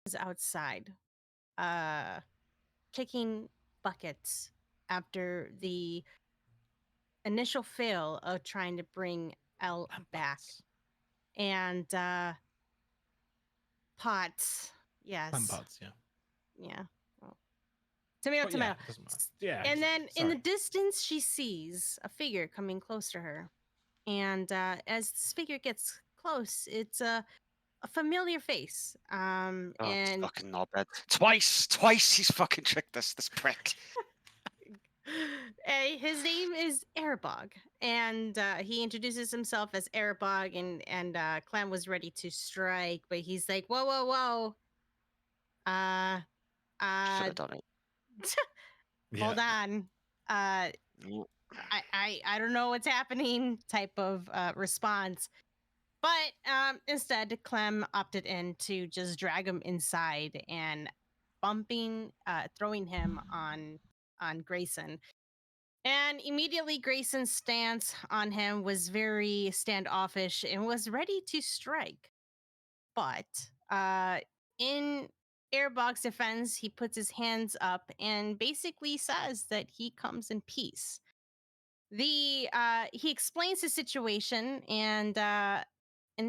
is outside, uh, kicking buckets after the initial fail of trying to bring Elle back. Lamppots. And Potts, yes, Lamppots, yeah. yeah. Well, tomato, But yeah, tomato. it doesn't matter. Yeah, And exactly. then in the Sorry. distance, she sees a figure coming close to her. And as this figure gets close, it's a familiar face. Oh, this And fucking knobhead. Twice he's fucking tricked us, this prick. his name is Erebog, and he introduces himself as Erebog, and Clem was ready to strike, but he's like, "Whoa, whoa, whoa! Uh, Should uh, have done it. Yeah. hold on. Uh, Mm. I don't know what's happening." Type of response. But instead, Clem opted in to just drag him inside and throwing him on Grayson. And immediately, Grayson's stance on him was very standoffish and was ready to strike. But in Airbog's defense, he puts his hands up and basically says that he comes in peace. He explains the situation and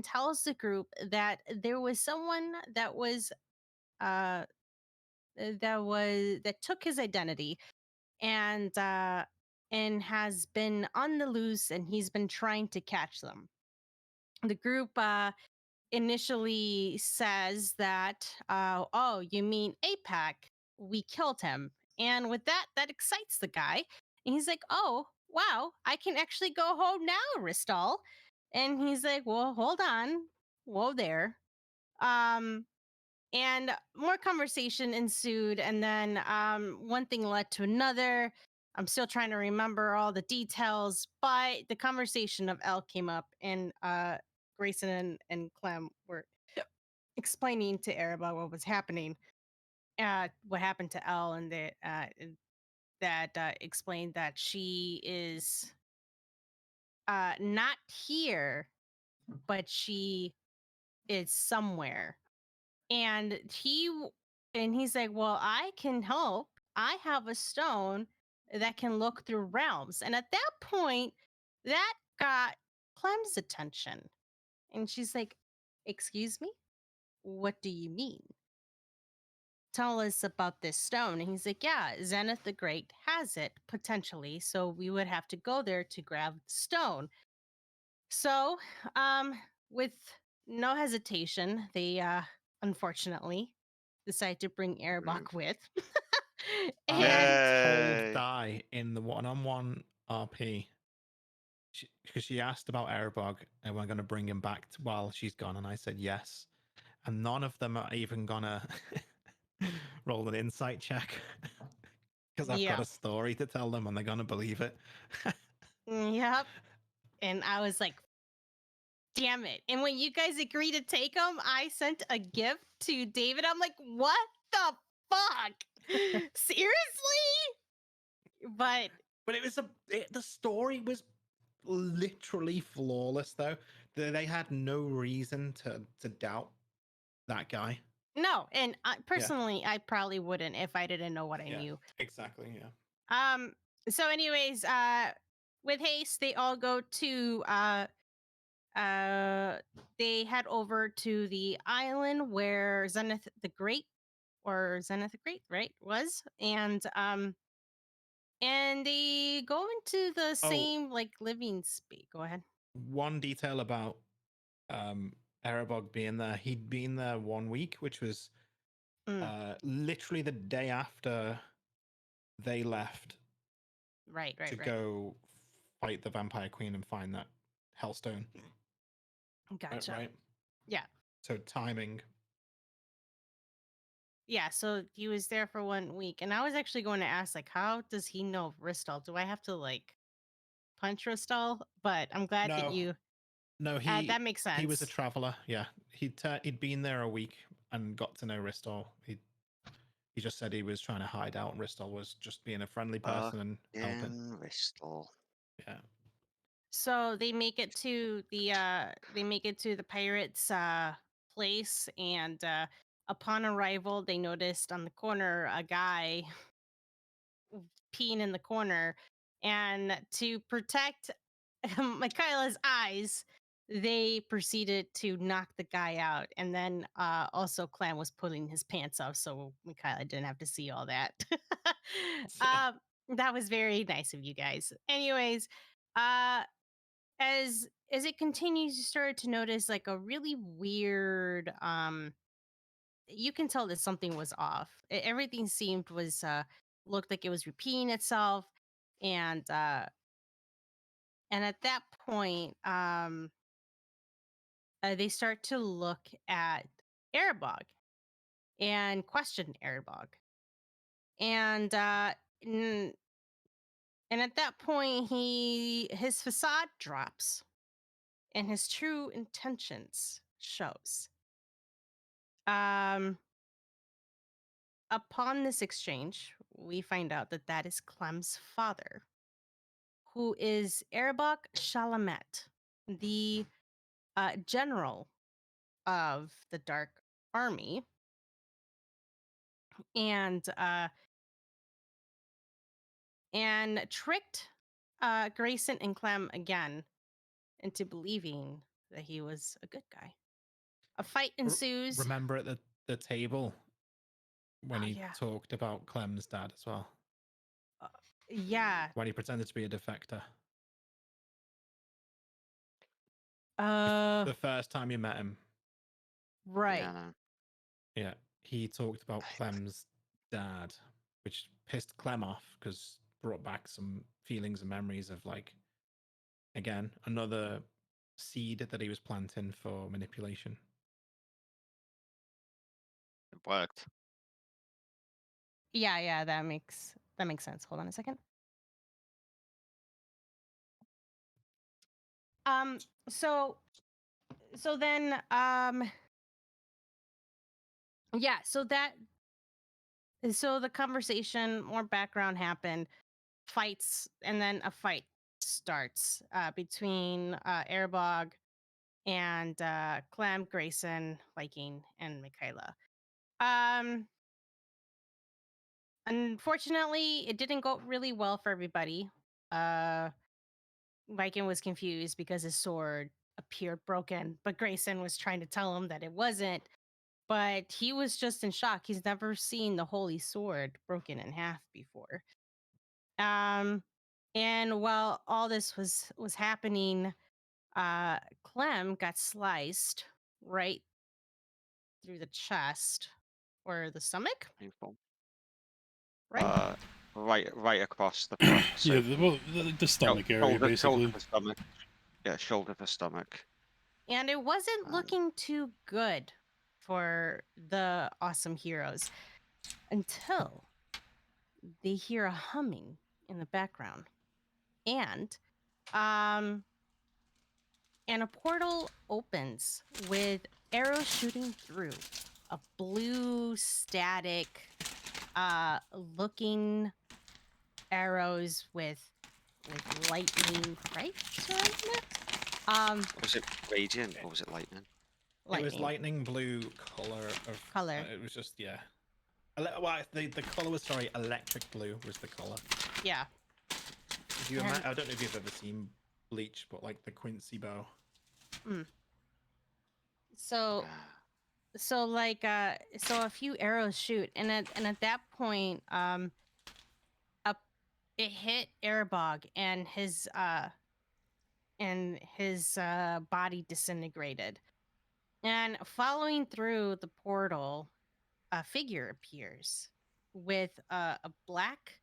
tells the group that there was someone uh that took his identity and has been on the loose, and he's been trying to catch them. The group initially says that, oh, you mean APAC? We killed him. And with that, that excites the guy. And he's like, oh, wow, I can actually go home now, Ristal. And he's like, well, hold on. Whoa there. Um, and more conversation ensued. And then one thing led to another. I'm still trying to remember all the details, but the conversation of Elle came up, and Grayson and Clem were explaining to Araba what was happening, what happened to Elle, and that explained that she is not here, but she is somewhere. And he's like, well, I can help. I have a stone that can look through realms. And at that point, that got Clem's attention. And she's like, excuse me? What do you mean? Tell us about this stone. And he's like, yeah, Zenith the Great has it potentially. So we would have to go there to grab the stone. So, with no hesitation, they unfortunately decide to bring Rude. Airbach with. I And told Yay. Di in the one-on-one RP because she asked about Erebog and we're going to bring him back while she's gone, and I said yes. And none of them are even gonna roll an insight check because I've got yeah, a story to tell them and they're gonna believe it. yep. And I was like, damn it. And when you guys agreed to take them, I sent a gift to David. I'm like, what the fuck? Seriously? But But the story was literally flawless though. They had no reason to doubt that guy. no, and Yeah. personally, I probably wouldn't if I didn't know what I Yeah. knew. Exactly. Yeah. Um. So, anyways, with haste, they all go to uh, they head over to the island where Zenith the Great, or Zenith the Great, right, was, and they go into the Oh, same like living space. Go ahead. one detail about Erebog being there. He'd been there 1 week, which was Mm, literally the day after they left right, right, to right. go fight the Vampire Queen and find that Hellstone. Gotcha. Right. Yeah, So timing. yeah. So he was there for 1 week, and I was actually going to ask, like, how does he know Ristal? Do I have to like punch Ristal? But I'm glad that No, you. no. That makes He was a sense. traveler. Yeah, he'd been there a week and got to know Ristol. He just said he was trying to hide out, and Ristol was just being a friendly person and helping. Fucking Bristol. Yeah. So they make it to the pirates place, and Upon arrival, they noticed on the corner a guy peeing in the corner. And to protect Michaela's eyes, they proceeded to knock the guy out. And then also, Clam was pulling his pants off, so Michaela didn't have to see all that. um, that was very nice of you guys. Anyways, uh, as it continues, you started to notice like a really weird. You can tell that something was off. Everything seemed was looked like it was repeating itself, and at that point, they start to look at Erebog and question Erebog, and n- and at that point, his facade drops and his true intentions shows. Um, Upon this exchange, we find out that that is Clem's father, who is Erebog Shalamet, the general of the Dark Army, and tricked Grayson and Clem again into believing that he was a good guy. A fight ensues. Remember at the table when Oh, he yeah. talked about Clem's dad as well, Yeah. when he pretended to be a defector. Uh, The first time you met him, right. Yeah, no. yeah, he talked about Clem's dad, which pissed Clem off because brought back some feelings and memories of like, again, another seed that he was planting for manipulation. It worked. Yeah, that makes sense. Hold on a second. Um, so then yeah, so the conversation, more background happened, fights, and then a fight starts between Erebog and Clem, Grayson, Viking, and Michaela. Um, Unfortunately, it didn't go really well for everybody. Uh, Viking was confused because his sword appeared broken, but Grayson was trying to tell him that it wasn't. But he was just in shock. He's never seen the holy sword broken in half before. And while all this was happening, Clem got sliced right through the chest or the stomach, Painful. right? Right across the front. So Yeah, the stomach area, shoulder basically. for stomach. Yeah, shoulder for stomach. And it wasn't looking too good for the awesome heroes until they hear a humming in the background. And um a portal opens with arrows shooting through, a blue static looking arrows with lightning strikes around it. Was it radiant or was it lightning? It was Lightning lightning blue color of color. it was just, yeah. Well, the color was, sorry, electric blue was the color. Yeah. If you And- I don't know if you've ever seen Bleach, but like the Quincy bow. So so a few arrows shoot, and at that point, up it hit Erebog, and his body disintegrated. And following through the portal, a figure appears with a black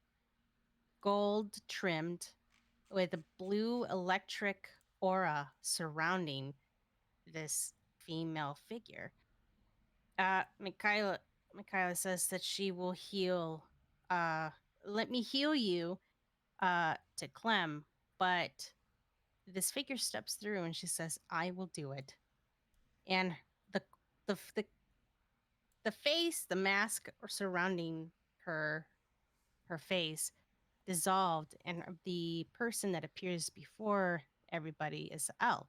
gold trimmed with a blue electric aura surrounding this female figure. Michaela says that she will heal. Let me heal you, to Clem, but this figure steps through and she says, "I will do it." And the the the the face, the mask surrounding her face dissolved, and the person that appears before everybody is Elle.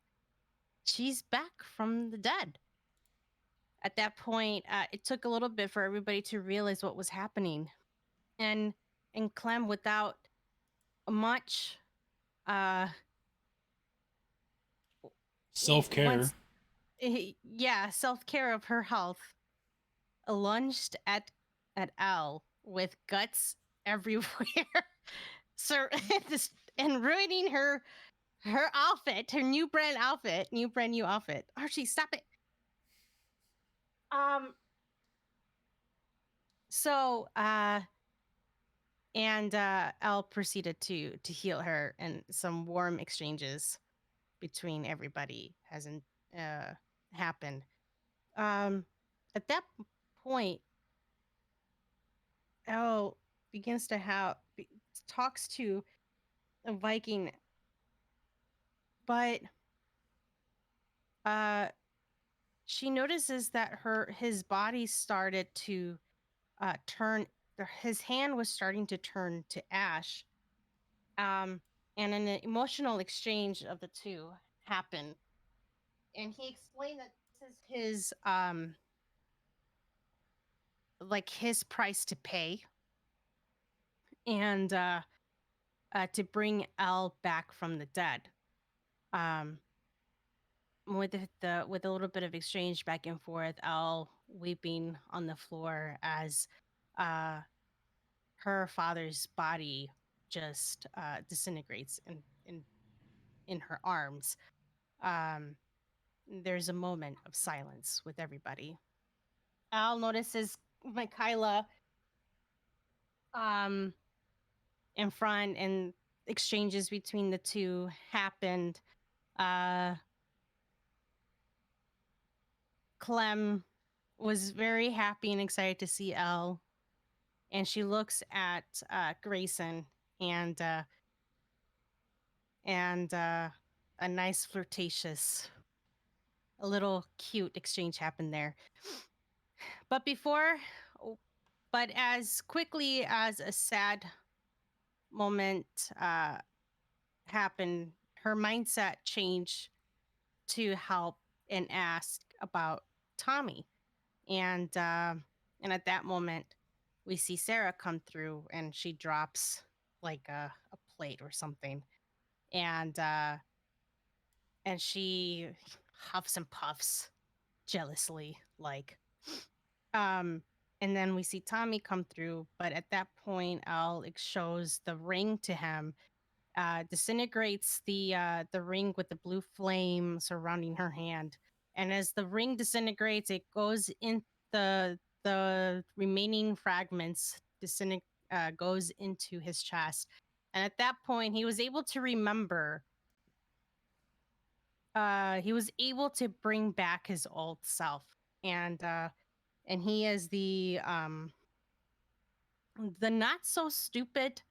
She's back from the dead. at that point, it took a little bit for everybody to realize what was happening, and Clem, without much, uh, Self care. once, yeah, self care of her health, lunged at Al with guts everywhere, so this and ruining her outfit, her new brand new outfit. Archie, stop it. Um. So, and Al proceeded to heal her, and some warm exchanges between everybody hasn't happened. At that point, Al begins to talks to a Viking, but uh, she notices that his body started to turn. His hand was starting to turn to ash. And an emotional exchange of the two happened. And he explained that this is his like his price to pay, and to bring Al back from the dead. Um, with a little bit of exchange back and forth, Al weeping on the floor as uh, her father's body just disintegrates in her arms. Um, there's a moment of silence with everybody. Al notices Mikaela um, in front, and exchanges between the two happened. Uh, Clem was very happy and excited to see Elle, and she looks at Greyson, and a nice flirtatious, a little cute exchange happened there. But but as quickly as a sad moment happened, her mindset changed to help and ask about Tommy. And at that moment, we see Sarah come through, and she drops like a plate or something, and she huffs and puffs jealously, like. Um, and then we see Tommy come through, but at that point, Al shows the ring to him, disintegrates the ring with the blue flame surrounding her hand, and as the ring disintegrates, it goes in the remaining fragments goes into his chest, and at that point, he was able to remember. He was able to bring back his old self, and he is the not so stupid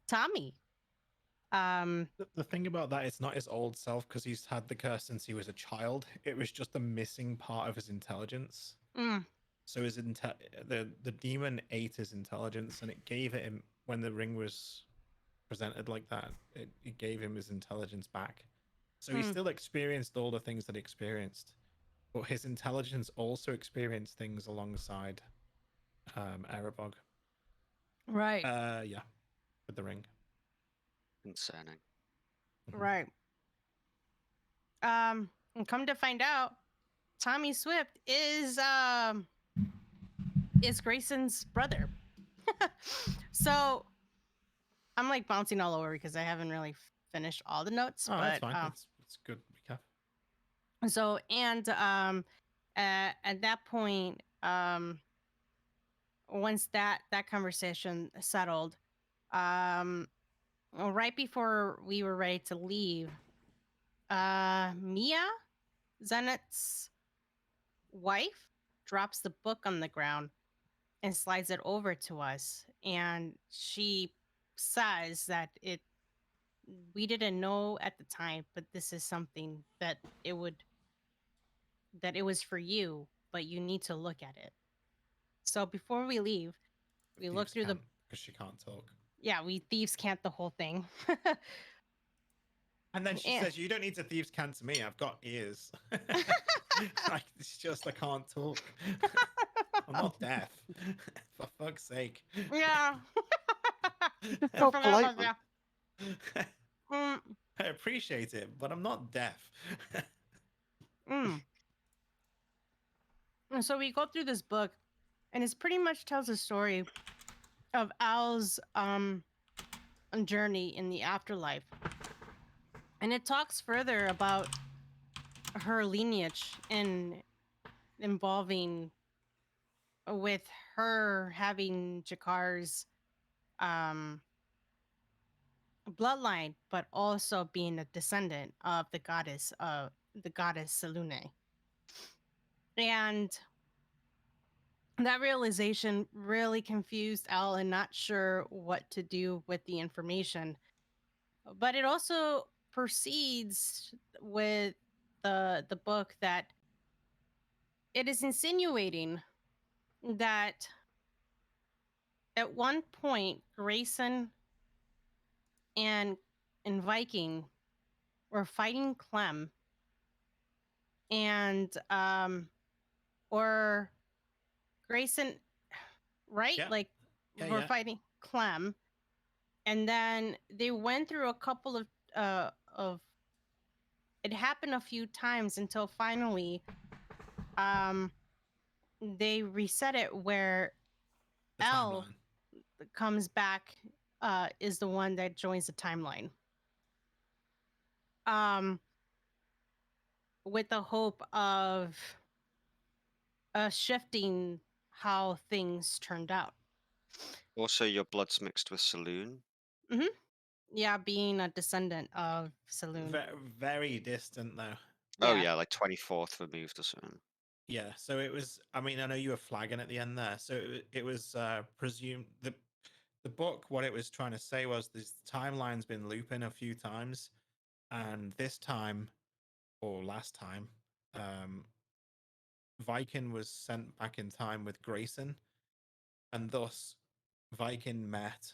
Tommy. The thing about that, it's not his old self because he's had the curse since he was a child. It was just a missing part of his intelligence. Mm, So the demon ate his intelligence, and it gave it him when the ring was presented like that. It gave him his intelligence back. So he still experienced all the things that he experienced, but his intelligence also experienced things alongside Erebog. right. Yeah, with the ring. Concerning. Right. And come to find out, Tommy Swift is Grayson's brother. So I'm like bouncing all over because I haven't really finished all the notes. Oh, but that's fine. It's good recap. So, and at that point, once that conversation settled, right before we were ready to leave, Mia, Zenith's wife, drops the book on the ground and slides it over to us, and she says that we didn't know at the time, but this is something that it was for you, but you need to look at it. So before we leave, we look through the, because she can't talk. yeah, we thieves can't the whole thing. And then she says, "You don't need to thieves cant to me. I've got ears." Like, it's just I can't talk. I'm not deaf. For fuck's sake. Yeah. So polite, man. Mm, I appreciate it, but I'm not deaf. mm. And so we go through this book, and it pretty much tells a story of Al's journey in the afterlife, and it talks further about her lineage and involving with her having Jakar's um bloodline, but also being a descendant of the goddess Selune. And that realization really confused Al and not sure what to do with the information. But it also proceeds with the book that it is insinuating that at one point Grayson and Viking were fighting Clem, and or Grayson, right? Yeah, Like, yeah, we're yeah. fighting Clem, and then they went through a couple of it happened a few times until finally um they reset it where The L timeline. comes back, is the one that joins the timeline, um with the hope of shifting how things turned out. Also, your blood's mixed with saloon. Hmm. Yeah, being a descendant of Saloon. Very distant though. Oh Yeah. yeah, like 24th removed or something. Yeah, so it was. I mean, I know you were flagging at the end there. So it was presumed the book. What it was trying to say was this timeline's been looping a few times, and this time or last time, um, Viking was sent back in time with Grayson, and thus Viking met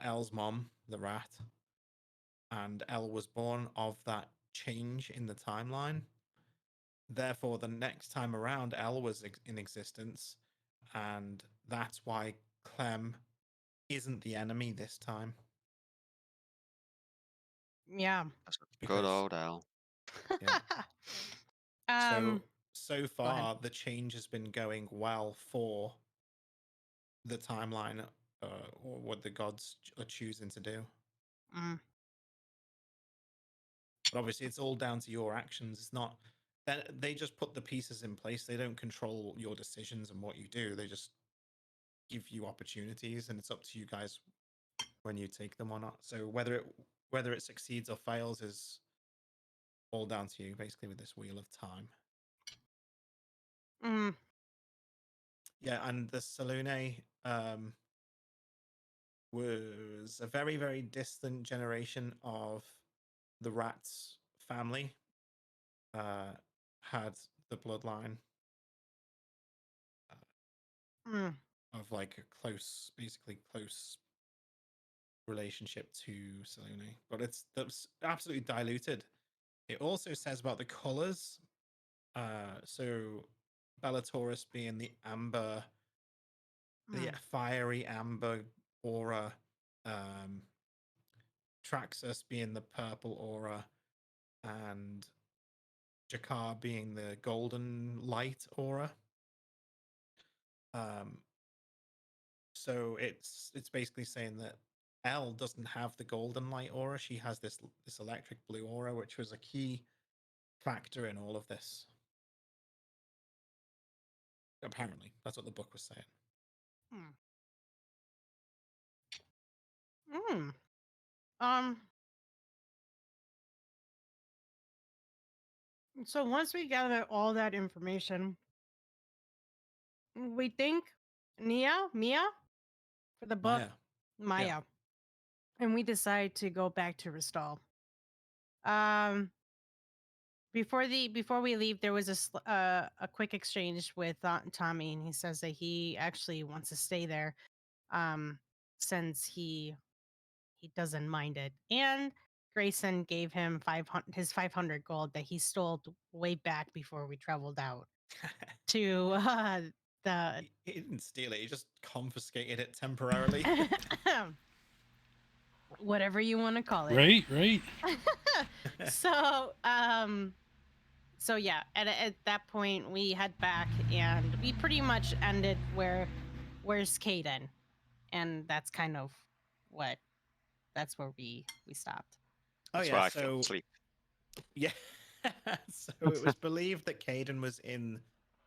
Elle's mom, the rat, and Elle was born of that change in the timeline. Therefore, the next time around, Elle was in existence, and that's why Clem isn't the enemy this time. Yeah. That's a good Because old Al. yeah, um so Go ahead. far the change has been going well for the timeline, or what the gods are choosing to do. Mm. But obviously, it's all down to your actions. It's not that they just put the pieces in place. They don't control your decisions and what you do. They just give you opportunities, and it's up to you guys when you take them or not. So whether it succeeds or fails is all down to you, basically, with this wheel of time. Mm. Yeah, and the Salune was a very, very distant generation of the rat's family. Had the bloodline Mm. of like a close, basically close relationship to Salune, but that's absolutely diluted. It also says about the colors. So Bellatorus being the amber, the Mm. fiery amber aura, um, Traxus being the purple aura, and Jakar being the golden light aura. Um, so it's basically saying that Elle doesn't have the golden light aura. She has this electric blue aura, which was a key factor in all of this. Apparently, that's what the book was saying. Mm. Mm. Um so once we gather all that information, we think Mia for the book Maya, yeah, Maya, and we decide to go back to Restall. Um before we leave, there was a quick exchange with Tommy, and he says that he actually wants to stay there, um since he doesn't mind it. And Grayson gave him 500 his 500 gold that he stole way back before we traveled out to the He didn't steal it. He just confiscated it temporarily. whatever you want to call it. Right. So so yeah, at that point we head back and we pretty much ended where's Caden, and that's kind of what that's where we stopped. Oh That's yeah, where I fell so asleep. yeah, so it was believed that Caden was in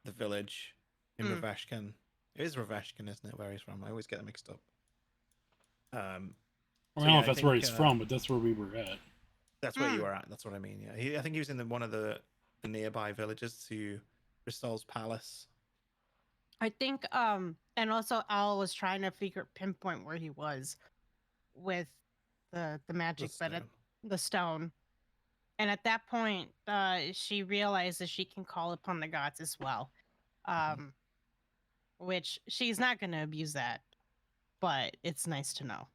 the village in Mm. Raveshkin. It is Raveshkin, isn't it? Where he's from? I always get them mixed up. I don't know if that's where he's from, but that's where we were at. That's where you were at. That's what I mean. Yeah, I think he was in one of the nearby villages to Bristol's palace. I think and also Al was trying to pinpoint where he was with the magic, but at the stone. And at that point, she realizes she can call upon the gods as well. Which she's not gonna abuse that, but it's nice to know.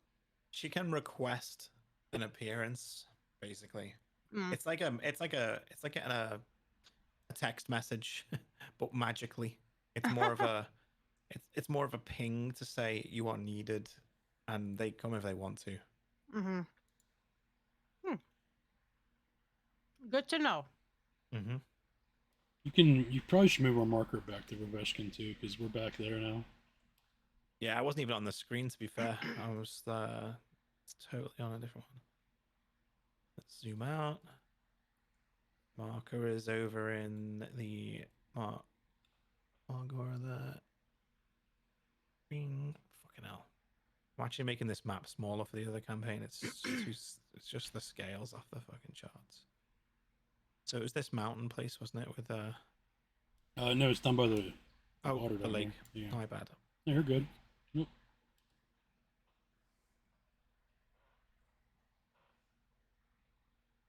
She can request an appearance, basically. Mm. It's like a text message, but magically. It's more of a it's more of a ping to say you are needed, and they come if they want to. Mm-hmm. Good to know. Mm-hmm. You probably should move our marker back to Raveshkin too, because we're back there now. Yeah, I wasn't even on the screen, to be fair. I was it's totally on a different one. Let's zoom out. Marker is over in the marker there. Bing. Fucking hell. I'm actually making this map smaller for the other campaign. It's it's just the scales off the fucking charts. So it was this mountain place, wasn't it? With No, it's done by the water the down lake. there. Yeah. My bad. Yeah, you're good. Nope.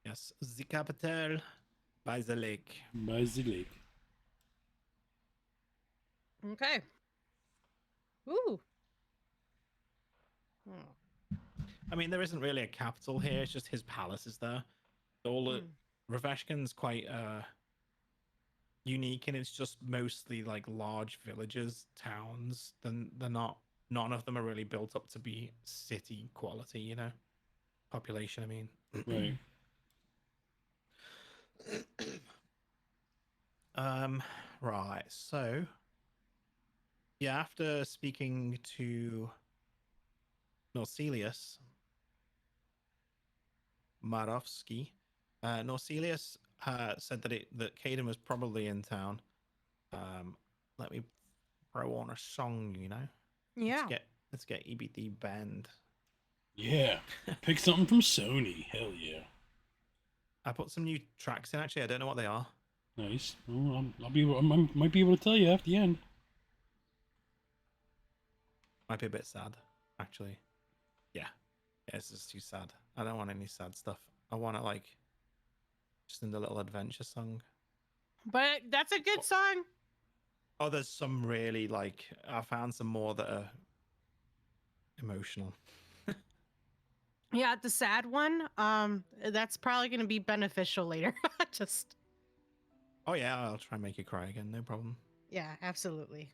Yes, the capital by the lake. By the lake. Okay. Ooh. Oh. I mean, there isn't really a capital here. It's just his palace is there. All Raveshkin's quite unique, and it's just mostly like large villages, towns. Then they're not. None of them are really built up to be city quality. You know, population. I mean. Right. Right. So, yeah, after speaking to Norselius Marovsky, Norselius said that Caden was probably in town. Let me throw on a song, you know. Yeah. Let's get EBD band. Yeah. Pick something from Sony. Hell yeah. I put some new tracks in. Actually, I don't know what they are. Nice. Well, I might be able to tell you after the end. Might be a bit sad, actually. Yeah, this is too sad. I don't want any sad stuff. I want it like just in the little adventure song. But that's a good song. Oh, there's some really like I found some more that are emotional. Yeah, the sad one. That's probably gonna be beneficial later. Just. Oh yeah, I'll try and make you cry again. No problem. Yeah, absolutely.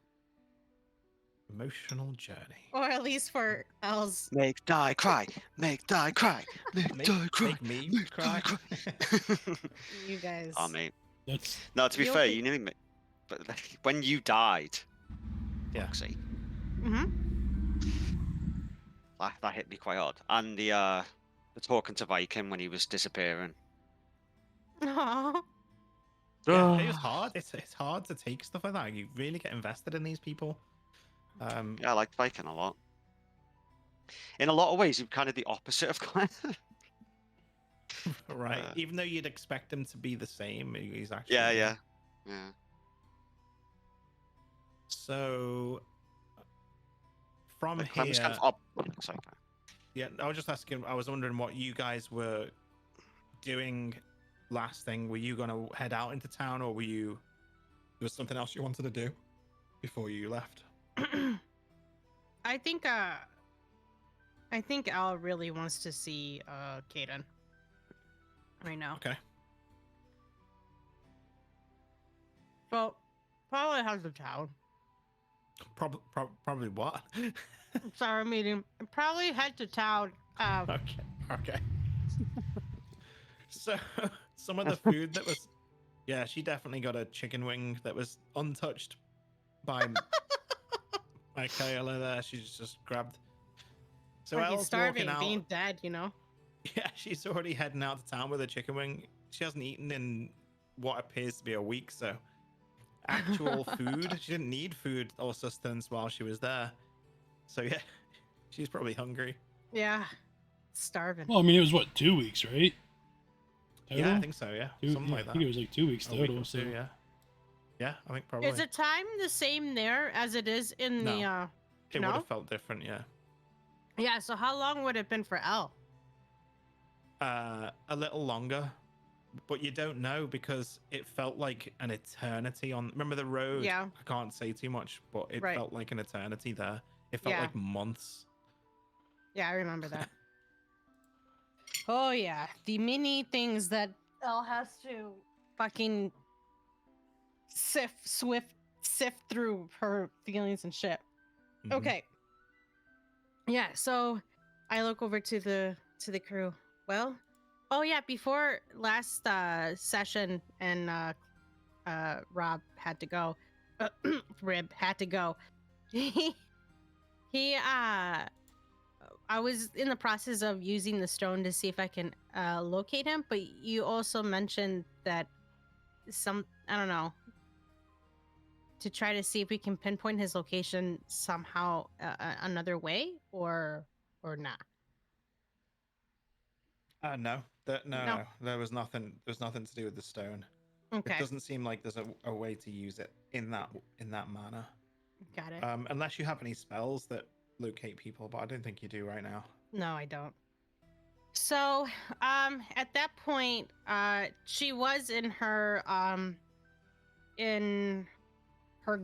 Emotional journey. Or at least for Al's. Make die cry. Make die cry. Make die cry. Make me Make cry. die cry. You guys. Oh mate. That's No, to be You'll fair, be- you nearly. But like, when you died, Yeah. Foxy, Mm-hmm. that hit me quite hard. And the talking to Viking when he was disappearing. Aww. Yeah, it was hard. It's hard to take stuff like that. You really get invested in these people. Yeah, I liked Viking a lot. In a lot of ways, he's kind of the opposite of Glenn. Right. Even though you'd expect him to be the same, he's actually. yeah. So from Glenn was here, kind of sorry. yeah, I was just asking. I was wondering what you guys were doing last thing. Were you gonna head out into town, or there was something else you wanted to do before you left? I think Al really wants to see Caden. right now. Okay. Well, probably has the town. Probably what? Sorry, meeting. Probably head to town. Okay. So some of the food that was, yeah, she definitely got a chicken wing that was untouched by Michaela there. She's just grabbed. So Like he's Elle's starving, walking out. being dead, you know? Yeah, she's already heading out to town with a chicken wing. She hasn't eaten in what appears to be a week, so actual food. She didn't need food or sustenance while she was there. So yeah, she's probably hungry. Yeah. Starving. Well, I mean, it was what, 2 weeks, right? Yeah, I Total? think so. Yeah, Two, something yeah, like I that. think it was like 2 weeks A week total. or So two, yeah. Yeah, I think probably. Is the time the same there as it is in No. the It no? would have felt different, yeah. Yeah, so how long would it have been for Elle? A little longer, but you don't know because it felt like an eternity on. Remember the road? Yeah. I can't say too much, but it Right. felt like an eternity there. It felt Yeah. like months. Yeah, I remember that. Oh yeah, the many things that Elle has to fucking sift through her feelings and shit. Mhm. Okay. Yeah, so I look over to the crew. Well, oh yeah, before last session and Rob had to go. Rib had to go. he I was in the process of using the stone to see if I can locate him, but you also mentioned that I don't know, to try to see if we can pinpoint his location somehow another way or not. No, No. no. There was nothing. There's nothing to do with the stone. Okay, It doesn't seem like there's a way to use it in that manner. got it. Unless you have any spells that locate people, but I don't think you do right now. No, I don't. So, at that point, she was in her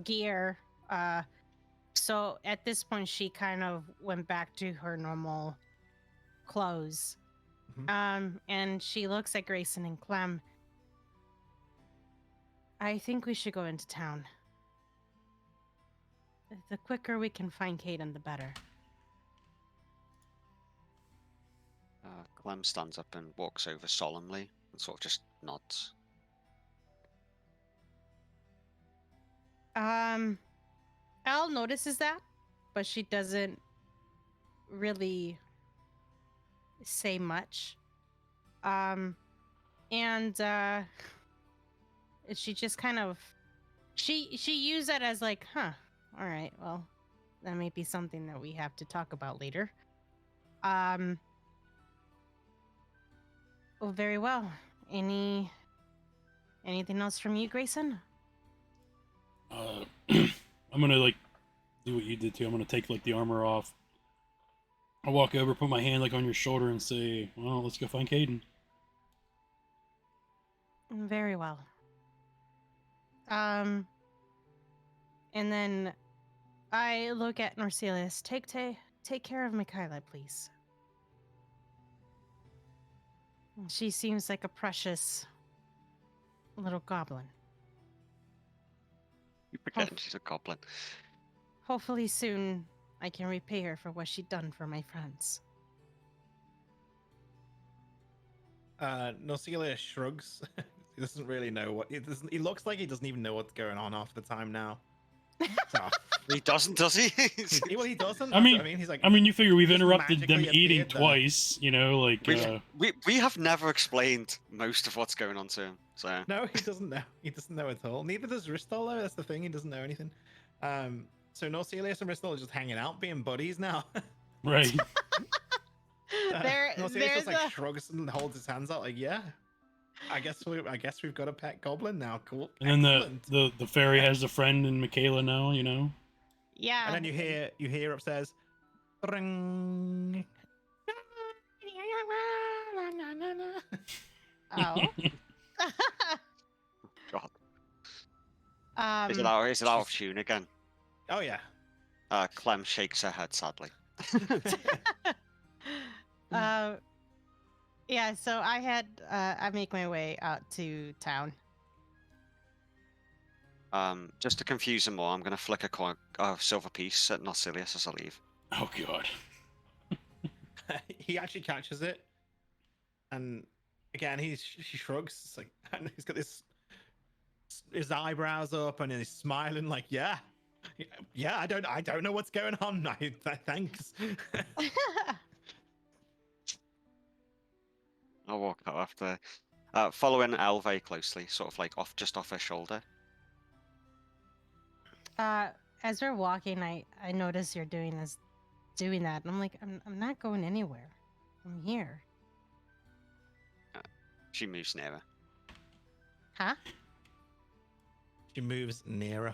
gear. So at this point, she kind of went back to her normal clothes. Mhm. And she looks at Grayson and Clem. I think we should go into town. The quicker we can find Caden, the better. Clem stands up and walks over solemnly and sort of just nods. Elle notices that, but she doesn't really say much. And she just kind of she used that as like, huh, all right, well, that may be something that we have to talk about later. Oh, very well. Anything else from you, Grayson? I'm gonna like do what you did too. I'm gonna take like the armor off. I'll walk over, put my hand like on your shoulder, and say, "Well, let's go find Caden." Very well. And then I look at Norcelius. Take care of Michaela, please. She seems like a precious little goblin. You pretend she's a goblin. Hopefully soon I can repay her for what she done for my friends. Nocilia shrugs. He doesn't really know what he looks like. He doesn't even know what's going on half the time now. So, He doesn't, does he? well, he doesn't. I mean, he's like. you figure we've just interrupted them magically eating appeared there. twice. You know, like we have never explained most of what's going on to him. So No, he doesn't know. He doesn't know at all. Neither does Ristol, though. That's the thing. He doesn't know anything. So Norcelius and Ristol are just hanging out, being buddies now. right. Norcelius just like shrugs and holds his hands out, like, yeah. I guess we've got a pet goblin now. Cool. And then Excellent. the fairy has a friend in Michaela now. You know. Yeah. And then you hear upstairs, ring. Oh. God. Is it out of tune again? Oh yeah. Clem shakes her head sadly. Yeah, so I make my way out to town. Just to confuse him more, I'm gonna flick a silver piece at Nosilius as I leave. Oh god. He actually catches it, and again he shrugs. It's like, and he's got his eyebrows up, and he's smiling like, yeah. Yeah, I don't know what's going on. Thanks. I'll walk out after, following Elle very closely, sort of like just off her shoulder. As we're walking, I notice you're doing that, and I'm like, I'm not going anywhere. I'm here. She moves nearer. Huh? She moves nearer,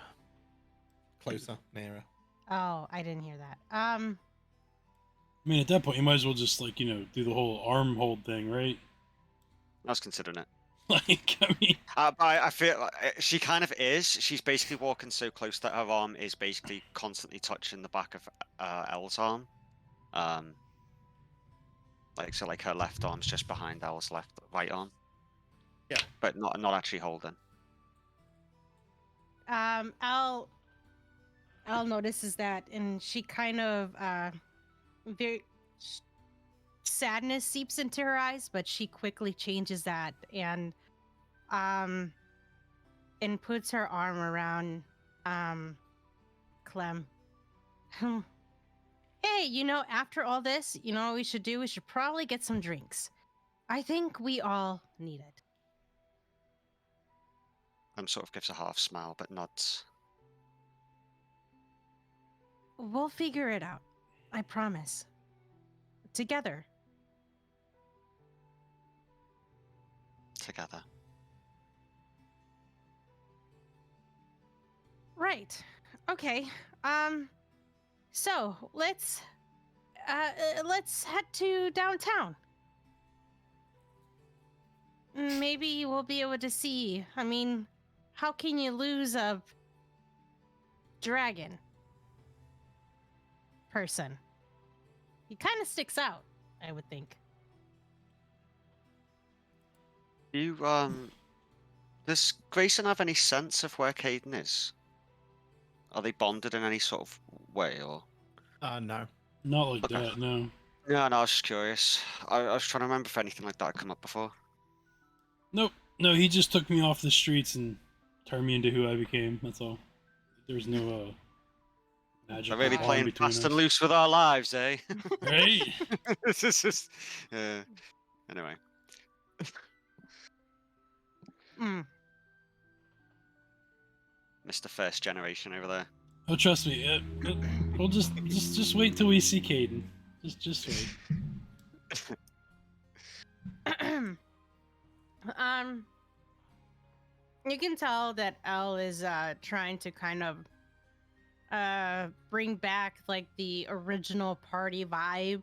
closer, nearer. Oh, I didn't hear that. I mean, at that point, you might as well just like do the whole arm hold thing, right? I was considering it. Like, I mean, But I feel like she kind of is. She's basically walking so close that her arm is basically constantly touching the back of Elle's arm. Like her left arm's just behind Elle's right arm. Yeah, but not actually holding. Al notices that, and she kind of very sadness seeps into her eyes, but she quickly changes that and puts her arm around Clem. Hey, after all this, what we should do? We should probably get some drinks. I think we all need it. Sort of gives a half smile, but nods. We'll figure it out. I promise. Together. Together. Right. Okay. So let's head to downtown. Maybe we'll be able to see. I mean, how can you lose a dragon person? He kind of sticks out, I would think. Does Greyson have any sense of where Caden is? Are they bonded in any sort of way, or? No. not like Okay. that, no. No, I was just curious. I was trying to remember if anything like that had come up before. Nope. No, he just took me off the streets and turned me into who I became. That's all. There's no magic. They're really bond playing between fast us. and loose with our lives, eh? Right? This is just. Anyway. Mr. First Generation over there. Oh, trust me. We'll just wait till we see Caden. Just wait. You can tell that Elle is trying to kind of bring back like the original party vibe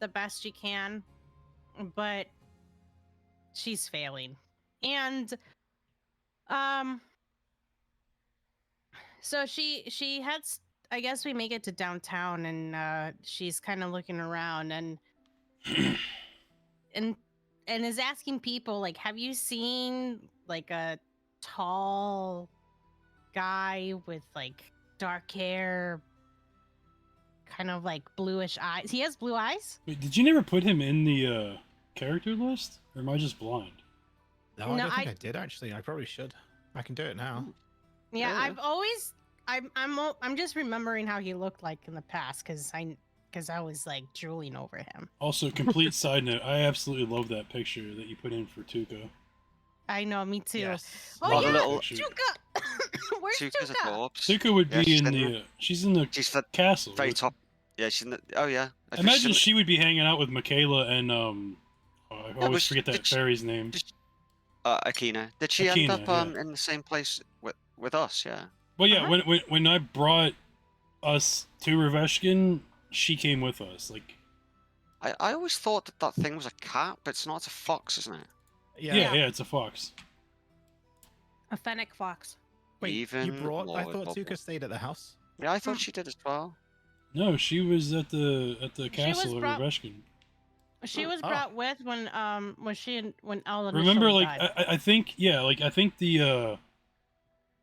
the best she can, but she's failing. And so she heads, I guess we make it to downtown, and she's kind of looking around and is asking people like, have you seen like a tall guy with like dark hair, kind of like bluish eyes? He has blue eyes? Wait, did you never put him in the character list? Or am I just blind? No, I don't think I did actually. I probably should. I can do it now. Yeah, I'm just remembering how he looked like in the past because I was like drooling over him. Also, complete side note, I absolutely love that picture that you put in for Tuca. I know, me too. Yes. Oh Love yeah, the little- Tuca! Where's Tuca's a Tuca? corpse. Tuca would Yeah, be she's in in the. She's in the She's the castle. very with- top. Yeah, she's in the. Oh, yeah. I think she's Imagine in she would be hanging out with Michaela and I always but forget that did she- fairy's name. Akina. Did she end Akina, up yeah. in the same place with us? Yeah. Well, yeah. Uh-huh. When I brought us to Reveshkin, she came with us. Like, I always thought that thing was a cat, but it's not. It's a fox, isn't it? yeah, it's a fox. A fennec fox. Wait, Even you brought? I more thought bubble. Tuka stayed at the house. Yeah, I thought she did as well. No, she was at the castle of brought- Reveshkin. She was Oh. brought with when Elle Remember, initially like died. I think I think the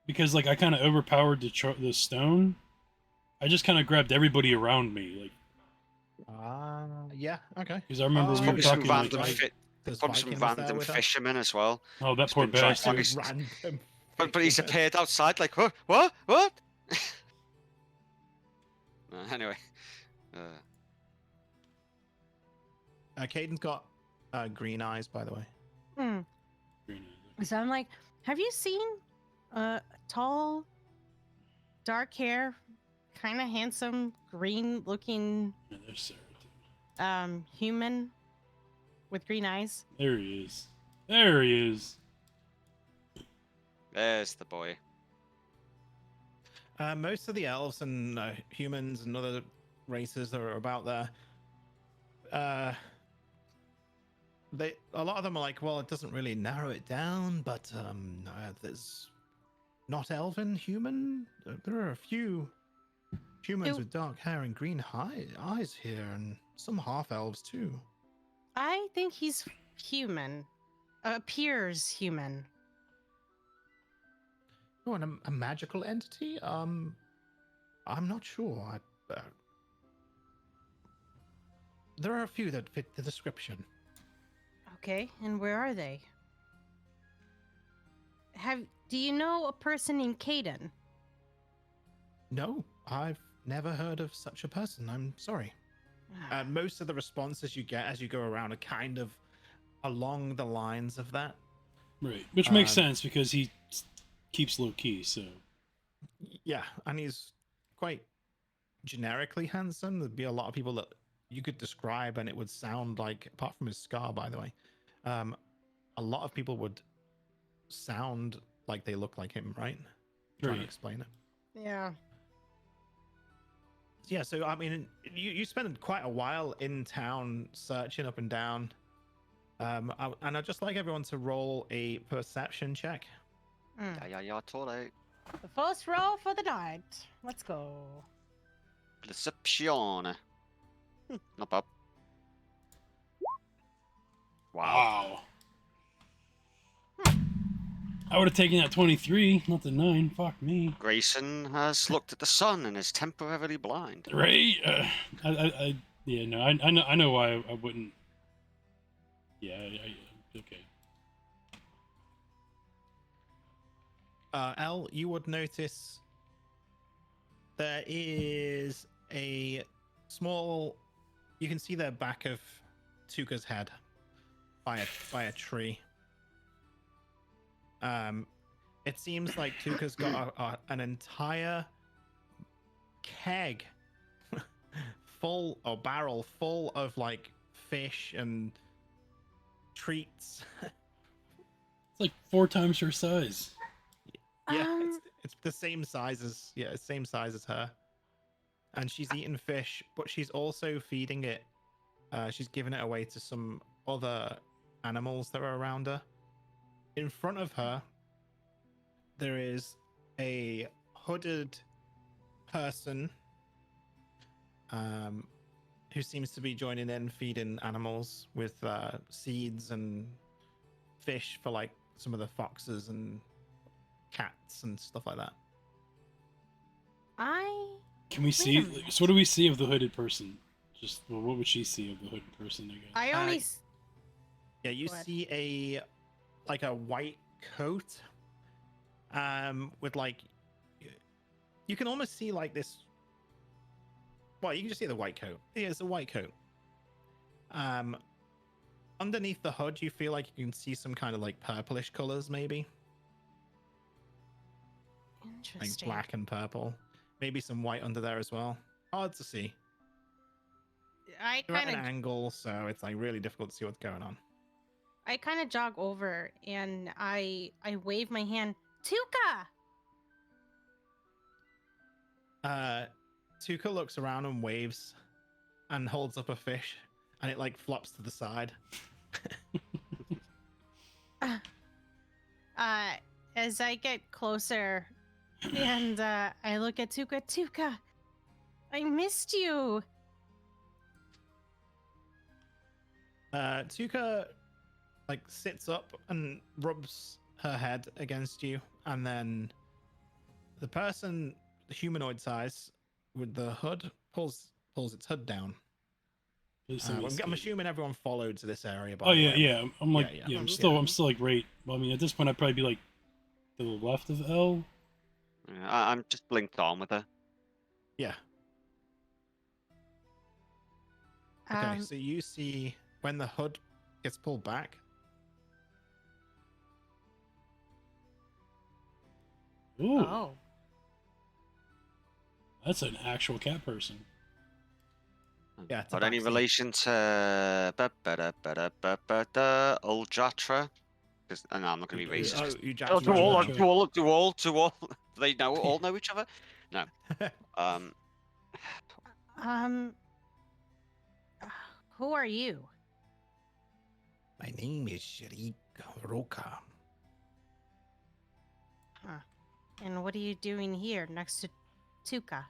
because like I kind of overpowered the stone. I just kind of grabbed everybody around me, like Yeah, okay. because I remember we were Probably some talking like random Because probably some Viking was there random with her. fishermen as well. oh that He's poor been trying. bastard. He's, Random. but he's fishermen. appeared outside like what? Anyway, Caden's got green eyes, by the way. Hmm. So I'm like, have you seen a tall, dark hair, kind of handsome, green-looking Yeah, there's Sarah too. human with green eyes? There he is. There he is. there's the boy. Most of the elves and humans and other races that are about there, a lot of them are like, well, it doesn't really narrow it down, but there's not elven human. There are a few humans Do- with dark hair and green eyes here, and some half elves too. I think he's human. Appears human. Oh, and a magical entity? I'm not sure. There are a few that fit the description. Okay, and where are they? Do you know a person named Caden? No, I've never heard of such a person. I'm sorry. Most of the responses you get as you go around are kind of along the lines of that. Right, which makes Um, sense because he keeps low key. So Yeah, and he's quite generically handsome. There'd be a lot of people that you could describe and it would sound like, apart from his scar, by the way, a lot of people would sound like they look like him, right? Trying to Right. explain it. Yeah. Yeah, so I mean, you spent quite a while in town searching up and down, and I'd just like everyone to roll a perception check. Yeah, totally. The first roll for the night. Let's go. Perception. Not bad. Wow. wow. I would have taken that 23, not the 9. Fuck me. Greyson has looked at the sun and is temporarily blind. Right? Yeah, no, I know why I wouldn't. Yeah, okay. Elle, you would notice there is a small. You can see the back of Tuka's head by a tree. It seems like Tuka's got an entire keg full or barrel full of like fish and treats. It's like 4 times her size. Yeah, it's the same size as her, and she's eating fish, but she's also feeding it. She's giving it away to some other animals that are around her. In front of her, there is a hooded person, who seems to be joining in, feeding animals with seeds and fish for like some of the foxes and cats and stuff like that. Can we Wait see? a minute. So, what do we see of the hooded person? Just well, what would she see of the hooded person? I guess. I only. Yeah, you Go ahead. see a white coat, with like, you can almost see like this. Well, you can just see the white coat. Yeah, it's a white coat. Underneath the hood, you feel like you can see some kind of like purplish colors, maybe like Interesting. black and purple. Maybe some white under there as well. Hard to see. I You're at kind an of angle, so it's like really difficult to see what's going on. jog over and I wave my hand. Tuka. Tuka looks around and waves and holds up a fish, and it like flops to the side. As I get closer, and I look at Tuka. Tuka, I missed you. Tuka like sits up and rubs her head against you, and then the person, the humanoid size with the hood, pulls its hood down. I'm assuming everyone followed to this area. By Oh the yeah, way. yeah. I'm like, Yeah. yeah. I'm Mhm. still like right. Well, I mean, at this point, I'd probably be like to the left of L. Yeah, I'm just blinked on with her. Yeah. Okay, Um, so you see when the hood gets pulled back. Ooh, oh. that's an actual cat person. Yeah, it's Got any tabaxi. relation to old Jatra? No, I'm not going to be racist. Oh, you Oh, Jatra. do all. Do they all know each other? No. Um, Um, who are you? My name is Sharik Roka. Huh. And what are you doing here next to Tuka?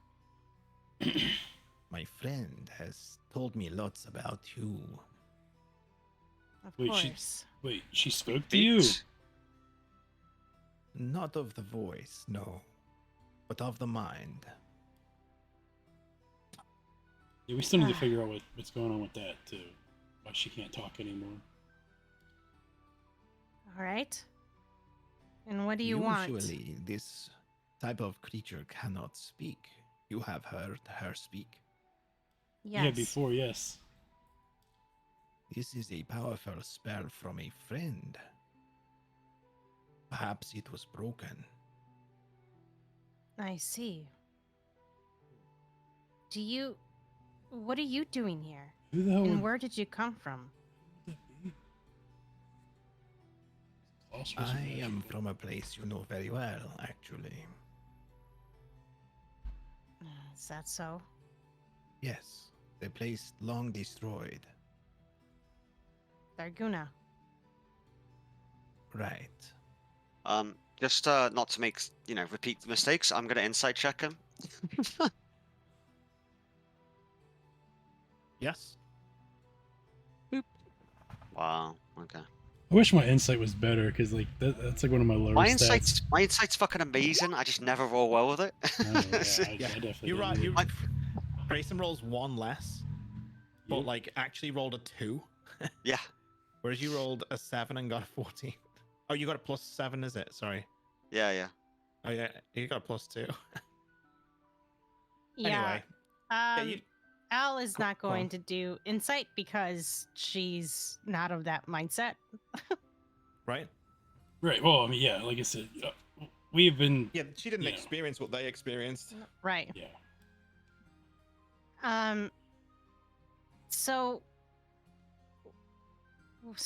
My friend has told me lots about you. Of Wait, course. she spoke to you. beat. Not of the voice, no, but of the mind. Yeah, we still need to figure out what's going on with that too. Why she can't talk anymore. All right. And what do you want? Usually, this type of creature cannot speak. You have heard her speak. Yes. Yeah, before, yes. This is a powerful spell from a friend. Perhaps it was broken. I see. What are you doing here? Who the hell And would where did you come from? that be? Klaus was I magical. am from a place you know very well, actually. Is that so? Yes, the place long destroyed. Darguna. Right. Just not to make repeat the mistakes. I'm going to insight check him. Yes. Wow. Okay. I wish my insight was better because like that's like one of my lower stats. My insight's fucking amazing. I just never roll well with it. Oh, yeah, Yeah, I definitely you're did. right. You, I- Grayson rolls one less, but Yep. like actually rolled a 2, Yeah. whereas you rolled a 7 and got a 14. Oh, you got a +7, is it? Sorry. Yeah. Oh yeah, you got a +2. Yeah. Anyway, yeah, you, Al is Go- not go on. going to do insight because she's not of that mindset. right? Right. Well, I mean, yeah. Like I said, we've been. Yeah, she didn't Yeah. experience what they experienced. Right. Yeah. So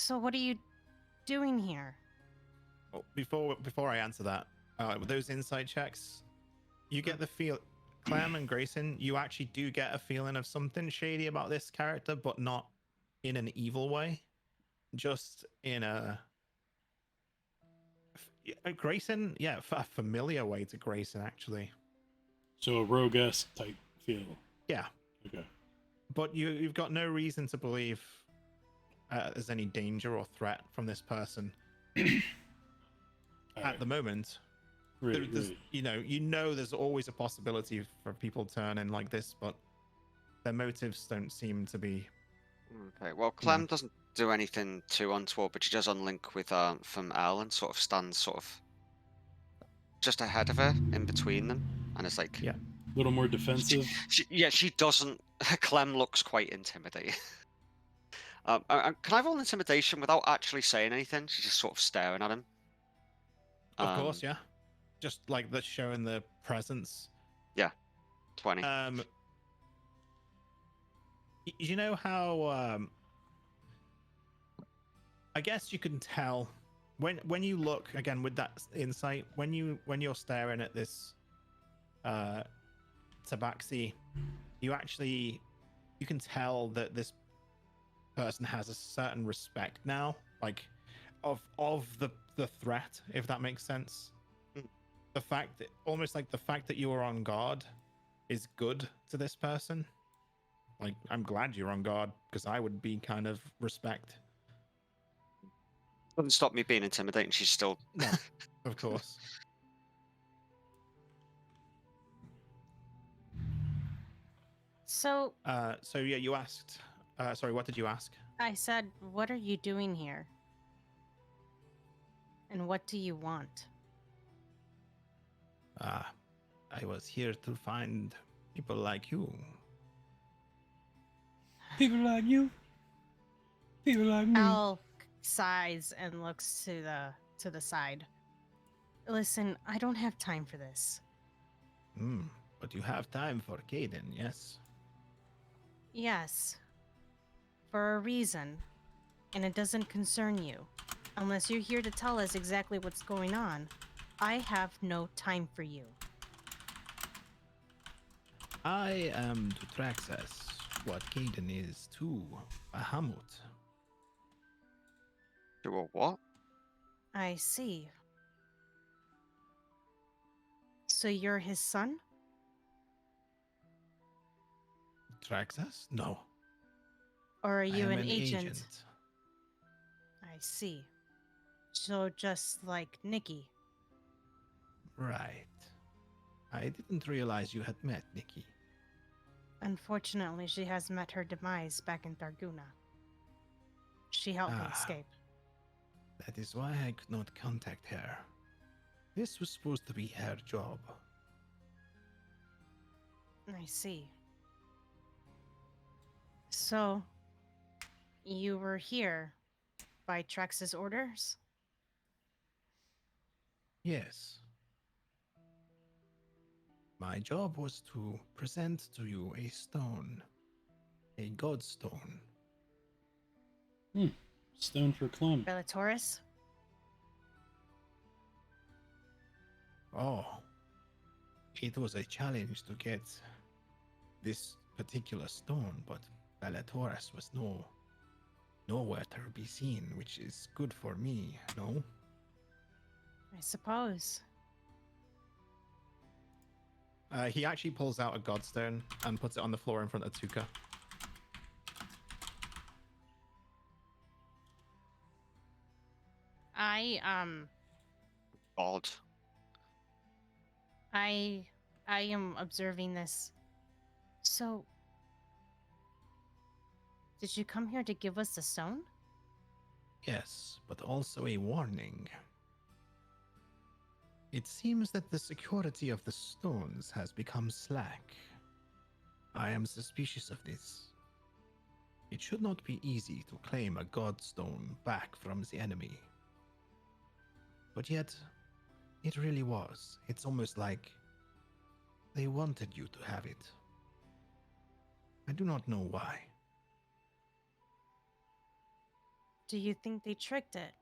what are you doing here? Oh, before I answer that, with those insight checks, you get the feel, Clem and Grayson, you actually do get a feeling of something shady about this character, but not in an evil way, just in a Grayson, yeah, a familiar way to Grayson actually. So a rogue-esque type feel. Yeah, Okay. but you've got no reason to believe there's any danger or threat from this person All at right. the moment. Right, There's, right. you know, there's always a possibility for people turning like this, but their motives don't seem to be. Okay. Well, Clem doesn't do anything too untoward, but she does unlink with from Al and sort of stands sort of just ahead of her, in between them, and it's like, Yeah. A little more defensive. She doesn't. Clem looks quite intimidating. Can I roll intimidation without actually saying anything? She's just sort of staring at him. Of course, yeah. Just like the showing the presence. 20. You know how I guess you can tell when you look again with that insight, when you're staring at this tabaxi, you can tell that this person has a certain respect now, like of the threat, if that makes sense. The fact that you are on guard is good to this person. Like, I'm glad you're on guard because I would be kind of respect. Doesn't stop me being intimidating. She's still. No, of course. So So yeah, you asked. Sorry, what did you ask? I said, what are you doing here? And what do you want? I was here to find people like you. People like you. People like me. Al sighs and looks to the side. Listen, I don't have time for this. But you have time for Caden, yes? Yes. For a reason. And it doesn't concern you. Unless you're here to tell us exactly what's going on. I have no time for you. I am to Traxxas what Caden is to Bahamut. Do a what? I see. So you're his son? Traxxas? No. Or are I you am an agent? I see. So just like Nikki. Right. I didn't realize you had met Nikki. Unfortunately, she has met her demise back in Targuna. She helped me escape. That is why I could not contact her. This was supposed to be her job. I see. So, you were here by Trex's orders? Yes. My job was to present to you a stone. A godstone. Stone for Clem. Bellatorus? Oh. It was a challenge to get this particular stone, but Bellatorus was nowhere to be seen, which is good for me, no? I suppose. He actually pulls out a godstone and puts it on the floor in front of Tuka. Odd. I am observing this. So, did you come here to give us the stone? Yes, but also a warning. It seems that the security of the stones has become slack. I am suspicious of this. It should not be easy to claim a godstone back from the enemy. But yet, it really was. It's almost like they wanted you to have it. I do not know why. Do you think they tricked it?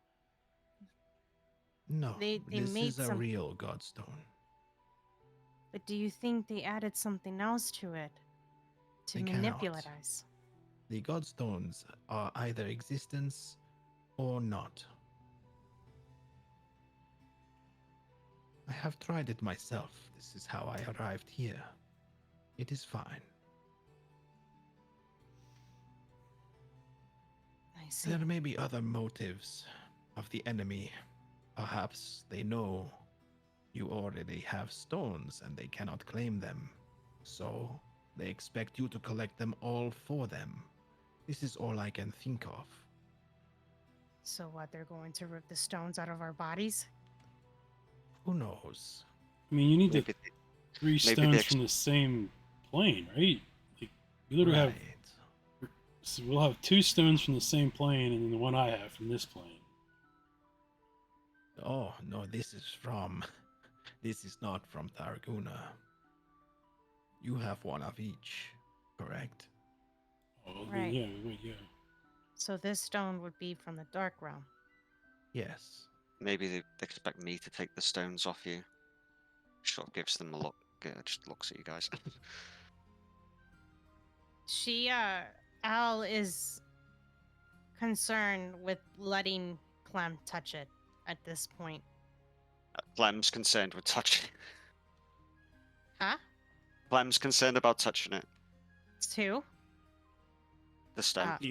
No, They this made is a some- real godstone. But do you think they added something else to it to They manipulate cannot. us? The godstones are either existence or not. I have tried it myself. This is how I arrived here. It is fine. I see. There may be other motives of the enemy. Perhaps they know you already have stones and they cannot claim them. So they expect you to collect them all for them. This is all I can think of. So what, they're going to rip the stones out of our bodies? Who knows? I mean, you need Maybe the three maybe stones the from the same plane, right? Like, we literally have. Right. So we'll have two stones from the same plane, and then the one I have from this plane. Oh, no, this is from. This is not from Targuna. You have one of each, correct? Oh, Right. yeah, wait, yeah. So this stone would be from the Dark Realm. Yes. maybe they expect me to take the stones off you. Sort of gives them a look. Just looks at you guys. Al is concerned with letting Clem touch it at this point. Clem's concerned with touching. Huh? Clem's concerned about touching it. Two? the stone. Do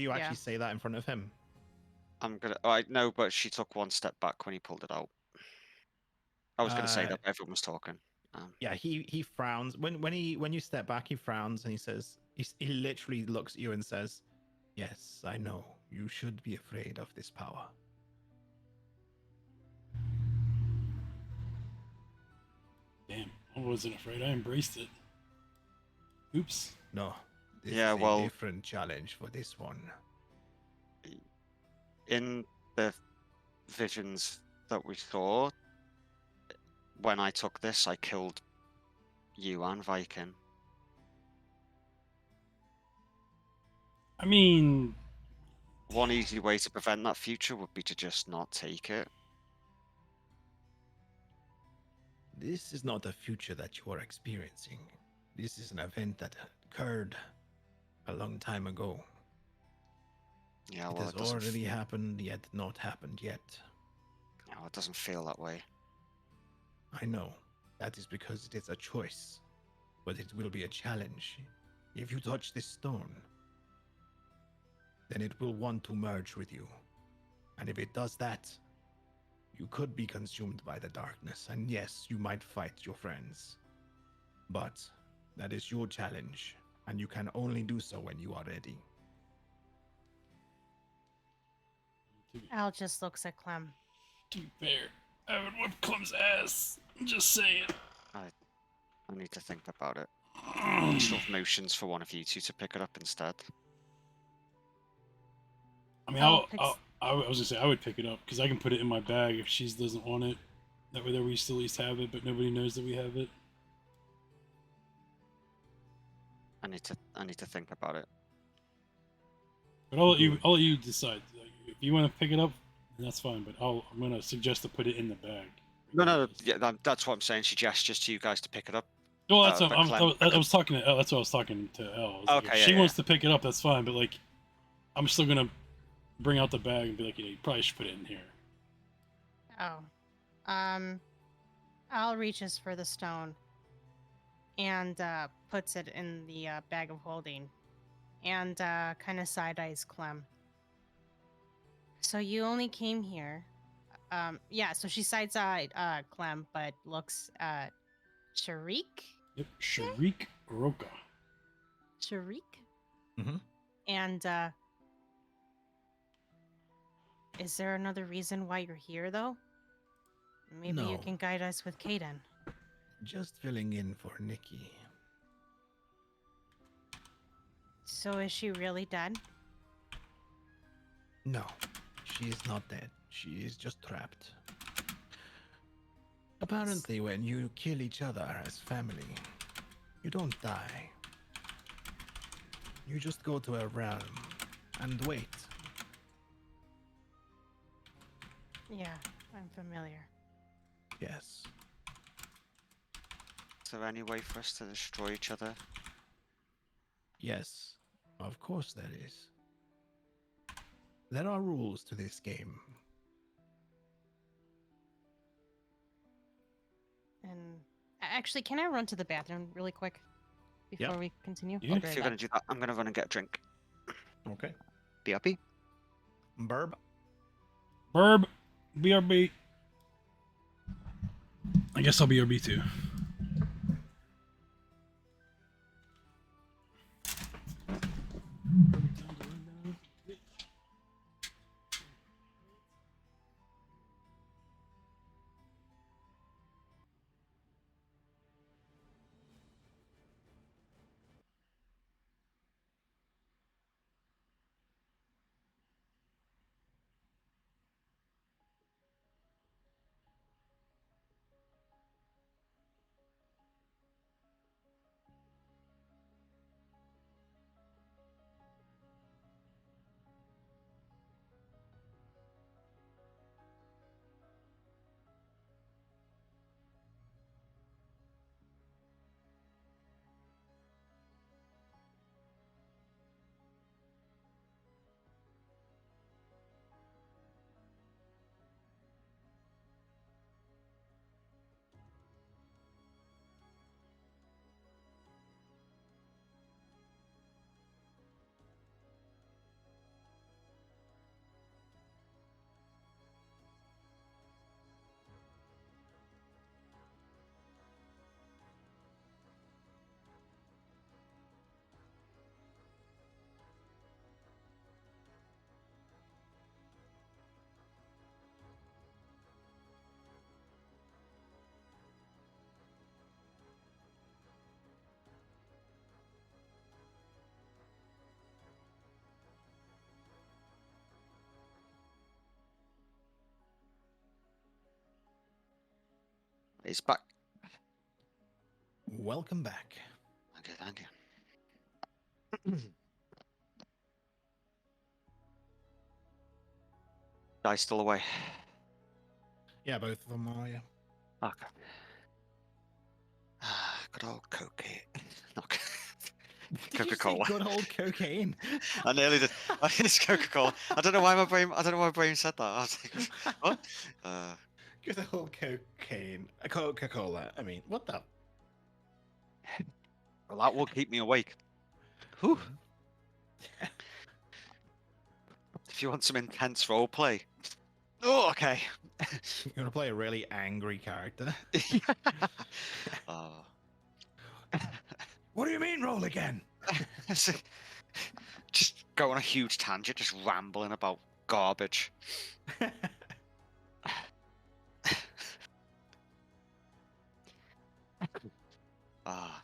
you actually Yeah. say that in front of him? I'm gonna. I know, but she took one step back when he pulled it out. I was gonna say that everyone was talking. Yeah, he frowns when you step back. He frowns and he says he literally looks at you and says, "Yes, I know. You should be afraid of this power." Damn, I wasn't afraid. I embraced it. Oops. No, this Yeah, is well- a different challenge for this one. In the visions that we saw, when I took this, I killed you and Viking. I mean, One easy way to prevent that future would be to just not take it. This is not a future that you are experiencing. This is an event that occurred a long time ago. Yeah, It well, has it doesn't. already happened, yet not happened yet. No, it doesn't feel that way. I know. That is because it is a choice. But it will be a challenge. If you touch this stone, then it will want to merge with you. And if it does that, you could be consumed by the darkness. And yes, you might fight your friends. But that is your challenge. And you can only do so when you are ready. Al just looks at Clem. to be fair, I would whip Clem's ass. I'm just saying. I need to think about it. Sort of motions for one of you two to pick it up instead. I mean, Oh, I was gonna say I would pick it up because I can put it in my bag if she doesn't want it. That way, there we still at least have it, but nobody knows that we have it. I need to think about it. But I'll let you decide. Like, if you want to pick it up, then that's fine. But I'm gonna suggest to put it in the bag. No, yeah, that's what I'm saying. She gestures to you guys to pick it up. Well, that's but what Clem- I was talking to Elle. That's what I was talking to Elle. I was like, Okay, if yeah, she yeah, wants to pick it up, that's fine. But like, I'm still gonna bring out the bag and be like, you probably should put it in here. Oh. Al reaches for the stone and puts it in the bag of holding and kind of side eyes Clem. So you only came here. Yeah, so she sides eyed Clem, but looks at Sharik? Yep, Sharik Roka. Sharik? Mhm. And is there another reason why you're here, though? Maybe you No. can guide us with Kaden. Just filling in for Nikki. So is she really dead? No, she is not dead. She is just trapped. Apparently, when you kill each other as family, you don't die. You just go to a realm and wait. Yeah, I'm familiar. Yes. Is there any way for us to destroy each other? Yes. Of course there is. There are rules to this game. And actually, can I run to the bathroom really quick before Yep. we continue? Yeah. I'll be If right you're gonna back. do that, I'm gonna run and get a drink. Okay. BRB. Burb. Burb, BRB. I guess I'll BRB too. He's back. Welcome back. Okay, thank you. Guy's still away. Yeah, both of them are. Yeah. Okay. Good old cocaine. Okay. Did you say Coca-Cola. good old cocaine? I nearly did. It's Coca-Cola. I don't know why my brain said that. I was like, what? Good old cocaine. Coca-Cola. I mean, what the? Well, that will keep me awake. Whew. If you want some intense roleplay. Oh, okay. You're gonna play a really angry character. Oh. What do you mean, roll again? Just go on a huge tangent, just rambling about garbage. Ah.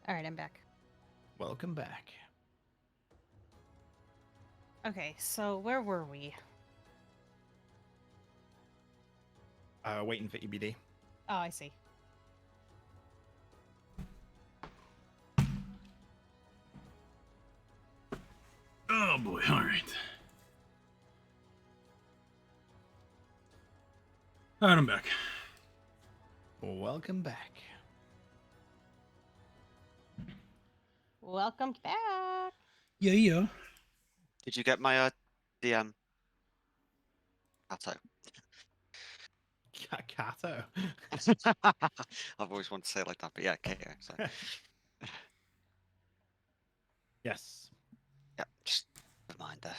All right, I'm back. Welcome back. Okay, so where were we? Waiting for EBD. Oh, I see. Oh boy, alright. Alright, I'm back. Welcome back. Welcome back. Yeah. Did you get my DM? Kato. Kato. I've always wanted to say it like that, but yeah, Kato. So. Yes. Yeah, just a reminder.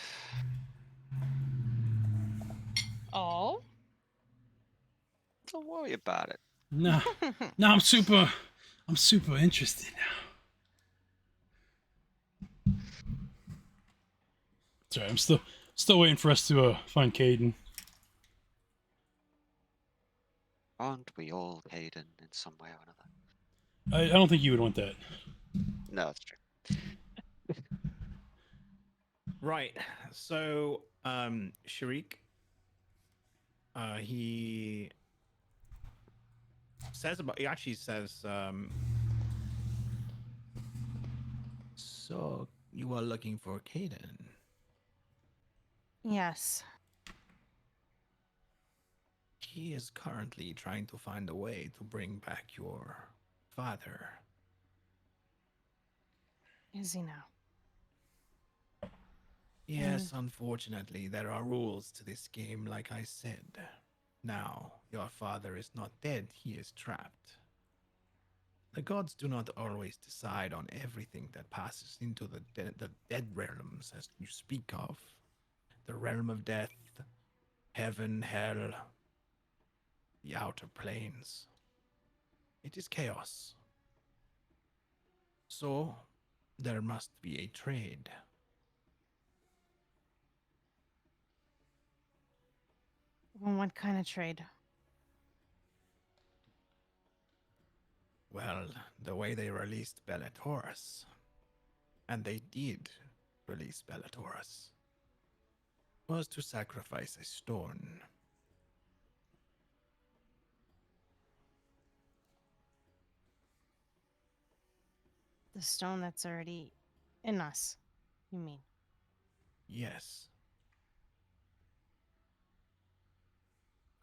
Oh. Don't worry about it. Nah, I'm super interested now. Sorry, I'm still waiting for us to find Caden. Aren't we all Hayden in some way or another? I don't think you would want that. No, that's true. Right. So, Sharik, he actually says, so you are looking for Caden? Yes. He is currently trying to find a way to bring back your father. Is he now? Yes, unfortunately, there are rules to this game, like I said. Now, your father is not dead, he is trapped. The gods do not always decide on everything that passes into the dead realms, as you speak of. The realm of death, heaven, hell, the outer planes. It is chaos. So, there must be a trade. Well, what kind of trade? Well, the way they released Bellatorus, and they did release Bellatorus, was to sacrifice a stone. The stone that's already in us, you mean? Yes.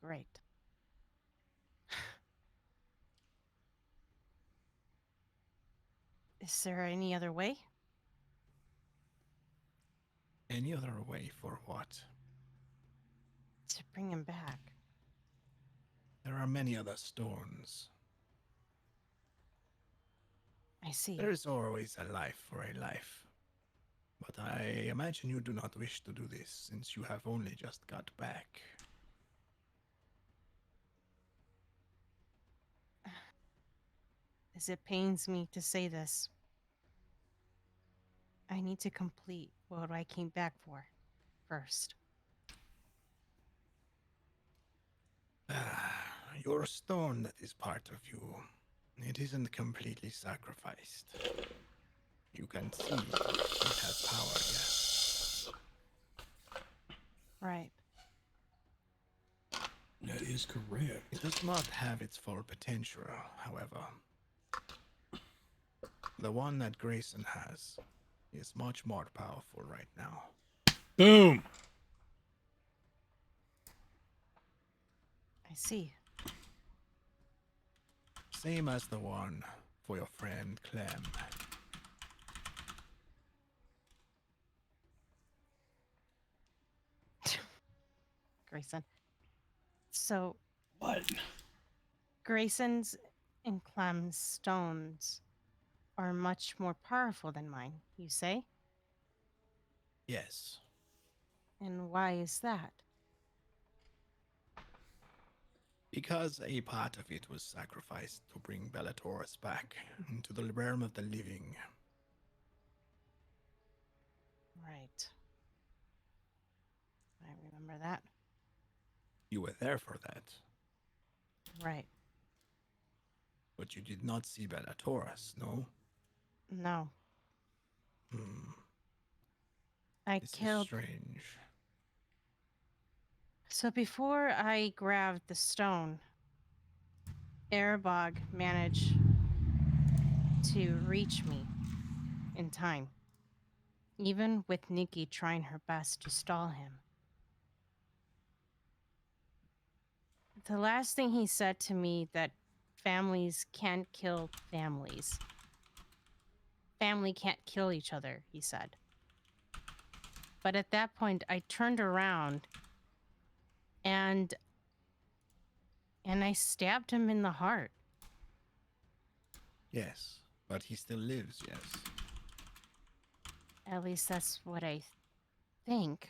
Great. Is there any other way? Any other way for what? To bring him back. There are many other stones. I see. There is always a life for a life. But I imagine you do not wish to do this, since you have only just got back. As it pains me to say this, I need to complete what I came back for first. Your stone that is part of you, it isn't completely sacrificed. You can see it has power, yes. Right. That is correct. It does not have its full potential, however. The one that Greyson has is much more powerful right now. Boom. I see. Same as the one for your friend Clem. Grayson. So What? Grayson's and Clem's stones are much more powerful than mine, you say? Yes, And why is that? because a part of it was sacrificed to bring Bellatorus back into the realm of the living. Right. I remember that. You were there for that, Right. but you did not see Bellatorus, no? No. Hmm, I this is killed. strange. So before I grabbed the stone, Erebog managed to reach me in time, even with Nikki trying her best to stall him. The last thing he said to me that families can't kill families. Family can't kill each other, he said. But at that point, I turned around and I stabbed him in the heart. Yes, but he still lives, yes. At least that's what I think.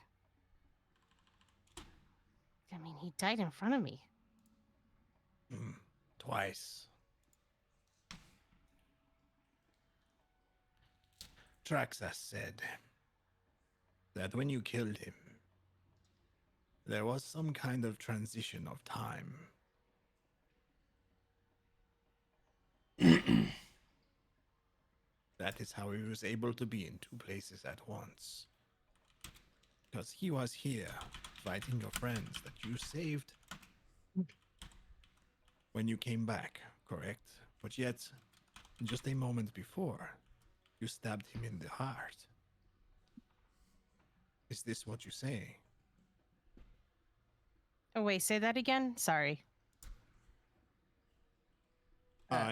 I mean, he died in front of me. Twice. Traxas said that when you killed him, there was some kind of transition of time. That is how he was able to be in two places at once. Because he was here, fighting your friends that you saved when you came back, correct? But yet, just a moment before, you stabbed him in the heart. Is this what you say? Oh, wait, say that again? Sorry.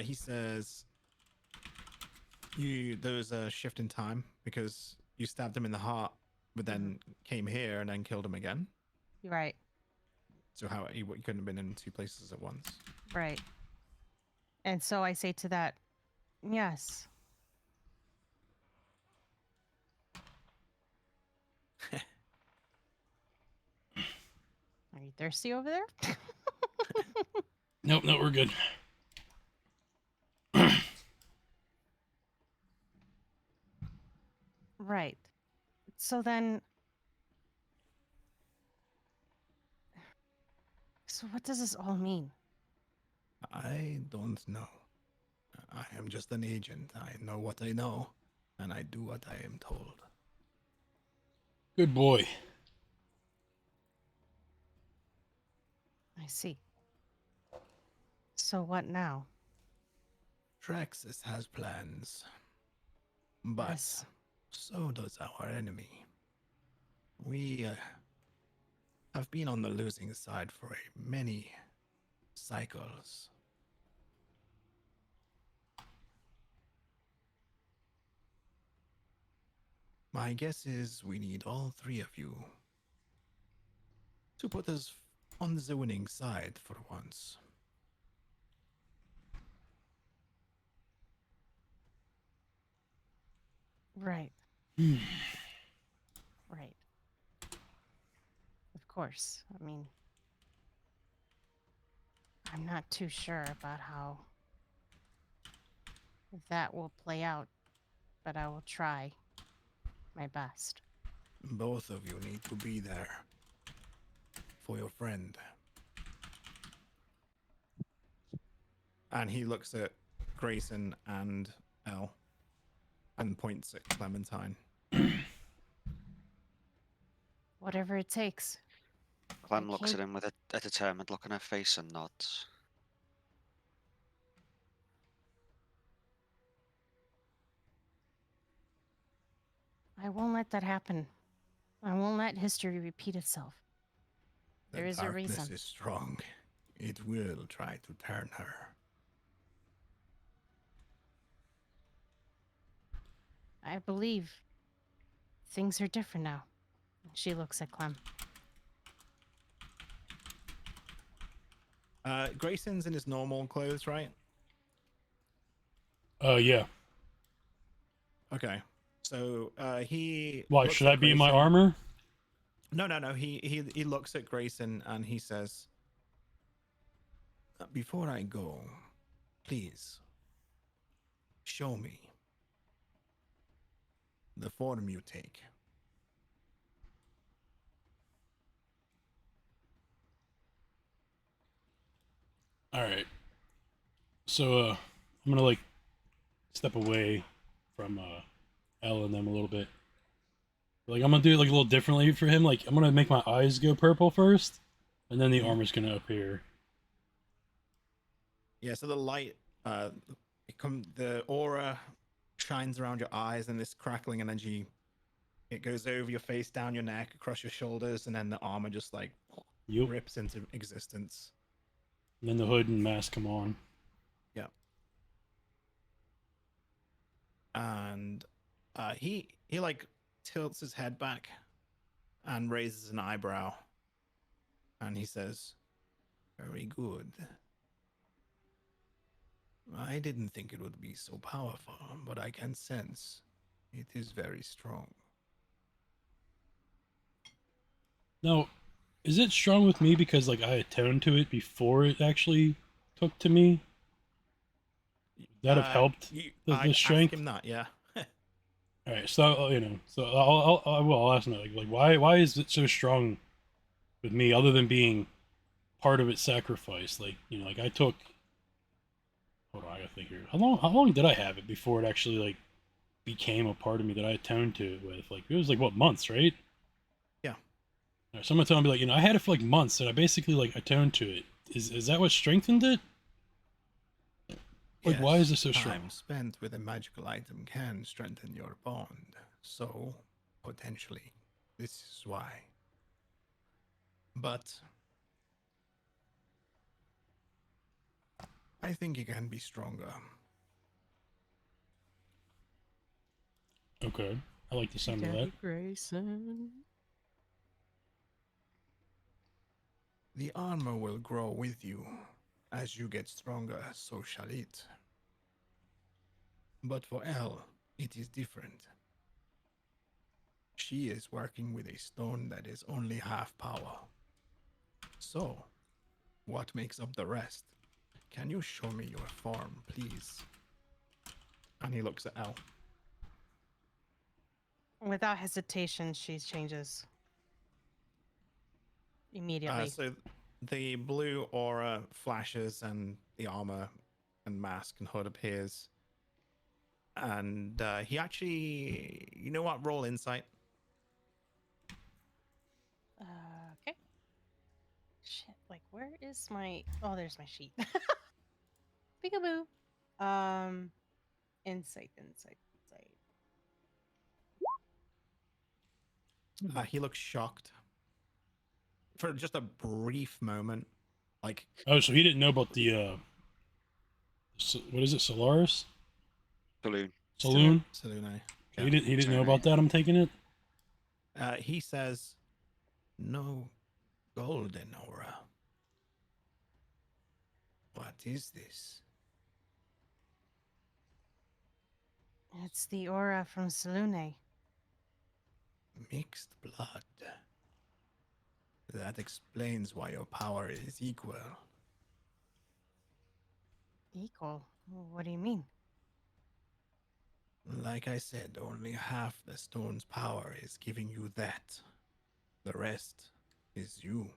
He says there was a shift in time because you stabbed him in the heart, but then came here and then killed him again. Right, So how he couldn't have been in two places at once. right. And so I say to that, yes. Are you thirsty over there? Nope, no, we're good. Right. So then. So what does this all mean? I don't know. I am just an agent. I know what I know, and I do what I am told. Good boy. I see. So what now? Traxxas has plans, but Yes. so does our enemy. We have been on the losing side for many cycles. My guess is we need all three of you to put us on the winning side for once. Right. Right. Of course. I mean, I'm not too sure about how that will play out, but I will try my best. Both of you need to be there for your friend. And he looks at Grayson and Elle. And points at Clementine. Whatever it takes. Clem I looks at can't- him with a determined look on her face and nods. I won't let that happen. I won't let history repeat itself. There is a darkness reason. is strong. It will try to turn her. I believe things are different now. She looks at Clem. Greyson's in his normal clothes, right? Yeah. Okay. So he. Why looks should at I be in my Grayson. armor? No. He looks at Grayson and he says, "Before I go, please show me the form you take." All right. So I'm gonna like step away from Elle and them a little bit. Like I'm gonna do it like a little differently for him. Like I'm gonna make my eyes go purple first, and then the Mhm. armor's gonna appear. Yeah. So the light, the aura shines around your eyes, and this crackling energy. It goes over your face, down your neck, across your shoulders, and then the armor just like Yup. rips into existence. And then the hood and mask come on. Yeah. And he like tilts his head back and raises an eyebrow, and he says, "Very good. I didn't think it would be so powerful, but I can sense it is very strong." Now, is it strong with me because like I atoned to it before it actually took to me? Would that have helped the strength? Ask him that, yeah. All right, so so I'll ask him that, like why is it so strong with me, other than being part of its sacrifice? Like like I took. Hold on, I gotta think here. How long did I have it before it actually like became a part of me that I atoned to it with? Like it was like what, months, right? Yeah. All right, so I'm gonna tell him, be like, I had it for like months, and I basically like atoned to it. Is that what strengthened it? Like, why is it so strong? Time spent with a magical item can strengthen your bond. So, potentially, this is why. But I think it can be stronger. Okay, I like the sound of that. Grayson. The armor will grow with you. As you get stronger, so shall it. But for Elle, it is different. She is working with a stone that is only half power. So, what makes up the rest? Can you show me your form, please? And he looks at Elle. Without hesitation, she changes. Immediately. So the blue aura flashes and the armor and mask and hood appears. And he actually, you know what? Roll insight. Okay. Shit, like where is my oh there's my sheet. Peekaboo. Insight. He looks shocked for just a brief moment. Like, Oh, so he didn't know about the what is it, Solaris Balloon. Saloon? Salune. So he didn't know about that. I'm taking it. He says, "No golden aura. What is this?" It's the aura from Salune. Mixed blood. That explains why your power is equal. Equal. What do you mean? Like I said, only half the stone's power is giving you that. The rest is you.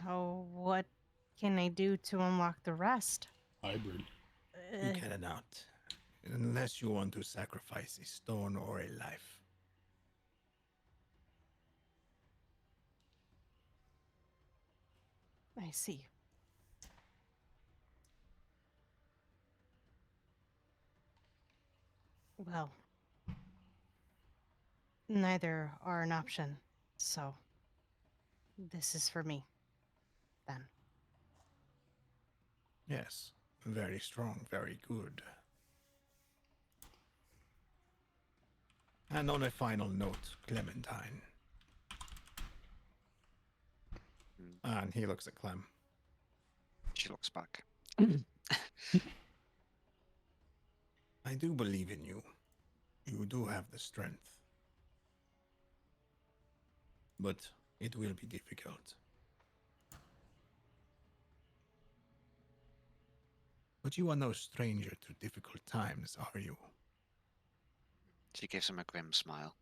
Oh, what can I do to unlock the rest? Hybrid. You Uh, cannot, unless you want to sacrifice a stone or a life. I see. Well, neither are an option, so this is for me, then. Yes, very strong, very good. And on a final note, Clementine. Mm. And he looks at Clem. She looks back. I do believe in you. You do have the strength. But it will be difficult. But you are no stranger to difficult times, are you? She gives him a grim smile.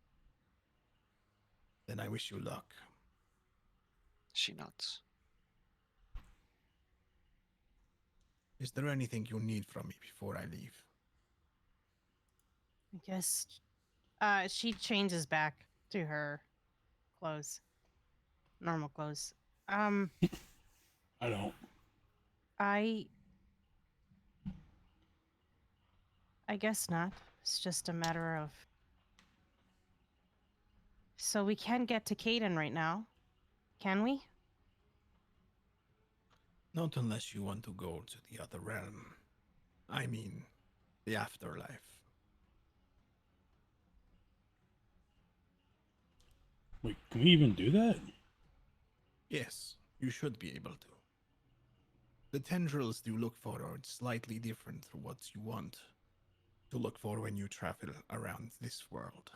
Then I wish you luck. She nods. Is there anything you need from me before I leave? I guess she changes back to her clothes. Normal clothes. I don't. I guess not. It's just a matter of. So we can get to Caden right now, can we? Not unless you want to go to the other realm. I mean, the afterlife. Wait, can we even do that? Yes, you should be able to. The tendrils you look for are slightly different from what you want to look for when you travel around this world.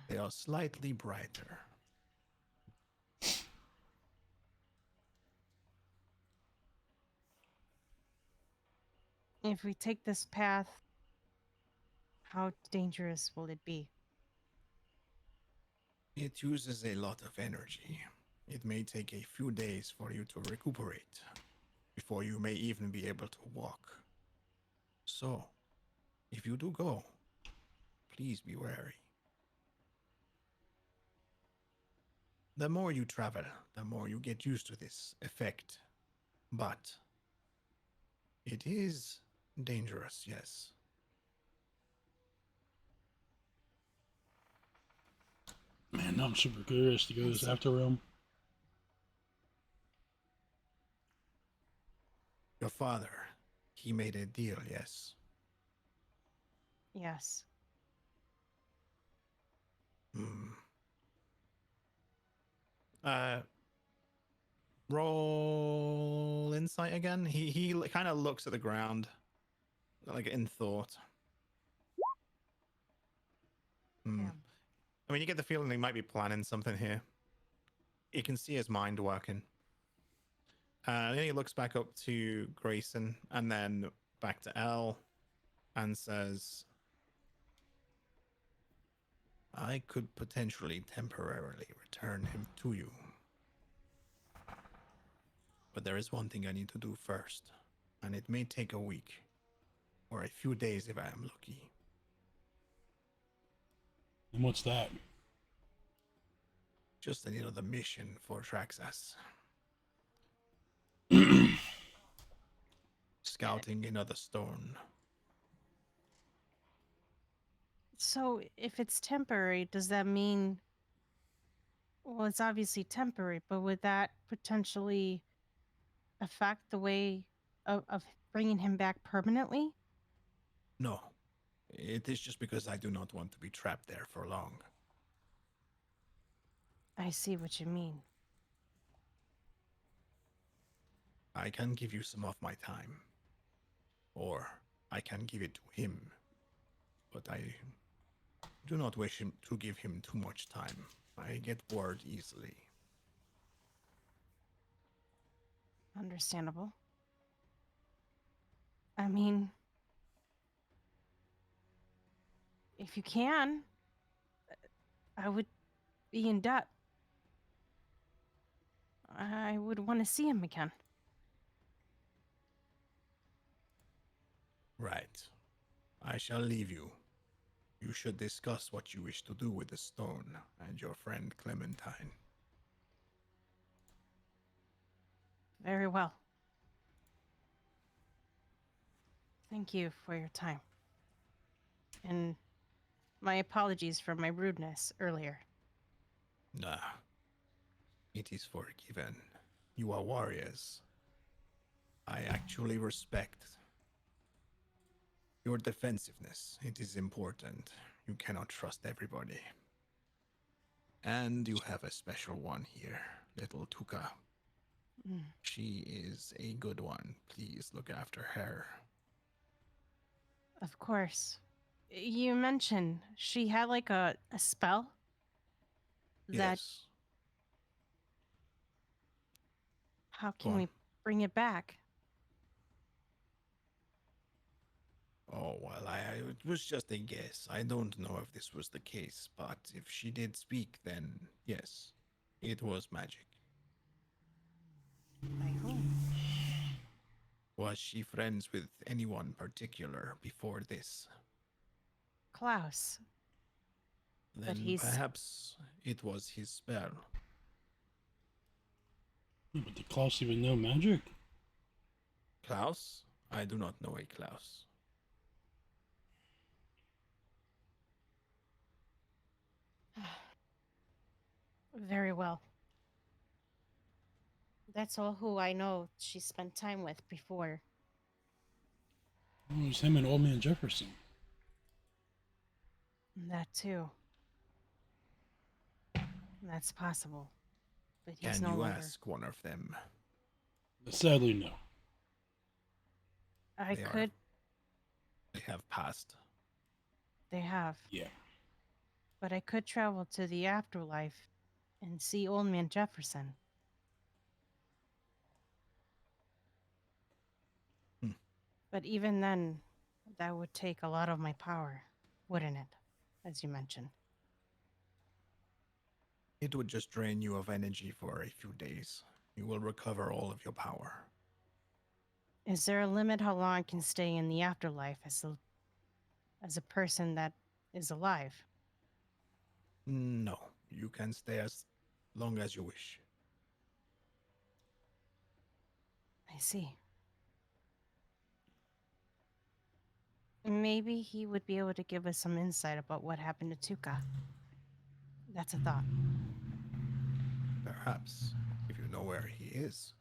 They are slightly brighter. If we take this path, how dangerous will it be? It uses a lot of energy. It may take a few days for you to recuperate, before you may even be able to walk. So, if you do go, please be wary. The more you travel, the more you get used to this effect. But it is dangerous, yes. Man, now I'm super curious to go to this after realm. Your father, he made a deal, yes. Yes. Hmm. Roll insight again. He kind of looks at the ground, like in thought. Hmm. Yeah. I mean, you get the feeling they might be planning something here. You can see his mind working. And then he looks back up to Greyson and then back to Elle and says, I could potentially temporarily return him to you. But there is one thing I need to do first, and it may take a week or a few days if I am lucky. And what's that? Just another mission for Traxas. Scouting another stone. So if it's temporary, does that mean? Well, it's obviously temporary, but would that potentially affect the way of bringing him back permanently? No, it is just because I do not want to be trapped there for long. I see what you mean. I can give you some of my time. Or I can give it to him. But I do not wish him to give him too much time. I get bored easily. Understandable. I mean, if you can, I would be in debt. I would want to see him again. Right. I shall leave you. You should discuss what you wish to do with the stone and your friend Clementine. Very well. Thank you for your time. And my apologies for my rudeness earlier. Nah. It is forgiven. You are warriors. I actually respect your defensiveness. It is important. You cannot trust everybody. And you have a special one here, little Tuka. Mm. She is a good one. Please look after her. Of course. You mentioned she had like a spell that Yes. how Go can on. we bring it back? Oh, well, it was just a guess. I don't know if this was the case, but if she did speak, then yes, it was magic. By whom? Was she friends with anyone particular before this? Klaus. Then he's- perhaps it was his spell. But did Klaus even know magic? Klaus? I do not know a Klaus. Very well. That's all who I know she spent time with before. Oh, it was him and Old Man Jefferson. That too. That's possible. But he's Can no you longer. ask one of them? But sadly, no. I They are- could. They have passed. They have. Yeah. But I could travel to the afterlife and see Old Man Jefferson. Hmm. But even then, that would take a lot of my power, wouldn't it? As you mentioned. It would just drain you of energy for a few days. You will recover all of your power. Is there a limit how long I can stay in the afterlife as a person that is alive? No, you can stay as long as you wish. I see. Maybe he would be able to give us some insight about what happened to Tuka. That's a thought. Perhaps, if you know where he is.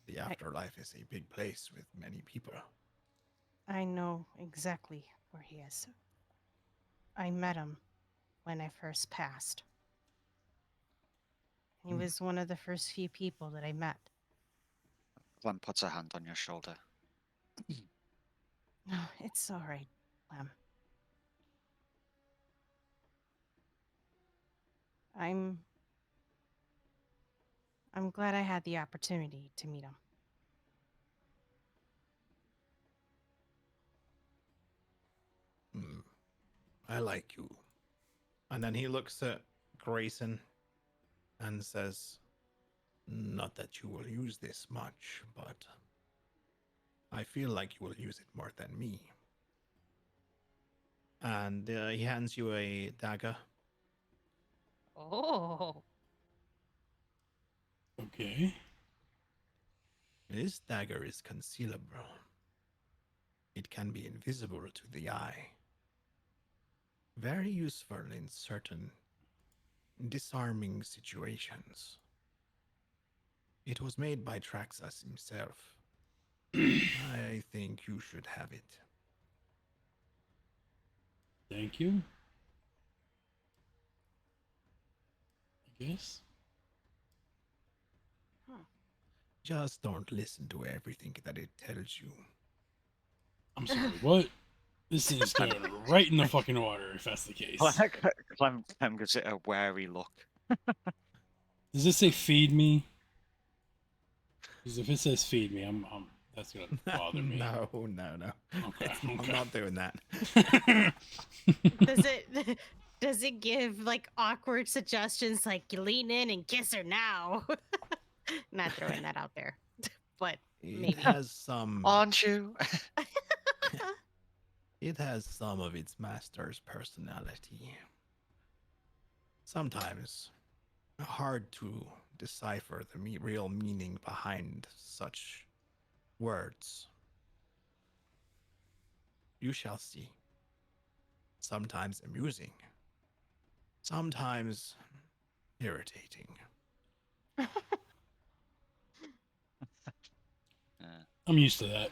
The afterlife is a big place with many people. I know exactly where he is. I met him when I first passed. He Hmm. was one of the first few people that I met. Clem puts her hand on your shoulder. No, it's all right, Clem. I'm glad I had the opportunity to meet him. I like you. And then he looks at Greyson and says, not that you will use this much, but I feel like you will use it more than me. And he hands you a dagger. Oh, Okay. This dagger is concealable. It can be invisible to the eye. Very useful in certain disarming situations. It was made by Traxas himself. I think you should have it. Thank you. I guess. Just don't listen to everything that it tells you. I'm sorry, what? This is going right in the fucking water if that's the case. Clem gives it a wary look. Does this say feed me? Because if it says feed me, that's gonna bother me. No. Okay, I'm okay. not doing that. does it Does it give like awkward suggestions like lean in and kiss her now? Not throwing that out there, but It maybe. has some. Aren't you? It has some of its master's personality. Sometimes hard to decipher the real meaning behind such words. You shall see. Sometimes amusing, sometimes irritating. I'm used to that.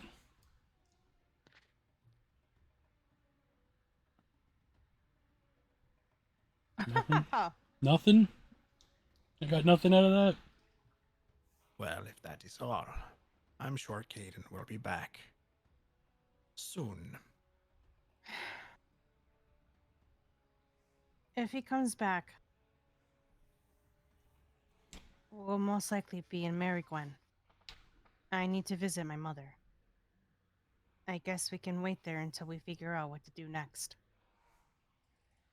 Nothing? Nothing? I got nothing out of that? Well, if that is all, I'm sure Caden will be back soon. If he comes back, we'll most likely be in Mary Gwen. I need to visit my mother. I guess we can wait there until we figure out what to do next.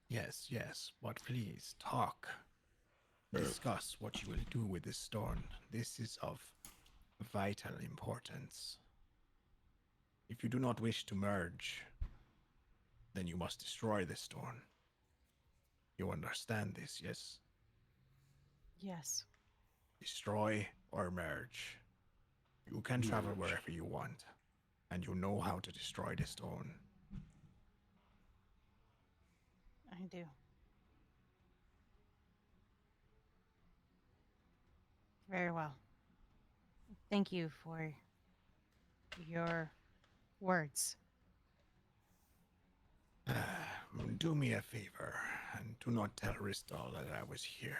Yes, yes, but please talk. Discuss what you will do with this stone. This is of vital importance. If you do not wish to merge, then you must destroy this stone. You understand this, yes? Yes. Destroy or merge. You can travel Merge. wherever you want, and you know how to destroy the stone. I do. Very well. Thank you for your words. Do me a favor, and do not tell Ristal that I was here.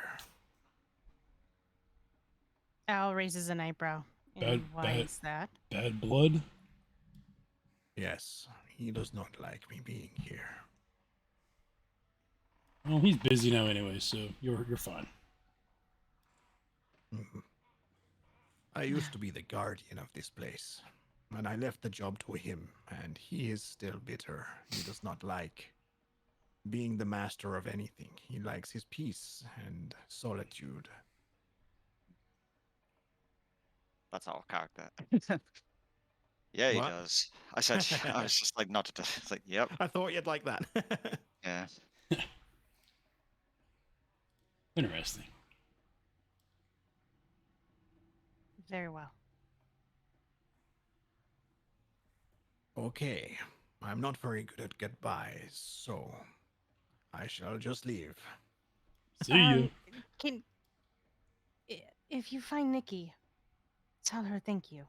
Al raises an eyebrow. And why is that? Bad blood? Yes, he does not like me being here. Well, he's busy now anyway, so you're fine. Mhm. I used to be the guardian of this place, and I left the job to him, and he is still bitter. He does not like being the master of anything. He likes his peace and solitude. That's our character. Yeah, he What? does. I said, I was just like nodded. It's like, yep, I thought you'd like that. yeah. Interesting. Very well. Okay, I'm not very good at goodbyes, so I shall just leave. See you. Can if you find Nikki, tell her thank you.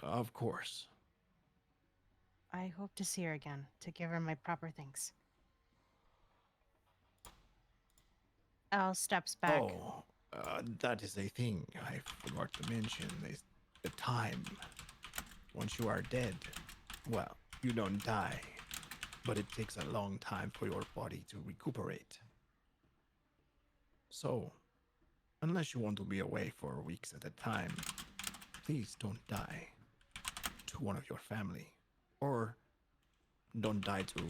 Of course. I hope to see her again to give her my proper thanks. Al steps back. Oh, that is a thing I forgot to mention. The time. Once you are dead, well, you don't die, but it takes a long time for your body to recuperate. So, unless you want to be away for weeks at a time, please don't die to one of your family. Or don't die to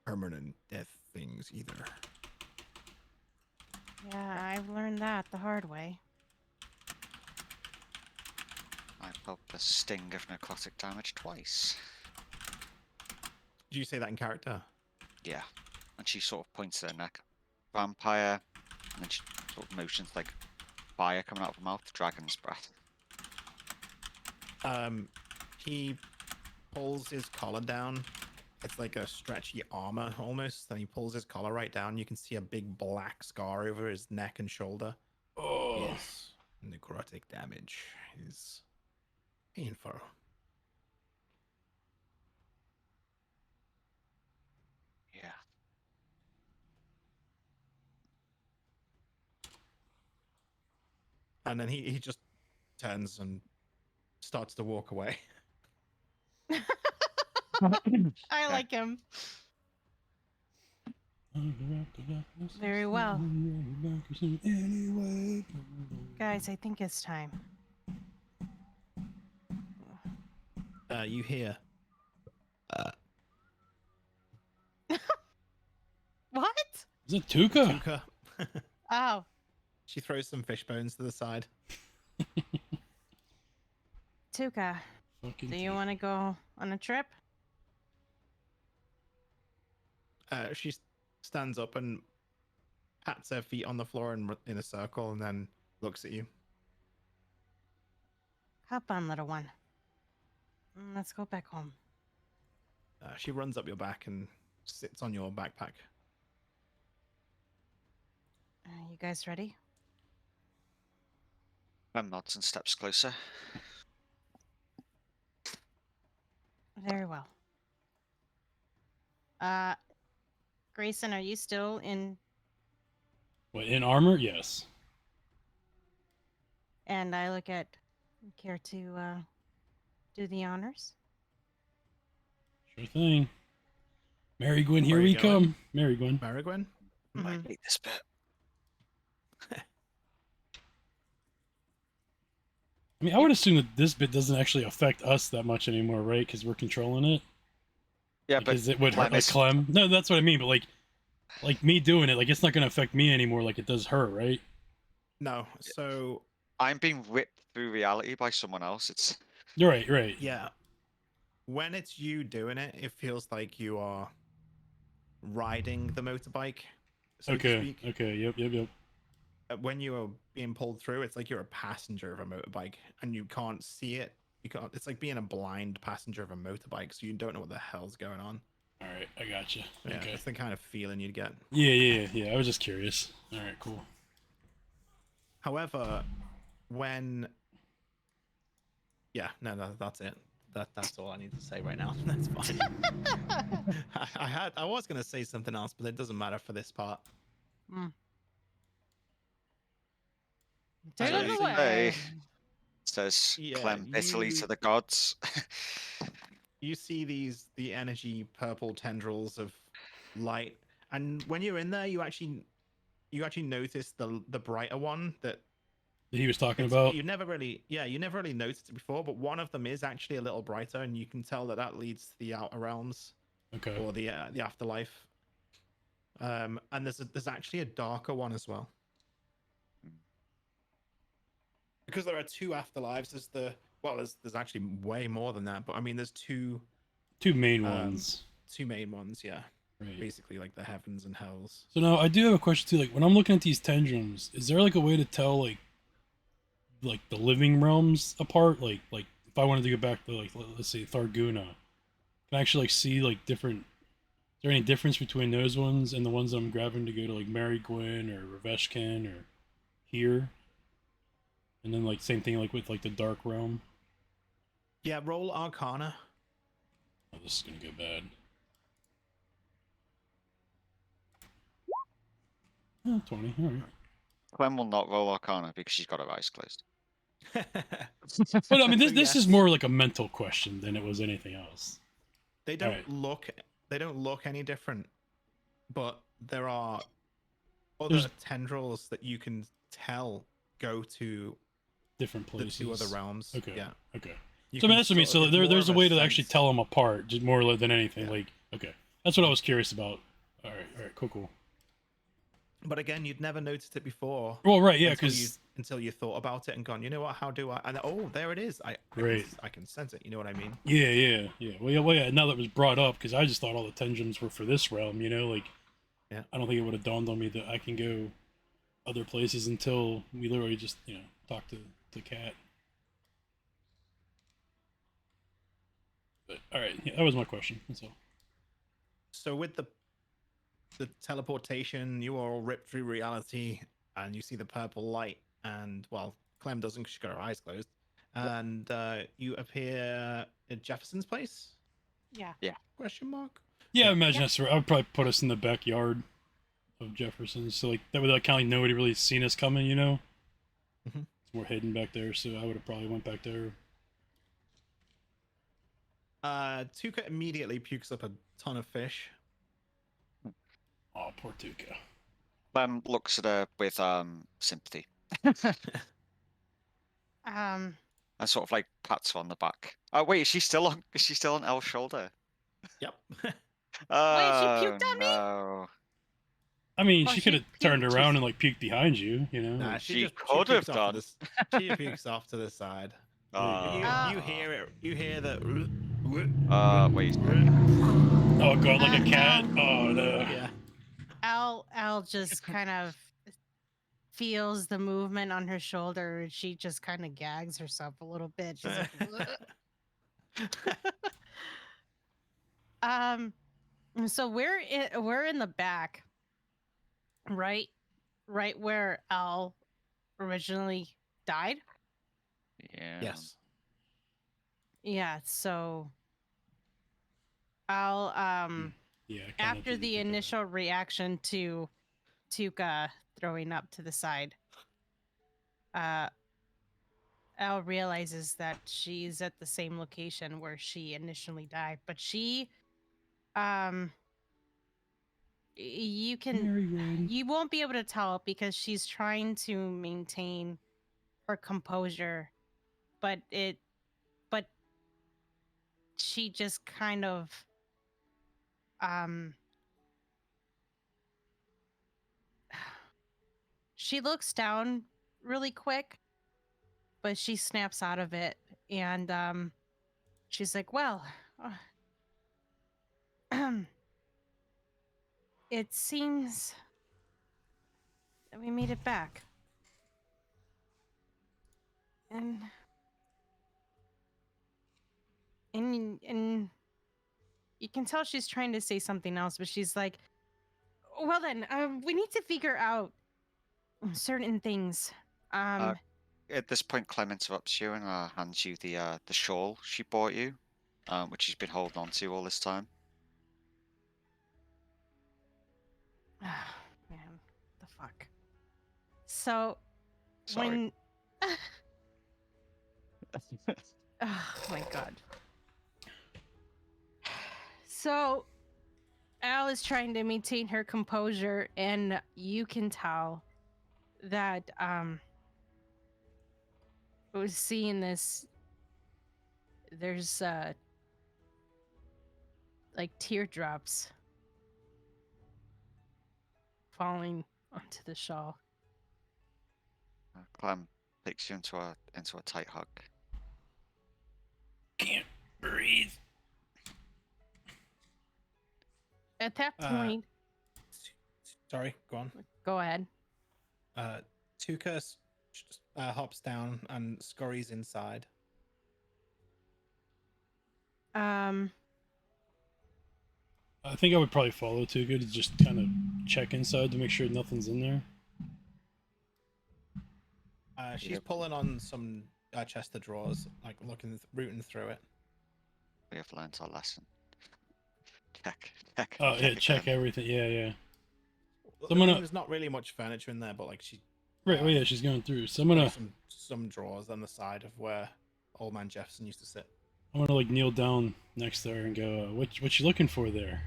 permanent death things either. Yeah, I've learned that the hard way. I felt the sting of necrotic damage twice. Did you say that in character? Yeah. And she sort of points at her neck. Vampire. And then she sort of motions like fire coming out of her mouth. Dragon's breath. He pulls his collar down. It's like a stretchy armor almost. And he pulls his collar right down. You can see a big black scar over his neck and shoulder. Oh, Yes, necrotic damage is painful. Yeah. And then he just turns and starts to walk away. I like him. Very well. Guys, I think it's time. You hear Is it Tuca? Tuka. Oh, She throws some fish bones to the side. Tuka, Fucking do you Tuca. want to go on a trip? She stands up and pats her feet on the floor in a circle, and then looks at you. Hop on, little one. Let's go back home. She runs up your back and sits on your backpack. You guys ready? Clem nods and steps closer. Very well. Grayson, are you still in? What, in armor? Yes. And I look at. Care to do the honors? Sure thing. Mary Gwen, here Where are we you going? come. Mary Gwen. Marigwen? I Mhm. hate this bit. I mean, I would assume that this bit doesn't actually affect us that much anymore, right? Because we're controlling it. Yeah, Like, but is it would hurt Clem like is- Clem? No, that's what I mean. But like me doing it, like it's not gonna affect me anymore, like it does her, right? No. So I'm being ripped through reality by someone else. It's You're right, right. yeah, when it's you doing it, it feels like you are riding the motorbike, so to Okay. speak. Okay. Yep. When you are being pulled through, it's like you're a passenger of a motorbike and you can't see it. You can't. It's like being a blind passenger of a motorbike, so you don't know what the hell's going on. All right, I gotcha. Yeah, Okay. that's the kind of feeling you'd get. Yeah. I was just curious. All right, cool. However, when that's it. That's all I need to say right now. That's fine. I was gonna say something else, but it doesn't matter for this part. Take I it see. away. says Yeah, Clem bitterly you- to the gods. You see the energy purple tendrils of light, and when you're in there, you actually notice the brighter one that That he was talking about. you never really noticed it before, but one of them is actually a little brighter, and you can tell that leads to the outer realms Okay. or the afterlife. And there's actually a darker one as well, because there are two afterlives. There's actually way more than that, but I mean there's two Two main ones. yeah, Right. basically like the heavens and hells. So now I do have a question too. Like when I'm looking at these tendrils, is there like a way to tell like the living realms apart? Like if I wanted to go back to like let's say Tharguna, can I actually like see like different? Is there any difference between those ones and the ones I'm grabbing to go to like Mary Gwen or Raveshkin or here? And then like same thing like with like the Dark Realm. Yeah, roll Arcana. Oh, this is gonna go bad. Oh, 20. All right. Clem will not roll Arcana because she's got her eyes closed. But I mean, this So, this is yes. more like a mental question than it was anything else. They don't Alright. look any different, but there are other There's- tendrils that you can tell go to Different the places. two other realms. Okay. Yeah. Okay. You So I mean, can that's what I mean. sort So of- it's more there's a of way to actually sense. tell them apart, just more than anything. Yeah. Like, okay, that's what I was curious about. All right, cool. But again, you'd never noticed it before. Well, right, yeah, until because until you thought about it and gone, you know what? How do I? And oh, there it is. Right. I can sense it. You know what I mean? yeah. Well, yeah. Now that it was brought up, because I just thought all the tendrils were for this realm. You know, like, Yeah. I don't think it would have dawned on me that I can go other places until we literally just talk to Cat. But all right, yeah, that was my question. That's all. So with the teleportation, you are all ripped through reality, and you see the purple light. And well, Clem doesn't because she's got her eyes closed. And you appear at Jefferson's place? Yeah. Question mark. Yeah, I imagine that's where I would probably put us in the backyard of Jefferson, so like that way, like kind of nobody really seen us coming. Mhm. We're hidden back there, so I would have probably went back there. Tuca immediately pukes up a ton of fish. Oh, poor Tuca. Clem looks at her with sympathy Um. and sort of like pats her on the back. Oh wait, is she still on Elle's shoulder? Yep. Oh puked on me? no. I mean, Well, she she could have turned puked. around and like puked behind you. You know. Nah, like- She could pukes have off to done. she pukes off to the side. You hear it. You hear the. Wait a second. Oh god, like a cat. Al- Oh no. Yeah. Al just kind of feels the movement on her shoulder, and she just kind of gags herself a little bit. She's like, "Ugh." So we're in the back, right where Al originally died. Yeah. Yes. Yeah. So Al Yeah. kinda after didn't the think of that. initial reaction to Tuka throwing up to the side, Al realizes that she's at the same location where she initially died, but she, um, Merry-go-round. you won't be able to tell because she's trying to maintain her composure, but she just kind of, um, she looks down really quick, but she snaps out of it, and she's like, "Well, it seems that we made it back." And and you can tell she's trying to say something else, but she's like, "Well then, we need to figure out certain things." Um, At this point, Clem interrupts you and hands you the shawl she bought you, which she's been holding on to all this time. man, the fuck. So Sorry. when, oh my god. So Al is trying to maintain her composure, and you can tell that was seeing this. There's like teardrops falling onto the shawl. Clem takes you into a tight hug. Can't breathe. At that Uh, point, Sorry, go on. go ahead. Tuka just hops down and scurries inside. Um, I think I would probably follow too good to just kind of check inside to make sure nothing's in there. She's Yep. pulling on some chest of drawers, like rooting through it. We have learned our lesson. Check. Oh yeah, check again. everything. Yeah, yeah. Well, Someone- there's not really much furniture in there, but like she Right. Well, yeah, she's going through. So I'm gonna, some drawers on the side of where Old Man Jefferson used to sit. I'm gonna like kneel down next to her and go, what you looking for there?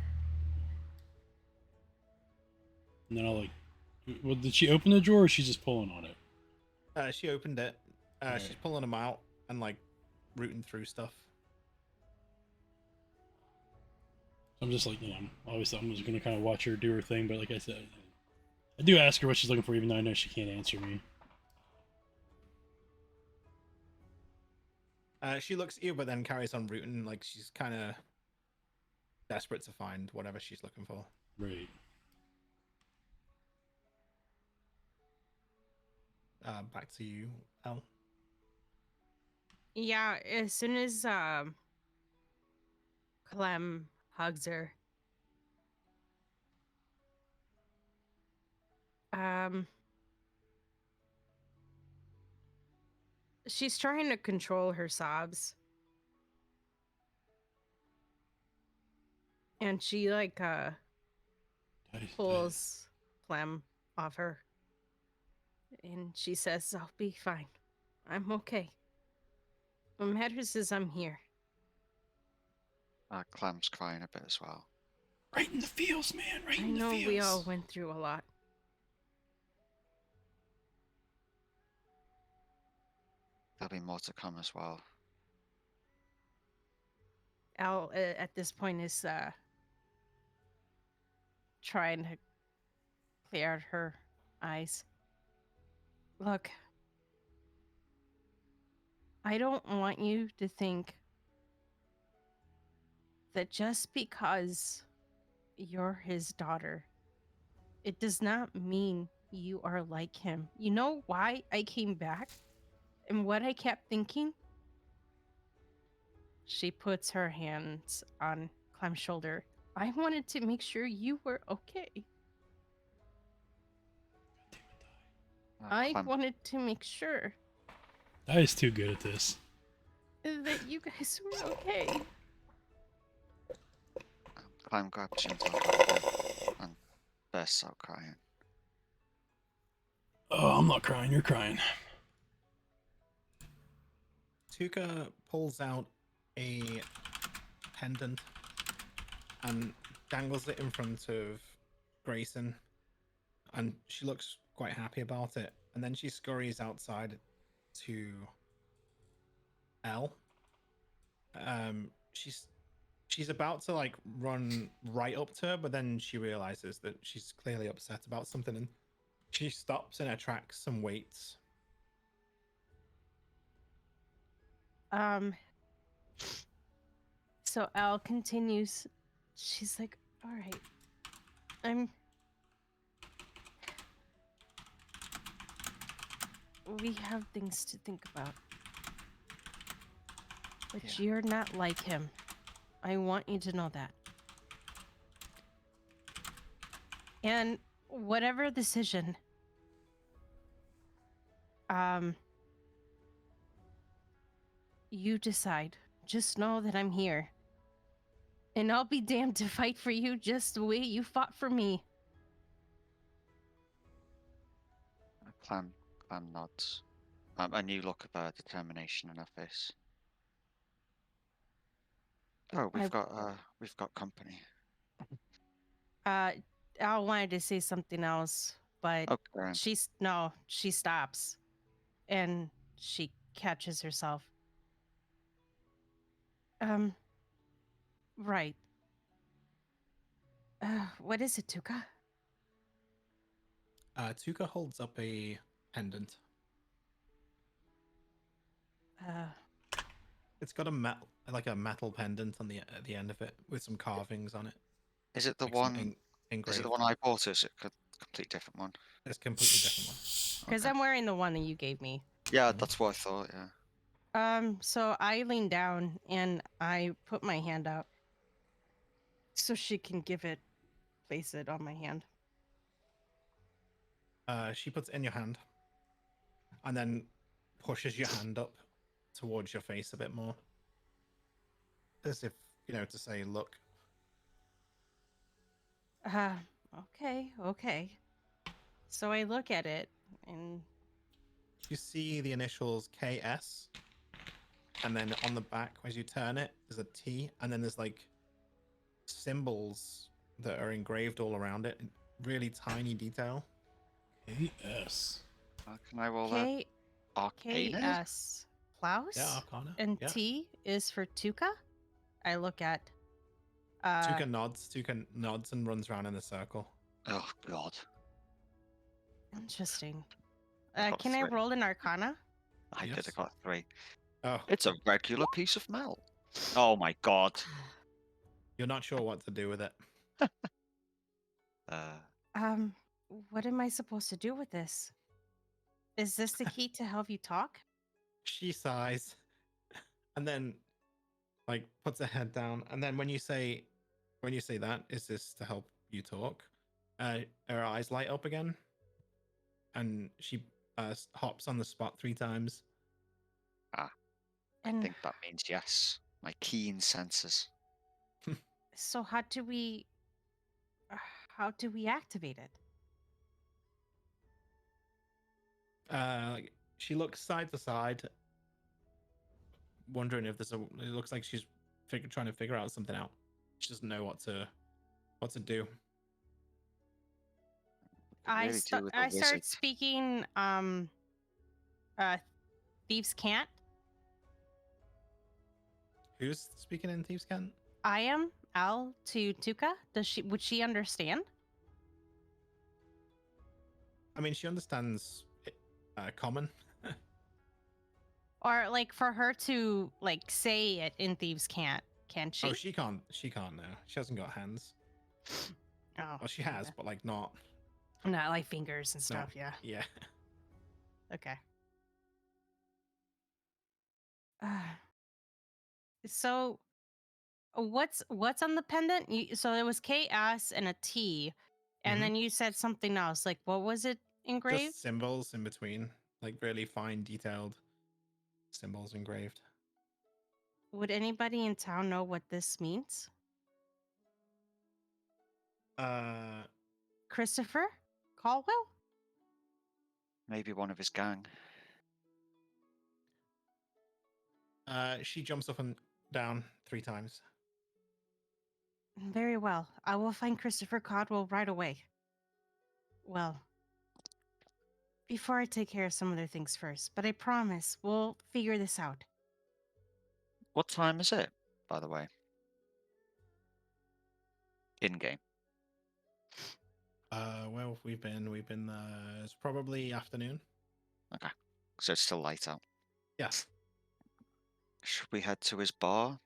And then I'll like, well, did she open the drawer or is she just pulling on it? She opened it. Right. She's pulling them out and like rooting through stuff. So I'm just like, obviously I'm just gonna kind of watch her do her thing, but like I said, I do ask her what she's looking for, even though I know she can't answer me. She looks at you, but then carries on rooting, like she's kind of desperate to find whatever she's looking for. Right. Back to you, Elle. yeah, as soon as Clem hugs her, she's trying to control her sobs. And she like pulls Clem off her. And she says, "I'll be fine. I'm okay. What matters is I'm here." Clem's crying a bit as well. Right in the feels, man. Right I in the know feels. we all went through a lot. There'll be more to come as well. Al at this point is trying to clear out her eyes. Look, I don't want you to think that just because you're his daughter, it does not mean you are like him. You know why I came back and what I kept thinking? She puts her hands on Clem's shoulder. I wanted to make sure you were okay. I Clem, wanted to make sure That is too good at this. that you guys were okay. Clem grabs you and bursts out crying. Oh, I'm not crying. You're crying. Tuka pulls out a pendant and dangles it in front of Greyson, and she looks quite happy about it. And then she scurries outside to Elle. She's about to like run right up to her, but then she realizes that she's clearly upset about something, and she stops in her tracks and waits. So Elle continues. She's like, all right, we have things to think about. But Yeah. you're not like him. I want you to know that. And whatever decision you decide, just know that I'm here. And I'll be damned to fight for you just the way you fought for me. Clem nods. And you look at determination in her face. Oh, we've got company. Al wanted to say something else, but Okay. she stops and she catches herself. Right. What is it, Tuka? Tuka holds up a pendant. It's got a metal pendant on the at the end of it with some carvings on it. Is it the Like some one? engraved. Is it the one I bought? Or is it a complete different one? It's a completely different one. Because Okay. I'm wearing the one that you gave me. Yeah, that's what I thought. Yeah. So I lean down and I put my hand out so she can place it on my hand. She puts it in your hand and then pushes your hand up towards your face a bit more. As if, to say, look. Okay. So I look at it and You see the initials KS, and then on the back, as you turn it, there's a T, and then there's like symbols that are engraved all around it in really tiny detail. Yes. Can I roll that? Arcana? KS Klaus. Yeah, Arcana. And Yeah. T is for Tuka. I look at Tuka nods and runs around in a circle. Oh God. Interesting. Got Can I 3. roll an Arcana? I did. I Yes. got 3. Oh, It's a regular piece of metal. Oh my God. you're not sure what to do with it. What am I supposed to do with this? Is this the key to help you talk? She sighs and then like puts her head down, and then when you say that, is this to help you talk? Her eyes light up again, and she hops on the spot 3 times. I And think that means yes. My keen senses. so how do we activate it? She looks side to side, wondering if there's a. It looks like she's trying to figure out something out. She doesn't know what to do. I Really do with a start wizard. speaking thieves can't. Who's speaking in Thieves' Cant? I am Al to Tuka. Would she understand? I mean, she understands common. Or like for her to like say it in Thieves Can't, can she? Oh, she can't. She can't now. She hasn't got hands. Oh, Well, she has, okay. but like not. Not like fingers and No. stuff. Yeah. Yeah. Okay. So what's on the pendant? So it was KS and a T, and Mhm. then you said something else. Like what was it engraved? Just symbols in between, like really fine, detailed symbols engraved. Would anybody in town know what this means? Uh, Christopher Caldwell? Maybe one of his gang. she jumps up and down 3 times. Very well. I will find Christopher Caldwell right away. Well, before I take care of some other things first, but I promise we'll figure this out. What time is it, by the way? In game. Well, we've been. It's probably afternoon. Okay. So it's still light out. Yes. Should we head to his bar?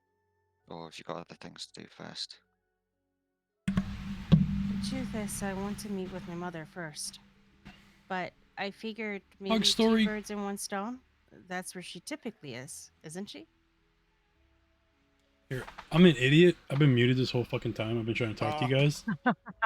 Or have you got other things to do first? The truth is, I want to meet with my mother first. But I figured maybe story. 2 birds in 1 stone. That's where she typically is, isn't she? Here, I'm an idiot. I've been muted this whole fucking time. I've been trying to talk to you guys.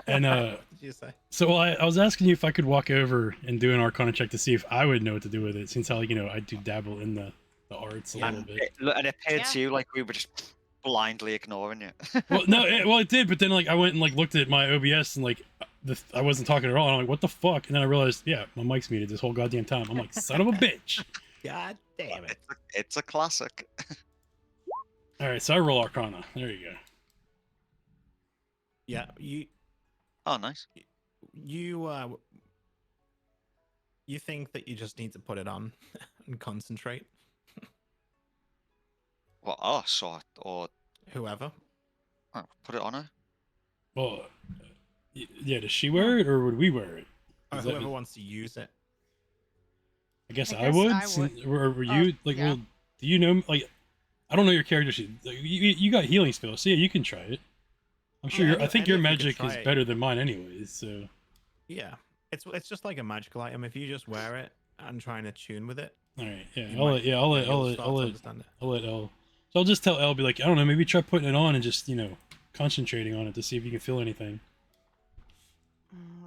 And What did you say? so I was asking you if I could walk over and do an Arcana check to see if I would know what to do with it, since how I do dabble in the arts a little bit. And it appeared Yeah. to you like we were just blindly ignoring it. Well, no, it did, but then I went and looked at my OBS and I wasn't talking at all. And I'm like, what the fuck? And then I realized, yeah, my mic's muted this whole goddamn time. I'm like, son of a bitch. God damn it! It's a classic. All right, so I roll Arcana. There you go. Yeah, Oh, nice. you think that you just need to put it on and concentrate. Well, us or Whoever. oh, put it on her. Well, yeah, does she wear it or would we wear it? Or Is that- whoever wants to use it. I guess I I guess would. I would. Or were you yeah. well? Do you know I don't know your character sheet. You got healing spells, so yeah, you can try it. I'm sure. Yeah, I think any your of you could magic try is it. better than mine, anyways. So Yeah, it's just like a magical item. If you just wear it and try and attune with it, all right, yeah, you I'll might- let you'll start to understand it. I'll let Elle. So I'll just tell Elle, be like, I don't know, maybe try putting it on and just concentrating on it to see if you can feel anything.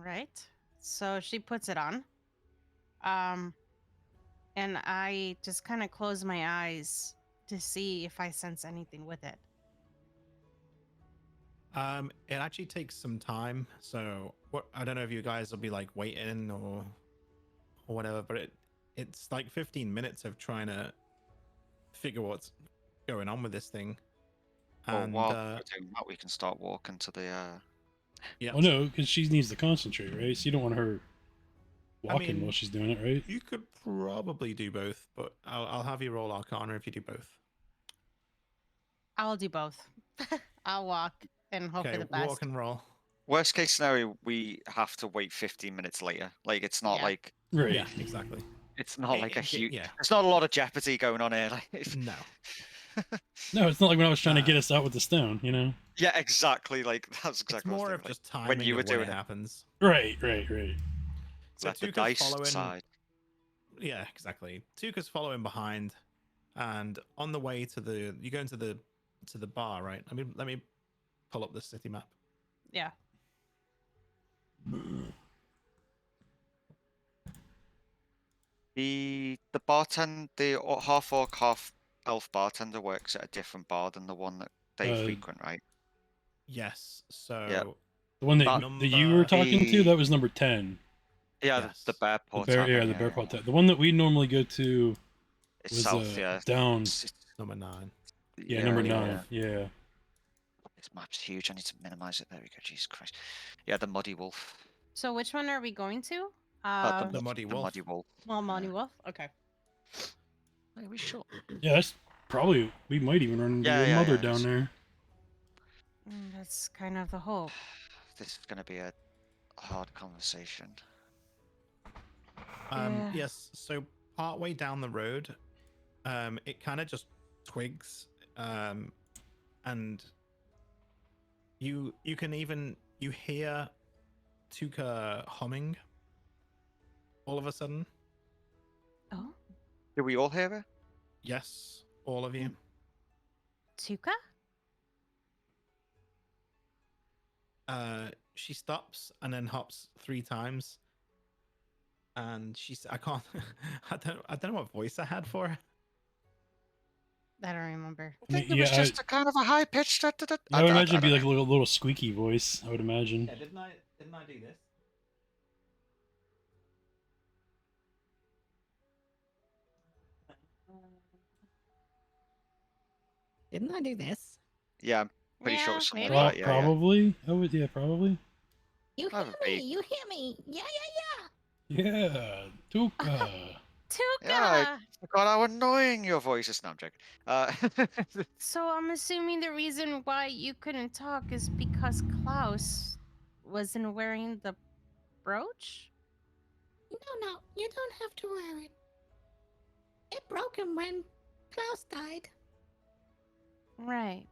Right. So she puts it on. And I just kind of close my eyes to see if I sense anything with it. It actually takes some time. So what? I don't know if you guys will be like waiting or whatever, but it's like 15 minutes of trying to figure what's going on with this thing. Or And while we're doing that, we can start walking to the. yeah, Well, no, because she needs to concentrate, right? So you don't want her walking mean- while she's doing it, right? you could probably do both, but I'll have you roll Arcana if you do both. I'll do both. I'll walk and hope Okay, for the best. walk and roll. Worst case scenario, we have to wait 15 minutes later. Like it's not Yeah. like Right. Yeah, exactly. it's not like a huge. Yeah, There's not a lot of jeopardy going on here. Like, no. No, it's not like when I was trying to get us out with the stone, yeah, exactly. Like that's It's exactly. what I was more thinking, of like, just timing when you were of when doing it it. happens. Right. So Let the Tuka's dice following. decide. Yeah, exactly. Tuka's following behind, and on the way to you go into the bar, right? Let me pull up the city map. Yeah. The half orc, half elf bartender works at a different bar than the one that they Uh, frequent, right? Yes. So The one that you were Number- talking to, that was number 10. Yeah, yes. the bear The port. bear, yeah, the bear pot. The one that we normally go to It's was south, yeah. down. number 9. Yeah, number yeah, 9. Yeah. This map's huge. I need to minimize it. There we go. Jesus Christ. Yeah, the Muddy Wolf. So which one are we going to? The Muddy Wolf. Muddy Wolf. Well, Monty Wolf. Okay. Are we sure? Yeah, that's probably, we might even run into your mother down it's- there. That's kind of the hope. This is going to be a hard conversation. Yes. So partway down the road, it kind of just twigs, and you hear Tuka humming all of a sudden. Oh, Do we all hear it? Yes, all of you. Tuka? She stops and then hops 3 times, and she's I can't I don't know what voice I had for her. I don't remember. I think Yeah, it was just a kind of a high pitched. I would imagine it'd be like a little squeaky voice. I would imagine. Yeah, didn't I do this? Didn't I do this? Yeah, I'm pretty sure it Yeah, was something maybe. like that. Yeah, yeah. Probably. I would. Yeah, probably. You I have hear a me? vague- You hear me? Yeah, Yeah, Tuka. yeah. Yeah, Tuka! God, how annoying your voice is. No, I'm joking. So I'm assuming the reason why you couldn't talk is because Klaus wasn't wearing the brooch? No, you don't have to wear it. It broke him when Klaus died. Right.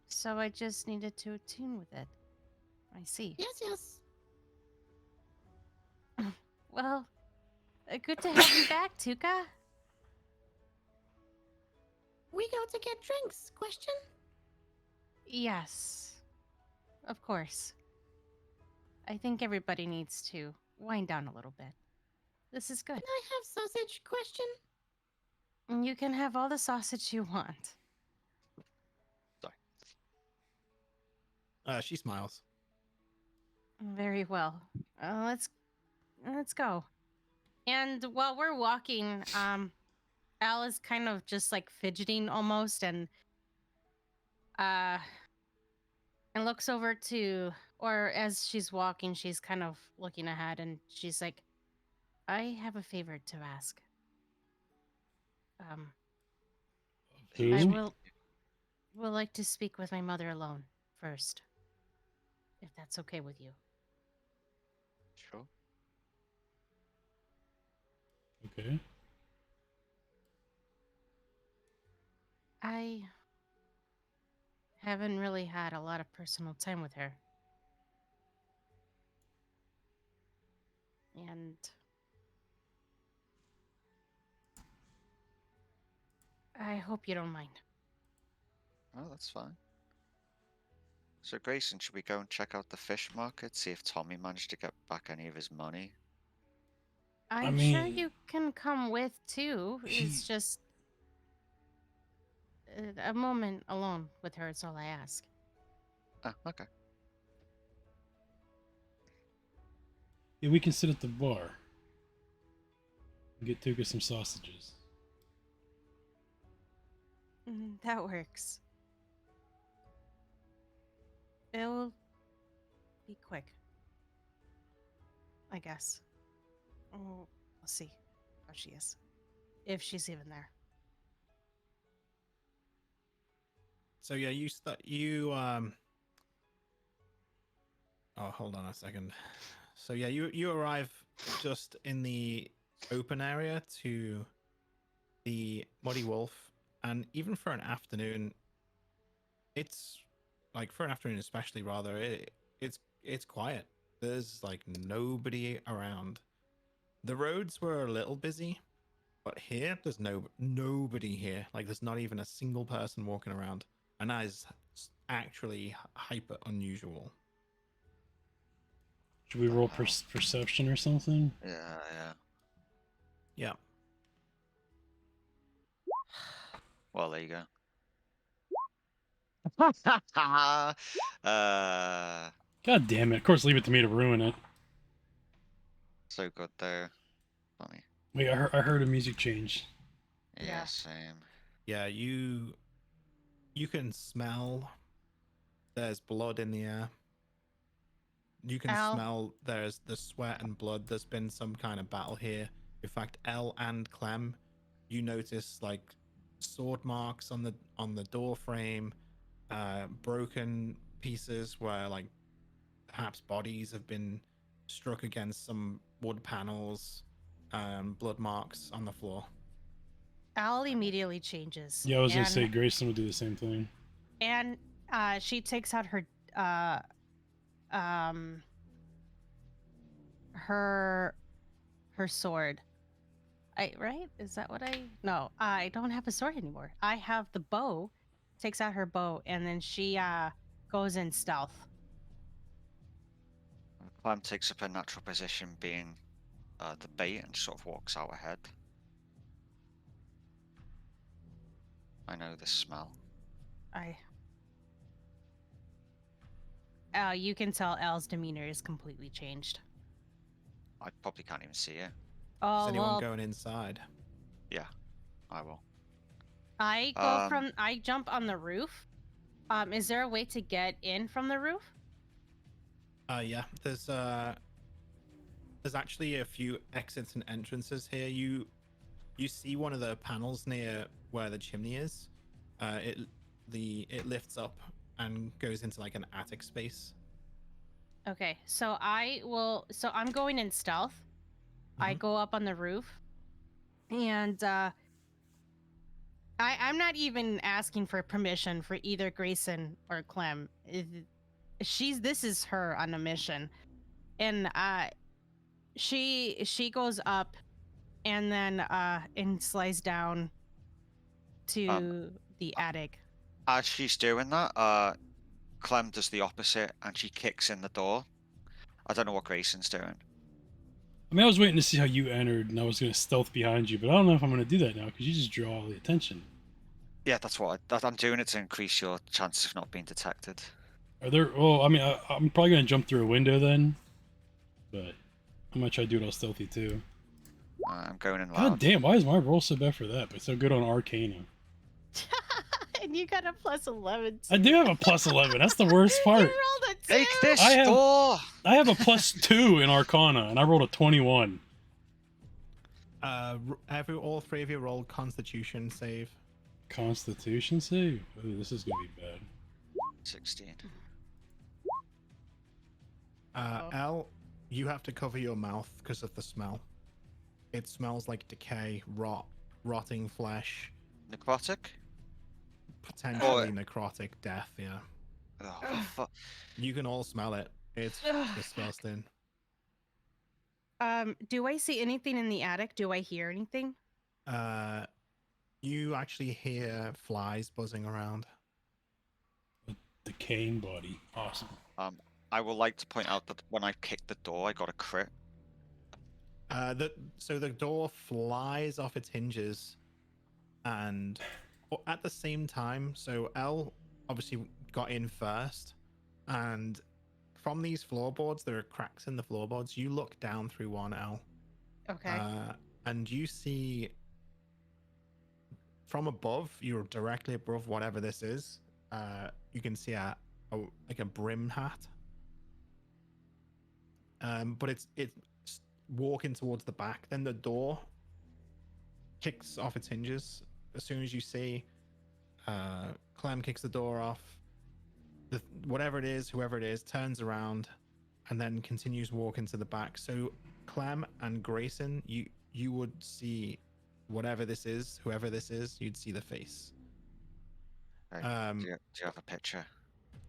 So I just needed to attune with it. I see. Yes. Well, good to have you back, Tuka. We go to get drinks. Question? Yes. Of course. I think everybody needs to wind down a little bit. This is good. Can I have sausage? Question? You can have all the sausage you want. She smiles. Very well. Let's go. And while we're walking, Al is kind of just like fidgeting almost, and looks over to, or as she's walking, she's kind of looking ahead, and she's like, "I have a favor to ask. I Who? will like to speak with my mother alone first, if that's okay with you." Sure. Okay. I haven't really had a lot of personal time with her. And I hope you don't mind. Oh, that's fine. So, Grayson, should we go and check out the fish market, see if Tommy managed to get back any of his money? I'm sure mean, you can come with too. It's just a moment alone with her is all I ask. Ah, okay. Yeah, we can sit at the bar. And get Tuka some sausages. That works. It'll be quick, I guess. Oh, we'll see how she is. If she's even there. So yeah, Oh, hold on a second. So yeah, you arrive just in the open area to the Muddy Wolf, and even for an afternoon, it's like for an afternoon especially rather, it's quiet. There's like nobody around. The roads were a little busy, but here there's nobody here. Like there's not even a single person walking around, and that is actually hyper unusual. Should we roll perception or something? Yeah, Yeah. Well, there you go. uh, God damn it. Of course, leave it to me to ruin it. so good there. Funny. Wait, I heard a music change. Yeah, Yeah. same. Yeah, you can smell there's blood in the air. You can Al? smell there's the sweat and blood. There's been some kind of battle here. In fact, Elle and Clem, you notice like sword marks on the door frame, broken pieces where like perhaps bodies have been struck against some wood panels, blood marks on the floor. Al immediately changes. Yeah, I was gonna and, say Grayson would do the same thing. And she takes out her um her sword. Right? Is that what I? No, I don't have a sword anymore. I have the bow. Takes out her bow, and then she goes in stealth. Clem takes up a natural position being the bait and sort of walks out ahead. I know the smell. You can tell Al's demeanor is completely changed. I probably can't even see it. Is Oh anyone well, going inside? Yeah, I will. I jump on the roof. Is there a way to get in from the roof? Yeah. There's actually a few exits and entrances here. You see one of the panels near where the chimney is. It lifts up and goes into like an attic space. Okay, so I'm going in stealth. I Mhm. go up on the roof, and I'm not even asking for permission for either Grayson or Clem. This is her on a mission, and she goes up, and then and slides down Um, to the attic. as she's doing that, Clem does the opposite and she kicks in the door. I don't know what Grayson's doing. I mean, I was waiting to see how you entered, and I was gonna stealth behind you, but I don't know if I'm gonna do that now because you just draw all the attention. Yeah, that's what I'm doing it to increase your chances of not being detected. Are there? Oh, I mean, I'm probably gonna jump through a window then, but I'm gonna try to do it all stealthy too. I'm going in God loud. damn, why is my roll so bad for that, but so good on Arcana? And you got a +11. I do have a +11. That's the worst You part. rolled a 2. Take this I have- door! I have a +2 in Arcana, and I rolled a 21. All three of you roll Constitution save. Constitution save? Ooh, this is gonna be bad. 16. Al, you have to cover your mouth because of the smell. It smells like decay, rotting flesh, Necrotic? potentially necrotic death. Yeah, Oh, fuck. you can all smell it. It's disgusting. Do I see anything in the attic? Do I hear anything? You actually hear flies buzzing around. Decaying body. Awesome. I would like to point out that when I kicked the door, I got a crit. So the door flies off its hinges, and at the same time, so Elle obviously got in first, and from these floorboards, there are cracks in the floorboards. You look down through one, Elle, Okay. and you see from above, you're directly above whatever this is. You can see like a brim hat. But it's walking towards the back. Then the door kicks off its hinges as soon as you see Clem kicks the door off. Whatever it is, whoever it is, turns around and then continues walking to the back. So Clem and Grayson, you would see whatever this is, whoever this is, you'd see the face. Okay. Do you have a picture?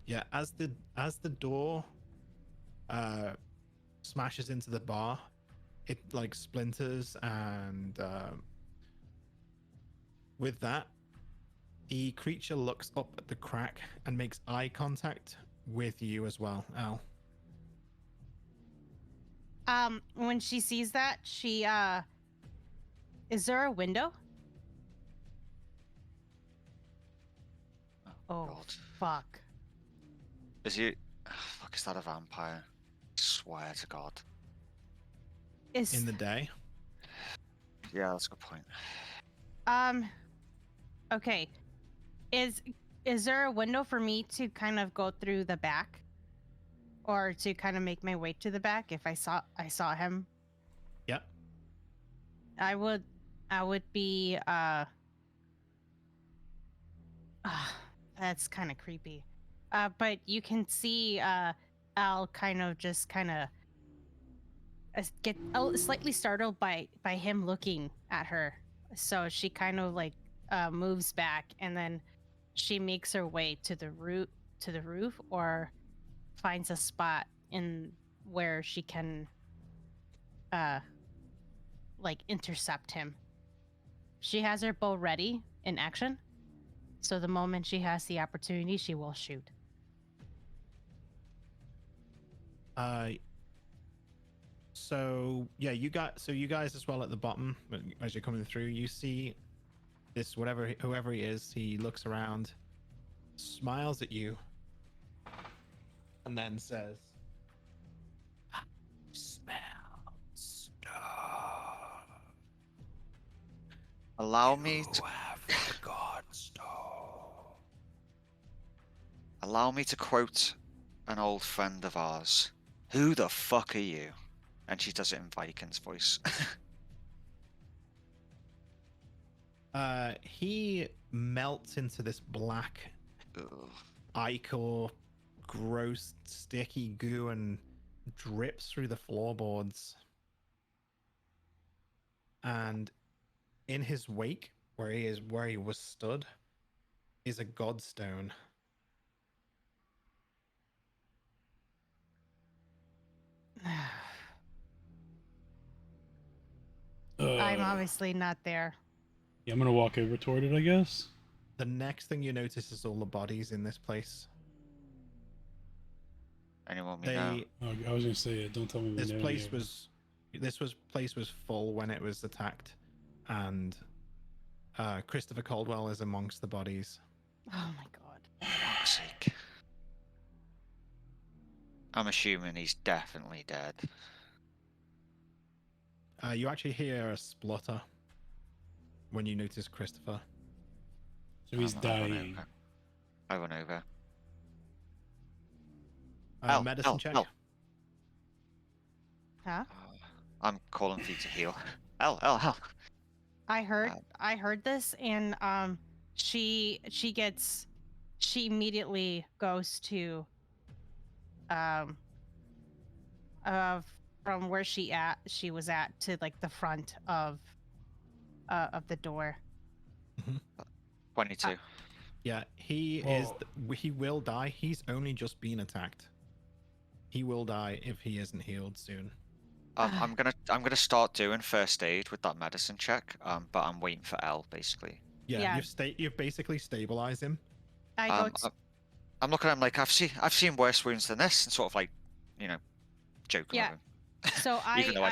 Yeah, as the door smashes into the bar, it like splinters, and with that, the creature looks up at the crack and makes eye contact with you as well, Al. When she sees that, she is there a window? Oh, God. fuck. Is he? Fuck, is that a vampire? Swear to God. Is In the day. Yeah, that's a good point. okay. Is there a window for me to kind of go through the back? Or to kind of make my way to the back if I saw him? Yep. I would be that's kind of creepy. But you can see Al kind of get slightly startled by him looking at her. So she kind of like moves back, and then she makes her way to the roof, or finds a spot in where she can like intercept him. She has her bow ready in action, so the moment she has the opportunity, she will shoot. So yeah, you guys as well at the bottom, as you're coming through, you see this whoever he is. He looks around, smiles at you, and then says, "I smell stuff. Allow me to have got stuff." allow me to quote an old friend of ours. Who the fuck are you? And she does it in Viking's voice. He melts into this black Ugh. ichor, gross, sticky goo, and drips through the floorboards. And in his wake, where he was stood, is a godstone. I'm obviously not there. Yeah, I'm gonna walk over toward it, I guess. The next thing you notice is all the bodies in this place. Anyone we know? Oh, I was gonna say, don't tell me we This know place any of place was full when it was attacked, and Christopher Caldwell is amongst the bodies. Oh my god. For fuck's sake. I'm assuming he's definitely dead. You actually hear a splutter when you notice Christopher. So he's I run dying. over. I run over. Medicine check. Huh? I'm calling for you to heal. Hell. I heard this, and she immediately goes to from where she was at to like the front of the door. 22. Yeah, he will die. He's only just been attacked. He will die if he isn't healed soon. I'm gonna start doing first aid with that medicine check. But I'm waiting for L basically. Yeah. You've basically stabilized him. I go I'm looking at him like I've seen worse wounds than this, and sort of like, joking Yeah. with him. So Even though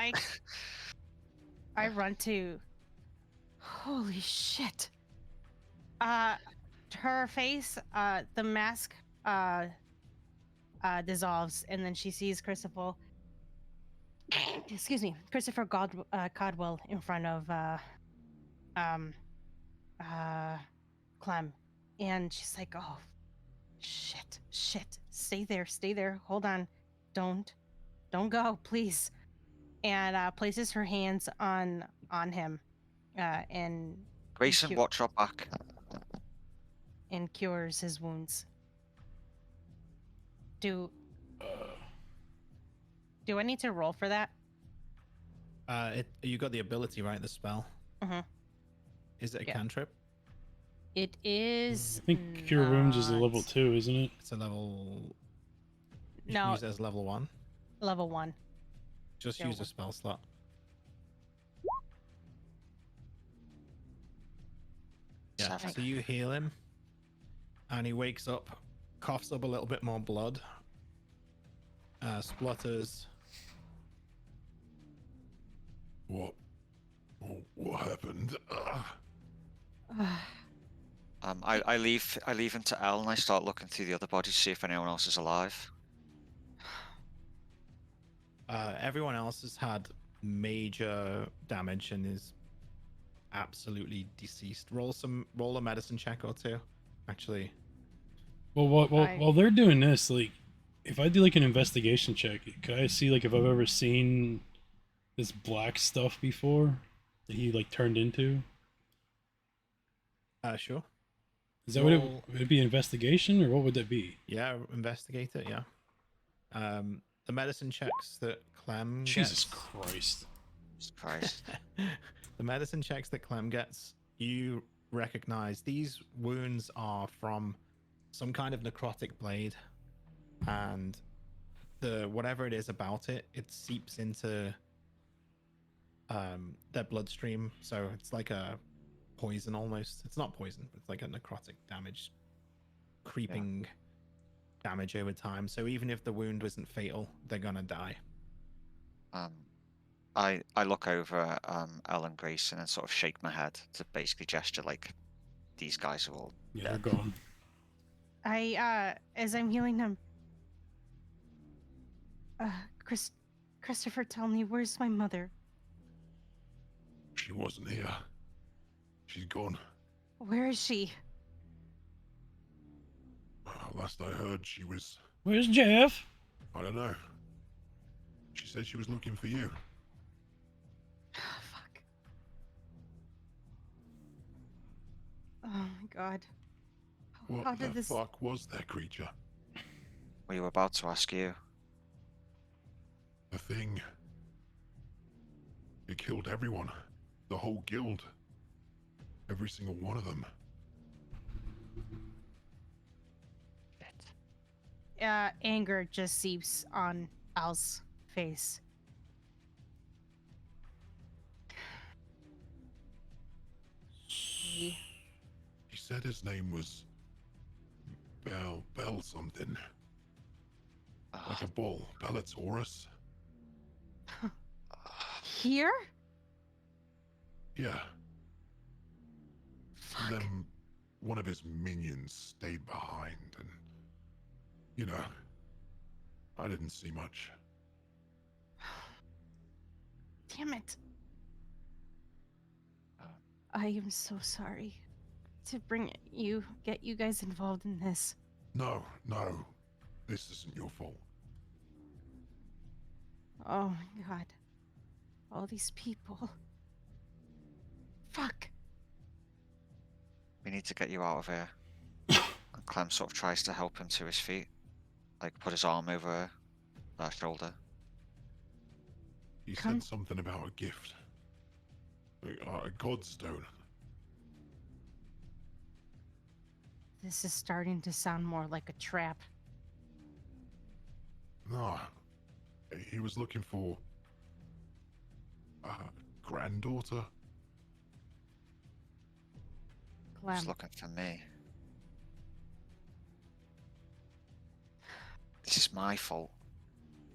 I run to. Holy shit. Her face, the mask dissolves, and then she sees Christopher Codwell in front of Clem, and she's like, oh shit, stay there, hold on, don't go, please, and places her hands on him, and Greyson, watch your back. and cures his wounds. Do I need to roll for that? You got the ability, right? The spell. Mhm. Is it a Yeah. cantrip? It is. I think Cure Wounds is a level not 2, isn't it? It's a level. You No. can use it as level 1. Level 1. Just Yeah, use a spell slot. Yeah. 7. So you heal him, and he wakes up, coughs up a little bit more blood, splutters. What happened? I leave him to L, and I start looking through the other bodies to see if anyone else is alive. Everyone else has had major damage and is absolutely deceased. Roll a medicine check or two, actually. Well, while they're doing this, like, if I do like an investigation check, can I see like if I've ever seen this black stuff before that he like turned into? Sure. Is that what it would be? Investigation, or what would that be? Yeah, investigate it. Yeah. the medicine checks that Clem Jesus gets, Christ. Jesus Christ. the medicine checks that Clem gets, you recognize these wounds are from some kind of necrotic blade, and the whatever it is about it, it seeps into their bloodstream. So it's like a poison almost. It's not poison, but it's like a necrotic damage, creeping damage over time. So even if the wound isn't fatal, they're gonna die. I look over at Ellen Grayson and sort of shake my head to basically gesture like these guys are all Yeah, they're dead. gone. As I'm healing them, Christopher, tell me, where's my mother? She wasn't here. She's gone. Where is she? Last I heard, she was... Where's Jeff? I don't know. She said she was looking for you. Fuck. Oh my god. How What did the this... fuck was that creature? We were about to ask you. The thing. It killed everyone. The whole guild. Every single one of them. Anger just seeps on Al's face. He said his name was... Bell something. Like a bull. Bellatorus. Here? Yeah. Fuck. And then one of his minions stayed behind and... You know, I didn't see much. Damn it. I am so sorry to get you guys involved in this. No, this isn't your fault. Oh my god. All these people. Fuck. We need to get you out of here. And Clem sort of tries to help him to his feet. Like put his arm over her shoulder. He Come- said something about a gift. A godstone. This is starting to sound more like a trap. No, he was looking for a granddaughter. Clem. He's looking for me. This is my fault.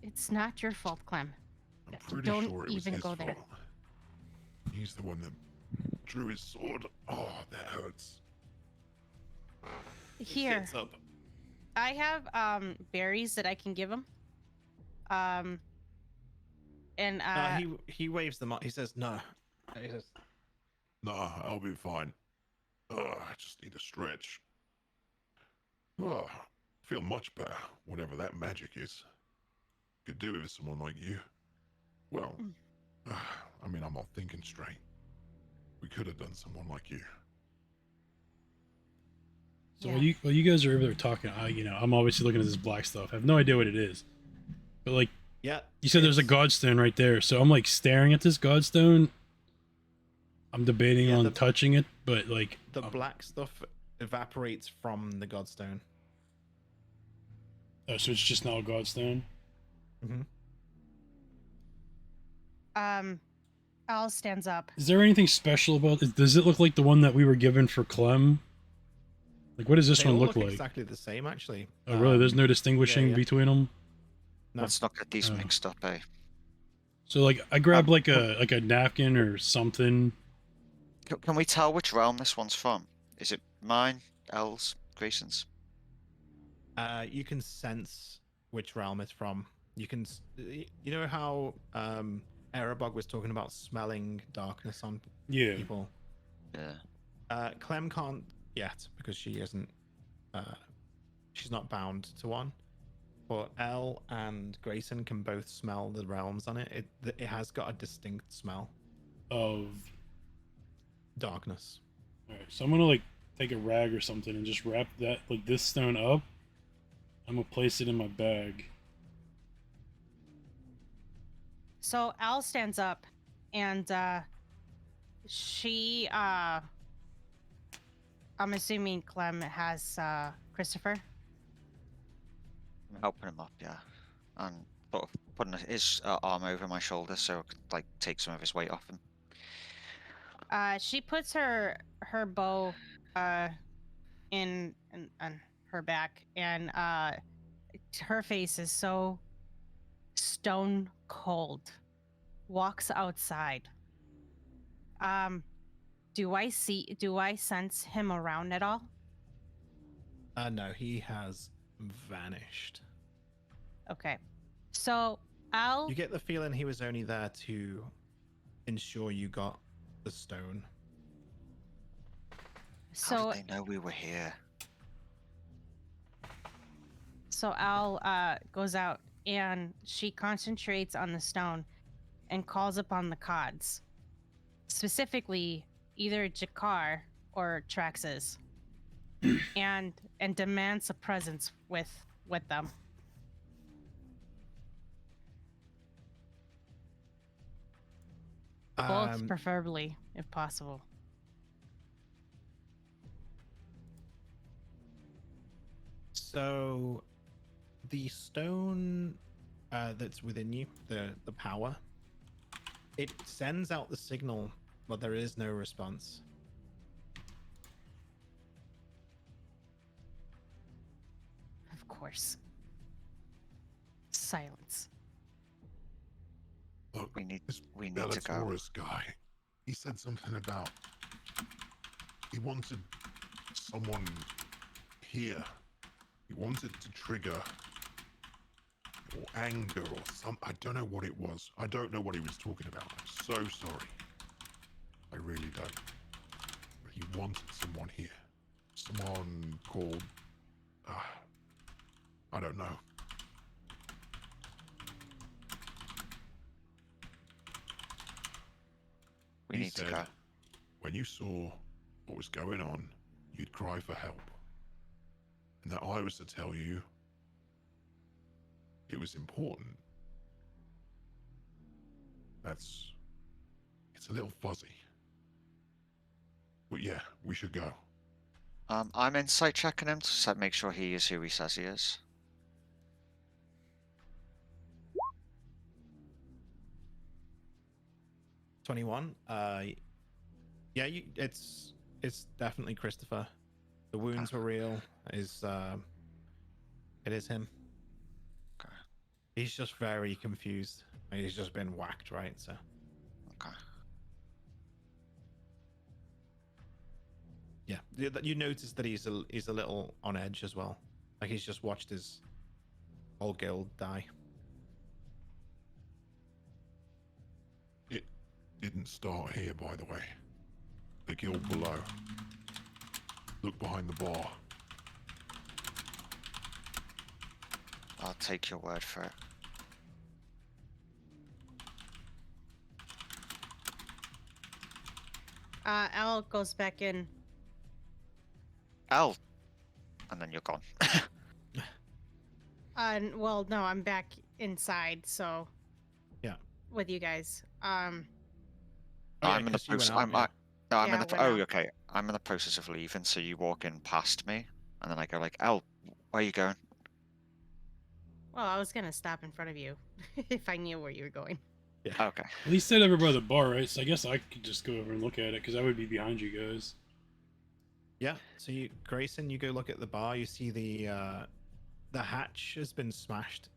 It's not your fault, Clem. I'm pretty Don't sure it was even his go there. fault. He's the one that drew his sword. Oh, that hurts. Here. Sits up. I have berries that I can give him. And He waves them up. He says no. He says, Nah, I'll be fine. I just need a stretch. I feel much better, whatever that magic is. Could do it with someone like you. Well, I mean, I'm not thinking straight. We could have done someone like you. So Yeah. while you guys are over there talking, I'm obviously looking at this black stuff. I have no idea what it is. But like yeah. you said, there's a it's- godstone right there. So I'm like staring at this godstone. I'm debating Yeah, on the- touching it, but like The black stuff evaporates from the godstone. oh, so it's just now a godstone. Al stands up. Is there anything special about it? Does it look like the one that we were given for Clem? Like, what does this They one all look like? exactly the same, actually. Oh, really? There's no distinguishing yeah. between them. No. Let's not get these Oh. mixed up, eh? So, like, I grab like a napkin or something. Can we tell which realm this one's from? Is it mine, Elle's, Grayson's? You can sense which realm it's from. You can, you know how Erebog was talking about smelling darkness on Yeah. people. Yeah. Clem can't yet because she isn't. She's not bound to one. But Elle and Greyson can both smell the realms on it. It has got a distinct smell. Of. Darkness. All right. So I'm gonna like take a rag or something and just wrap that like this stone up. I'm gonna place it in my bag. So Al stands up, and she, I'm assuming Clem has Christopher. I'm helping him up, yeah, and sort of putting his arm over my shoulder so I could like take some of his weight off him. She puts her bow in on her back, and her face is so stone cold. Walks outside. Do I sense him around at all? No, he has vanished. Okay. So I'll You get the feeling he was only there to ensure you got the stone. How so did they know we were here? so Al goes out, and she concentrates on the stone and calls upon the Cods. Specifically either Jakar or Traxxas. and demands a presence with them. Both preferably, if possible. So the stone that's within you, the power, it sends out the signal, but there is no response. Of course. Silence. Look, We need this to go. Bellatorus guy, he said something about he wanted someone here. He wanted to trigger or anger or some. I don't know what it was. I don't know what he was talking about. I'm so sorry. I really don't. But he wanted someone here. Someone called. I don't know. We He need to said, go. when you saw what was going on, you'd cry for help. And that I was to tell you it was important. It's a little fuzzy. But yeah, we should go. I'm insight checking him to make sure he is who he says he is. 21. Yeah, it's definitely Christopher. The wounds were real. It is him. Okay. He's just very confused. He's just been whacked, right? So Okay. yeah, you notice that he's a little on edge as well. Like he's just watched his whole guild die. It didn't start here, by the way. The guild below. Look behind the bar. I'll take your word for it. Al goes back in. Al, and then you're gone. Well, no, I'm back inside, so Yeah. with you guys. Oh, yeah, I'm in the 'cause you went process. out, yeah. No, I'm Yeah, in the. went Oh, out. okay. I'm in the process of leaving, so you walk in past me, and then I go like, "Al, where are you going?" Well, I was gonna stop in front of you if I knew where you were going. Yeah. Okay. At least stayed over by the bar, right? So I guess I could just go over and look at it because I would be behind you guys. Yeah. So Grayson, you go look at the bar. You see the hatch has been smashed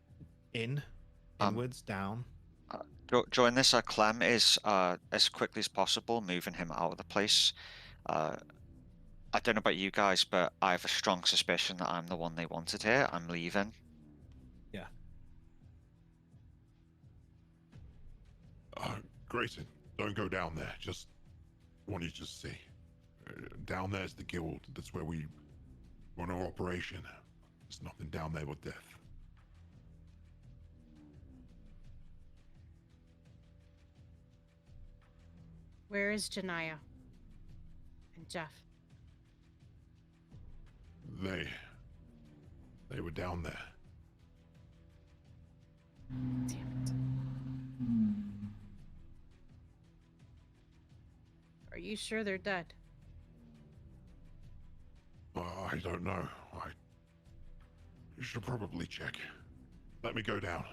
inwards, down. During this, Clem is as quickly as possible moving him out of the place. I don't know about you guys, but I have a strong suspicion that I'm the one they wanted here. I'm leaving. Yeah. Grayson, don't go down there. Just want you to just see. Down there's the guild. That's where we run our operation. There's nothing down there but death. Where is Janaya and Jeff? They were down there. Damn it. you sure they're dead? I don't know. You should probably check. Let me go down.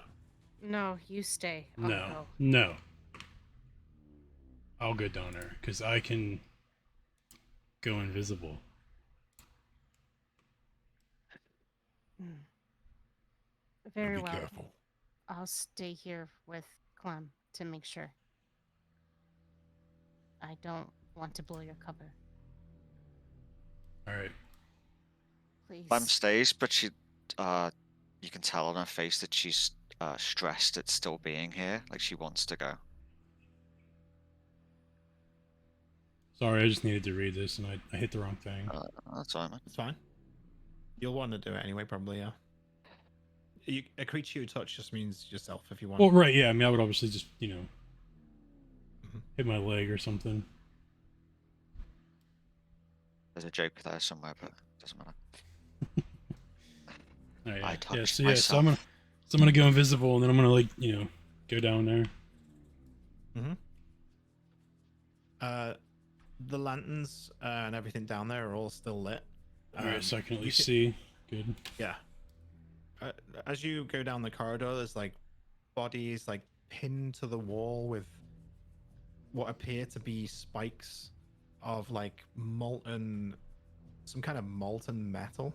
No, you stay. I'll No, go. no. I'll go down there because I can go invisible. Very Be well. careful. I'll stay here with Clem to make sure. I don't want to blow your cover. All right. Please. Clem stays, but she, you can tell on her face that she's stressed at still being here. Like she wants to go. Sorry, I just needed to read this and I hit the wrong thing. That's all right, man. It's fine. You'll want to do it anyway, probably, yeah. A creature you touch just means yourself if you want. Well, right, yeah. I mean, I would obviously just, Mhm. hit my leg or something. There's a joke there somewhere, but it doesn't matter. Oh, yeah. I touched So myself. I'm gonna go invisible and then I'm gonna go down there. The lanterns and everything down there are all still lit. All right, so I can at you least can- see. Good. Yeah. As you go down the corridor, there's like bodies like pinned to the wall with what appear to be spikes of like some kind of molten metal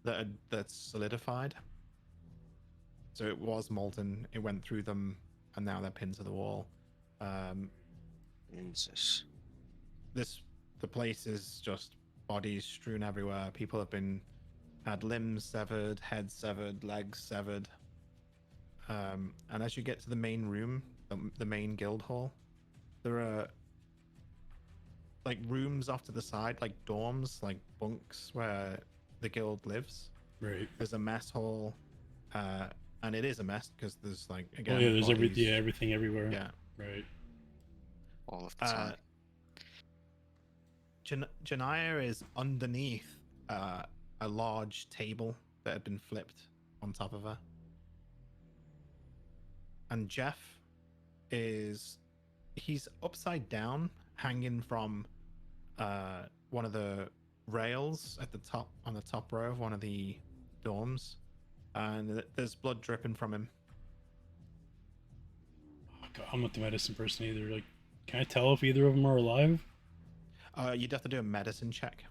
that's solidified. So it was molten, it went through them, and now they're pinned to the wall. Jesus. The place is just bodies strewn everywhere. People have had limbs severed, heads severed, legs severed. And as you get to the main room, the main guild hall, there are like rooms off to the side, like dorms, like bunks where the guild lives. Right. There's a mess hall, and it is a mess because there's like again. Oh yeah, there's bodies. everything everywhere. Yeah. Right. All of the time. Janaya is underneath a large table that had been flipped on top of her. And Jeff he's upside down, hanging from one of the rails at the top, on the top row of one of the dorms. And there's blood dripping from him. Oh, God, I'm not the medicine person either. Like, can I tell if either of them are alive? You'd have to do a medicine check,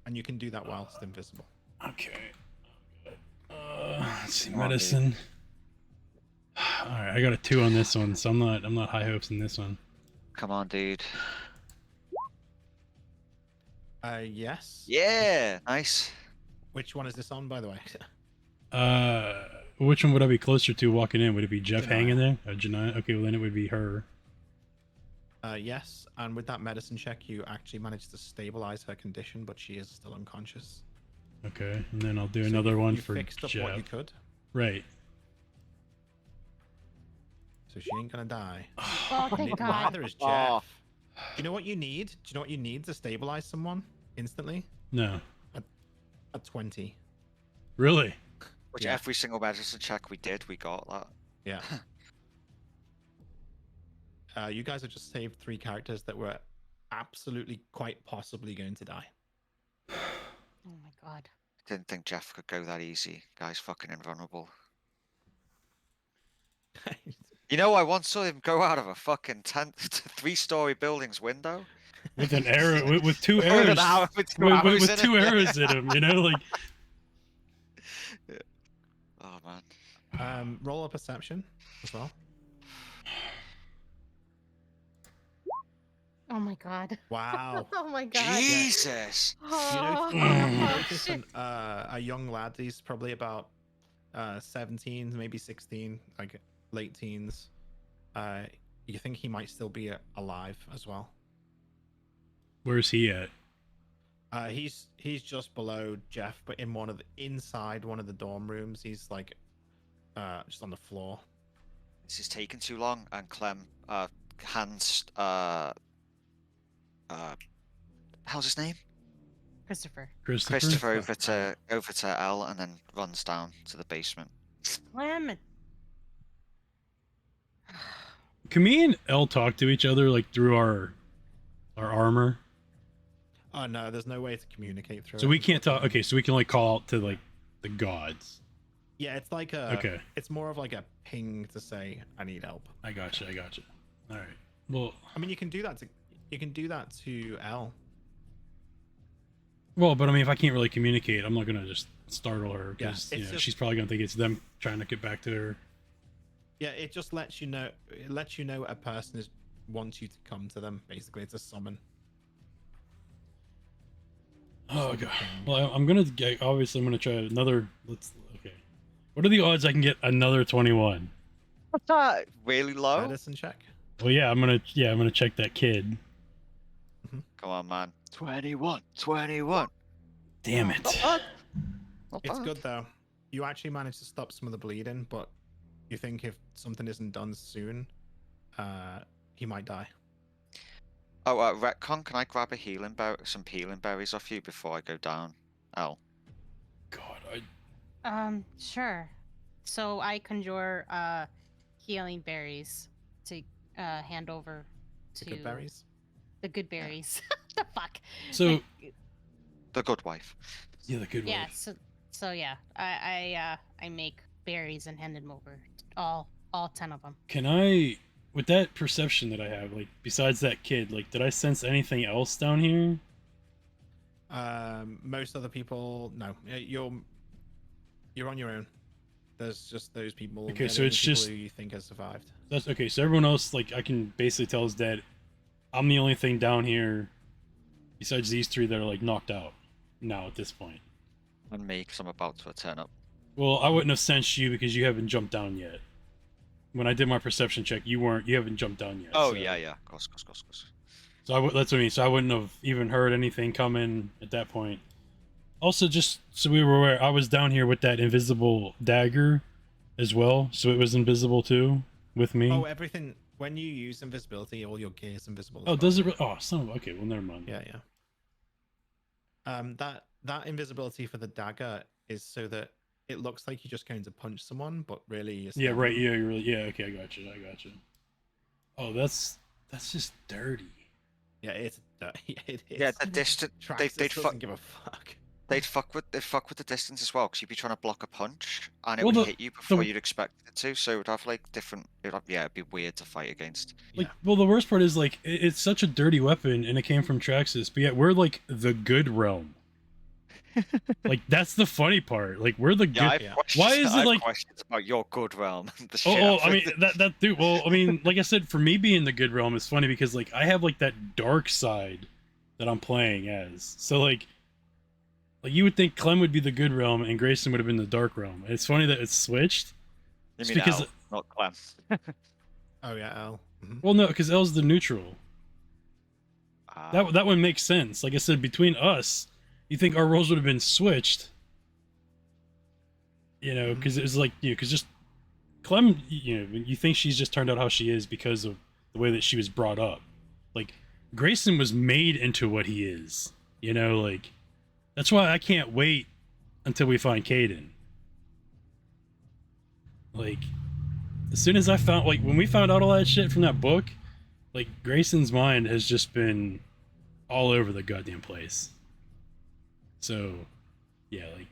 and you can do that whilst invisible. Okay. Let's see, Come on, dude. medicine. All right, I got a 2 on this one, so I'm not high hopes in this one. Come on, dude. Yes. Yeah, nice. Which one is this on, by the way? Which one would I be closer to walking in? Would it be Jeff Janaya. hanging there? Janaya? Okay, well then it would be her. Yes, and with that medicine check, you actually managed to stabilize her condition, but she is still unconscious. Okay, and then I'll do So another one you for fixed up Jeff. what you could, Right. so she ain't gonna die. Oh, thank God. Neither is Jeff. Oh. Do you know what you need? Do you know what you need to stabilize someone instantly? No. A 20. Really? Which Yeah. every single medicine check we did, we got that. Yeah. You guys have just saved 3 characters that were absolutely quite possibly going to die. Oh my God. Didn't think Jeff could go that easy. Guy's fucking invulnerable. You know, I once saw him go out of a fucking 3-story building's window. With an arrow, with 2 With an arrows, arrow- with 2 arrows with in 2 it. arrows in him, you know, like. Oh man. Roll a perception as well. Oh my God. Wow. Oh my God. Jesus. Oh, You oh, notice shit. a young lad. He's probably about 17, maybe 16, like late teens. You think he might still be alive as well. Where's he at? He's just below Jeff, but inside one of the dorm rooms. He's like just on the floor. This is taking too long, and Clem hands how's his name? Christopher. Christopher over to Elle, and then runs down to the basement. Clem. Can me and Elle talk to each other like through our our armor? Oh no, there's no way to communicate through. So it, we can't talk. unfortunately. Okay, so we can like call out to like the gods. Yeah, it's like a. Okay. It's more of like a ping to say I need help. I gotcha. All right. Well, I mean, you can do that to L. but I mean, if I can't really communicate, I'm not gonna just startle her Yeah, because it's just- she's probably gonna think it's them trying to get back to her. Yeah, it just lets you know. It lets you know a person wants you to come to them. Basically, it's a summon. Oh god. Well, I'm gonna get. Obviously, I'm gonna try another. Okay. What are the odds I can get another 21? What's that? Really low? Medicine check. Well, yeah, I'm gonna check that kid. Come on, man. 21. 21. Damn it. Not It's bad. good though. You actually managed to stop some of the bleeding, but you think if something isn't done soon, he might die. Oh, retcon, can I grab some healing berries off you before I go down? Oh. God, Sure. So I conjure healing berries to hand over The to good berries. the good berries. The fuck. So The good wife. yeah, the good Yeah. wife. So yeah, I make berries and hand them over. All 10 of them. Can I, with that perception that I have, like besides that kid, like did I sense anything else down here? Most other people, no. You're on your own. There's just those people. Okay, they're so the only it's people just- who you think has survived. That's okay. So everyone else, like I can basically tell is that I'm the only thing down here, besides these three that are like knocked out now at this point. And me, because I'm about to turn up. Well, I wouldn't have sensed you because you haven't jumped down yet. When I did my perception check, you haven't jumped down yet. Oh, so- yeah. Of course. So that's what I mean. So I wouldn't have even heard anything coming at that point. Also, just so we were aware, I was down here with that invisible dagger as well, so it was invisible too with me. Oh, everything. When you use invisibility, all your gear is invisible. as Oh, well. does it? Oh, son of a- okay. Well, never mind. Yeah. That invisibility for the dagger is so that it looks like you're just going to punch someone, but really you're Yeah. stabbing Right. them. Yeah. You're really. Yeah. Okay. I got you. Oh, that's just dirty. Yeah, it's it is. Yeah, the distance. Traxxas They'd doesn't fuck. give a fuck. They'd fuck with the distance as well, because you'd be trying to block a punch, and it Well, would the- hit you before you'd expect it to. So it would have like different. It'd be weird to fight against. Like, Yeah. well, the worst part is like it's such a dirty weapon, and it came from Traxxas, but yet we're like the good realm. Like that's the funny part. Like we're the good. Yeah, I have Yeah. questions. Why is it I have like- questions about your good realm? The Oh, shit oh, I've I mean written. that dude. Well, I mean, like I said, for me being the good realm is funny because like I have like that dark side that I'm playing as. So like you would think Clem would be the good realm and Grayson would have been the dark realm. And it's funny that it's switched. You it's mean because- Al, not Clem. Oh yeah, L. Mhm. Well, no, because L's the neutral. Ah, That one makes sense. Like I said, between us, you think our roles would have been switched. You know, because it was like because just Clem, you think she's just turned out how she is because of the way that she was brought up. Like Grayson was made into what he is. You know, like that's why I can't wait until we find Caden. Like as soon as I found when we found out all that shit from that book, like Grayson's mind has just been all over the goddamn place. So, yeah, like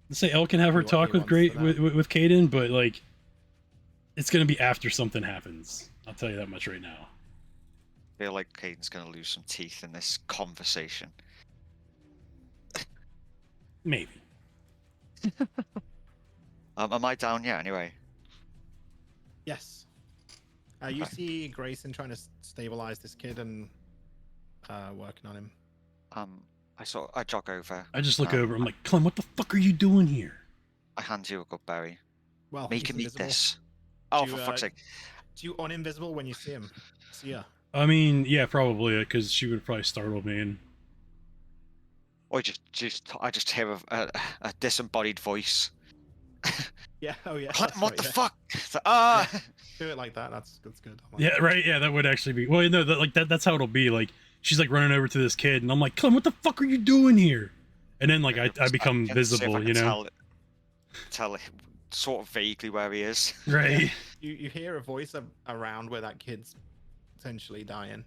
let's say Elle can have her What he talk with wants for that. with Caden, but like it's gonna be after something happens. I'll tell you that much right now. I feel like Caden's gonna lose some teeth in this conversation. Maybe. Am I down yet? Anyway. Yes. You Okay. see Grayson trying to stabilize this kid and working on him. I jog over. I just look Um, over. I'm like, Clem, what the fuck are you doing here? I hand you a good berry. Well, Make he's him eat invisible. this. Oh, Do for you, fuck's sake! Do you uninvisible when you see him? See ya. I mean, yeah, probably because she would probably startle me. And Or I just hear a disembodied voice. Yeah. Oh yeah. Clem, that's what right, the yeah. fuck? It's like, ah! Do it like that. That's good. I like yeah, it. right, yeah, that would actually be. Well, no, that's how it'll be. Like she's like running over to this kid, and I'm like, Clem, what the fuck are you doing here? And then like I become can see if I visible, can you know? Tell sort of vaguely where he is. Right. You hear a voice around where that kid's potentially dying.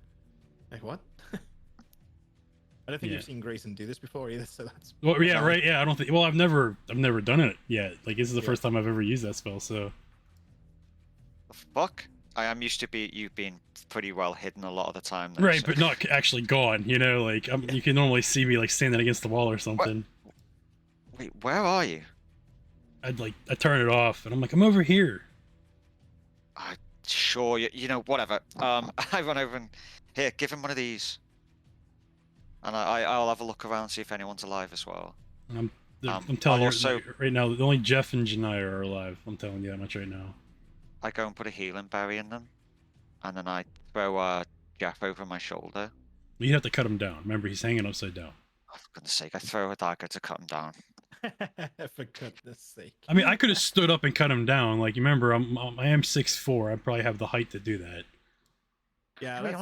Like what? I don't think Yeah. you've seen Greyson do this before either, so that's Well, yeah, fine. right. Yeah, I don't think. Well, I've never done it yet. Like this is the Yeah. first time I've ever used that spell. So The fuck? I am used to you being pretty well hidden a lot of the time. Though, right, so- but not actually gone. You know, like you can normally see me like standing against the wall or something. Wait, where are you? I turn it off and I'm like, I'm over here. Sure, you know, whatever. I run over and here, give him one of these, and I'll have a look around, see if anyone's alive as well. I'm telling I'll you also- like, right now, only Jeff and Janiyah are alive. I'm telling you that much right now. I go and put a healing berry in them, and then I throw Jeff over my shoulder. You have to cut him down. Remember, he's hanging upside down. Oh, for goodness sake, I throw a dagger to cut him down. For goodness sake. I mean, I could have stood up and cut him down. Like, you remember, I am 6'4". I probably have the height to do that. Yeah, Wait,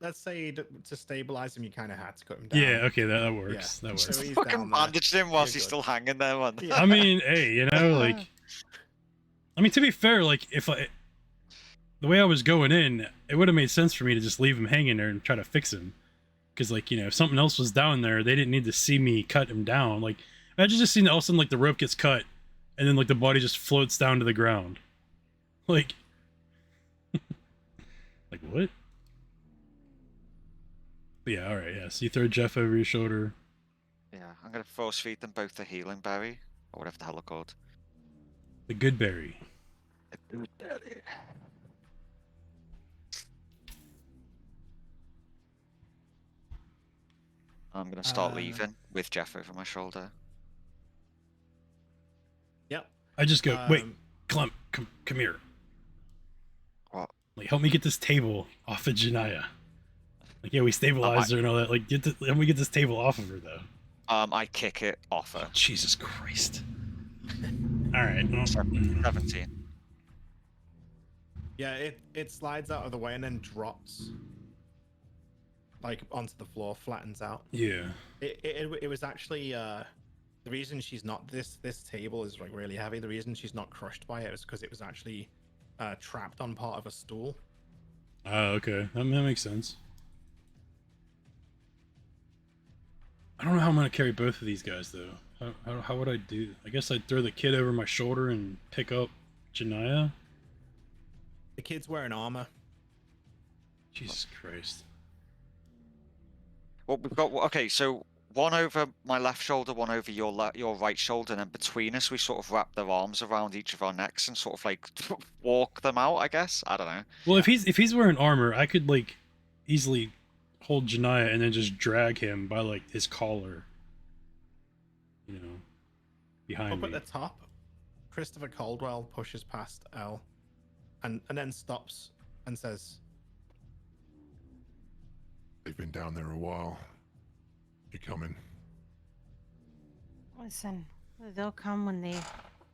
let's say to stabilize him, you kind of had to cut him down. Yeah, okay, that works. Yeah. That So works. he's Fucking down there. bandaged him whilst You're he's good. still hanging there, man. Yeah. I mean, hey, you know, like, I mean, to be fair, like, the way I was going in, it would have made sense for me to just leave him hanging there and try to fix him. Because, like, you know, if something else was down there, they didn't need to see me cut him down. Like, imagine just seeing all of a sudden, like, the rope gets cut, and then, like, the body just floats down to the ground. Like, like, what? But yeah, alright, yeah. So you throw Jeff over your shoulder. Yeah, I'm gonna force feed them both the healing berry, or whatever the hell they're called. The good berry. I'm gonna start Uh, leaving with Jeff over my shoulder. Yep. I just go, wait, Um, Clem, come here. What? Like, help me get this table off of Janiyah. Like, yeah, we stabilized her and all that. Like, help me get this table off of her, though. I kick it off her. Oh, Jesus Christ. All right. Well, 17. Yeah, it slides out of the way and then drops like onto the floor, flattens out. yeah. It was actually the reason she's not this table is like really heavy. The reason she's not crushed by it is because it was actually trapped on part of a stool. Oh, okay. That makes sense. I don't know how I'm gonna carry both of these guys though. How would I do? I guess I'd throw the kid over my shoulder and pick up Janiyah. The kid's wearing armor. Jesus Christ. Well, we've got okay. So one over my left shoulder, one over your right shoulder, and then between us, we sort of wrap their arms around each of our necks and sort of like walk them out. I guess I don't know. Well, if he's wearing armor, I could like easily hold Janiyah and then just drag him by like his collar. You know, behind Up me. at the top, Christopher Caldwell pushes past Elle and then stops and says, They've been down there a while. You coming? Listen, they'll come when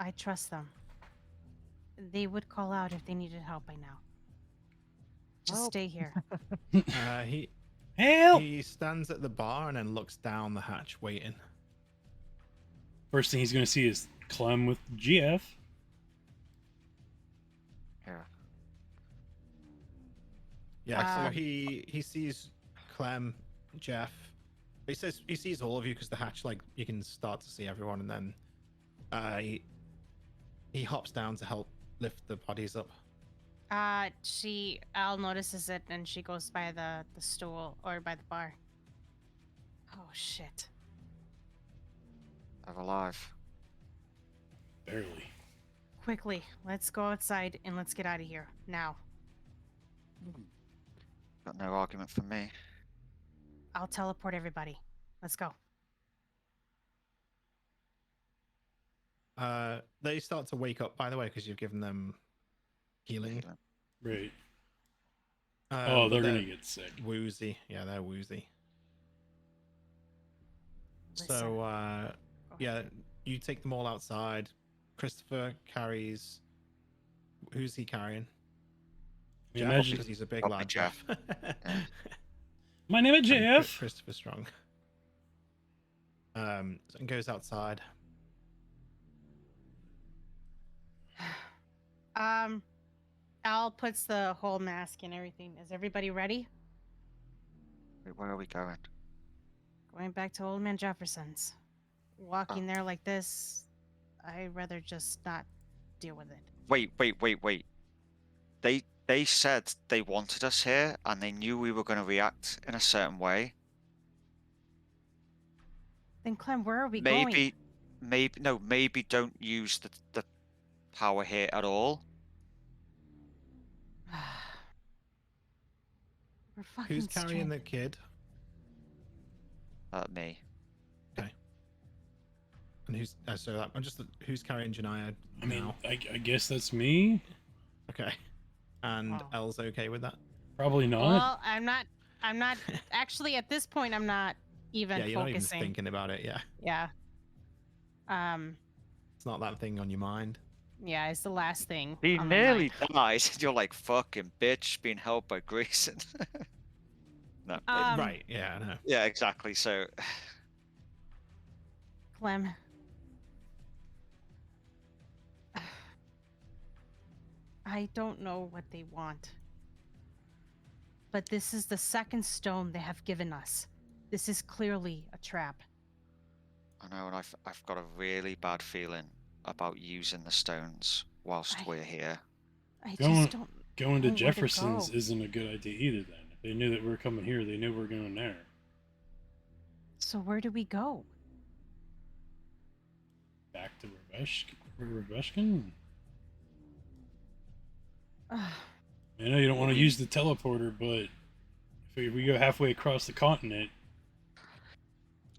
I trust them. They would call out if they needed help by now. Just Help. stay here. Help! he stands at the bar and then looks down the hatch waiting. First thing he's gonna see is Clem with GF. Yeah. Yeah, so Um, he sees Clem, Jeff. He says he sees all of you because the hatch, like, you can start to see everyone, and then he hops down to help lift the bodies up. Al notices it and she goes by the stool or by the bar. Oh shit. They're alive. Barely. Quickly, let's go outside and let's get out of here now. Got no argument from me. I'll teleport everybody. Let's go. They start to wake up, by the way, because you've given them healing. Right. But Oh, they're gonna get sick. woozy. Yeah, they're woozy. Listen. So, Go ahead. yeah, you take them all outside. Christopher carries. Who's he carrying? I mean, Jeff, imagine because he's a big Probably lad. Jeff. my name is And JF. Christopher Strong. And goes outside. Al puts the whole mask and everything. Is everybody ready? Wait, where are we going? Going back to Old Man Jefferson's. Walking there like this, I'd rather just not deal with it. Wait. They said they wanted us here, and they knew we were going to react in a certain way. Then, Clem, where are we going? Maybe don't use the power here at all. We're fucking Who's carrying the stranded. kid? Me. And who's I'm just who's carrying Janiyah I mean, now? I guess that's me. Okay. And Oh. Elle's okay with that? Probably not. Well, I'm not actually at this point. I'm not even Yeah, you're not even focusing. thinking about it. Yeah, Yeah. it's not that thing on your mind. Yeah, it's the last thing. He on my nearly mind. died. You're like, fucking bitch, being held by Greyson. No. Right? Yeah, I know. Yeah, exactly. So, Clem. I don't know what they want. But this is the second stone they have given us. This is clearly a trap. I know, and I've got a really bad feeling about using the stones whilst we're here. I Going- just don't Going know to where Jefferson's go. isn't a good idea either. Then, if they knew that we were coming here, they knew we were going there. So where do we go? Back to Reveshkin? Ugh. I know you don't want to use the teleporter, but if we go halfway across the continent,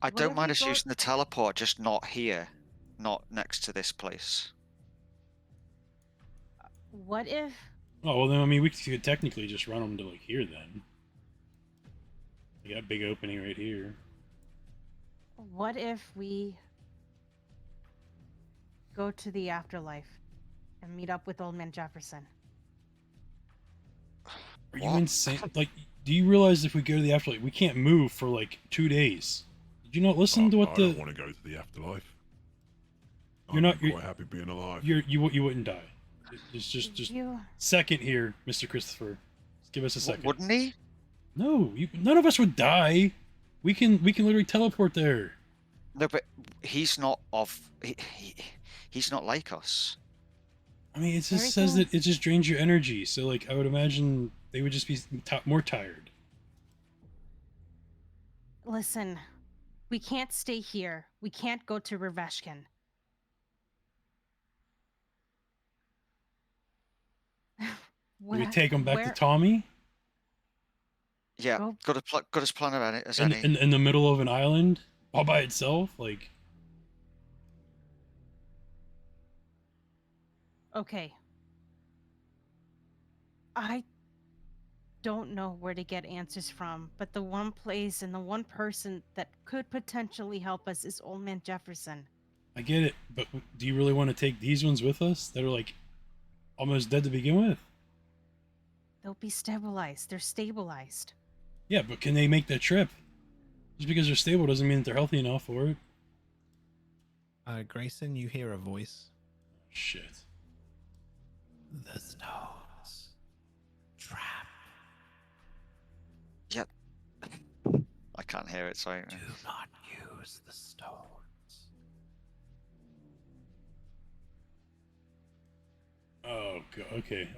I What don't if mind we us go- using the teleport, just not here, not next to this place. What if oh well, then I mean we could technically just run them to like here then. We got a big opening right here. we go to the afterlife and meet up with Old Man Jefferson? Are you What? insane? Like, do you realize if we go to the afterlife, we can't move for like 2 days? Did you not listen to what I the? don't want to go to the afterlife. You're I'm not- quite happy being alive. You wouldn't die. It's just You second here, Mr. Christopher. Just give us a second. Wouldn't he? No, none of us would die. We can literally teleport there. No, but he's not he's not like us. I mean, it just says Everything- that it just drains your energy. So, like, I would imagine they would just be more tired. listen. We can't stay here. We can't go to Reveshkin. Do we take them back to Tommy Yeah, Go- got as plan of it as in, any. in the middle of an island all by itself? Like, Okay. I don't know where to get answers from, but the one place and the one person that could potentially help us is Old Man Jefferson. I get it, but do you really want to take these ones with us that are like almost dead to begin with? They'll be stabilized. They're stabilized. Yeah, but can they make that trip? Just because they're stable doesn't mean that they're healthy enough for it. Grayson, you hear a voice. Shit. The stones. Trap. Yep. I can't hear it, sorry. Do not use the stones. Oh, okay.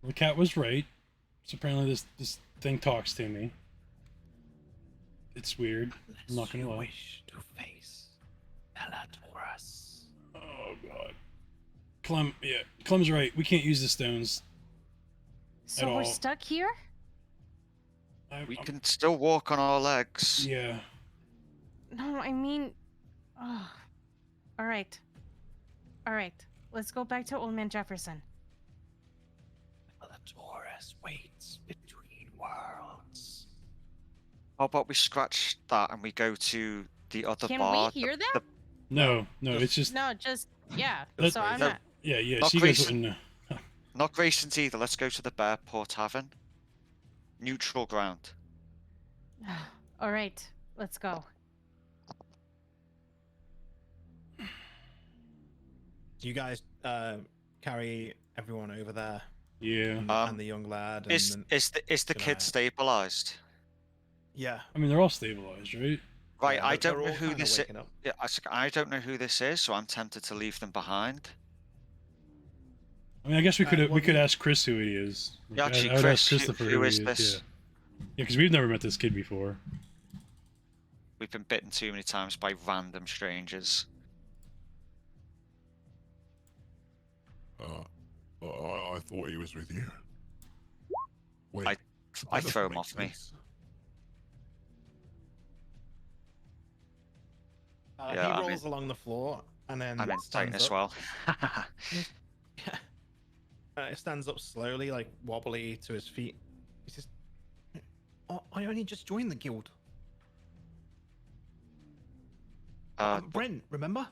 The cat was right. So apparently this thing talks to me. It's weird. I'm not gonna lie. Wish to face Bellatorus. Oh god. Clem's right. We can't use the stones. So At we're all. stuck here? We can still walk on our legs. Yeah. No, I mean. Oh. All right. All right. Let's go back to Old Man Jefferson. Bellatorus waits between worlds. How about we scratch that and we go to the other Can bar? we hear that? No, it's just No, just yeah. Let- So I'm No. not. yeah. Not She guys Grayson. wouldn't know. Not Grayson's either. Let's go to the Bearpaw Tavern. Neutral ground. All right. Let's go. You guys carry everyone over there. Yeah. and the young lad. And Is then, is the kid Goliath. stabilized? yeah, I mean, they're all stabilized, right? Right, yeah, I they're don't know all who kinda this is. waking up. Yeah, I don't know who this is, so I'm tempted to leave them behind. I mean, I guess we could well, we could the- ask Chris who he is. Like, Yeah, actually, I would ask Chris, Christopher who he is this? Yeah, yeah, because we've never met this kid before. We've been bitten too many times by random strangers. I thought he was with you. Wait, I that throw doesn't him make off me. sense. Yeah, he I rolls along the floor and then I'm in Titan stands as up. well. Yeah. Stands up slowly, like wobbly to his feet. He says, "Oh, I only just joined the guild. I'm Brent, remember?"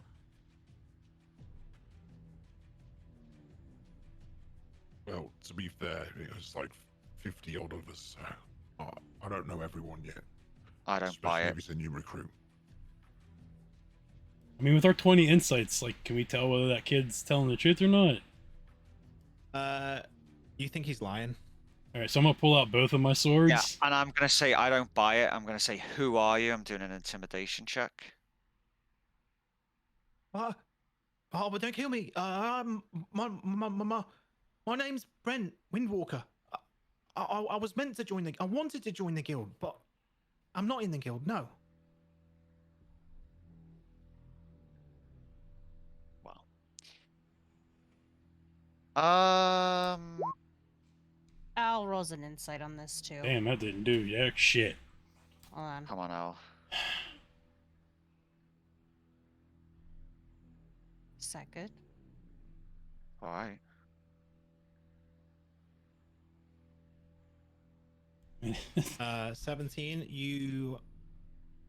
Well, to be fair, it was like 50 odd of us. So I don't know everyone yet. I don't buy Especially it. if he's a new recruit. I mean, with our 20 insights, like, can we tell whether that kid's telling the truth or not? You think he's lying? All right, so I'm gonna pull out both of my swords. Yeah, and I'm gonna say I don't buy it. I'm gonna say, "Who are you?" I'm doing an intimidation check. Oh, but don't kill me. My name's Brent Windwalker. I was meant to join I wanted to join the guild, but I'm not in the guild. No. Wow. Al rolls an insight on this too. Damn, that didn't do jack shit. Hold on. Come on, Al. Is that good? All right. Uh, 17. You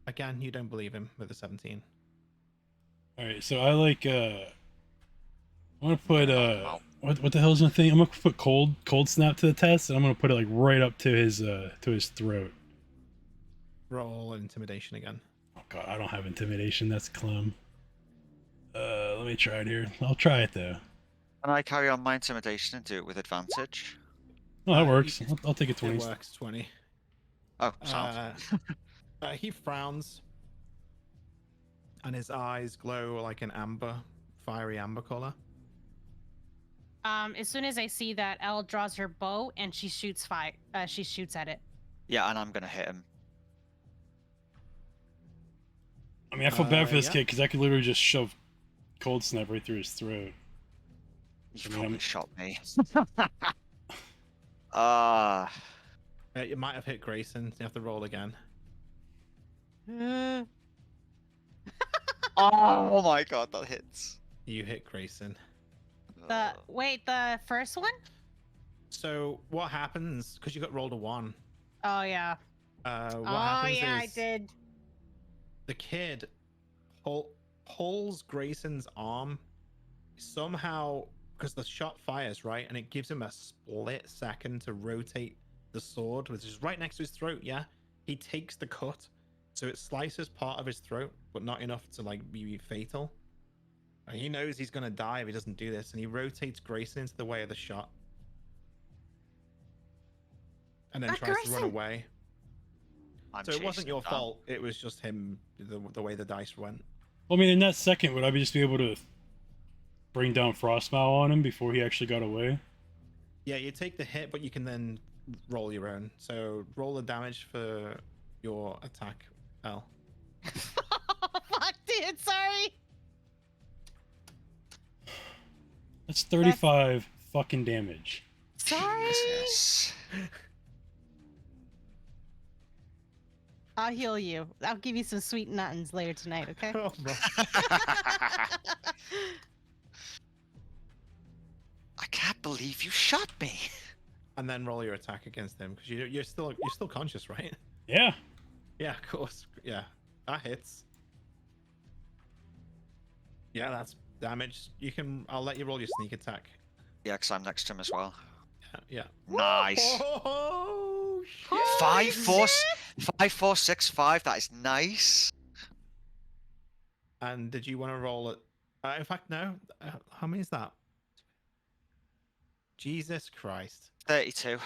don't believe him with a 17. All right, so I like I'm gonna put Wow. what the hell's my thing? I'm gonna put cold snap to the test, and I'm gonna put it like right up to his throat. Roll intimidation again. Oh god, I don't have intimidation. That's Clem. Let me try it here. I'll try it though. Can I carry on my intimidation and do it with advantage? Oh, that you works. can- I'll take a It 20. works. 20. Oh, sound. He frowns, and his eyes glow like an fiery amber color. As soon as I see that, Elle draws her bow and she shoots she shoots at it. Yeah, and I'm gonna hit him. I mean, I feel bad for this yeah. kid because I could literally just shove cold snap right through his throat. You I mean, probably I'm- shot me. You might have hit Greyson. You have to roll again. Oh my god, that hits. You hit Greyson. The first one? So what happens? Because you got rolled a 1. Oh yeah. What Oh happens yeah, I is did. the kid pulls Grayson's arm somehow, because the shot fires, right, and it gives him a split second to rotate the sword, which is right next to his throat. Yeah, he takes the cut, so it slices part of his throat, but not enough to like be fatal. And he knows he's gonna die if he doesn't do this, and he rotates Grayson into the way of the shot, and then tries to run Grayson! away. I'm So it wasn't chasing your him down. fault. It was just him, the way the dice went. Well, I mean, in that second, would I just be able to bring down Frostbow on him before he actually got away? Yeah, you take the hit, but you can then roll your own. So roll the damage for your attack, L. Fuck, dude, sorry. That's 35 fucking damage. Sorry. Jesus. I'll heal you. I'll give you some sweet nothings later tonight, okay? Oh, bro. I can't believe you shot me. And then roll your attack against him because you're still conscious, right? Yeah. Yeah, of course. Yeah, that hits. Yeah, that's damage. I'll let you roll your sneak attack. Yeah, because I'm next to him as well. Yeah. Nice. Oh shit! Five, four, 6, 5. That is nice. And did you want to roll it? In fact, no. How many is that? Jesus Christ. 32.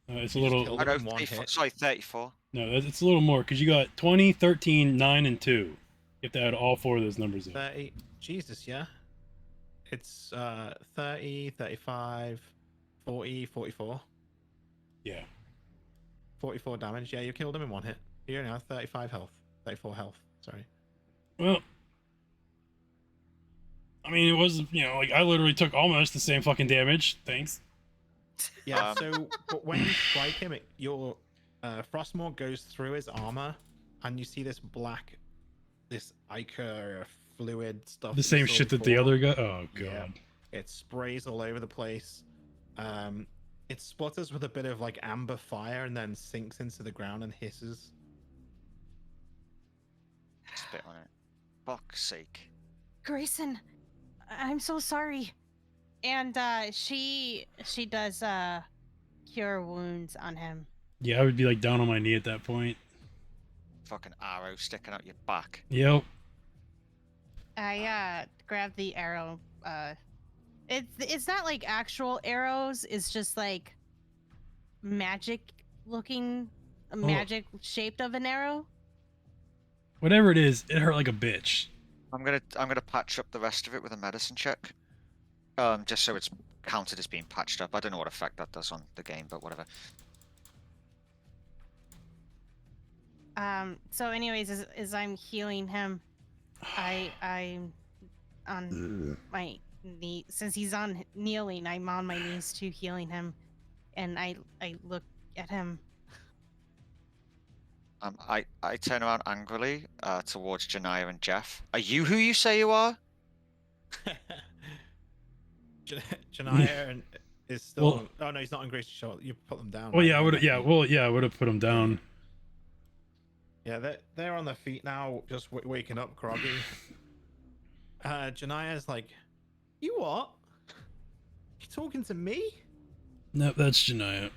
It's a You just little. killed Oh, him no, in one 34. hit. Sorry, 34. No, it's a little more because you got 20, 13, 9, and 2. You have to add all 4 of those numbers up. 30. Jesus, yeah. It's 30, 35, 40, 44. Yeah. 44 damage. Yeah, you killed him in one hit. You only have 35 health. 34 health. Sorry. Well, I mean, it was, like, I literally took almost the same fucking damage. Thanks. Yeah, so but when you strike him, your Frostmore goes through his armor, and you see this black, this ichor fluid stuff. The same shit that the other guy. Oh, God. Yeah. It sprays all over the place. It splutters with a bit of like amber fire and then sinks into the ground and hisses. Spit on it. Fuck's sake. Grayson, I'm so sorry. And she does cure wounds on him. Yeah, I would be, like, down on my knee at that point. Fucking arrow sticking out your back. Yep. I grab the arrow. It's not like actual arrows. It's just like magic looking, magic shaped of an arrow. Whatever it is, it hurt like a bitch. I'm gonna patch up the rest of it with a medicine check. Just so it's counted as being patched up. I don't know what effect that does on the game, but whatever. So anyways, as I'm healing him, I'm on my knee. Since he's on kneeling, I'm on my knees too, healing him. And I look at him. I turn around angrily towards Janaya and Jeff. Are you who you say you are? Janaya is still. Well- oh no, he's not on Grace's shoulder. You put them down. Well, right? yeah, I would. Yeah, well, yeah, I would have put him down. Yeah, they're on their feet now, just waking up groggy. Janaya's like, "You what? You talking to me?" Nope, that's Janaya.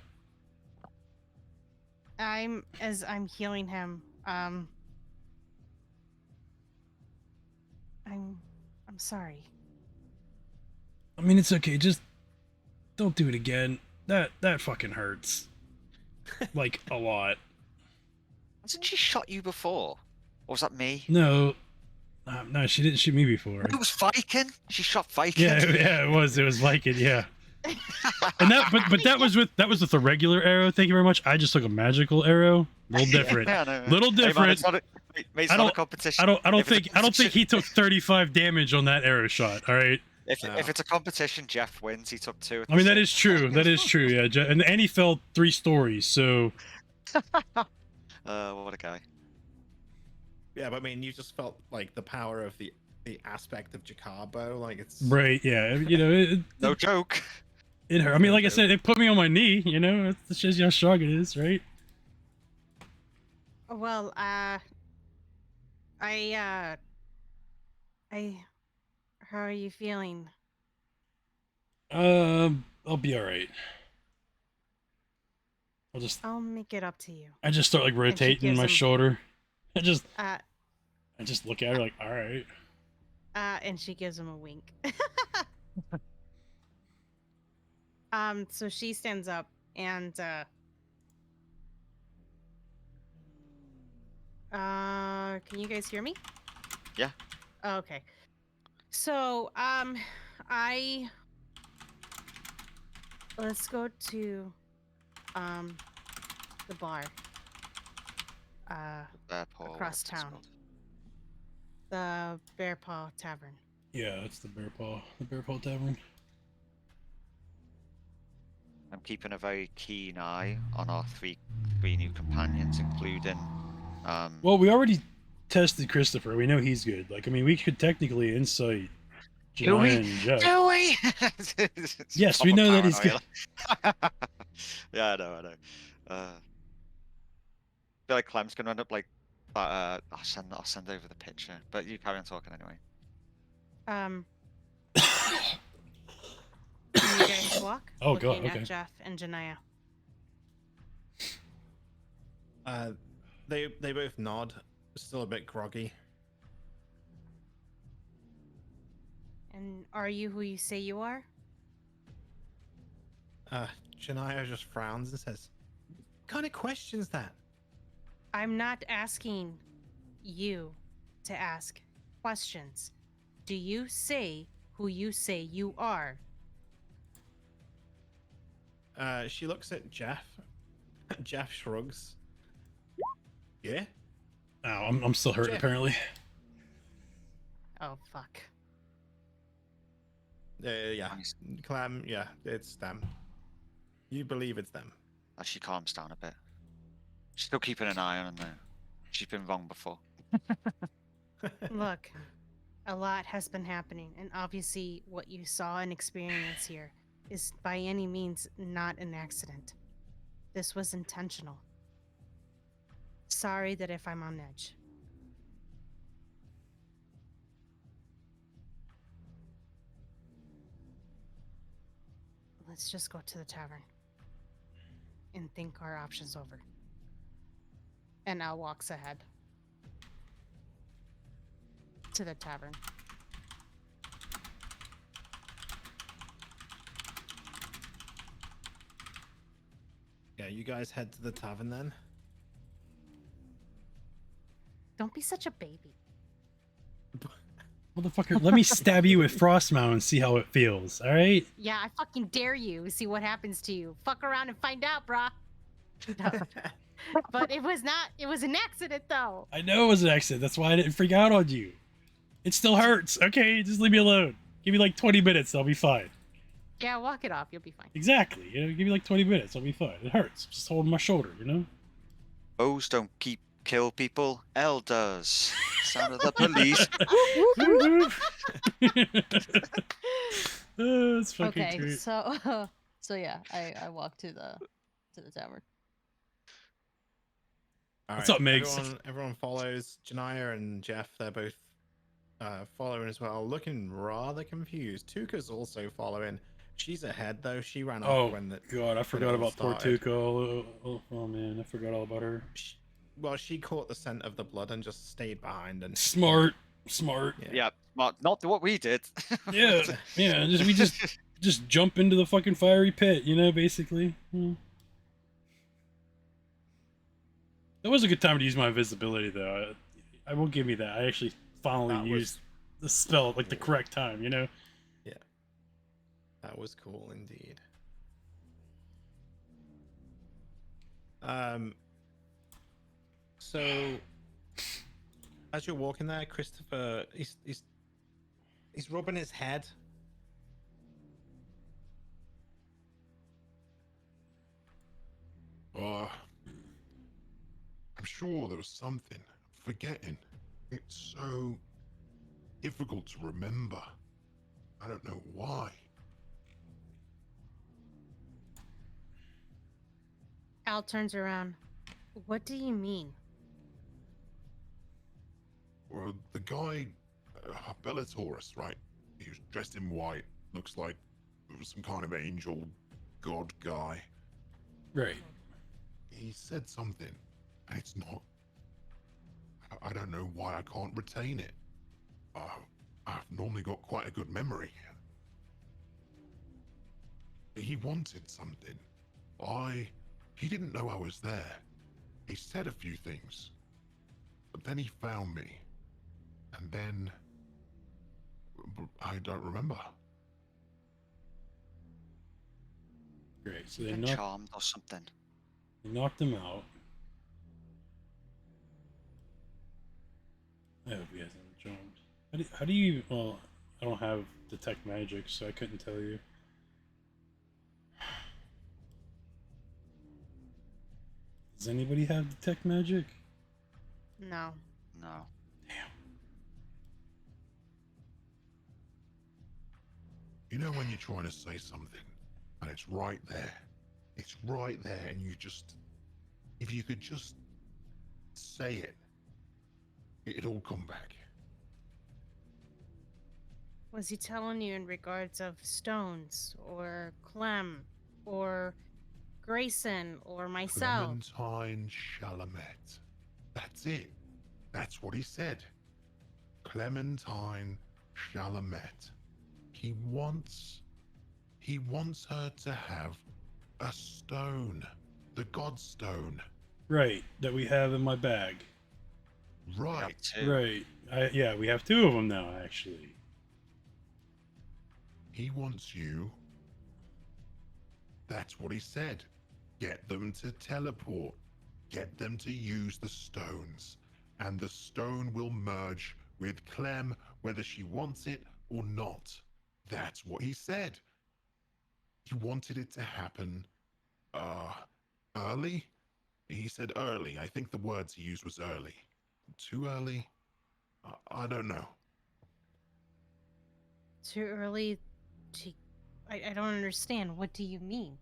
As I'm healing him, I'm sorry. I mean, it's okay. Just don't do it again. That fucking hurts. Like, a lot. Hasn't she shot you before? Or was that me? No. No, she didn't shoot me before. It was Viking. She shot Viking. Yeah, it was Viking, yeah. And but that was with a regular arrow. Thank you very much. I just took a magical arrow. Little different. Yeah, I know. Little Hey, man, different. it's not a, mate, it's not a competition. I don't If it's a think he took 35 damage on that arrow shot. All right. If it's a competition, Jeff wins. He took 2. I mean, that is true. That is true. Yeah, and he fell 3 stories. So What a guy. Yeah, but I mean, you just felt like the power of the aspect of Jacarbo. Like it's right. Yeah. It, No joke. it hurt. I mean, like I said, it put me on my knee. It shows you how strong it is, right? Well, how are you feeling? I'll be all right. I'll make it up to you. I just start like rotating gives my him- shoulder. I just Uh, look at her like, all right. and she gives him a wink. So she stands up and can you guys hear me? Yeah. Okay. So let's go to the bar Paul, across whatever it's town. called. The Bear Paw Tavern. Yeah, that's the Bear Paw Tavern. I'm keeping a very keen eye on our three new companions, including. Well, we already tested Christopher. We know he's good. Like, I mean, we could technically insight Do we? Janaya and Jeff. Do we? Yes, we know that he's good. Yeah, I know. I feel like Clem's gonna end up like. I'll send over the picture, but you carry on talking anyway. Can you guys walk? Oh, Looking God, at okay. Jeff and Janaya. they both nod. Still a bit groggy. And are you who you say you are? Shania just frowns and says, "What kind of question's that?" I'm not asking you to ask questions. Do you say who you say you are? She looks at Jeff. Jeff shrugs. Yeah. Oh, I'm still hurt Jeff. apparently. Oh, fuck. Yeah. Nice. Clem. Yeah, it's them. You believe it's them. As she calms down a bit. She's still keeping an eye on her. She's been wrong before. Look, a lot has been happening, and obviously what you saw and experienced here is by any means not an accident. This was intentional. Sorry that if I'm on edge. Let's just go to the tavern and think our options over. And Al walks ahead to the tavern. Yeah, you guys head to the tavern then. Don't be such a baby. Motherfucker, let me stab you with Frostmound and see how it feels, alright? Yeah, I fucking dare you. See what happens to you. Fuck around and find out, brah. But it was an accident though. I know it was an accident, that's why I didn't freak out on you. It still hurts, okay? Just leave me alone. Give me like 20 minutes, I'll be fine. Yeah, walk it off. You'll be fine. Exactly, you know, give me like 20 minutes, I'll be fine. It hurts, just holding my shoulder, you know? Bows don't kill people, L does. Sound of the police. Oh, it's fucking Okay, great. so yeah, I walk to the tavern. All What's up, Migs? Everyone follows. Janiyah and Jeff, they're both following as well, looking rather confused. Tuka's also following. She's ahead though. She ran Oh off when the god, I forgot all about poor started. Tuco. Oh man, I forgot all about her. she caught the scent of the blood and just stayed behind and Smart. Yeah, well, not what we did. Yeah, yeah. We just jump into the fucking fiery pit, you know, basically. That was a good time to use my invisibility, though. I will give you that. I actually finally used the spell at like the correct time, you know. Yeah, that was cool indeed. So as you're walking there, Christopher, he's rubbing his head. I'm sure there was something. I'm forgetting. It's so difficult to remember. I don't know why. Al turns around. What do you mean? Well, the guy, Bellatorus, right? He was dressed in white. Looks like some kind of angel god guy. Right. He said something, and it's not. I don't know why I can't retain it. I've normally got quite a good memory. He wanted something. He didn't know I was there. He said a few things, but then he found me, and then I don't remember. Great. So they Been knocked charmed or something. him out. I hope he hasn't jumped. How do you? Well, I don't have detect magic, so I couldn't tell you. Does anybody have detect magic? No. No. You know when you're trying to say something, and it's right there. It's right there, and if you could just say it, it'd all come back. Was he telling you in regards of Stones or Clem or Greyson or myself? Clementine Chalamet. That's it. That's what he said. Clementine Chalamet. He wants her to have A stone. The Godstone. Right, that we have in my bag. We have Right. two. Right. Yeah, we have 2 of them now, actually. He wants you. That's what he said. Get them to teleport. Get them to use the stones. And the stone will merge with Clem whether she wants it or not. That's what he said. He wanted it to happen, early? He said early. I think the words he used was early. Too early? I don't know. Too early to. I don't understand. What do you mean?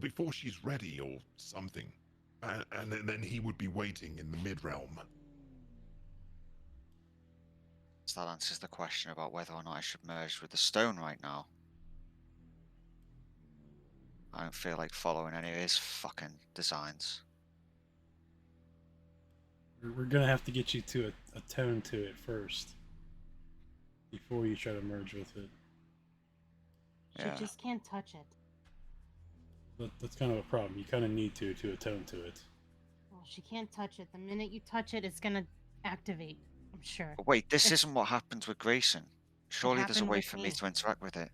Before she's ready or something. And then he would be waiting in the mid-realm. So that answers the question about whether or not I should merge with the stone right now. I don't feel like following any of his fucking designs. We're gonna have to get you to attune to it first. Before you try to merge with it. She Yeah. just can't touch it. That's kind of a problem. You kind of need to attune to it. Well, she can't touch it. The minute you touch it, it's gonna activate. I'm sure. But wait, this If- isn't what happens with Greyson. Surely there's a happened way with for me me. to interact with it.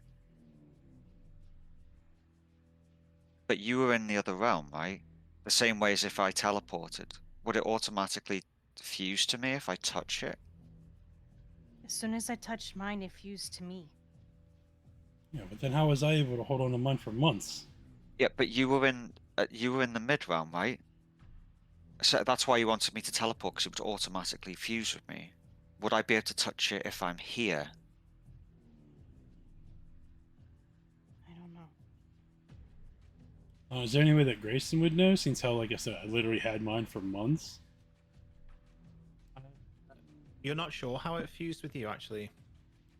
But you were in the other realm, right? The same way as if I teleported. Would it automatically fuse to me if I touch it? As soon as I touched mine, it fused to me. Yeah, but then how was I able to hold on to mine for months? Yeah, but you were in the mid realm, right? So that's why you wanted me to teleport, because it would automatically fuse with me. Would I be able to touch it if I'm here? I don't know. Is there any way that Grayson would know? Since how, like I said, I literally had mine for months. You're not sure how it fused with you, actually.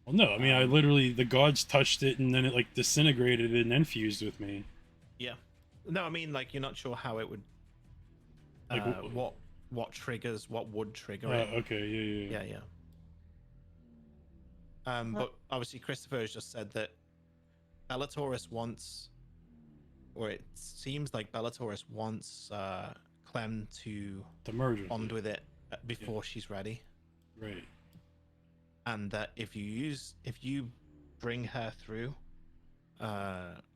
Well, no, I mean, I literally the gods touched it and then it like disintegrated and then fused with me. Yeah. No, I mean, like, you're not sure how it would. Like, What triggers? What would trigger it? Okay, yeah. Yeah. But obviously, Christopher has just said that Bellatorus wants, or it seems like Bellatorus wants Clem to merge bond with with it before she's ready, Right. and that if you bring her through,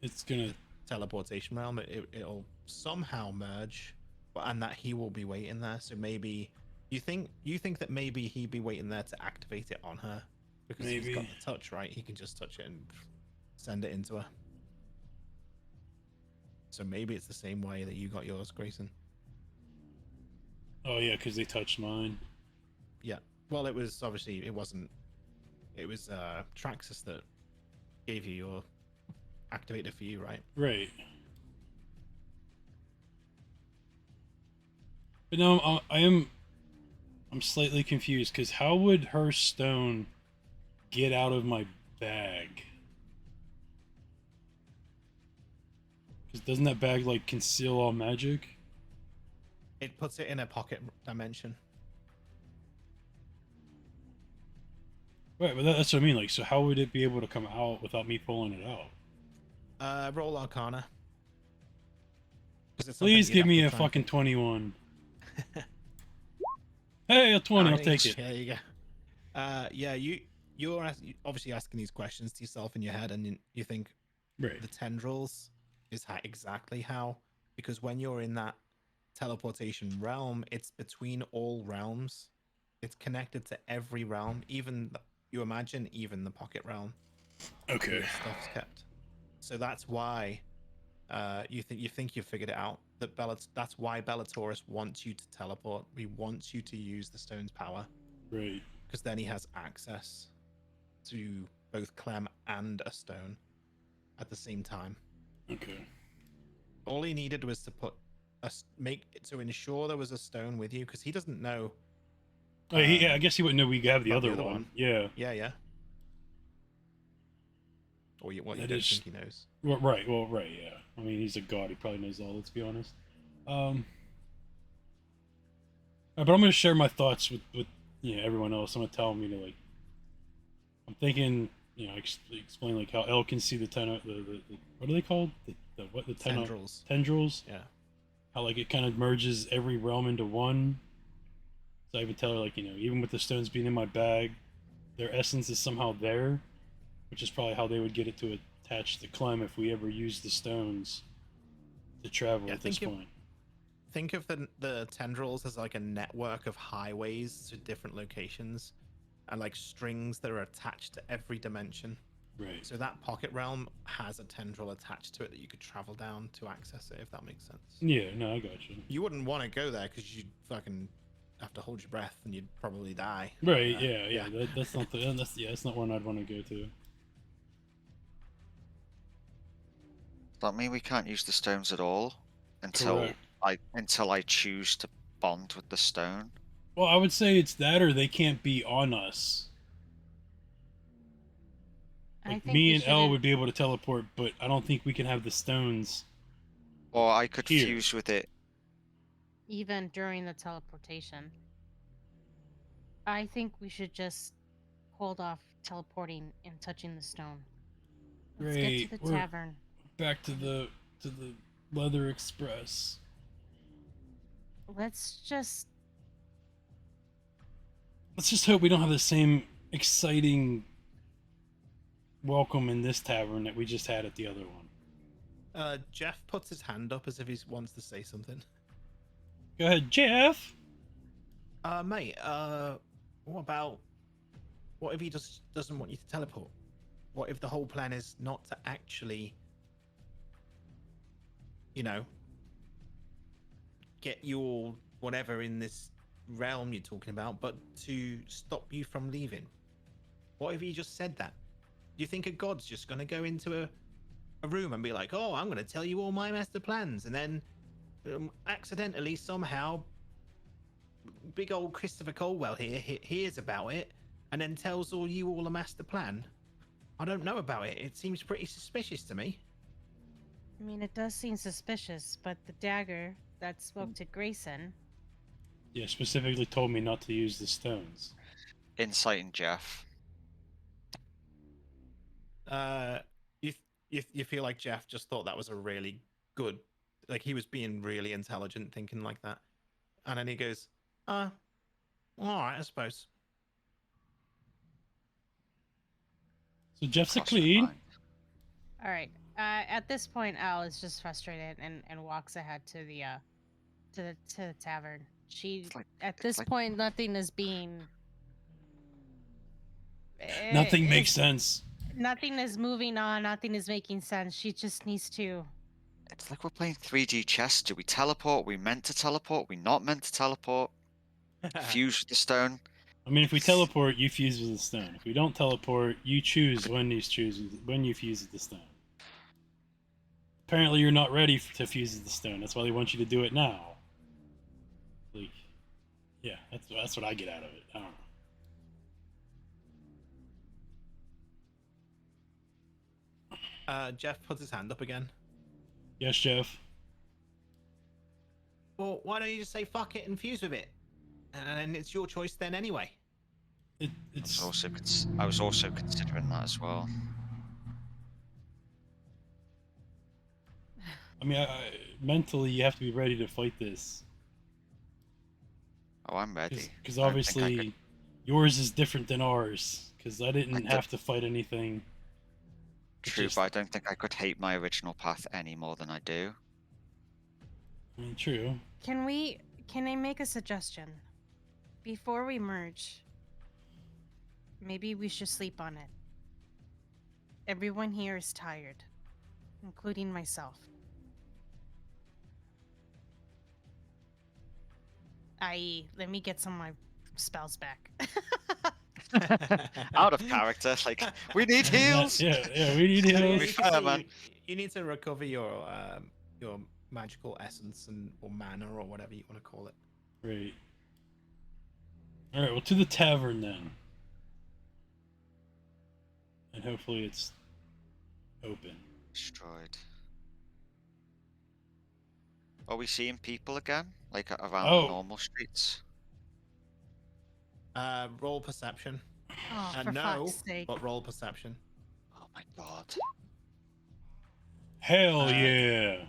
It's gonna teleportation realm, it'll somehow merge, and that he will be waiting there. So maybe you think that maybe he'd be waiting there to activate it on her because he's got Maybe. the touch, right? He can just touch it and send it into her. So maybe it's the same way that you got yours, Grayson. Oh yeah, because they touched mine. Yeah. Well, it was obviously it wasn't. It was Traxxas that gave you your activator for you, right? Right. But no, I'm slightly confused because how would her stone get out of my bag? Because doesn't that bag like conceal all magic? It puts it in a pocket dimension. Right, but that's what I mean. Like, so how would it be able to come out without me pulling it out? Roll Arcana. 'Cause it's something Please you'd give have me to a try and fucking 21. Hey, a 20. I'll Nice, take it. There you go. Yeah, you're obviously asking these questions to yourself in your head, and you think Right. the tendrils is exactly how, because when you're in that teleportation realm, it's between all realms. It's connected to every realm, even you imagine even the pocket realm. Okay. Where stuff's kept. So that's why you think you've figured it out. That's why Bellatorus wants you to teleport. He wants you to use the stone's power. Right. Because then he has access to both Clem and a stone at the same time. Okay. All he needed was to to ensure there was a stone with you, because he doesn't know. Oh, yeah, I guess he wouldn't know we have the about other one. Yeah. Yeah. Or you That don't is- think he knows. Well, right. Yeah. I mean, he's a god. He probably knows all. Let's be honest. But I'm gonna share my thoughts with everyone else. I'm gonna tell them, like, I'm thinking explain like how Elle can see the what are they called? The Tendrils. Tendrils. Yeah. How like it kind of merges every realm into one. So I would tell her like even with the stones being in my bag, their essence is somehow there, which is probably how they would get it to attach to Clem if we ever used the stones to travel at this point. Think of the tendrils as like a network of highways to different locations, and like strings that are attached to every dimension. Right. So that pocket realm has a tendril attached to it that you could travel down to access it, if that makes sense. Yeah, no, I got you. You wouldn't want to go there because you'd fucking have to hold your breath and you'd probably die. Right. Yeah. That's not that's not one I'd want to go to. Does that mean we can't use the stones at all until I choose to bond with the stone? Well, I would say it's that, or they can't be on us. Like me and Elle would be able to teleport, but I don't think we can have the stones. Or I could here. fuse with it. Even during the teleportation. I think we should just hold off teleporting and touching the stone. Let's get to the tavern. Back to the Leather Express. Let's just hope we don't have the same exciting welcome in this tavern that we just had at the other one. Jeff puts his hand up as if he wants to say something. Go ahead, Jeff. Mate, what if he just doesn't want you to teleport? What if the whole plan is not to actually, get you all whatever in this realm you're talking about, but to stop you from leaving? What if he just said that? Do you think a god's just going to go into a room and be like, oh, I'm going to tell you all my master plans, and then accidentally somehow big old Christopher Colwell here hears about it and then tells you all a master plan? I don't know about it. It seems pretty suspicious to me. I mean, it does seem suspicious, but the dagger that spoke to Greyson... Yeah, specifically told me not to use the stones. Inciting Jeff. You feel like Jeff just thought that was a really good... Like, he was being really intelligent thinking like that. And then he goes, all right, I suppose. So Jeff's a clean. All right. At this point, Al is just frustrated and walks ahead to the tavern. At this point, nothing is being. Nothing makes sense. Nothing is moving on. Nothing is making sense. She just needs to. It's like we're playing 3D chess. Do we teleport? We meant to teleport? We not meant to teleport? Fuse with the stone? I mean, if we teleport, you fuse with the stone. If we don't teleport, you choose when you fuse with the stone. Apparently, you're not ready to fuse with the stone. That's why they want you to do it now. Like, yeah, that's what I get out of it. I don't know. Jeff puts his hand up again. Yes, Jeff. Well, why don't you just say fuck it and fuse with it? And it's your choice then anyway. It's I was also considering that as well. I mean, mentally, you have to be ready to fight this. Oh, I'm ready. Because obviously, yours is different than ours. Because I didn't have to fight anything. True, but I don't think I could hate my original path any more than I do. I mean, true. Can I make a suggestion? Before we merge, maybe we should sleep on it. Everyone here is tired, including myself. Let me get some of my spells back. Out of character, like, we need heals! Yeah, we need heals. You need to recover your magical essence or mana or whatever you want to call it. Right. Alright, well, to the tavern then. And hopefully it's open. Destroyed. Are we seeing people again? Like around the normal streets? Roll perception. Oh, for no, fuck's sake. but roll perception. My God. Hell Uh, yeah!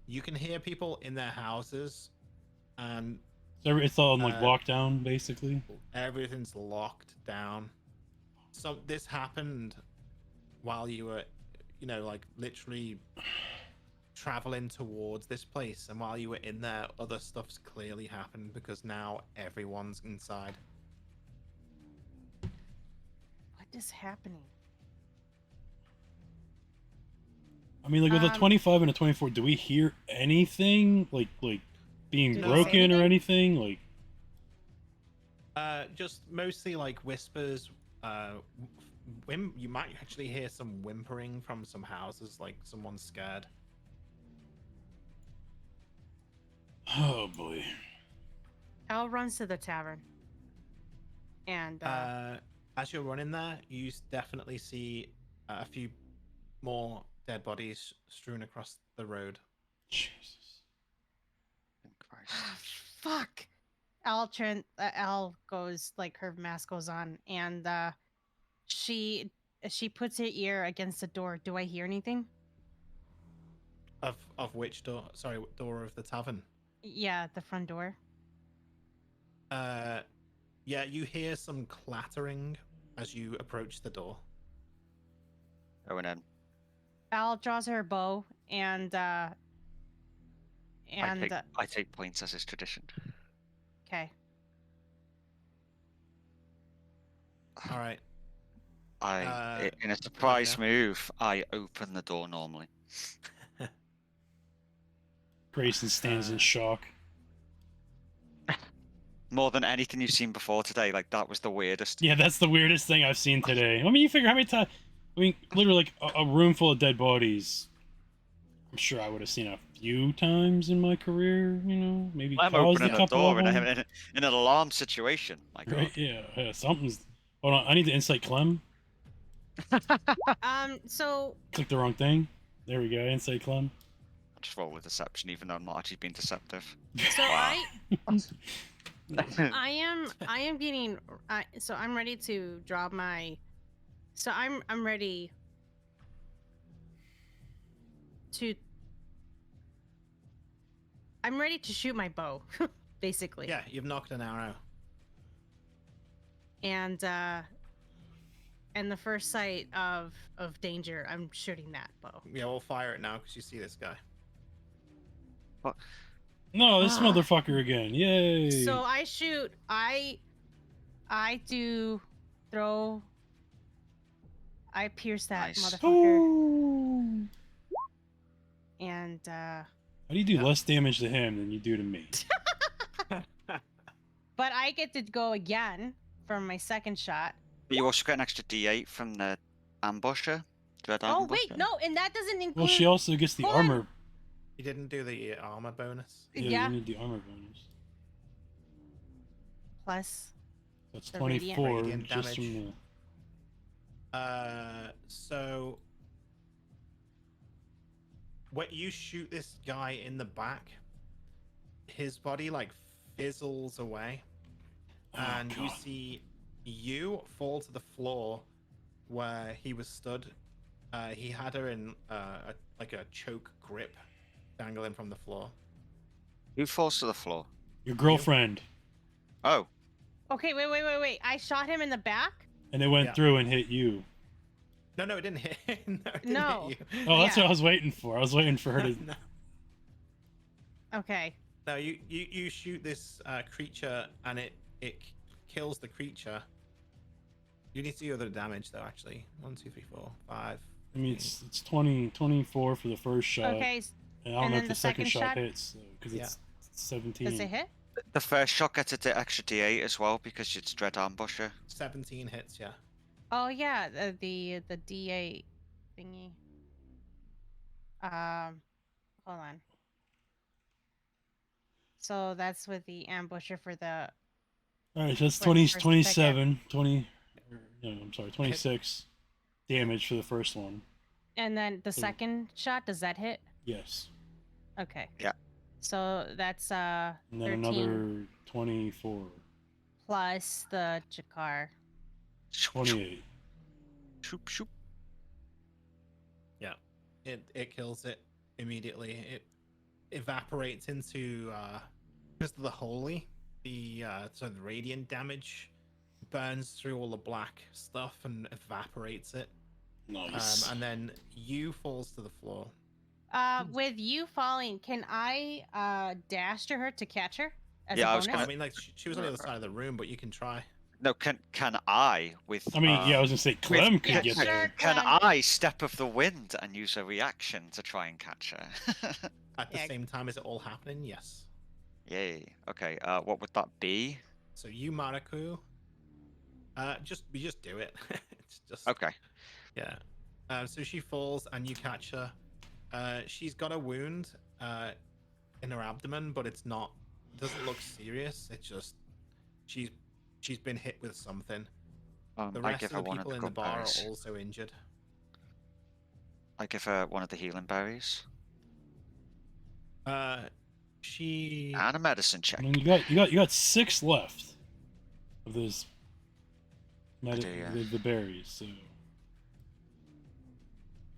You can hear people in their houses, and So it's all in like uh, lockdown, basically. everything's locked down. So this happened while you were, like literally traveling towards this place, and while you were in there, other stuff's clearly happened because now everyone's inside. What is happening? I mean, like with a Um, 25 and a 24, do we hear anything like being Do they say broken or anything? anything? Like, Just mostly like whispers. You might actually hear some whimpering from some houses, like someone's scared. oh boy. Al runs to the tavern. And As you're running there, you definitely see a few more dead bodies strewn across the road. Jesus. Christ. fuck. Al goes, like, her mask goes on, and she puts her ear against the door. Do I hear anything? Of which door? Sorry, door of the tavern. Yeah, the front door. Yeah, you hear some clattering as you approach the door. Going in. Al draws her bow and I take points as is tradition. okay. All right. In a surprise move, I open the door normally. Grayson stands in shock. More than anything you've seen before today, like that was the weirdest. Yeah, that's the weirdest thing I've seen today. I mean, you figure how many times? I mean, literally, like a room full of dead bodies. I'm sure I would have seen a few times in my career. You know, maybe I'm caused opening a a couple door of in, them. in an alarm situation. My God. Right? Yeah, something's. Hold on, I need to insight Clem. So Click the wrong thing. There we go. Insight Clem. I'll just roll with deception, even though I'm not actually being deceptive. so Wow. I am getting so I'm ready to drop my I'm ready to shoot my bow basically. Yeah, you've knocked an arrow. And the first sight of danger, I'm shooting that bow. Yeah, we'll fire it now because you see this guy. No, this motherfucker again. Yay. So I shoot. I do throw. I pierce that Nice. motherfucker. Ooh. And How do you do less damage to him than you do to me? but I get to go again for my second shot. But you also get an extra D8 from the ambusher. Dread Oh ambusher. wait, no, and that doesn't include. Well, she also gets the Hold on. armor. You didn't do the armor bonus. Yeah, you need the armor bonus. Plus. That's the 24 radiant just from damage. the. So when you shoot this guy in the back, his body like fizzles away, and you see you fall to the floor where he was stood. He had her in a choke grip, dangling from the floor. Who falls to the floor? Your girlfriend. Oh, Okay, wait. I shot him in the back. And it went through and hit you. No, it didn't hit. No, it didn't No. hit you. Oh, that's Yeah. what I was waiting for. I was waiting for her to. No. Okay. No, you shoot this creature and it kills the creature. You need to do other damage though, actually. 1, 2, 3, 4, 5. I mean, it's 20, 24 for the first shot. Okay. And I don't and know then if the the second second shot shot? hits, because it's 17. Does it hit? the first shot gets an extra D8 as well because it's Dread ambusher. 17 hits, yeah. Oh yeah, the D8 thingy. Hold on. So that's with the ambusher for the. Alright, so that's For the 20, first 27, 20, no, I'm sorry, 26 damage for the first one. And then the second shot, does that hit? Yes. Okay. Yeah. So that's And then 13 another 24, plus the Jakar. 28. Shoop, shoop. it kills it immediately. It evaporates into because of the holy, the radiant damage burns through all the black stuff and evaporates it. Nice. And then you falls to the floor. With you falling, can I dash to her to catch her as Yeah, a I was bonus? I mean, like she was on the other side of the room, but you can try. No, can I with? I mean, yeah, I was gonna say Clem could Yeah, get sure. there. Can Clem. I step of the wind and use a reaction to try and catch her? At the Yeah. same time as it all happening, yes. Yay. Okay. What would that be? So you, Maraku, we just do it. It's just Okay. yeah. So she falls and you catch her. She's got a wound in her abdomen, but it doesn't look serious. It's just she's been hit with something. The I rest give of her the one of people the in the good bar berries. are also injured. I give her one of the healing berries She and a medicine check. I mean, you got 6 left of those. do, yeah. The berries. So.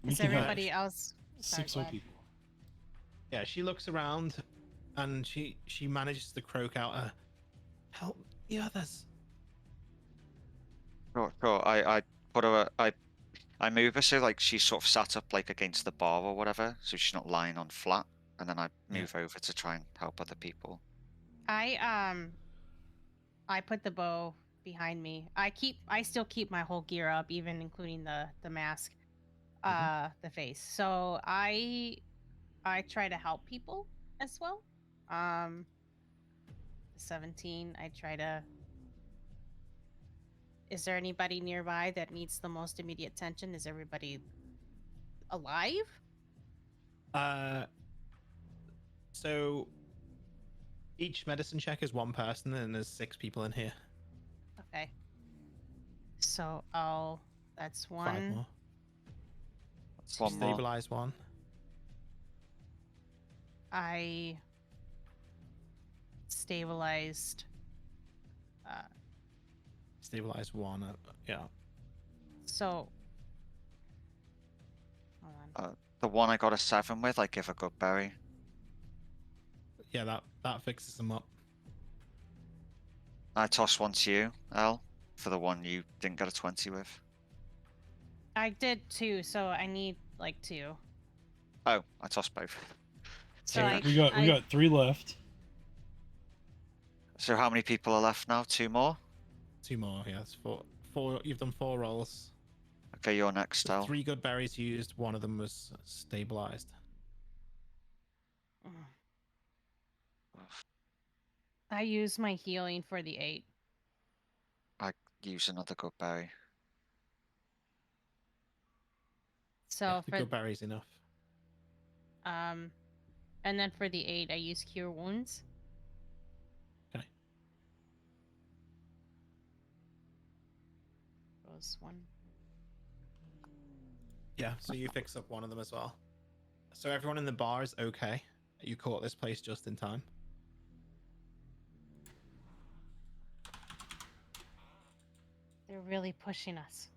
We Is can have everybody else? Sorry, 6 go more ahead. people. yeah, she looks around and she manages to croak out help the others. Sure. I put her. I move her so like she's sort of sat up like against the bar or whatever, so she's not lying on flat, and then I move over to try and help other people. I put the bow behind me. I still keep my whole gear up, even including the mask, the face. So I try to help people as well. 17. I try to. Is there anybody nearby that needs the most immediate attention? Is everybody alive? So each medicine check is one person, and there's 6 people in here. Okay. So that's 5 one. more. One more. Stabilize 1. I stabilized. Stabilize 1. Yeah. So. Hold on. The one I got a 7 with, I give a good berry. Yeah, that fixes them up. I toss one to you, El, for the one you didn't get a 20 with. I did 2, so I need like 2. Oh, I tossed both. So Okay. We got 3 left. So how many people are left now? 2 more? 2 more. Yeah, that's 4. 4. You've done 4 rolls. Okay, you're next, There's El. 3 good berries used. 1 of them was stabilized. I use my healing for the 8. I use another good berry. So Yeah, the for good berries enough. and then for the 8, I use cure wounds. Okay. Goes 1. Yeah, so you fix up 1 of them as well. So everyone in the bar is okay. You caught this place just in time. They're really pushing us.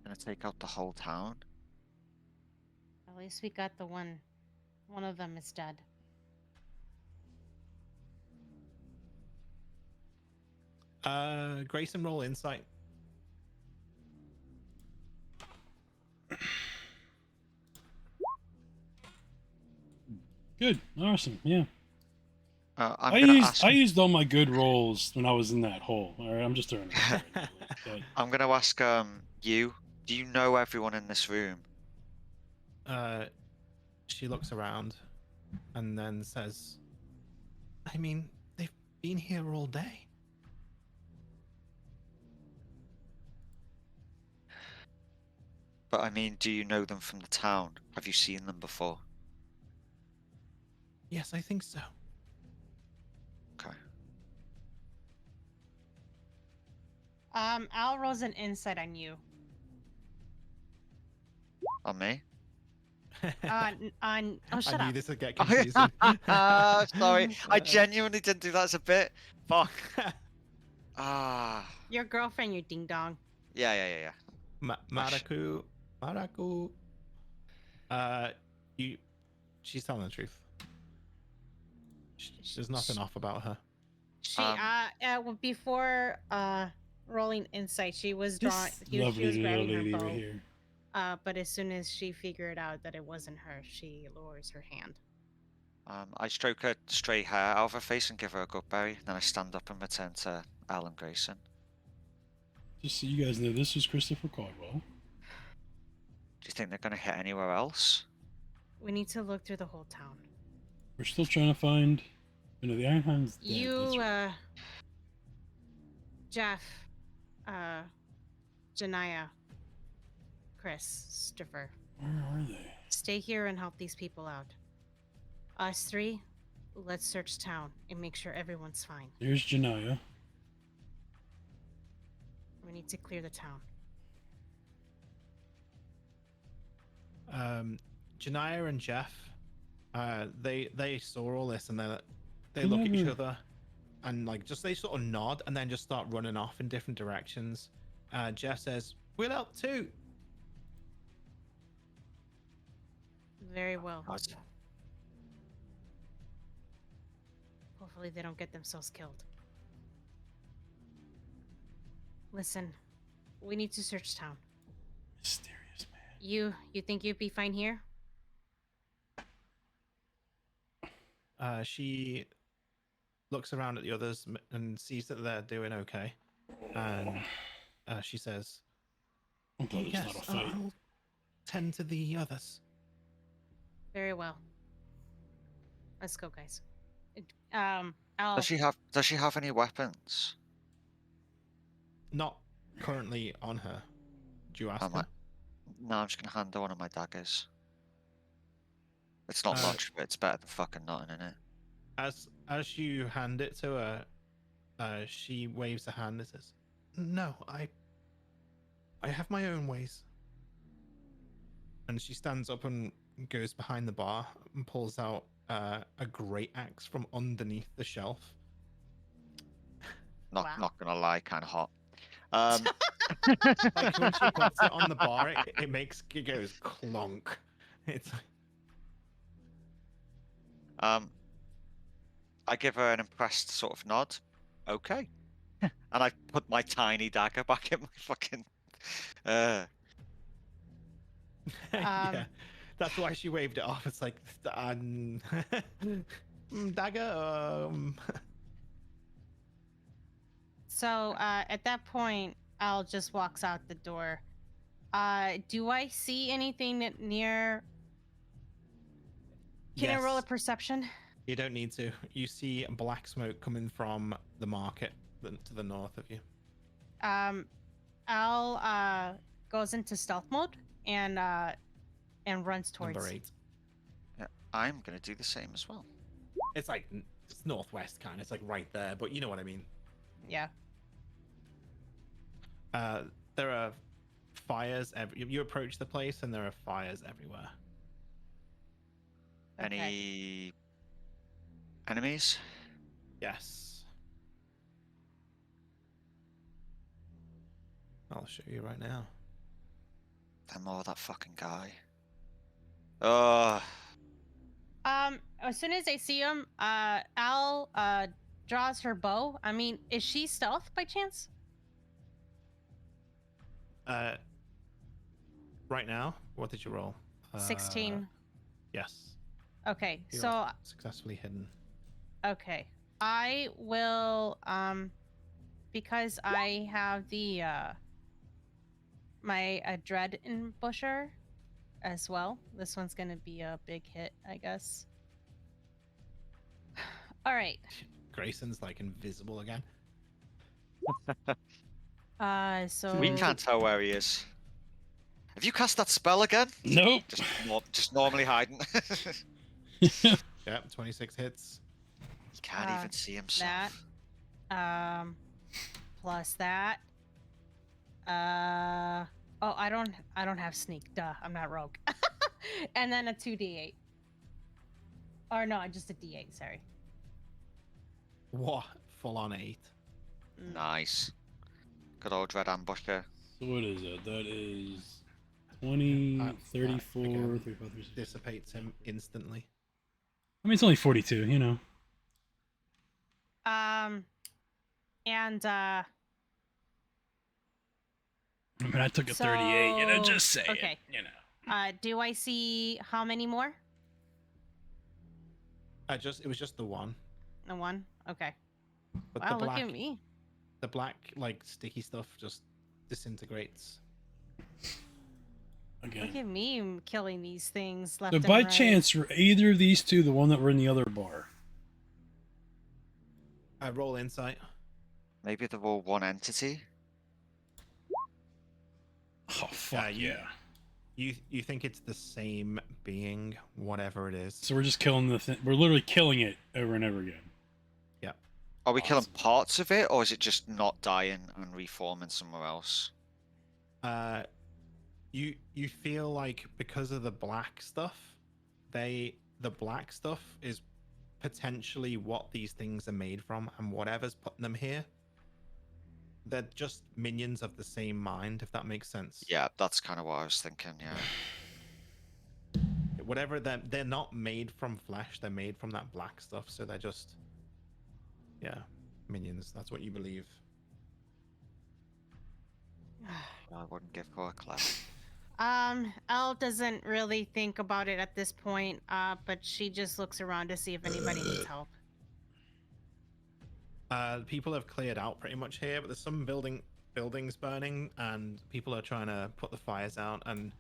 Gonna take out the whole town. At least we got the one. One of them is dead. Greyson, roll insight. Good, awesome, yeah. I'm gonna ask. I used all my good rolls when I was in that hole. All right, I'm just throwing it out there. But I'm gonna ask you. Do you know everyone in this room? She looks around and then says, I mean, they've been here all day. But I mean, do you know them from the town? Have you seen them before? Yes, I think so. Okay. Al rolls an insight on you. On me? Oh, shut I knew up. this would get confusing. Sorry, I genuinely didn't do that as a bit. Fuck. Ah. Your girlfriend, you ding dong. Yeah. Maraku. Maraku. Uh, you. She's telling the truth. There's nothing off about her. She well, before rolling insight, she was drawing. This She lovely was little grabbing her lady bow. right here. But as soon as she figured out that it wasn't her, she lowers her hand. I stroke her stray hair out of her face and give her a good berry. Then I stand up and return to Al and Grayson. Just so you guys know, this was Christopher Caldwell. Do you think they're going to hit anywhere else? We need to look through the whole town. We're still trying to find. You know, the Iron Hound's dead. that's You, right. Jeff, Janaya, Christopher, Where are they? stay here and help these people out. Us three, let's search town and make sure everyone's fine. There's Janaya. We need to clear the town. Janaya and Jeff, they saw all this and they look at each other and like just they sort of nod and then just start running off in different directions. Jeff says, "We'll help too." Very well. God. Hopefully they don't get themselves killed. Listen, we need to search town. Mysterious man. You think you'd be fine here? She looks around at the others and sees that they're doing okay, and she says, I'm glad it's "Yes, not a fight. I'll tend to the others." Very well. Let's go, guys. Does she have any weapons? Not currently on her. Do you ask Am her? No, I'm just gonna hand her one of my daggers. It's not Uh, much, but it's better than fucking nothing in it. As you hand it to her, she waves a hand and says, "No, I have my own ways." And she stands up and goes behind the bar and pulls out a great axe from underneath the shelf. Wow. Not gonna lie, kind of hot. Like when she puts it on the bar, it goes clonk. It's I give her an impressed sort of nod. Okay. And I put my tiny dagger back in my fucking. yeah, that's why she waved it off. It's like dagger. So at that point, Al just walks out the door. Do I see anything near? Can I roll a Yes. perception? You don't need to. You see black smoke coming from the market to the north of you. Al goes into stealth mode and runs towards. Number 8. Yeah, I'm gonna do the same as well. It's like it's northwest kind. It's like right there, but you know what I mean. Yeah. There are fires. You approach the place, and there are fires everywhere. Okay. Any enemies? Yes. I'll show you right now. They're more that fucking guy. As soon as I see him, Al draws her bow. I mean, is she stealth by chance? Right now, what did you roll? 16. Yes. Okay, You're so successfully hidden. okay, I will because I have the my dread embusher as well. This one's gonna be a big hit, I guess. All right. Grayson's like invisible again. So We can't tell where he is. Have you cast that spell again? Nope. Just normally hiding. Yep, 26 hits. He can't even see himself. that. Plus that. Oh, I don't have sneak. Duh, I'm not rogue. And then a 2d8. Or no, just a d8. Sorry. What? Full on 8. Nice. Good old Dread Ambusher. So what is that? That is 20, That 34, again 35, 36. dissipates him instantly. I mean, it's only 42, you know. And I mean, I took a 38, you know, So, just saying, okay. you know. Do I see how many more? It was just the one. The one? Okay. But Wow, look at me. the black like sticky stuff just disintegrates. Look Again. at me killing these things left So and by right. chance, were either of these two the one that were in the other bar? I roll insight. Maybe they're all one entity. Oh, fuck yeah. You think it's the same being, whatever it is. So we're just killing the thing. We're literally killing it over and over again. Yeah. Are we killing Awesome. parts of it, or is it just not dying and reforming somewhere else? You feel like because of the black stuff, the black stuff is potentially what these things are made from, and whatever's putting them here, they're just minions of the same mind, if that makes sense. Yeah, that's kind of what I was thinking. Yeah. Whatever they're not made from flesh, they're made from that black stuff, so they're just minions. That's what you believe. I wouldn't give her a clap. Elle doesn't really think about it at this point, but she just looks around to see if anybody needs help. People have cleared out pretty much here, but there's some buildings burning, and people are trying to put the fires out, and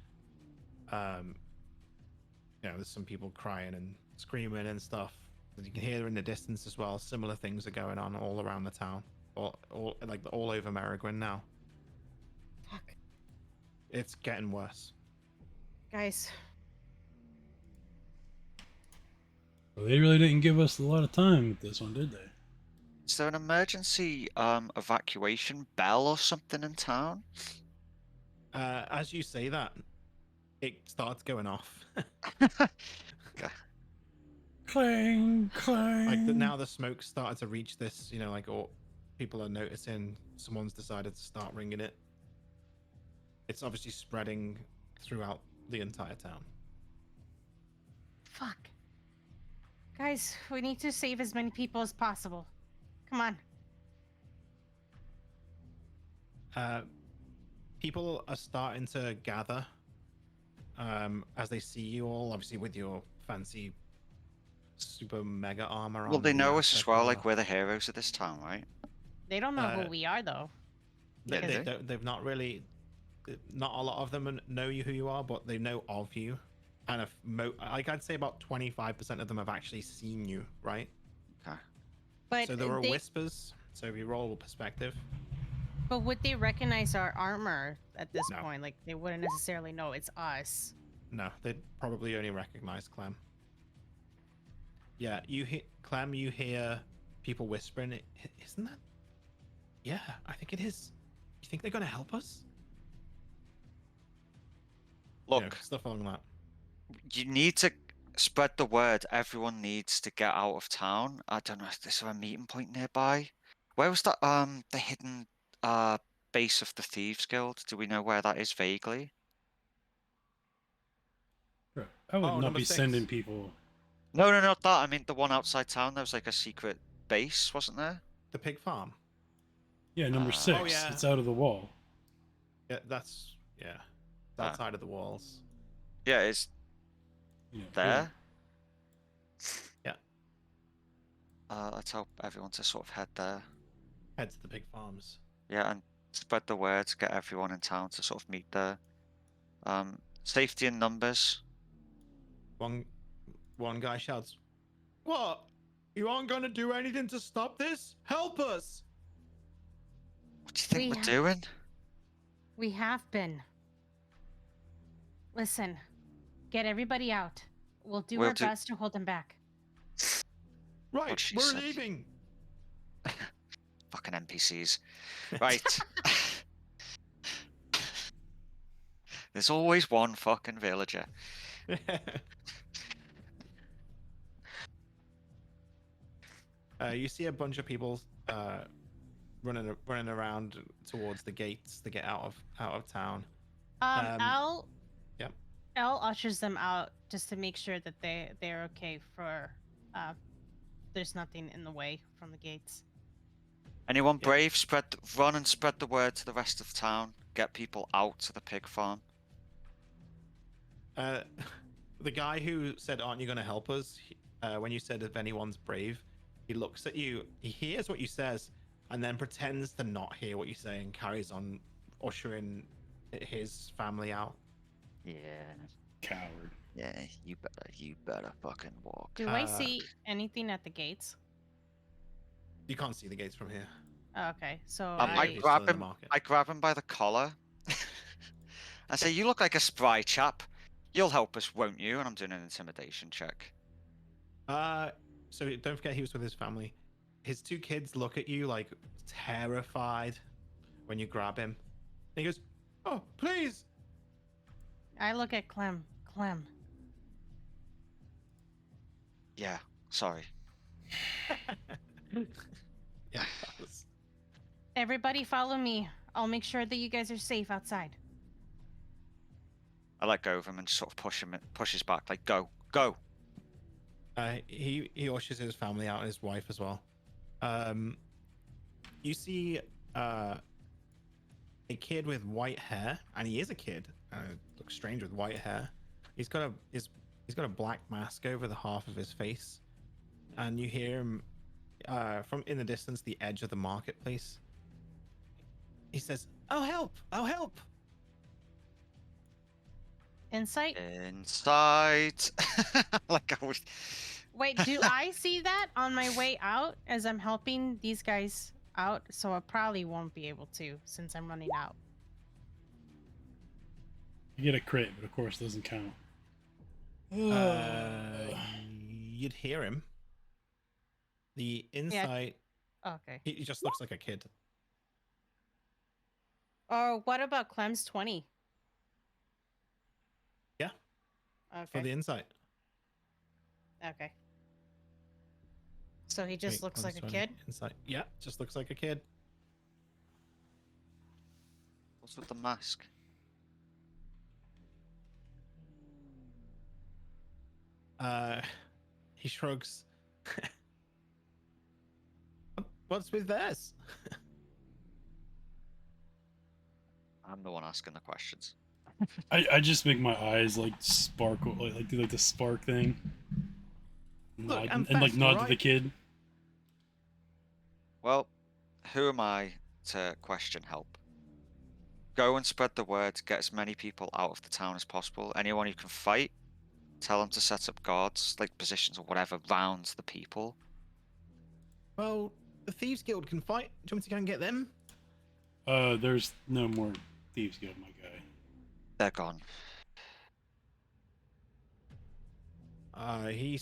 there's some people crying and screaming and stuff. You can hear in the distance as well. Similar things are going on all around the town, all over Merigwin now. Fuck. It's getting worse. Guys. Well, they really didn't give us a lot of time with this one, did they? Is there an emergency evacuation bell or something in town? As you say that, it starts going off. Okay. Clang, clang. Now the smoke started to reach this, people are noticing someone's decided to start ringing it. It's obviously spreading throughout the entire town. Fuck. Guys, we need to save as many people as possible. Come on. People are starting to gather as they see you all, obviously with your fancy super mega armor on. Well, they know us as well, like we're we're the heroes of this town, right? They don't know who we are, though. They've not really. Not a lot of them know who you are, but they know of you. And I'd say about 25% of them have actually seen you, right? Okay. But so there are whispers. So if you roll perspective. But would they recognize our armor at this No. point? Like, they wouldn't necessarily know it's us. No, they'd probably only recognize Clem. Yeah, Clem, you hear people whispering. Isn't that? Yeah, I think it is. You think they're going to help us? Look, stuff along that. you need to spread the word. Everyone needs to get out of town. I don't know. Is there a meeting point nearby? Where was that? The hidden base of the Thieves Guild. Do we know where that is vaguely? Bro, I would not number be 6. sending people. No, not that. I mean the one outside town. There was like a secret base, wasn't there? The pig farm. Yeah, number 6. Oh, yeah. It's out of the wall. Yeah, that's outside of the walls. Yeah, it's You know, there. Yeah. Let's help everyone to sort of head there. Head to the pig farms. Yeah, and spread the word to get everyone in town to sort of meet there. Safety in numbers. One guy shouts, "What? You aren't going to do anything to stop this? Help us!" What do you think We we're doing? We have been. Listen, get everybody out. We'll do We'll our do- best to hold them back. Right, What she we're said. leaving. Fucking NPCs. Right. There's always one fucking villager. You see a bunch of people running around towards the gates to get out of town. Al Yep. Al ushers them out just to make sure that they're okay for there's nothing in the way from the gates. Anyone Yeah. brave? Run and spread the word to the rest of town. Get people out to the pig farm. The guy who said, "Aren't you going to help us?" When you said, "If anyone's brave," he looks at you. He hears what you says, and then pretends to not hear what you say and carries on ushering his family out. Yeah. Coward. Yeah. You better fucking walk. Do I see anything at the gates? You can't see the gates from here. Oh, okay, so I He's grab still in the him. market. I grab him by the collar. I say, "You look like a spry chap. You'll help us, won't you?" And I'm doing an intimidation check. So don't forget he was with his family. His two kids look at you like terrified when you grab him. And he goes, "Oh, please." I look at Clem. Clem. Yeah. Sorry. Yeah. That was... Everybody follow me. I'll make sure that you guys are safe outside. I let go of him and sort of pushes back, like, go. He ushers his family out and his wife as well. You see a kid with white hair, and he is a kid. Looks strange with white hair. He's got a black mask over the half of his face, and you hear him from in the distance, the edge of the marketplace. He says, "Oh help! Oh help!" Insight? Inside. Like I was. Wait, do I see that on my way out as I'm helping these guys out? So I probably won't be able to since I'm running out. You get a crit, but of course it doesn't count. You'd hear him. The insight. Okay. He just looks like a kid. Or what about Clem's 20? Yeah. Okay. For the insight. Okay. So he just Wait, looks like a 20 kid? Insight. Yeah, just looks like a kid. What's with the mask? He shrugs. What's with this? I'm the one asking the questions. I just make my eyes like sparkle, like do like the spark thing. Look, Nod, I'm and like fast, nod to alright? the kid. Well, who am I to question help? Go and spread the word. Get as many people out of the town as possible. Anyone who can fight, tell them to set up guards, like positions or whatever, round the people. Well, the Thieves Guild can fight. Do you want me to go and get them? There's no more Thieves Guild, my guy. They're gone. He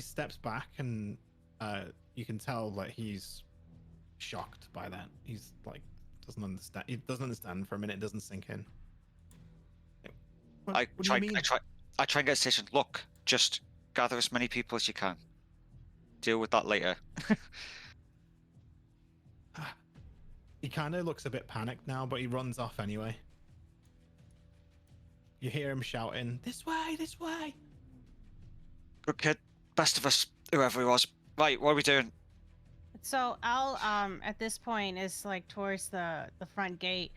steps back and you can tell that he's shocked by that. He's like doesn't understand. He doesn't understand for a minute. It doesn't sink in. What do you mean? I try and get a decision. Look, just gather as many people as you can. Deal with that later. He kind of looks a bit panicked now, but he runs off anyway. You hear him shouting, "This way, this way!" Good kid. Best of us, whoever he was. Right, what are we doing? So Al at this point is like towards the front gate.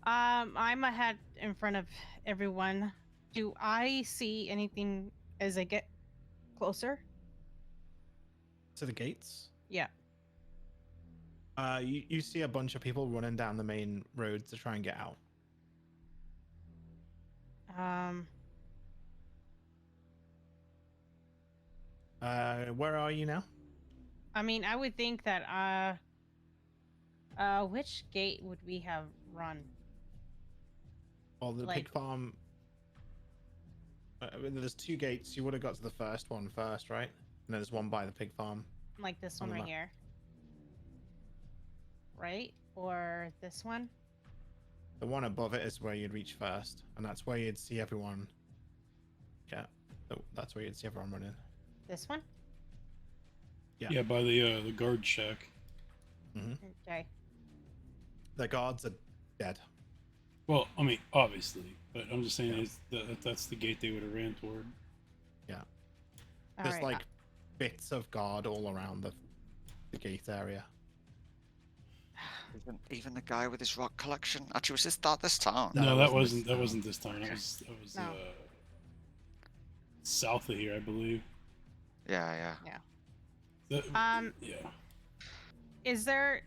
I'm ahead in front of everyone. Do I see anything as I get closer? To the gates. Yeah. You see a bunch of people running down the main road to try and get out. Where are you now? I mean, I would think that which gate would we have run? Well, the Like- pig farm. There's two gates. You would have got to the first one first, right? And there's one by the pig farm. Like this On one the right map. here. Right? Or this one? The one above it is where you'd reach first, and that's where you'd see everyone. Yeah, that's where you'd see everyone running. This one? Yeah. Yeah, by the guard shack. Okay. The guards are dead. Well, I mean, obviously, but I'm just saying Yeah. that's the gate they would have ran toward. All There's right. like bits of guard all around the gate area. Even the guy with his rock collection. Actually, was that this town? No, No, it that wasn't wasn't this this time. Okay. That was No. south of here, I believe. Yeah. Yeah. Is there?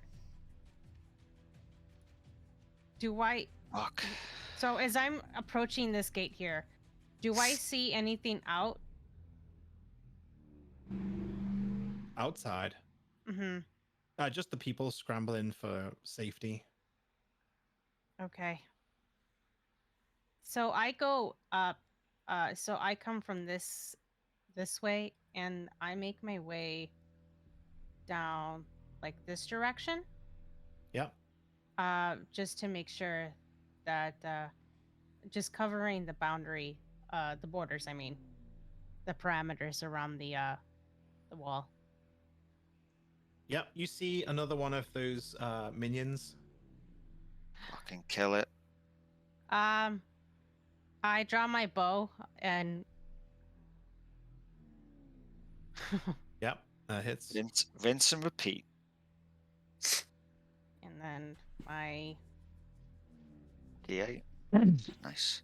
Do I? Fuck. So as I'm approaching this gate here, do I see anything out? Outside. Mm-hmm. Just the people scrambling for safety. Okay. So I go up. So I come from this way, and I make my way down like this direction. Yep. Just to make sure that just covering the boundary, the borders. I mean, the parameters around the wall. Yep. You see another one of those minions. Fucking kill it. I draw my bow and Yep. Hits. Rinse and repeat. and then my D8. Nice.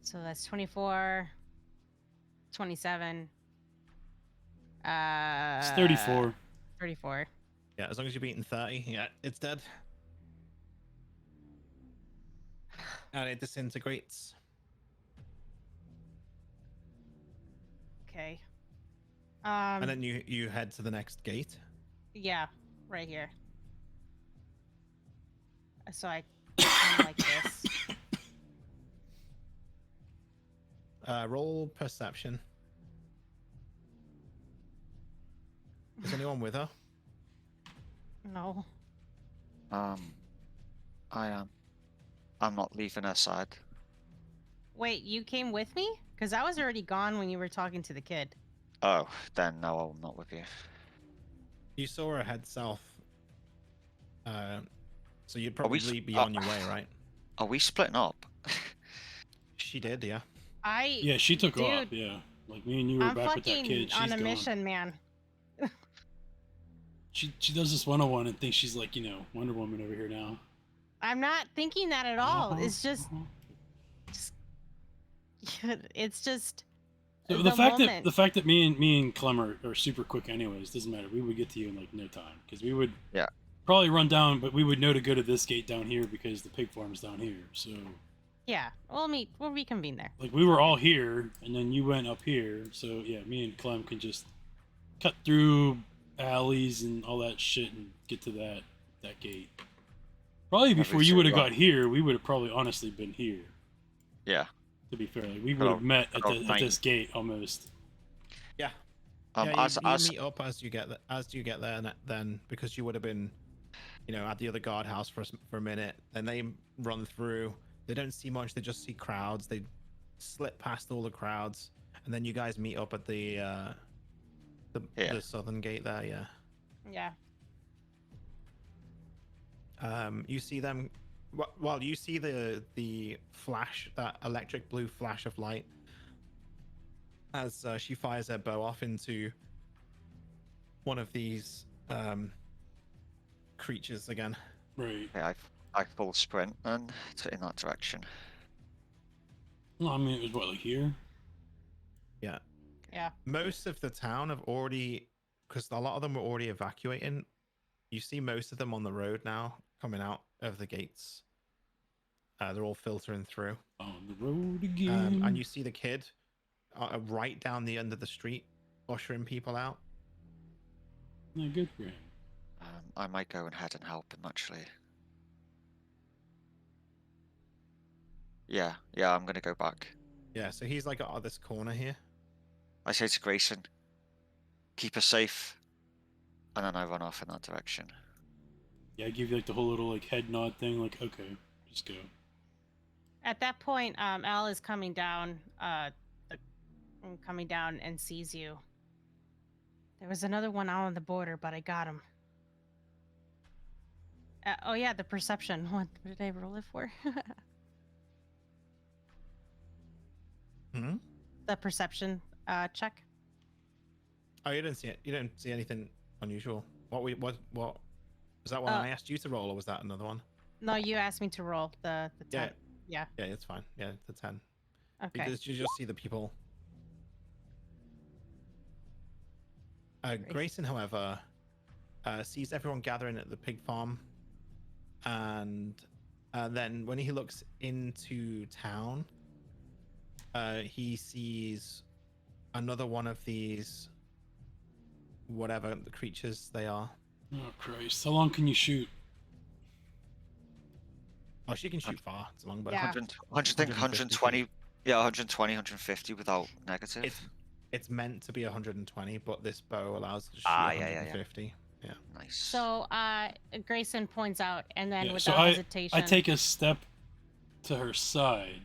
so that's 24, 27. It's 34. 34. Yeah, as long as you're beating 30, yeah, it's dead. And it disintegrates. Okay. And then you head to the next gate. Yeah, right here. So I come like this. Roll perception. Is anyone with her? No. I am. I'm not leaving her side. Wait, you came with me? Because I was already gone when you were talking to the kid. Oh, then no, I'm not with you. You saw her head south. So you'd Are we probably s- be on your way, right? Are we splitting up? She did, yeah. Yeah, she took off. Dude, Yeah, like me and you were I'm back with that fucking kid. She's on a gone. mission, man. She does this 101 and thinks she's like, Wonder Woman over here now. I'm not thinking that at all. Uh-huh, It's just, uh-huh. it's just. So the fact moment. that me and Clem are super quick anyways doesn't matter. We would get to you in like no time because we would probably run down, but we would know to go to this gate down here because the pig farm's down here. So Yeah, we'll reconvene there. like we were all here and then you went up here. So yeah, me and Clem can just cut through alleys and all that shit and get to that gate. Probably before you would have got here, we would have probably honestly been here. Yeah. To be fair, like we would have met at this gate almost. Yeah. Yeah, you meet up as you get there, and then because you would have been, at the other guardhouse for a minute. Then they run through. They don't see much. They just see crowds. They slip past all the crowds, and then you guys meet up at the southern gate there. Yeah. Yeah. You see them. Well, you see the flash, that electric blue flash of light, as she fires her bow off into one of these creatures again. Right. Yeah, I full sprint and in that direction. Well, I mean, it was like here. Yeah. Yeah. Most of the town have already, because a lot of them were already evacuating. You see most of them on the road now, coming out of the gates. They're all filtering through. On the road again. And you see the kid right down the end of the street, ushering people out. Yeah, good for him. I might go ahead and help him actually. Yeah, I'm gonna go back. Yeah, so he's like at this corner here. I say to Greyson, keep her safe, and then I run off in that direction. Yeah, I give you like the whole little like head nod thing, like okay, just go. At that point, Al is coming down and sees you. There was another one out on the border, but I got him. Oh yeah, the perception. What did I roll it for? Hmm? The perception check. Oh, you didn't see it. You didn't see anything unusual. What was that one Uh, I asked you to roll, or was that another one? No, you asked me to roll the 10. Yeah, it's fine. Yeah, the 10. Okay. You just see the people. Grayson, however, sees everyone gathering at the pig farm, and then when he looks into town, he sees another one of these, whatever the creatures they are. Oh Christ! How long can you shoot? Oh, she can shoot far. It's a long bow. Yeah. 120. Yeah, 120, 150 without negative. It's meant to be 120, but this bow allows it to shoot Ah, yeah, yeah, yeah. 150. Yeah. Nice. So Grayson points out, and then Yeah, without so hesitation, I take a step to her side.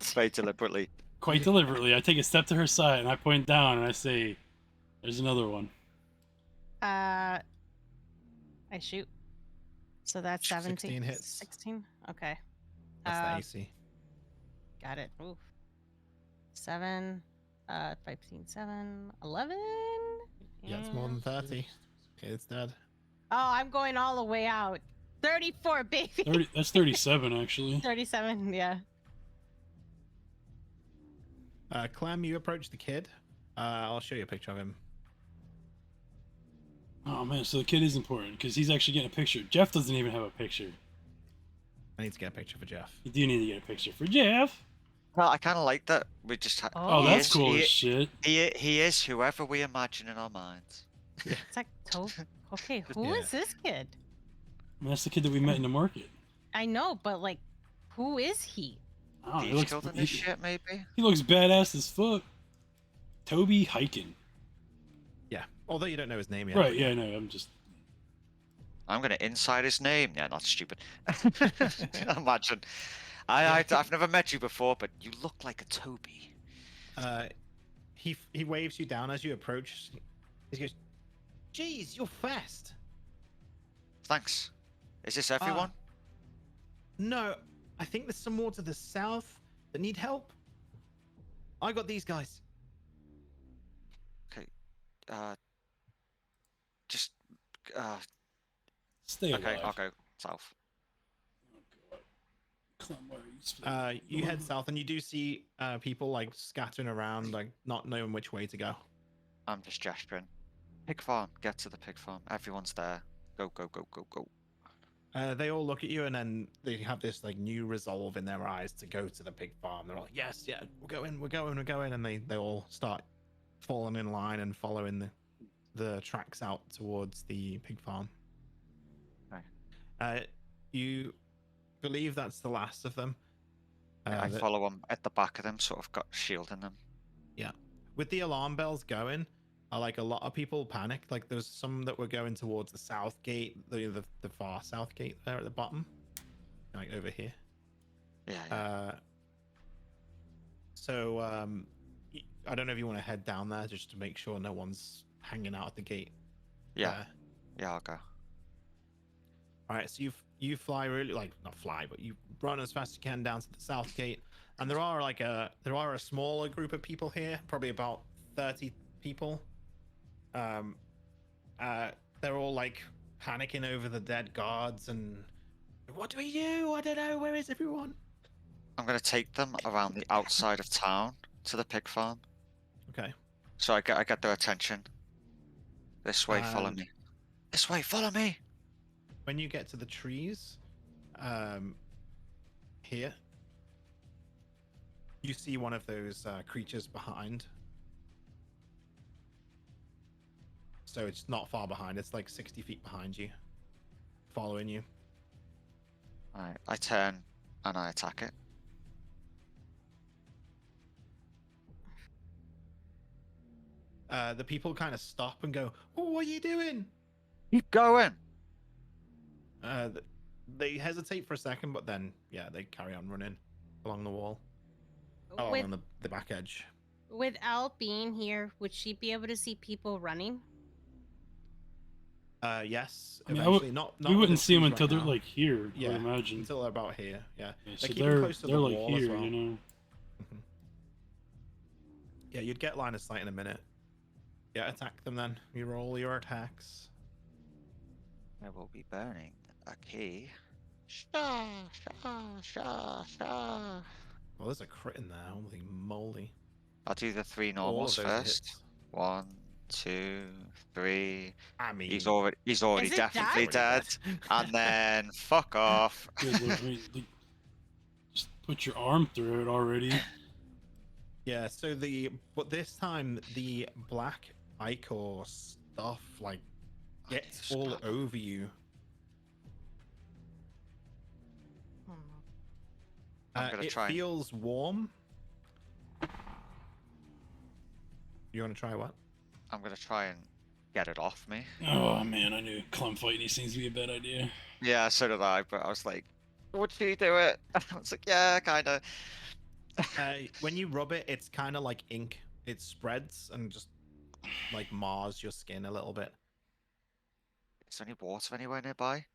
Very deliberately. Quite deliberately, I take a step to her side and I point down and I say, "There's another one." I shoot. So that's 17. 16 hits. 16. Okay. That's the AC. Got it. Oof. 7, 15, 7, 11. Yeah, it's more than 30. It's dead. Oh, I'm going all the way out. 34, baby. 30, that's 37, actually. 37, yeah. Clem, you approach the kid. I'll show you a picture of him. Oh man, so the kid is important because he's actually getting a picture. Jeff doesn't even have a picture. I need to get a picture for Jeff. You do need to get a picture for Jeff. Well, I kind of like that. We just had. Oh, Oh, that's cool as shit. He is whoever we imagine in our minds. It's like, okay, who Yeah. is this kid? I mean, that's the kid that we met in the market. I know, but like, who is he? Oh, He's killed in this shit, maybe. He looks badass as fuck. Toby hiking. Yeah. Although you don't know his name yet. Right? Yeah, no, I'm just. I'm gonna inside his name. Yeah, that's stupid. Imagine. I've never met you before, but you look like a Toby. He waves you down as you approach. He goes, "Geez, you're fast." Thanks. Is this everyone? No, I think there's some more to the south that need help. I got these guys. Okay. Just. Stay alive. Okay, I'll go south. You head south, and you do see people like scattering around, like not knowing which way to go. I'm just gesturing. Pig farm. Get to the pig farm. Everyone's there. Go, go, go, go, go. They all look at you, and then they have this like new resolve in their eyes to go to the pig farm. They're like, "Yes, yeah, we're going," and they all start falling in line and following the tracks out towards the pig farm. Right. You believe that's the last of them. I follow them at the back of them, sort of got shielding them. Yeah, with the alarm bells going, like a lot of people panicked. Like there's some that were going towards the south gate, the far south gate there at the bottom, like over here. Yeah. So I don't know if you want to head down there just to make sure no one's hanging out at the gate. Yeah. Yeah, I'll go. All right, so you fly really, like not fly, but you run as fast as you can down to the south gate, and there are a smaller group of people here, probably about 30 people. They're all like panicking over the dead guards and what do we do? I don't know. Where is everyone? I'm gonna take them around the outside of town to the pig farm. Okay. So I get their attention. This way, follow me. This way, follow me. When you get to the trees, here, you see one of those creatures behind. So it's not far behind. It's like 60 feet behind you, following you. Alright, I turn and I attack it. The people kind of stop and go, "Oh, what are you doing?" Keep going. They hesitate for a second, but then, yeah, they carry on running along the wall. Oh, With, on the back edge. With Al being here, would she be able to see people running? Yes, I mean, eventually. Not we within wouldn't see them trees until right they're now. like here. I Yeah, would imagine. until they're about here. Yeah, Yeah, they're so keeping close to they're the like wall as here, well. you know. Mhm. Yeah, you'd get line of sight in a minute. Yeah, attack them then. You roll your attacks. I will be burning a key. Sha, sha. Well, there's a crit in there. Holy moly! I'll do the 3 All normals of those are first. hits. 1, 2, 3. I mean, He's already Is it definitely already dead. dead. And then fuck off. Good lord, I mean, like, just put your arm through it already. Yeah, so but this time the black ichor stuff like gets all Stop. over you. Hmm. I'm gonna It try and- feels warm. You want to try what? I'm gonna try and get it off me. Oh man, I knew Clem fighting these things would be a bad idea. Yeah, so did I, but I was like, would you do it? I was like, yeah, kinda. When you rub it, it's kind of like ink. It spreads and just like mars your skin a little bit. Is there any water anywhere nearby?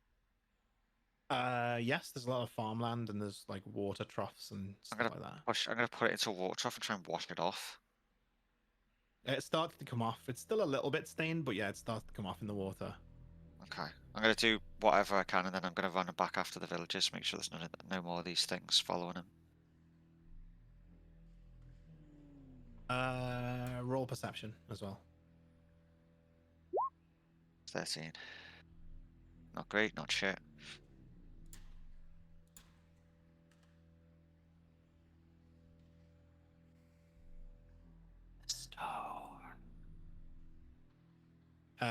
Yes, there's a lot of farmland and there's like water troughs and stuff gonna like that. I'm gonna put it into a water trough and try and wash it off. It starts to come off. It's still a little bit stained, but yeah, it starts to come off in the water. Okay. I'm gonna do whatever I can, and then I'm gonna run back after the villagers, make sure there's no more of these things following him. Roll perception as well. 13. Not great, not shit.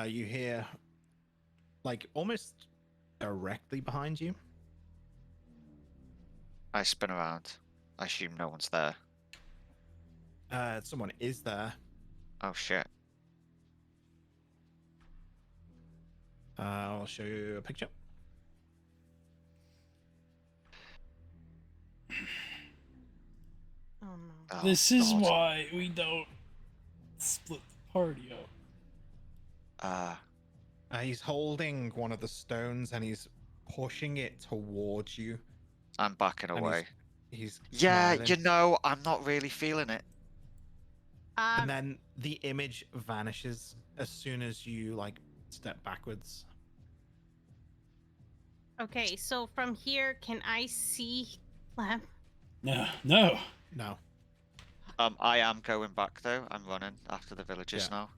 You hear like almost directly behind you. I spin around. I assume no one's there. Someone is there. Oh shit. I'll show you a picture. Oh no. Oh, This is God. why we don't split the party up. He's holding one of the stones and he's pushing it towards you. I'm backing And away. He's Yeah, smiling. you know, I'm not really feeling it. And then the image vanishes as soon as you like step backwards. Okay, so from here, can I see Clem? No. No. I am going back though. I'm running after the villagers Yeah. now.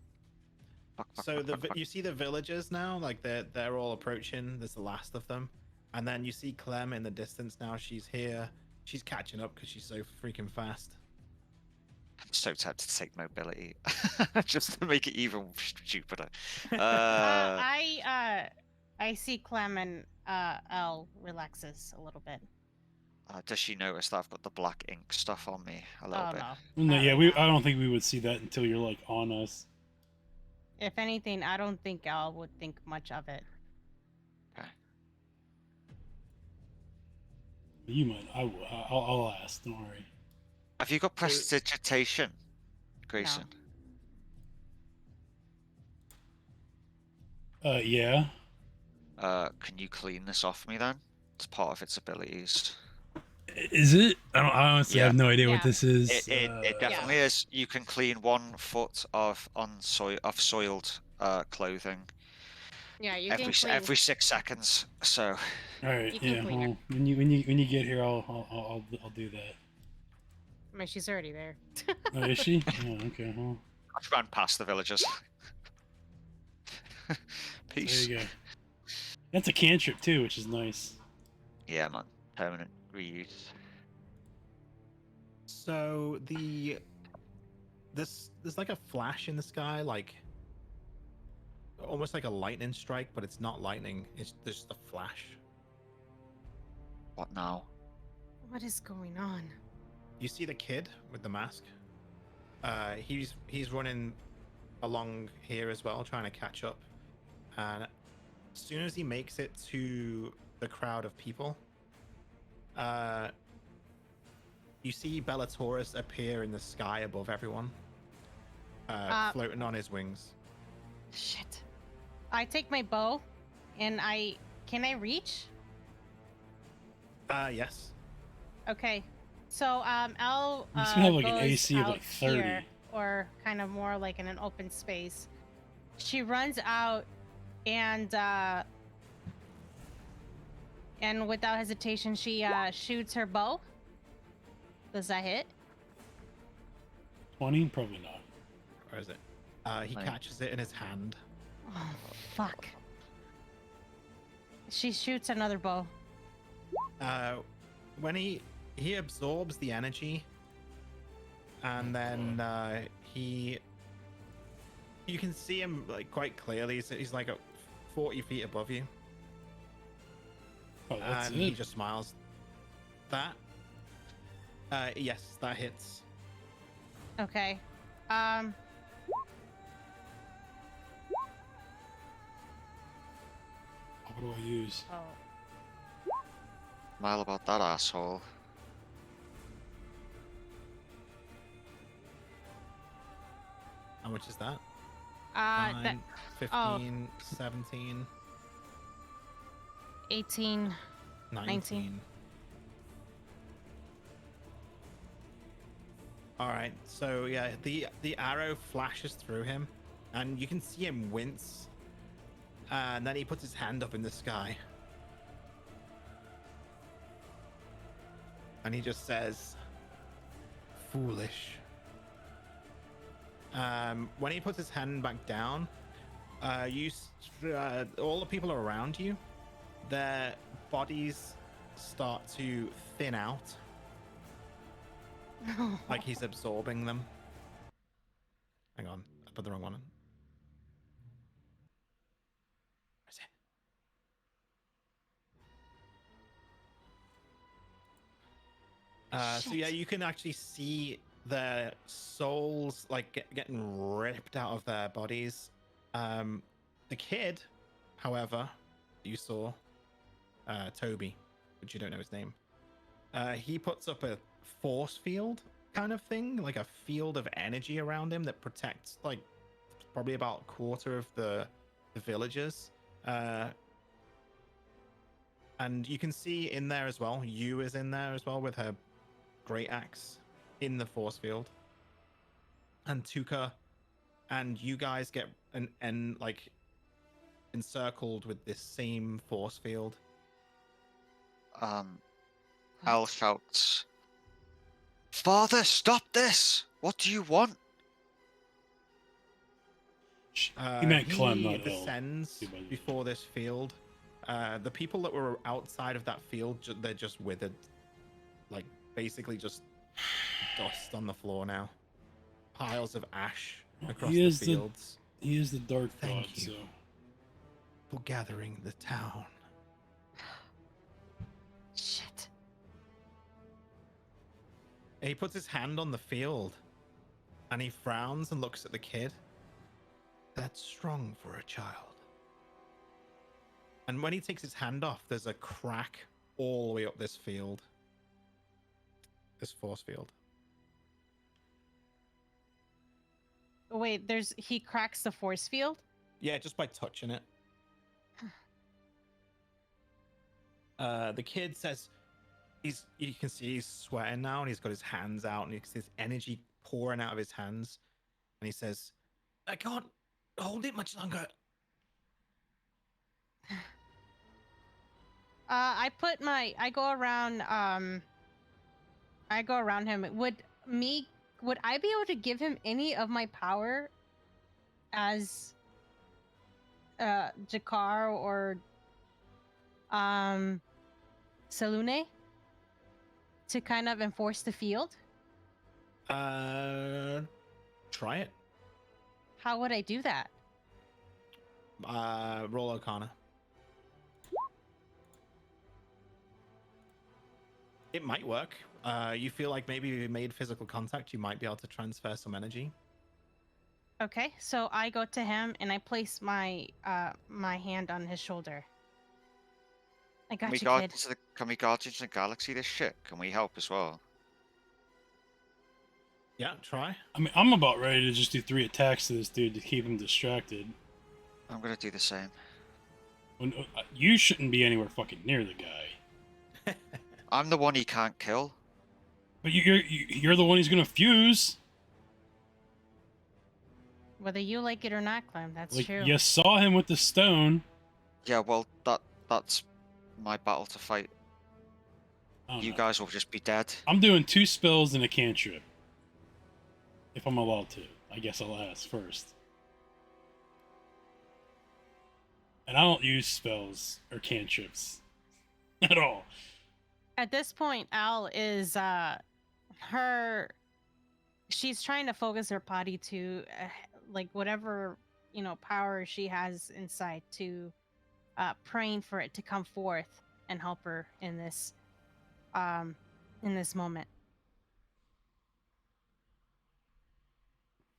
Fuck, So fuck, fuck. you see the villagers now, like they're all approaching. There's the last of them, and then you see Clem in the distance now. She's here. She's catching up because she's so freaking fast. I'm so tempted to take mobility, just to make it even stupider. I see Clem and Elle relaxes a little bit. Does she notice that I've got the black ink stuff on me a little Oh bit? no. No, Not yeah, right now. I don't think we would see that until you're like on us. If anything, I don't think Elle would think much of it. Okay. You might. I will. I'll ask. Don't worry. Have you got prestidigitation, Greyson? Yeah. Can you clean this off me then? It's part of its abilities. Is it? I honestly Yeah. have no idea Yeah. what this is. It definitely is. You can clean 1 foot of soiled clothing Yeah, you every can clean. every 6 seconds. So All right. You can Yeah. clean it. Well, when you get here, I'll do that. I mean, she's already there. Oh, is she? Oh, okay. Well, I've ran past the villagers. Peace. there you go. That's a cantrip too, which is nice. Yeah, man. Permanent reuse. So there's like a flash in the sky, like almost like a lightning strike, but it's not lightning. It's just a flash. What now? What is going on? You see the kid with the mask. He's running along here as well, trying to catch up. And as soon as he makes it to the crowd of people, You see Bellatorus appear in the sky above everyone, floating on his wings. Shit. I take my bow, and can I reach? Yes. Okay. So Elle He's gonna have like an goes AC of out like 30. here, or kind of more like in an open space. She runs out and without hesitation she shoots her bow. Does that hit? 20? Probably not. Where is it? He Like- catches it in his hand. Oh fuck. She shoots another bow. When he absorbs the energy, and then you can see him like quite clearly. He's like 40 feet above you, Oh, that's and he it. just smiles. That, yes, that hits. Okay. What do I use? Oh. Smile about that asshole. How much is that? That 9, 15, 17, 18. 19. All right, so yeah, the arrow flashes through him, and you can see him wince, and then he puts his hand up in the sky, and he just says, "Foolish." When he puts his hand back down, all the people around you, their bodies start to thin out, like he's absorbing them. Hang on, I put the wrong one in. Where's it? So yeah, you can actually see their souls like getting ripped out of their bodies. The kid, however, you saw, Toby, but you don't know his name. He puts up a force field kind of thing, like a field of energy around him that protects like probably about a quarter of the villagers. And you can see in there as well, Yu is in there as well with her great axe in the force field. And Tuka and you guys get like encircled with this same force field. Al shouts, "Father, stop this! What do you want?" He meant Clem, not Elle. descends before this field. The people that were outside of that field, they're just withered, like basically just dust on the floor now. Piles of ash across He the is fields. He is the dark Thank god, you. so For gathering the town. Shit. He puts his hand on the field, and he frowns and looks at the kid. That's strong for a child. And when he takes his hand off, there's a crack all the way up this field. This force field. Wait, he cracks the force field? Yeah, just by touching it. The kid says you can see he's sweating now, and he's got his hands out, and you can see his energy pouring out of his hands. And he says, I can't hold it much longer. I go around him. Would I be able to give him any of my power as Jakar or Salune to kind of enforce the field? Try it. How would I do that? Roll Arcana. It might work. You feel like maybe if you made physical contact, you might be able to transfer some energy. Okay, so I go to him and I place my my hand on his shoulder. I got you, kid. Can we guard into the galaxy this shit? Can we help as well? Yeah, try. I mean, I'm about ready to just do 3 attacks to this dude to keep him distracted. I'm gonna do the same. You shouldn't be anywhere fucking near the guy. I'm the one he can't kill. But you're the one he's gonna fuse. Whether you like it or not, Clem, that's Like, true. you saw him with the stone. Yeah, well, that's my battle to fight. I don't You know. guys will just be dead. I'm doing 2 spells and a cantrip. If I'm allowed to. I guess I'll ask first. And I don't use spells or cantrips at all. At this point, Al is she's trying to focus her body to like whatever power she has inside to praying for it to come forth and help her in this moment.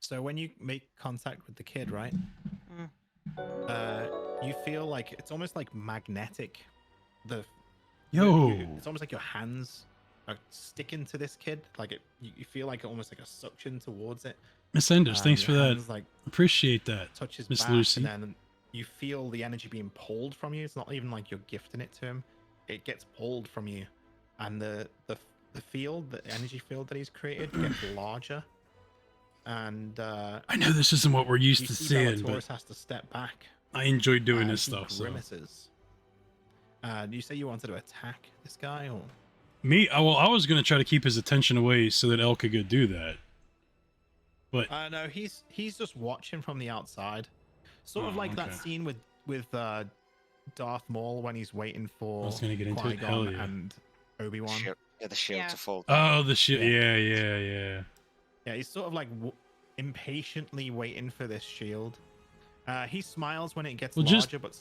So when you make contact with the kid, right? Mm. You feel like it's almost like magnetic. Yo. It's almost like your hands are sticking to this kid. Like you feel like almost like a suction towards it. Miss Enders, thanks for Your that. hands, like, Appreciate that. touches Miss back, Lucy. and then you feel the energy being pulled from you. It's not even like you're gifting it to him. It gets pulled from you, and the field, the energy field that he's created, gets larger. And I know this isn't what we're used you to see seeing, Bellatorus but has to step back. I enjoy doing and this he stuff. So. grimaces. Do you say you wanted to attack this guy, or Me? I was gonna try to keep his attention away so that El could go do that. But no, he's just watching from the outside, sort of like that okay. scene with Darth Maul when he's waiting for I was gonna get into it. Qui-Gon Hell yeah. and Obi-Wan. The shield Yeah. to fall. Oh, the shit. Yeah. Yeah. Yeah, he's sort of like impatiently waiting for this shield. He smiles when it gets Well, larger, but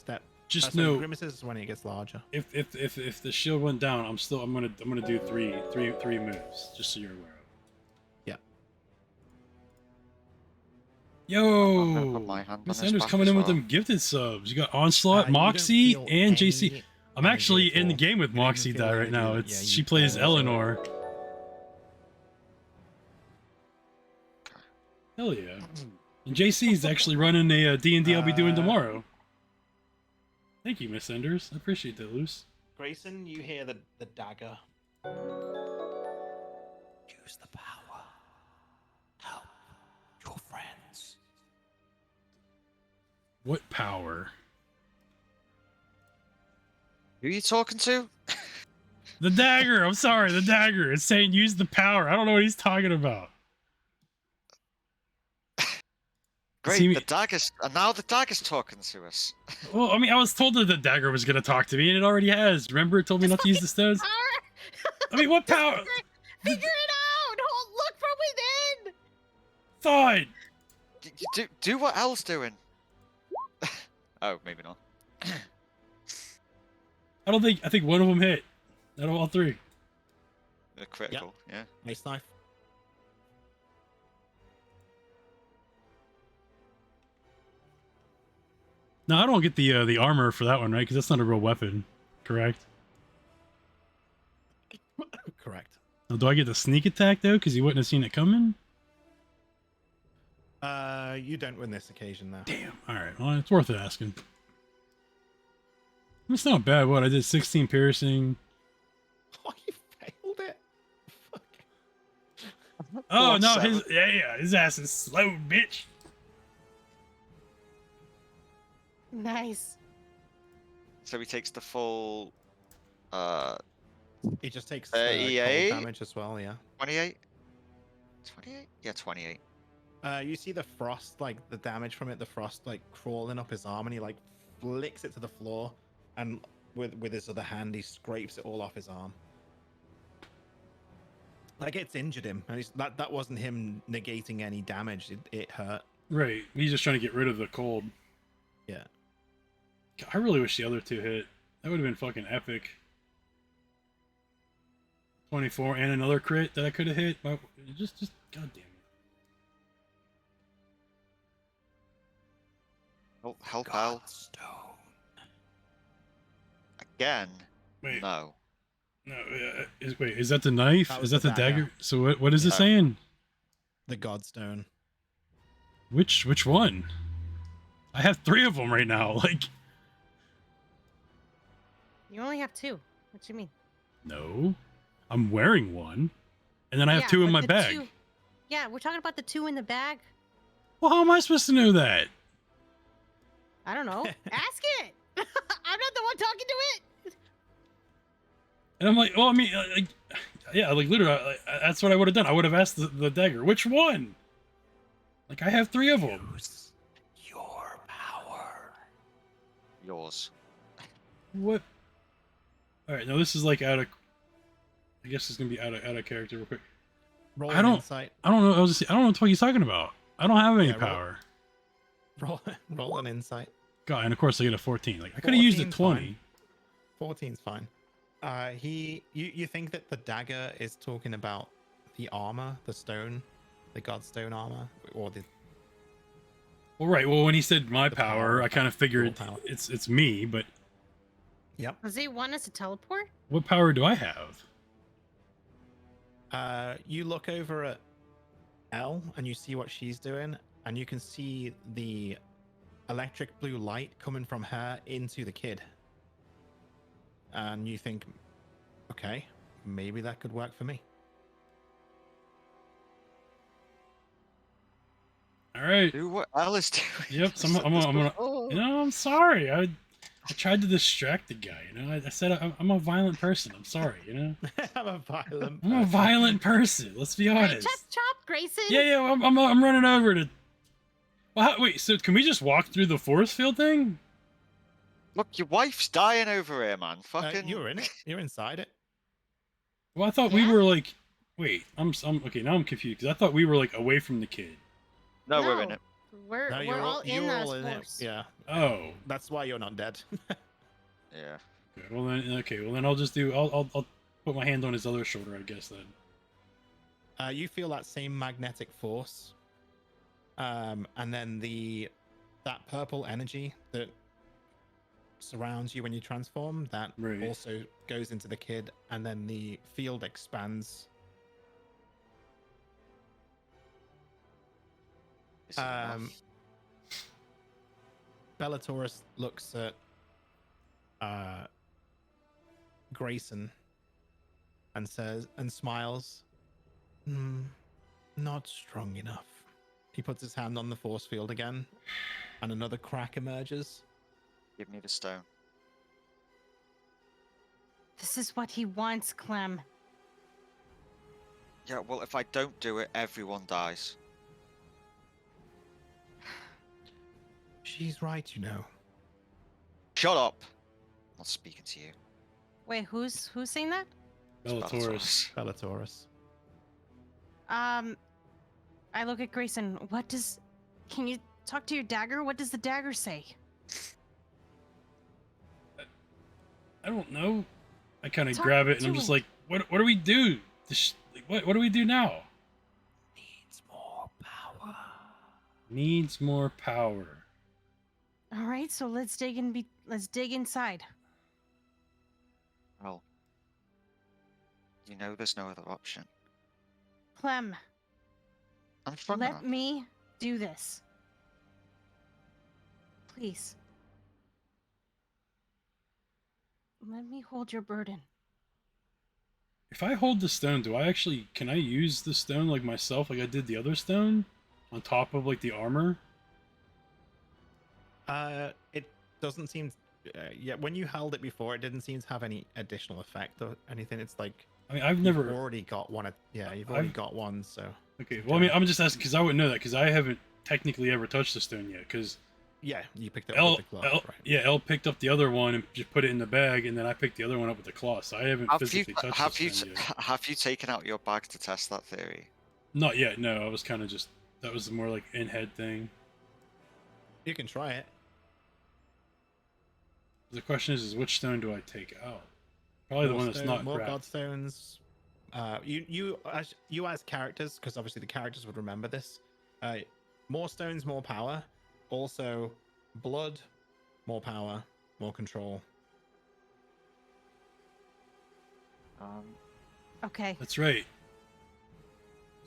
Just sorry, know grimaces when it gets larger. if the shield went down, I'm gonna do three moves, just so you're aware of. Yeah. I'm gonna put Yo, my hand on Miss his Enders back coming as in with well. them gifted subs. You got Onslaught, You don't Moxie, feel and JC. any I'm actually energy in the at game with all. You don't Moxie even feel Die the right now. energy. It's Yeah, she you plays feel it. Eleanor. Hell yeah. And JC's actually running a D&D I'll be doing tomorrow. Thank you, Miss Enders. I appreciate that, Luce. Greyson, you hear the dagger. Use the power. Help your friends. What power? Who are you talking to? The dagger! I'm sorry, the dagger. It's saying use the power. I don't know what he's talking about. Great, See me- the dagger's and now the dagger's talking to us. Well, I mean, I was told that the dagger was going to talk to me, and it already has. Remember, it told me not to use the stones? I mean, what power? Figure it out! Look from within! Fine! Do what Elle's doing. Oh, maybe not. I think one of them hit. Out of all 3. They're critical, yeah. Mace knife. No, I don't get the armor for that one, right? Because that's not a real weapon, correct? Correct. Now, do I get the sneak attack, though? Because you wouldn't have seen it coming? You don't win this occasion, though. Damn. Alright, well, it's worth asking. It's not bad. What? I did 16 piercing. Oh, you failed it. Fuck. Oh, no, 7. his ass is slow, bitch. Nice. So he takes the full He just takes EA? cold damage as well, yeah. 28? 28? Yeah, 28. You see the frost, like the damage from it, the frost like crawling up his arm, and he like flicks it to the floor, and with his other hand he scrapes it all off his arm. Like it's injured him, and that wasn't him negating any damage. It hurt. Right. He's just trying to get rid of the cold. Yeah. God, I really wish the other 2 hit. That would have been fucking epic. 24 and another crit that I could have hit. Just god damn it. Oh, help Elle. Again? Wait. No. No, wait, is that the knife? That Is was that the the dagger? dagger. So what is it Yeah. saying? the Godstone. Which one? I have 3 of them right now. Like, You only have 2. What do you mean? no, I'm wearing one, and then I have Yeah, 2 in but my the bag. 2 Yeah, we're talking about the 2 in the bag. Well, how am I supposed to know that? I don't know. Ask it. I'm not the one talking to it. And I'm like, well, I mean, like, yeah, like literally, that's what I would have done. I would have asked the dagger, which one? Like, I have 3 of them. Use your power. Yours. What? All right, now this is like out of. I guess it's gonna be out of character real quick. Roll I an don't- insight. I don't know. I don't know what he's talking about. I don't have any Yeah, roll- power. Roll an insight. God, and of course I get a 14. Like I could have used a 14's 20. fine. 14's fine. You think that the dagger is talking about the armor, the stone, the Godstone armor, or the Well, right. Well, when he said my The power, power, I kind of figured power. it's me. But Yep. Does he want us to teleport? what power do I have? You look over at Elle and you see what she's doing, and you can see the electric blue light coming from her into the kid. And you think, okay, maybe that could work for me. All right. Do what Alice doing? Yep. So I'm gonna. Oh. You know, I'm sorry. I tried to distract the guy. You know, I said I'm a violent person. I'm sorry. You know, I'm a violent. I'm a person. violent person. Let's be Hey, honest. chop, chop, Grayson. Yeah. I'm running over to. Well, wait. So can we just walk through the force field thing? Look, your wife's dying over here, man. Fucking. You're in it. You're inside it. Well, I thought we Yeah. were like. Wait. I'm okay. Now I'm confused because I thought we were like away from the kid. No, we're in it. We're, No, we're all in you're the all in it. force. Yeah. Oh. That's why you're not dead. Yeah. Good. Well then, okay. Well then, I'll just do. I'll put my hand on his other shoulder, I guess. Then. You feel that same magnetic force, and then that purple energy that surrounds you when you transform, that Right. also goes into the kid, and then the field expands. Is it enough? Bellatorus looks at Greyson and smiles. Not strong enough. He puts his hand on the force field again, and another crack emerges. Give me the stone. This is what he wants, Clem. Yeah, well, if I don't do it, everyone dies. She's right, you know. Shut up! I'm not speaking to you. Wait, who's saying that? Bellatorus. Bellatorus. I look at Grayson. Can you talk to your dagger? What does the dagger say? I don't know. I kind of Talk grab it and to I'm just him. like, what do we do? What do we do now? Needs more power. Needs more power. All right, so let's dig inside. Well, you know there's no other option. Clem, I'm strong let enough. me do this. Please. Let me hold your burden. If I hold the stone, can I use the stone like myself, like I did the other stone? On top of like the armor? It doesn't seem. Yeah, when you held it before, it didn't seem to have any additional effect or anything. It's like I mean, I've you've never. already got one. Yeah, you've already I've- got one. So Okay, well, I mean, I'm just asking because I wouldn't know that because I haven't technically ever touched the stone yet. Because yeah, you picked it up with the glove, right? Elle picked up the other one and just put it in the bag, and then I picked the other one up with the claw. So I haven't Have you, physically touched have the you, stone yet. have you taken out your bag to test that theory? Not yet. No, I was kind of just that was more like in head thing. You can try it. The question is which stone do I take out? Probably the one that's not more cracked. godstones. You as characters, because obviously the characters would remember this. More stones, more power. Also, blood, more power, more control. Okay. That's right.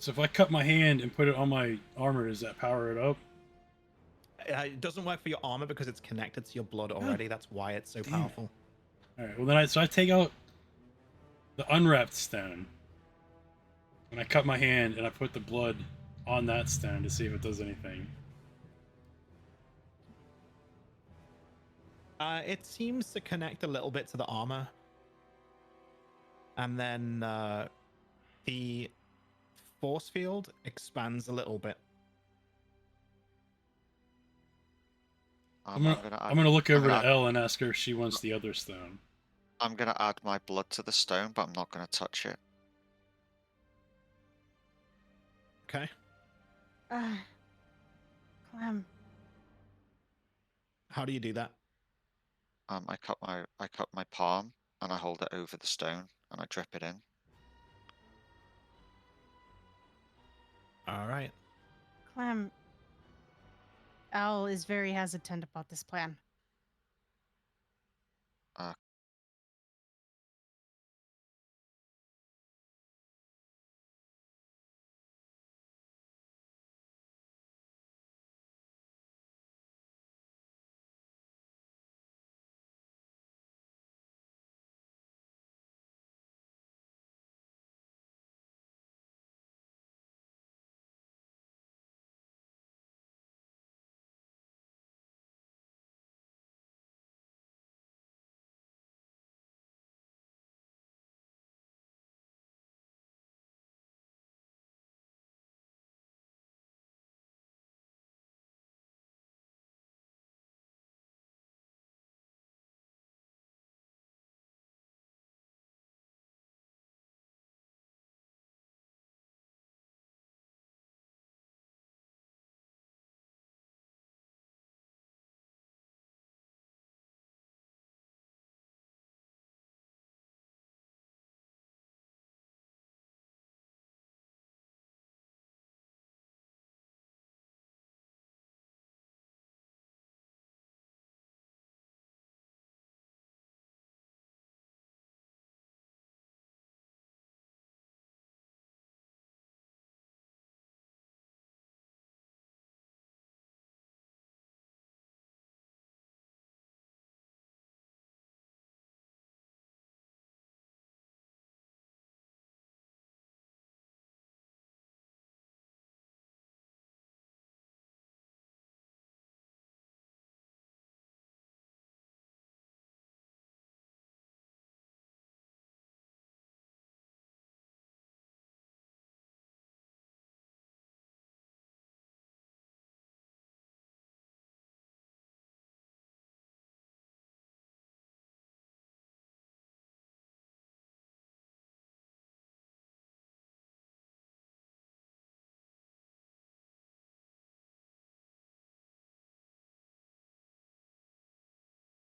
So if I cut my hand and put it on my armor, does that power it up? It doesn't work for your armor because it's connected to your blood already. That's why it's so Damn it. powerful. All right. Well, then I take out the unwrapped stone, and I cut my hand and I put the blood on that stone to see if it does anything. It seems to connect a little bit to the armor. And then the force field expands a little bit. I'm I'm gonna look over to add, Elle and ask her if she wants the other stone. I'm gonna add my blood to the stone, but I'm not gonna touch it. Okay. Clem. How do you do that? I cut my palm and I hold it over the stone and I drip it in. All right. Clem. Al is very hesitant about this plan.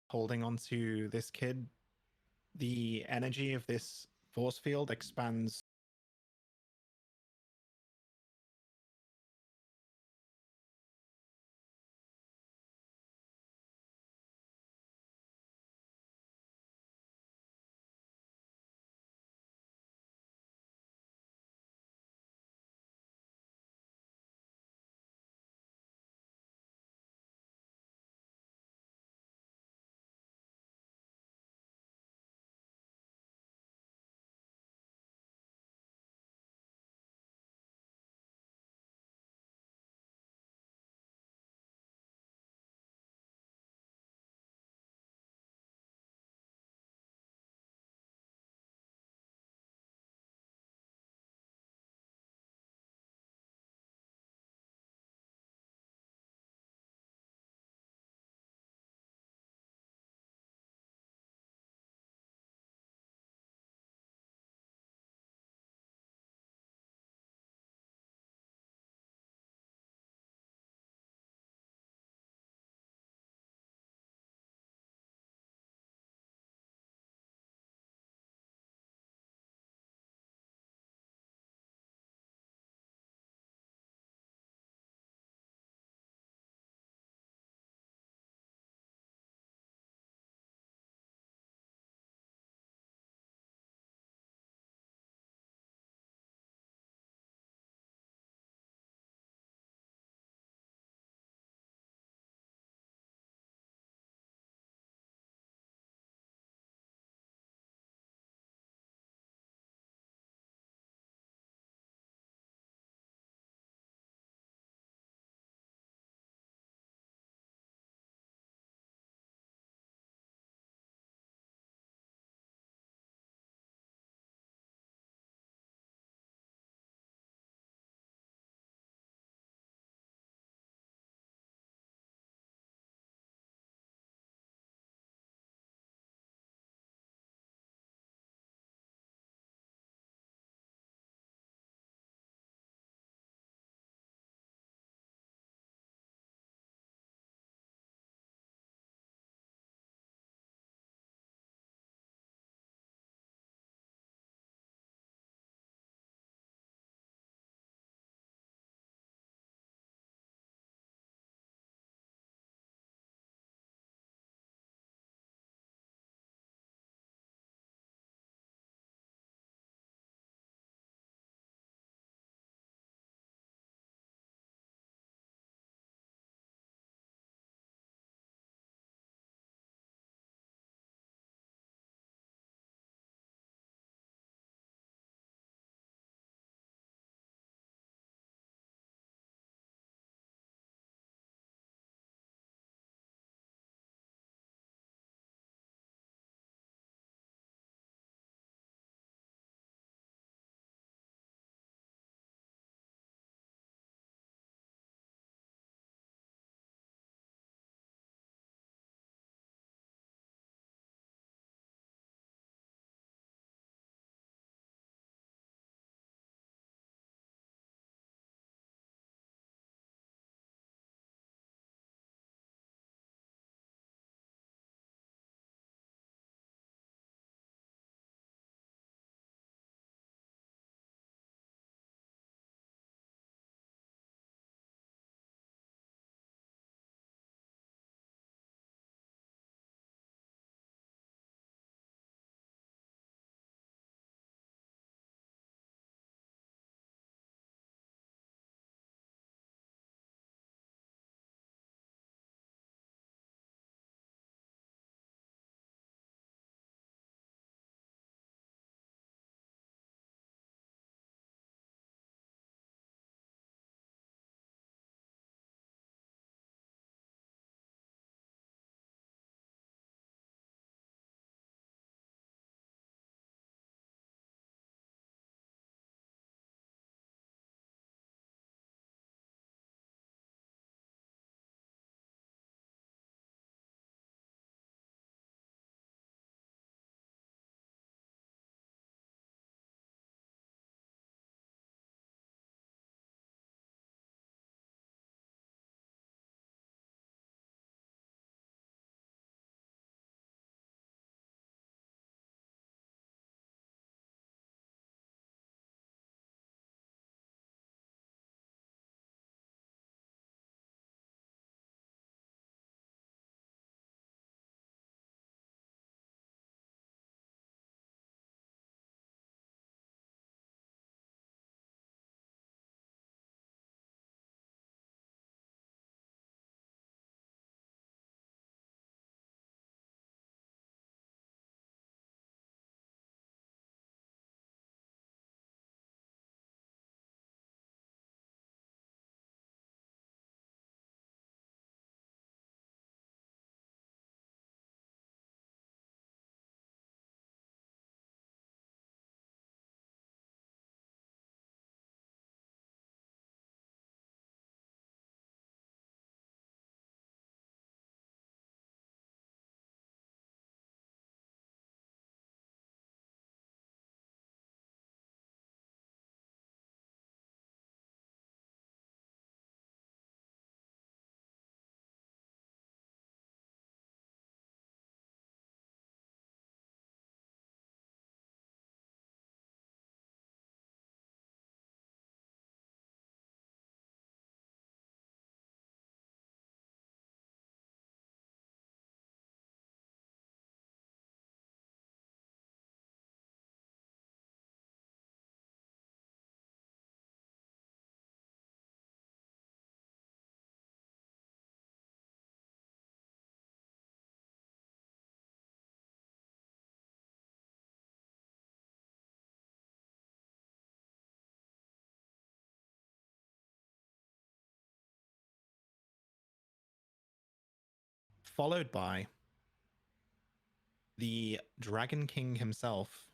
Holding onto this kid, the energy of this force field expands followed by the Dragon King himself.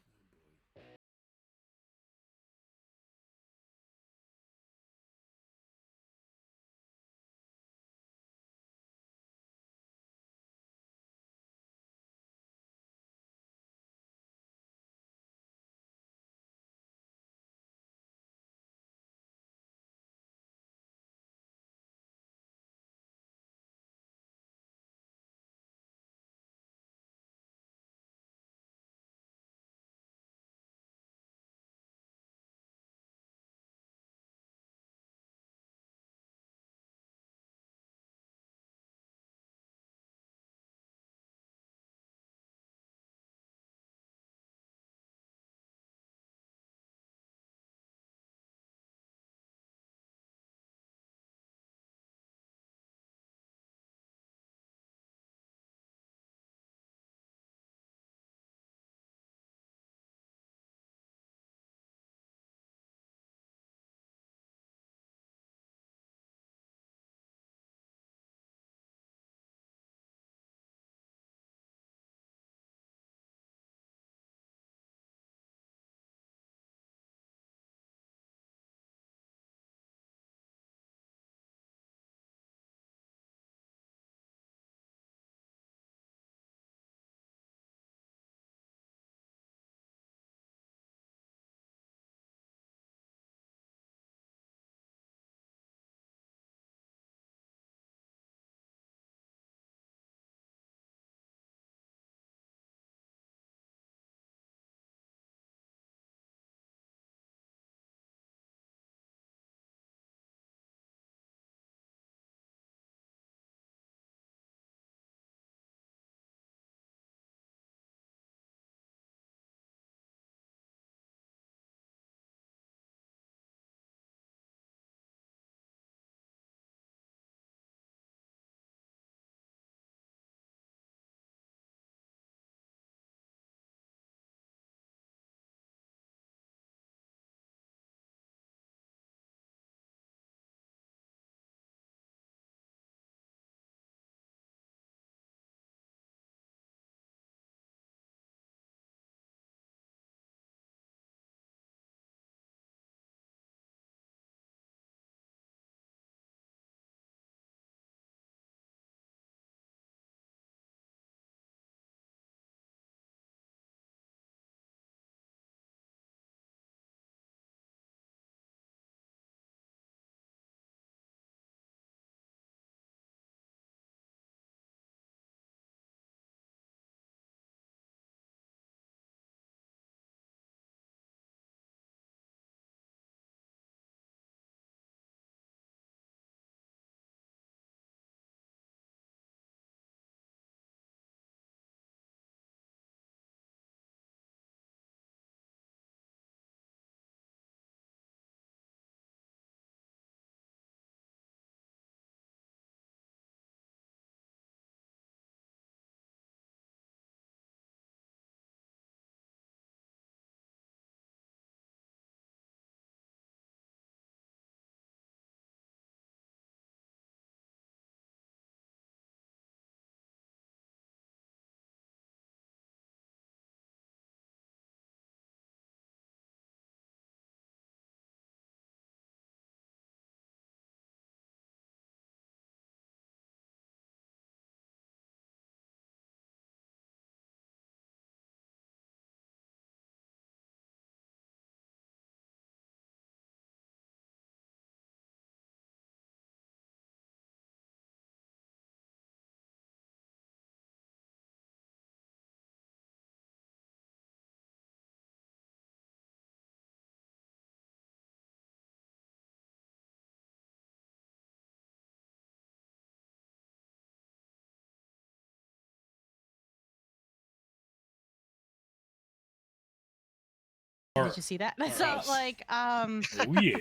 Did you see that? So Yes. like Oh yeah.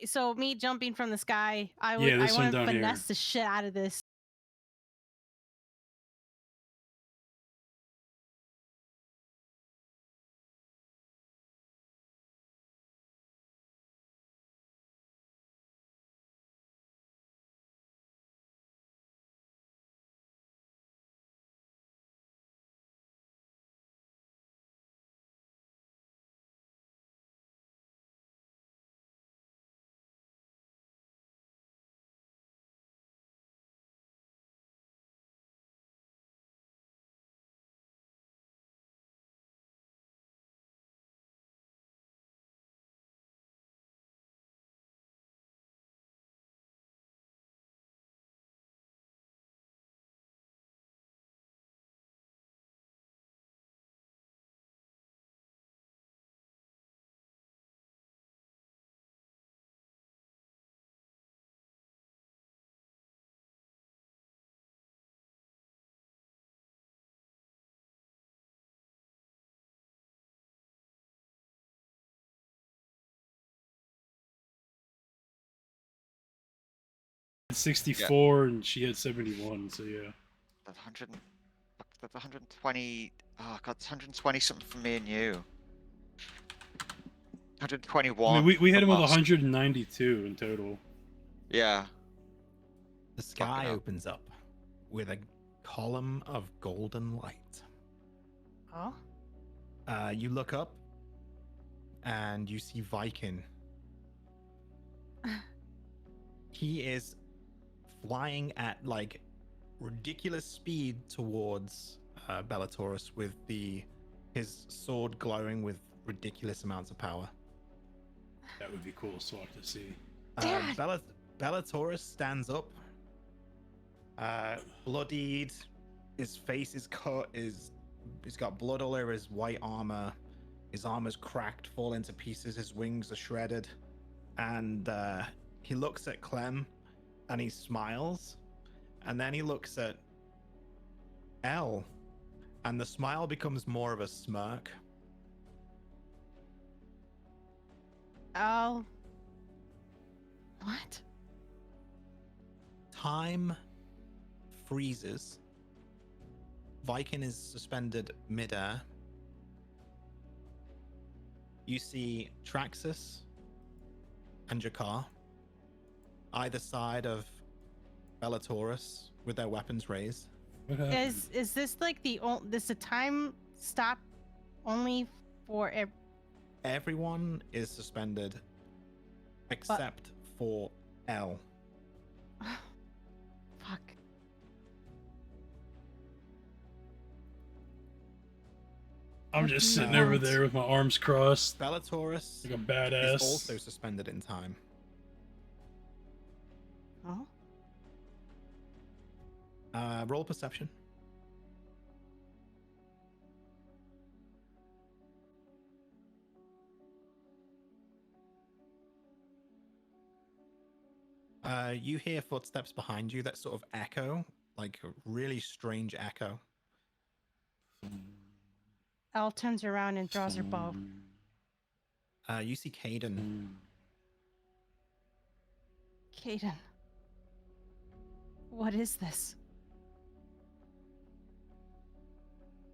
so me jumping from the sky, I Yeah, this one want to down here. finesse the shit out of this. 64 and she had 71, so yeah. That's 100. That's 120. Oh god, it's 120 something from me and you. 121. I mean, we hit him from with us. 192 in total. Yeah. The sky hell. opens up with a column of golden light. Oh. You look up and you see Viking. He is flying at like ridiculous speed towards Bellatorus with his sword glowing with ridiculous amounts of power. That would be cool, Swap, to see. Dad! Bellatorus stands up, bloodied. His face is cut. He's got blood all over his white armor. His armor's cracked, fall into pieces. His wings are shredded, and he looks at Clem, and he smiles, and then he looks at Elle, and the smile becomes more of a smirk. Oh. What? Time freezes. Viking is suspended midair. You see Traxus and Jakar either side of Bellatorus with their weapons raised. What happened? Is this like this a time stop only for Everyone is suspended except for Elle. Fuck. I'm What just do you sitting over want? there with my arms crossed, Bellatorus like a is badass. also suspended in time. Oh. Roll perception. You hear footsteps behind you that sort of echo, like a really strange echo. Elle turns around and draws her bow. You see Caden. Caden. What is this?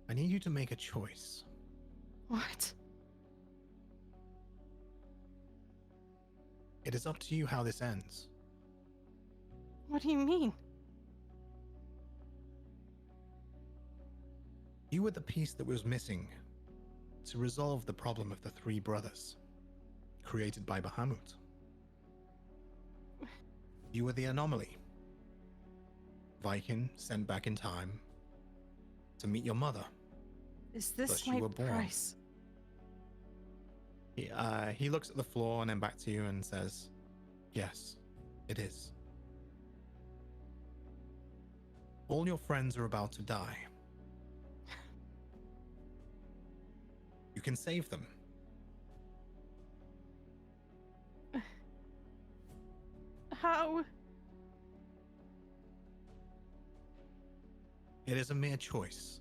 I need you to make a choice. What? It is up to you how this ends. What do you mean? You were the piece that was missing to resolve the problem of the three brothers created by Bahamut. You were the anomaly. Viking sent back in time to meet your mother. Is this Thus you my were born. price? He looks at the floor and then back to you and says, yes, it is. All your friends are about to die. You can save them. How? It is a mere choice.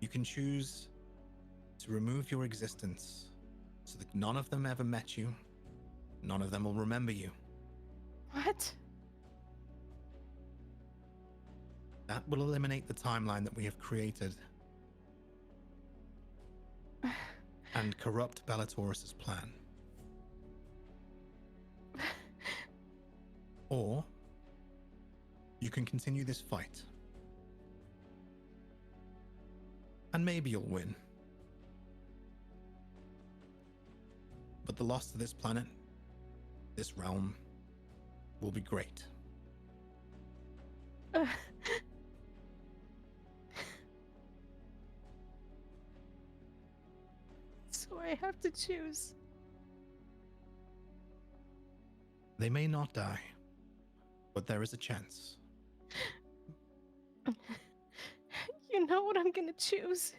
You can choose to remove your existence so that none of them ever met you, none of them will remember you. What? That will eliminate the timeline that we have created and corrupt Bellatorus's plan. Or you can continue this fight. And maybe you'll win. But the loss to this planet, this realm, will be great. So I have to choose. They may not die, but there is a chance. You know what I'm gonna choose?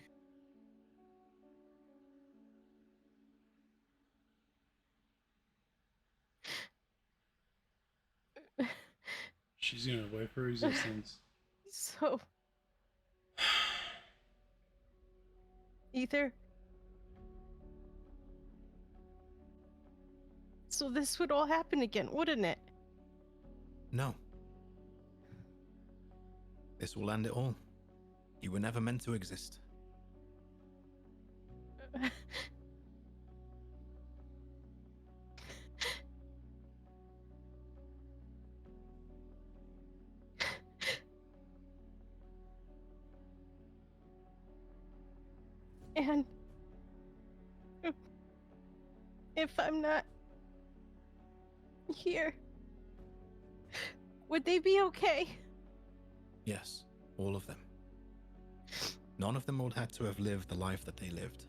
She's gonna wipe her existence. So. Ether. So this would all happen again, wouldn't it? No. This will end it all. You were never meant to exist. And if I'm not here, would they be okay? Yes, all of them. None of them would have to have lived the life that they lived.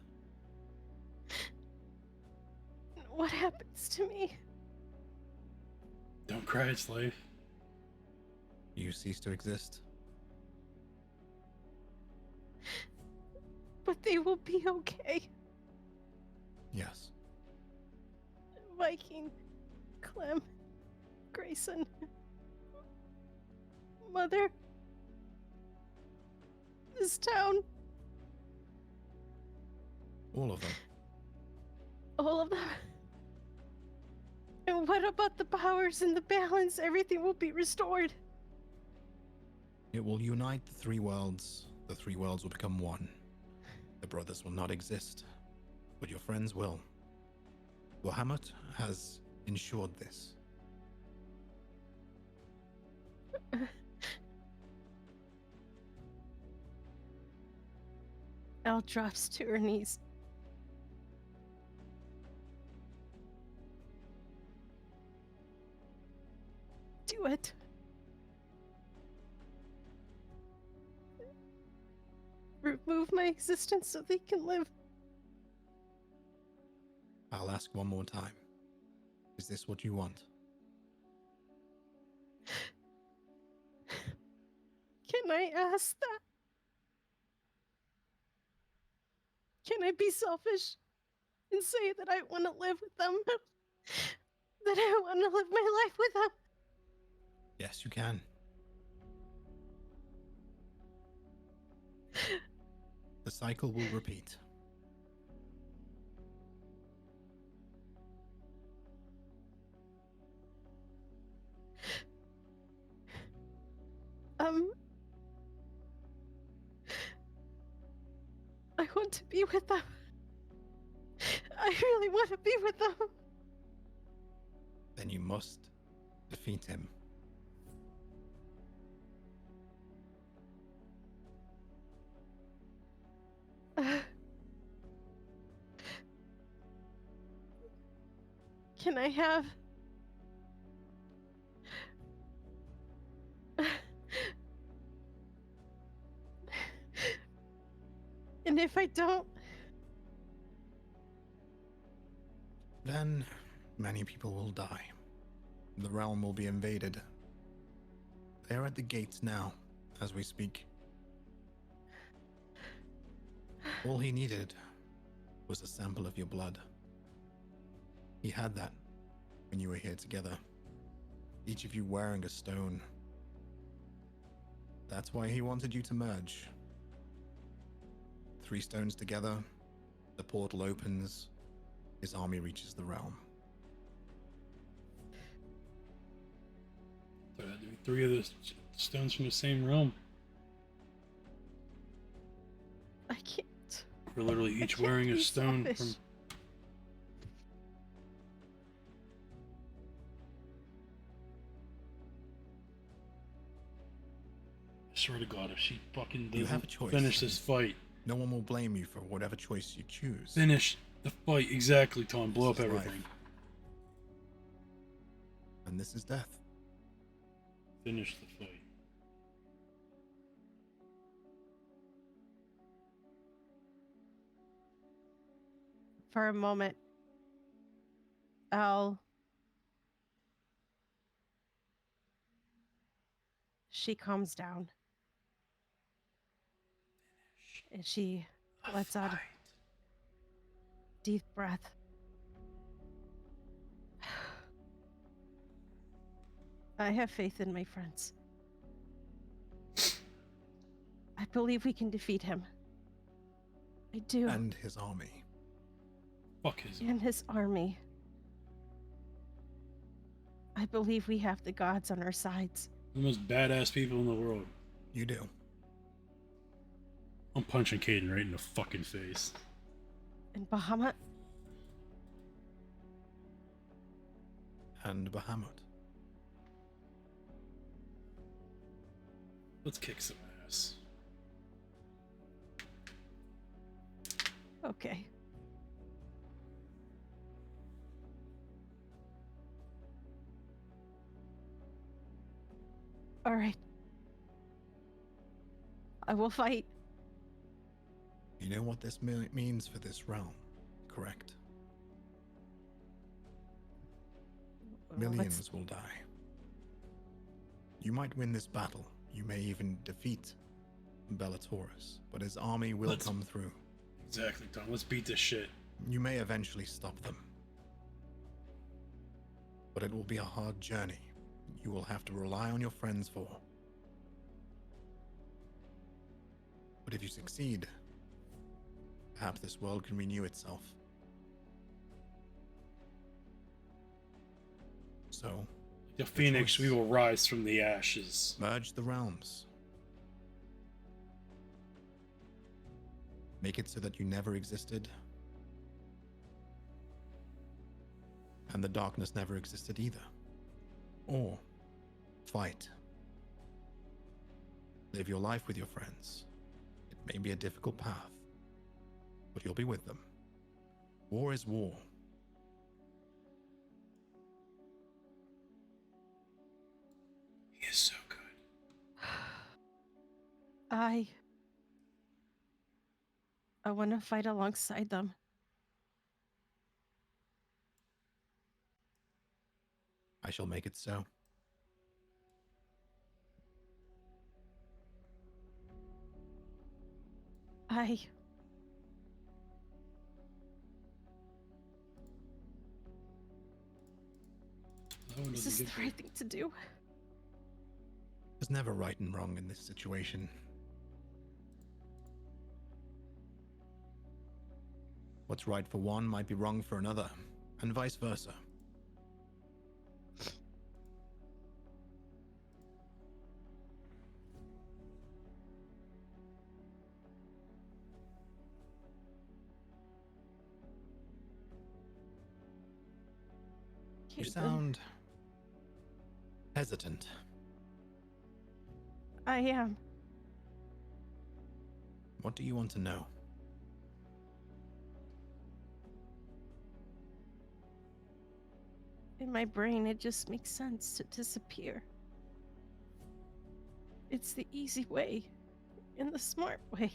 What happens to me? Don't cry, slave. You cease to exist. But they will be okay. Yes. Viking, Clem, Greyson, Mother, this town, All of them. all of them. And what about the powers and the balance? Everything will be restored. It will unite the three worlds. The three worlds will become one. The brothers will not exist, but your friends will. Bahamut has ensured this. Elle drops to her knees. Do it. Remove my existence so they can live. I'll ask one more time. Is this what you want? Can I ask that? Can I be selfish and say that I want to live with them? That I want to live my life with them? Yes, you can. The cycle will repeat. I want to be with them. I really want to be with them. Then you must defeat him. Can I have... And if I don't... Then many people will die. The realm will be invaded. They are at the gates now, as we speak. All he needed was a sample of your blood. He had that when you were here together. Each of you wearing a stone. That's why he wanted you to merge. 3 stones together, the portal opens, his army reaches the realm. So, 3 of the stones from the same realm. I can't. We're literally each can't wearing a be stone selfish. from. I swear to God, if she fucking You have a doesn't choice. finish this fight, No one will blame you for whatever choice you choose. finish the fight exactly, Tom. Blow up This is everything. life. And this is death. Finish the fight. For a moment, Elle... She calms down. And she lets out a deep breath. I have faith in my friends. I believe we can defeat him. I do. And his army. Fuck his. And his army. I believe we have the gods on our sides. The most badass people in the world. You do. I'm punching Caden right in the fucking face. And Bahamut? And Bahamut. Let's kick some ass. Okay. All right. I will fight. You know what this means for this realm, correct? Millions will die. You might win this battle. You may even defeat Bellatorus, but his army will come through. Exactly, Tom. Let's beat this shit. You may eventually stop them. But it will be a hard journey. You will have to rely on your friends for. But if you succeed, perhaps this world can renew itself. So, The phoenix, we will rise from the ashes. merge the realms. Make it so that you never existed. And the darkness never existed either. Or fight. Live your life with your friends. It may be a difficult path, but you'll be with them. War is war. He is so good. I want to fight alongside them. I shall make it so. Is this the right thing to do? There's never right and wrong in this situation. What's right for one might be wrong for another, and vice versa. You sound hesitant. I am. What do you want to know? In my brain, it just makes sense to disappear. It's the easy way, and the smart way.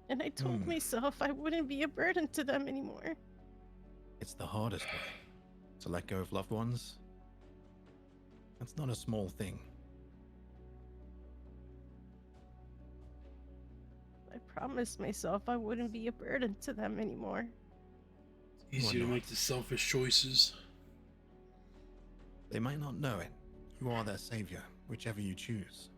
And I told myself I wouldn't be a burden to them anymore. It's the hardest way. To let go of loved ones. That's not a small thing. I promised myself I wouldn't be a burden to them anymore. It's easier to make the selfish choices. They might not know it. You are their savior, whichever you choose.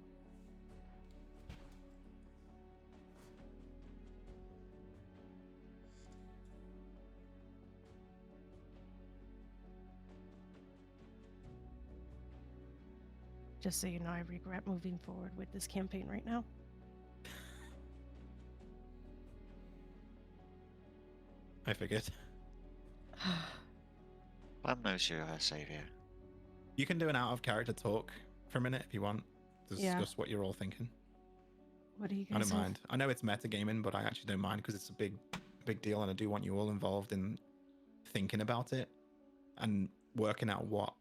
Just so you know, I regret moving forward with this campaign right now. I figured. Clem knows you're her savior. You can do an out of character talk for a minute if you want to discuss what you're all thinking. What do you guys I don't have? mind. I know it's metagaming, but I actually don't mind because it's a big deal, and I do want you all involved in thinking about it and working out what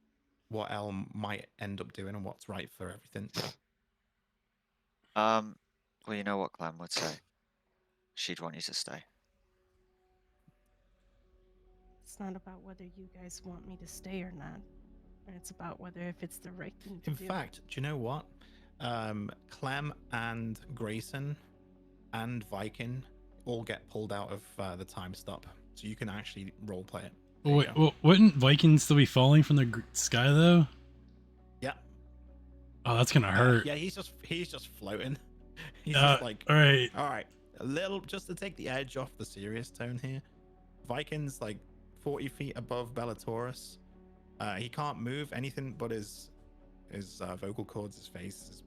Elle might end up doing and what's right for everything. Well, you know what Clem would say. She'd want you to stay. It's not about whether you guys want me to stay or not. It's about whether if it's the right thing to do. In fact, do you know what? Clem and Greyson and Viking all get pulled out of the time stop, so you can actually roleplay it. Wait, wouldn't Vikings still be falling from the sky though? Yeah. Oh, that's gonna hurt. Yeah, he's just floating. He's just like, all right, a little, just to take the edge off the serious tone here. Vikings like 40 feet above Bellatorus, He can't move anything but his vocal cords, his face, his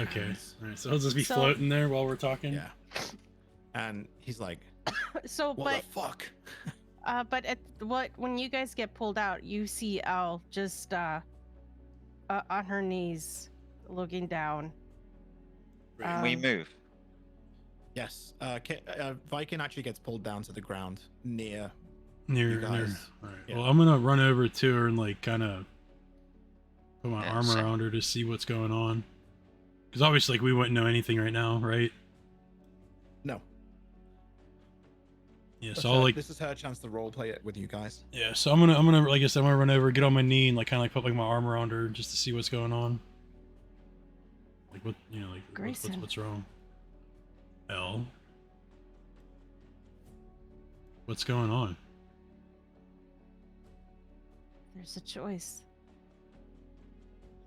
Okay. hands. All right. So I'll just be So- floating there while we're talking. Yeah. And he's like, So, "What the fuck?" but when you guys get pulled out, you see Elle just on her knees, looking down. Can we Um, move? Yes. Viking actually gets pulled down to the ground near. Near. You guys. All right. Yeah. Well, I'm gonna run over to her and like kind of put my Yeah, arm same. around her to see what's going on. Because obviously, like, we wouldn't know anything right now, right? No. Yeah. But, So I'll like. this is her chance to role play it with you guys. Yeah. So I'm gonna like I said, I'm gonna run over, get on my knee, and like kind of like put like my arm around her just to see what's going on. Like what like Greyson. what's wrong? Elle. What's going on? There's a choice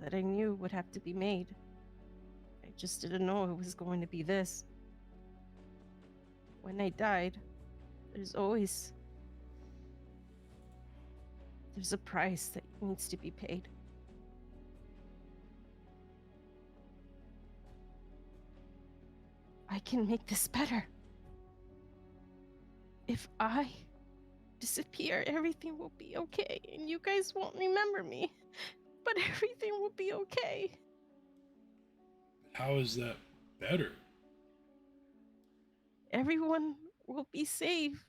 that I knew would have to be made. I just didn't know it was going to be this. When I died, there's a price that needs to be paid. I can make this better. If I disappear, everything will be okay, and you guys won't remember me, but everything will be okay. How is that better? Everyone will be safe,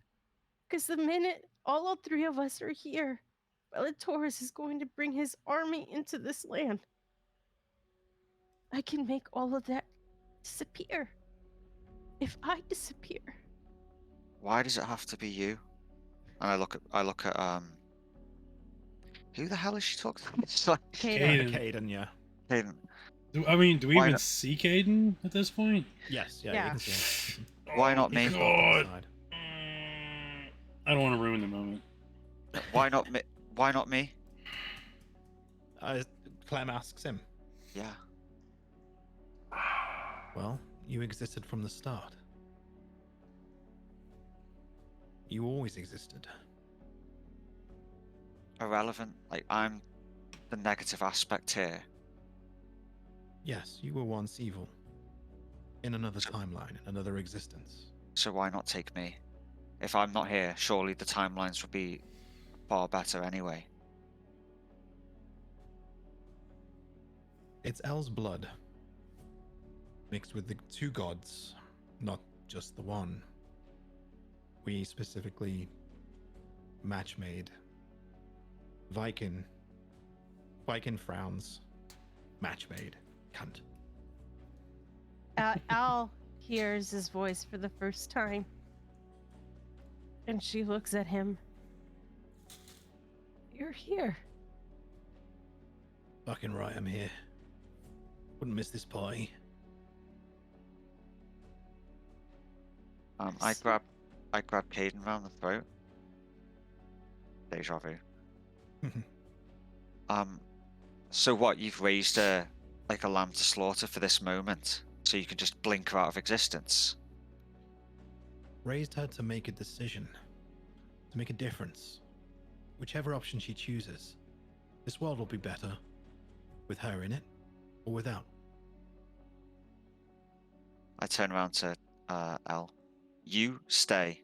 because the minute all three of us are here, Bellatorus is going to bring his army into this land. I can make all of that disappear. If I disappear, Why does it have to be you? And I look at who the hell is she talking to? It's like Kaden. Kaden. Caden, yeah. Caden. Do we Why even not- see Caden at this point? Yes, yeah, Yeah. you can see him. Why not Oh, me? God. Side. I don't want to ruin the moment. Why not me? Why not me? Clem asks him, Yeah. "Well, you existed from the start. You always existed. Irrelevant. Like I'm the negative aspect here. Yes, you were once evil. In another timeline, in another existence. So why not take me? If I'm not here, surely the timelines would be far better anyway. It's El's blood. Mixed with the two gods, not just the one. We specifically match made. Viking frowns. Match made. Cunt. Al hears his voice for the first time, and she looks at him. You're here. Fucking right, I'm here. Wouldn't miss this party. I grab Caden round the throat. Deja vu. So what? You've raised a lamb to slaughter for this moment, so you can just blink her out of existence. Raised her to make a decision. To make a difference. Whichever option she chooses. This world will be better. With her in it, or without. I turn around to Elle. You stay.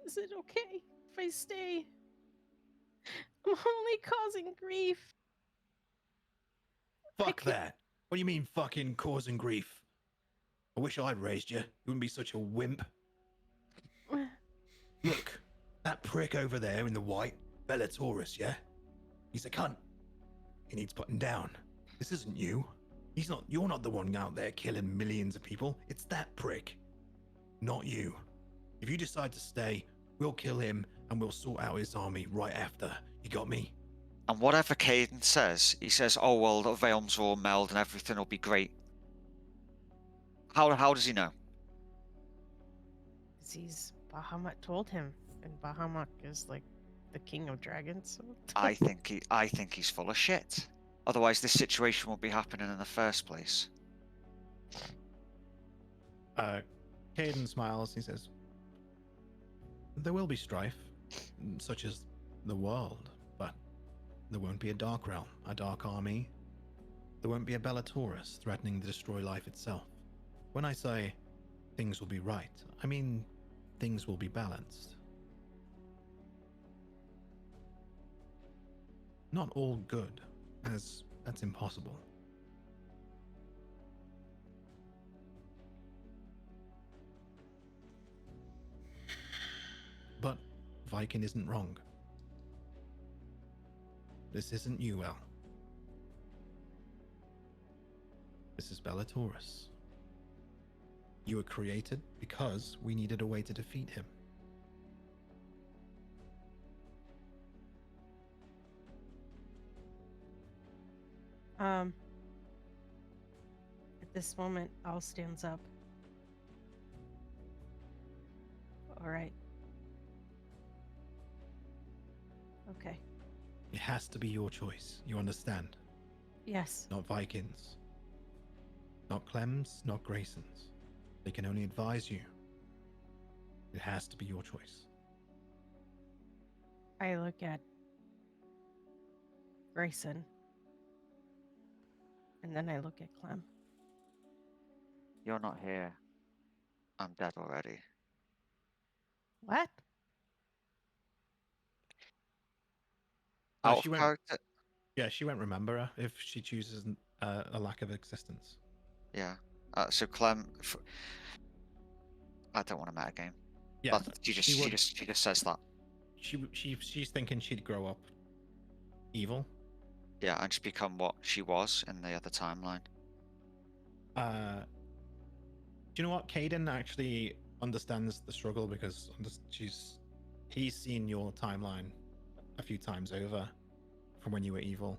Is it okay if I stay? I'm only causing grief. Fuck could- that. What do you mean fucking causing grief? I wish I'd raised you. You wouldn't be such a wimp. Look, that prick over there in the white, Bellatorus, yeah? He's a cunt. He needs putting down. This isn't you. You're not the one out there killing millions of people. It's that prick. Not you. If you decide to stay, we'll kill him and we'll sort out his army right after. You got me? And whatever Caden says, he says, "Oh well, the realms will all meld and everything will be great." How does he know? Bahamut told him, and Bahamut is like the king of dragons. So I think he's full of shit. Otherwise, this situation won't be happening in the first place. Caden smiles. He says, There will be strife, such as the world, but there won't be a dark realm, a dark army. There won't be a Bellatorus threatening to destroy life itself. When I say things will be right, I mean things will be balanced. Not all good, as that's impossible. But Viking isn't wrong. This isn't UL. This is Bellatorus. You were created because we needed a way to defeat him. At this moment, Al stands up. All right. Okay. It has to be your choice, you understand? Yes. Not Vikings. Not Clem's, not Greyson's. They can only advise you. It has to be your choice. I look at Grayson. And then I look at Clem. You're not here. I'm dead already. What? Out she of won't- character. Yeah, she won't remember her if she chooses a lack of existence. Yeah. So Clem, I don't want to metagame. Yeah, But she would- just says that. She's thinking she'd grow up evil. Yeah, and just become what she was in the other timeline. Do you know what? Caden actually understands the struggle because he's seen your timeline a few times over from when you were evil.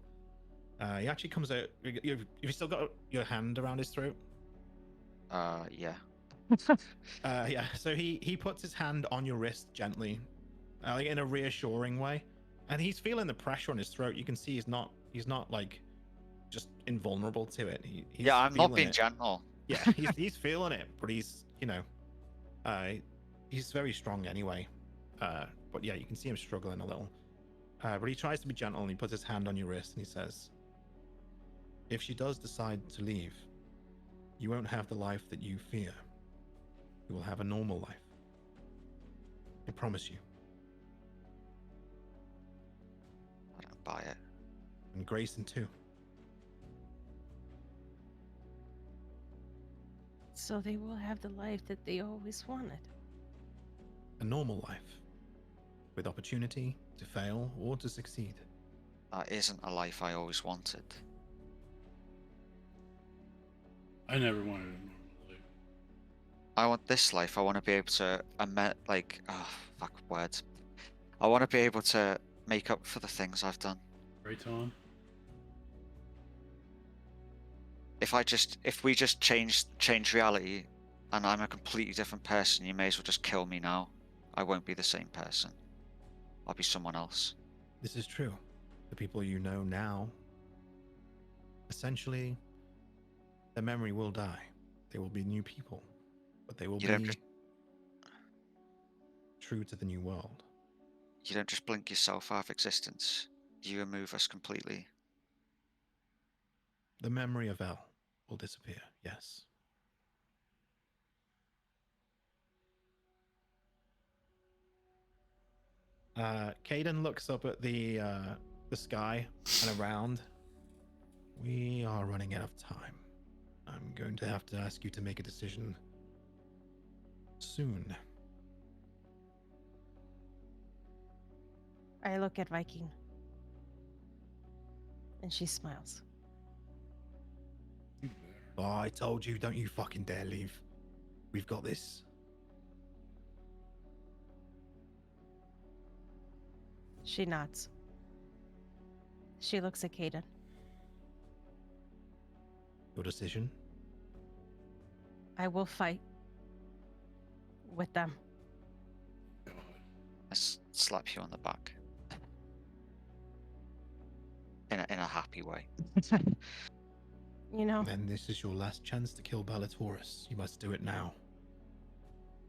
He actually comes out. You've still got your hand around his throat. Yeah. Yeah. So he puts his hand on your wrist gently, like in a reassuring way, and he's feeling the pressure on his throat. You can see he's not like just invulnerable to it. He's Yeah, I'm not feeling being it. gentle. Yeah, he's feeling it, but he's he's very strong anyway. But yeah, you can see him struggling a little. But he tries to be gentle and he puts his hand on your wrist and he says, "If she does decide to leave, you won't have the life that you fear. You will have a normal life. I promise you." I don't buy it. And Grayson too. So they will have the life that they always wanted. A normal life. With opportunity to fail or to succeed. That isn't a life I always wanted. I never wanted a normal life. I want this life. I want to be able to fuck words. I want to be able to make up for the things I've done. Right, Tom? If we just change reality and I'm a completely different person, you may as well just kill me now. I won't be the same person. I'll be someone else. This is true. The people you know now, essentially, their memory will die. They will be new people, but they will You don't be just- true to the new world. You don't just blink yourself out of existence. You remove us completely. The memory of El will disappear, yes. Caden looks up at the sky and around. We are running out of time. I'm going to have to ask you to make a decision soon. I look at Viking. And she smiles. Oh, I told you, don't you fucking dare leave. We've got this. She nods. She looks at Caden. Your decision? I will fight with them. God. I slap you on the back. In a happy way. You know, Then this is your last chance to kill Bellatorus. You must do it now.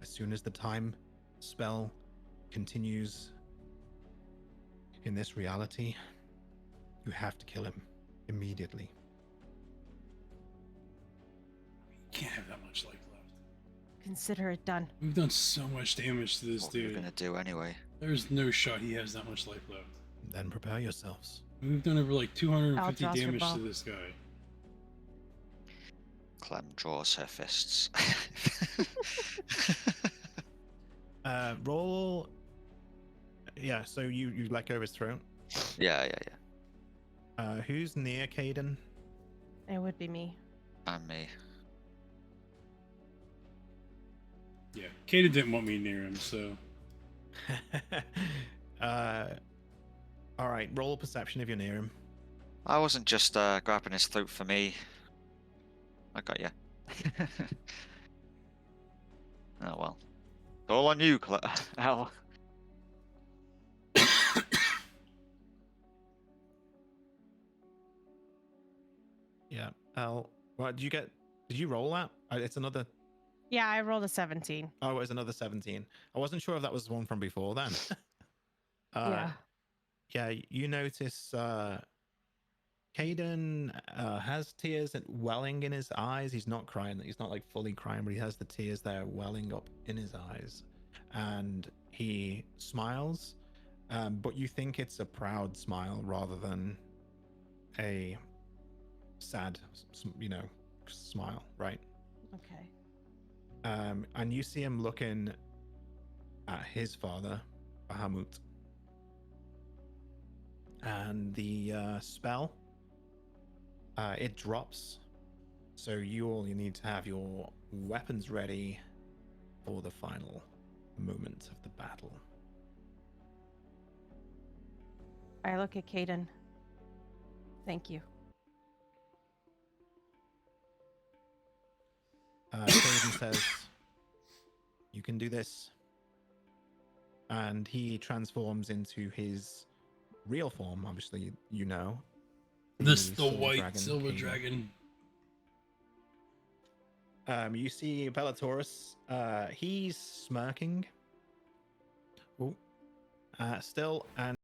As soon as the time spell continues in this reality, you have to kill him immediately. Can't have that much life left. Consider it done. We've done so much damage to this What were you dude. gonna do anyway? There's no shot he has that much life left. Then prepare yourselves. We've done over like 250 Altross your damage bow. to this guy. Clem draws her fists. Roll. Yeah, so you let go of his throat. Yeah. Who's near Caden? It would be me. And me. Yeah, Kata didn't want me near him, so All right, roll perception if you're near him. I wasn't just grabbing his throat for me. I got you. Oh well. It's all on you, Al. Yeah. Al, what did you get? Did you roll that? It's another. Yeah, I rolled a 17. Oh, it was another 17. I wasn't sure if that was the one from before then. Yeah. Yeah, you notice Caden has tears welling in his eyes. He's not crying. He's not like fully crying, but he has the tears there welling up in his eyes. And he smiles, but you think it's a proud smile rather than a sad, smile, right? Okay. And you see him looking at his father, Bahamut. And the spell, it drops. So you need to have your weapons ready for the final moment of the battle. I look at Caden. Thank you. Caden says, "You can do this." And he transforms into his real form, obviously, this the Silver white silver Caden. dragon. You see Bellatorus, he's smirking. Still, and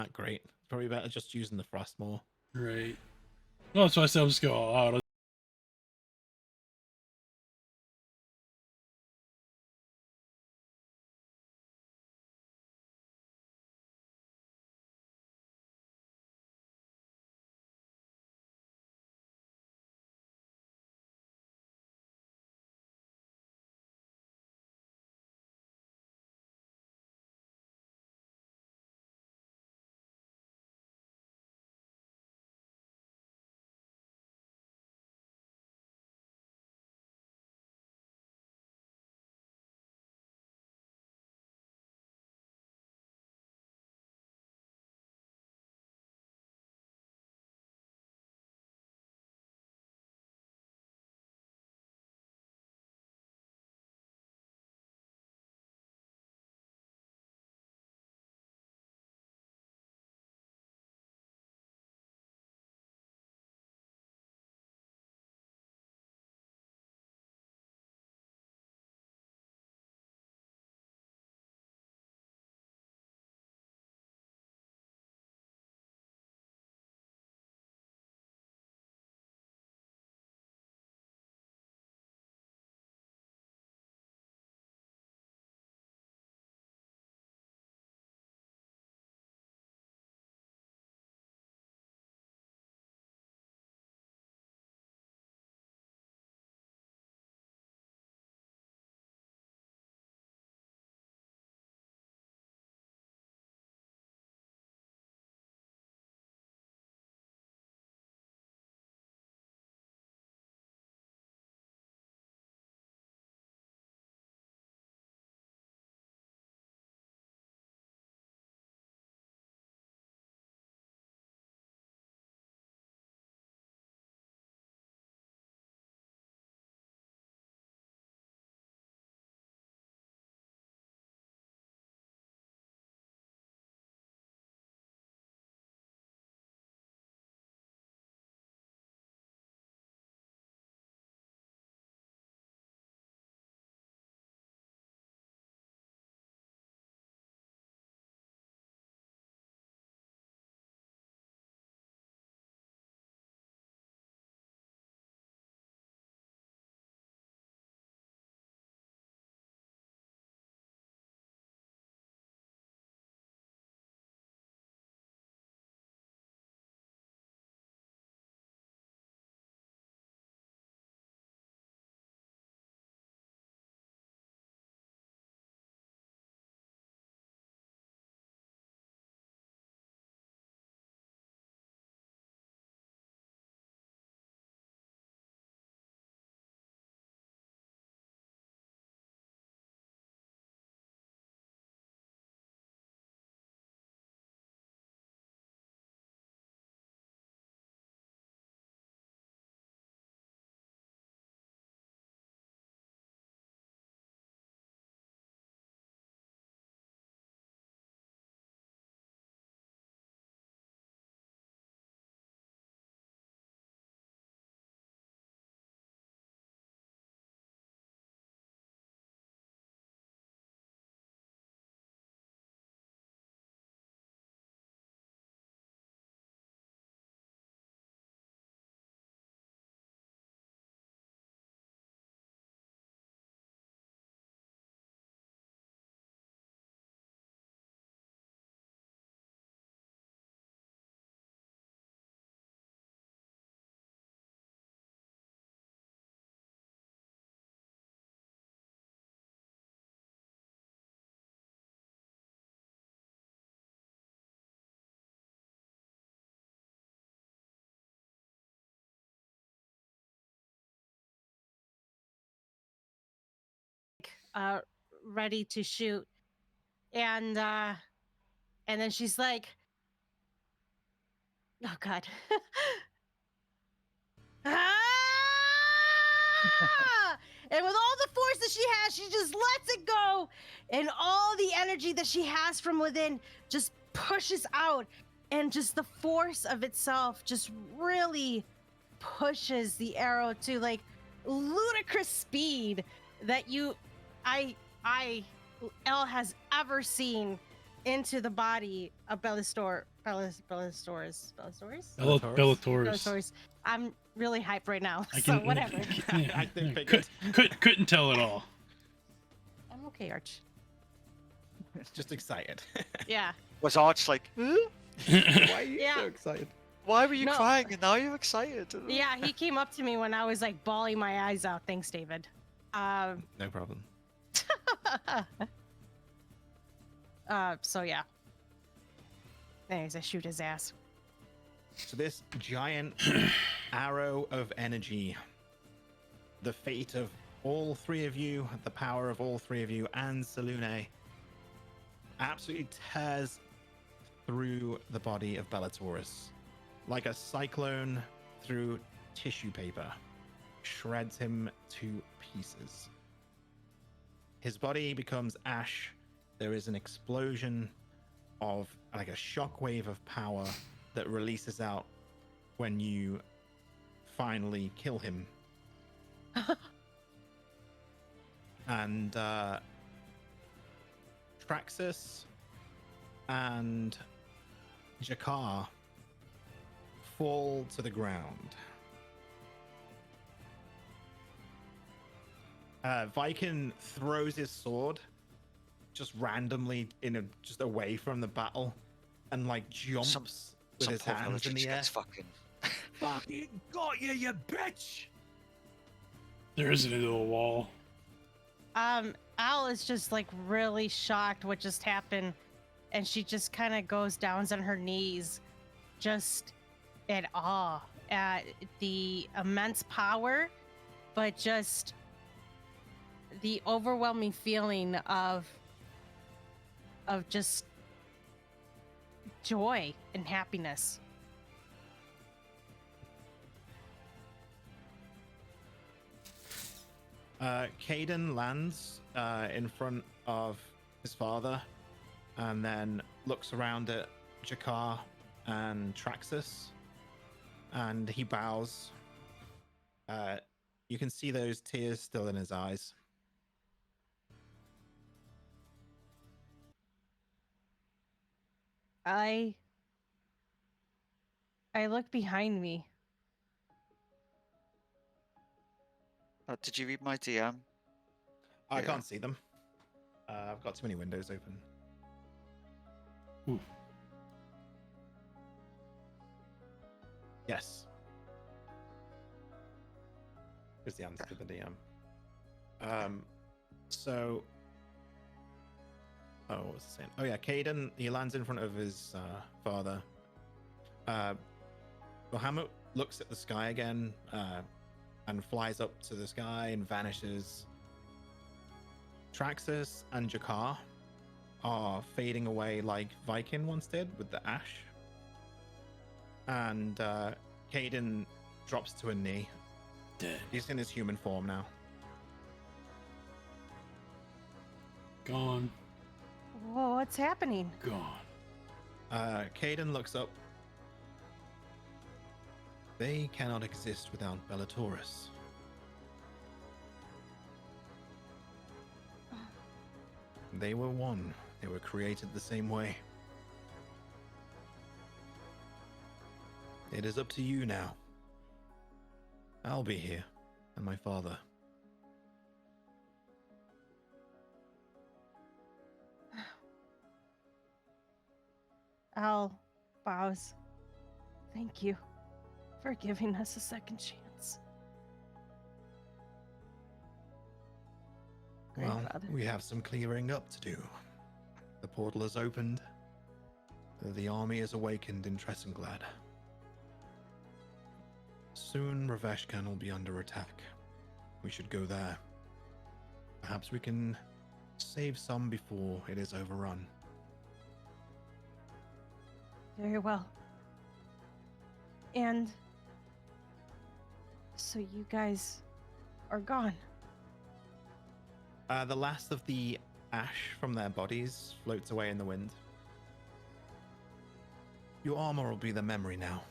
that great. It's probably better just using the frost more. Right. Well, so I said I'll just go all out. uh, ready to shoot, and then she's like, "Oh God!" Ah! And with all the force that she has, she just lets it go, and all the energy that she has from within just pushes out, and just the force of itself just really pushes the arrow to like ludicrous speed that I Elle has ever seen. into the body of Bellasaurus. Bellatorus. I'm really hyped right now, I so can, whatever. I think figured. Couldn't tell at all. I'm okay, Arch. Just excited. Yeah. Was Arch like, "Huh? Why are you Yeah. so excited? Why were you No. crying and now you're excited? Yeah, he came up to me when I was like bawling my eyes out. Thanks, David. No problem. So yeah. Anyways, I shoot his ass. So this giant arrow of energy, the fate of all three of you, the power of all three of you, and Salune, absolutely tears through the body of Bellatorus like a cyclone through tissue paper, shreds him to pieces. His body becomes ash. There is an explosion of like a shockwave of power that releases out when you finally kill him. And Traxus and Jakar fall to the ground. Viking throws his sword just randomly just away from the battle and like jumps with his poor hands in villager the air. gets fucking. Fucking got you bitch! There isn't into a wall. Al is just like really shocked what just happened, and she just kind of goes down on her knees, just in awe at the immense power, but just the overwhelming feeling of just joy and happiness. Caden lands in front of his father and then looks around at Jakar and Traxus and he bows. You can see those tears still in his eyes. I look behind me. Did you read my DM? I Yeah. can't see them. I've got too many windows open. Ooh. Yes. Here's the answer to the DM. So... Oh, what was I saying? Oh yeah, Caden, he lands in front of his father. Bahamut looks at the sky again and flies up to the sky and vanishes. Traxus and Jakar are fading away like Viking once did with the ash. And Caden drops to a knee. Dead. He's in his human form now. Gone. Whoa, what's happening? Gone. Caden looks up. They cannot exist without Bellatorus. They were one. They were created the same way. It is up to you now. I'll be here, and my father. Al bows. Thank you for giving us a second chance. Well, Grandfather. we have some clearing up to do. The portal has opened. The army is awakened in Tressenglad. Soon Raveshkan will be under attack. We should go there. Perhaps we can save some before it is overrun. Very well. And so you guys are gone. The last of the ash from their bodies floats away in the wind. Your armor will be their memory now.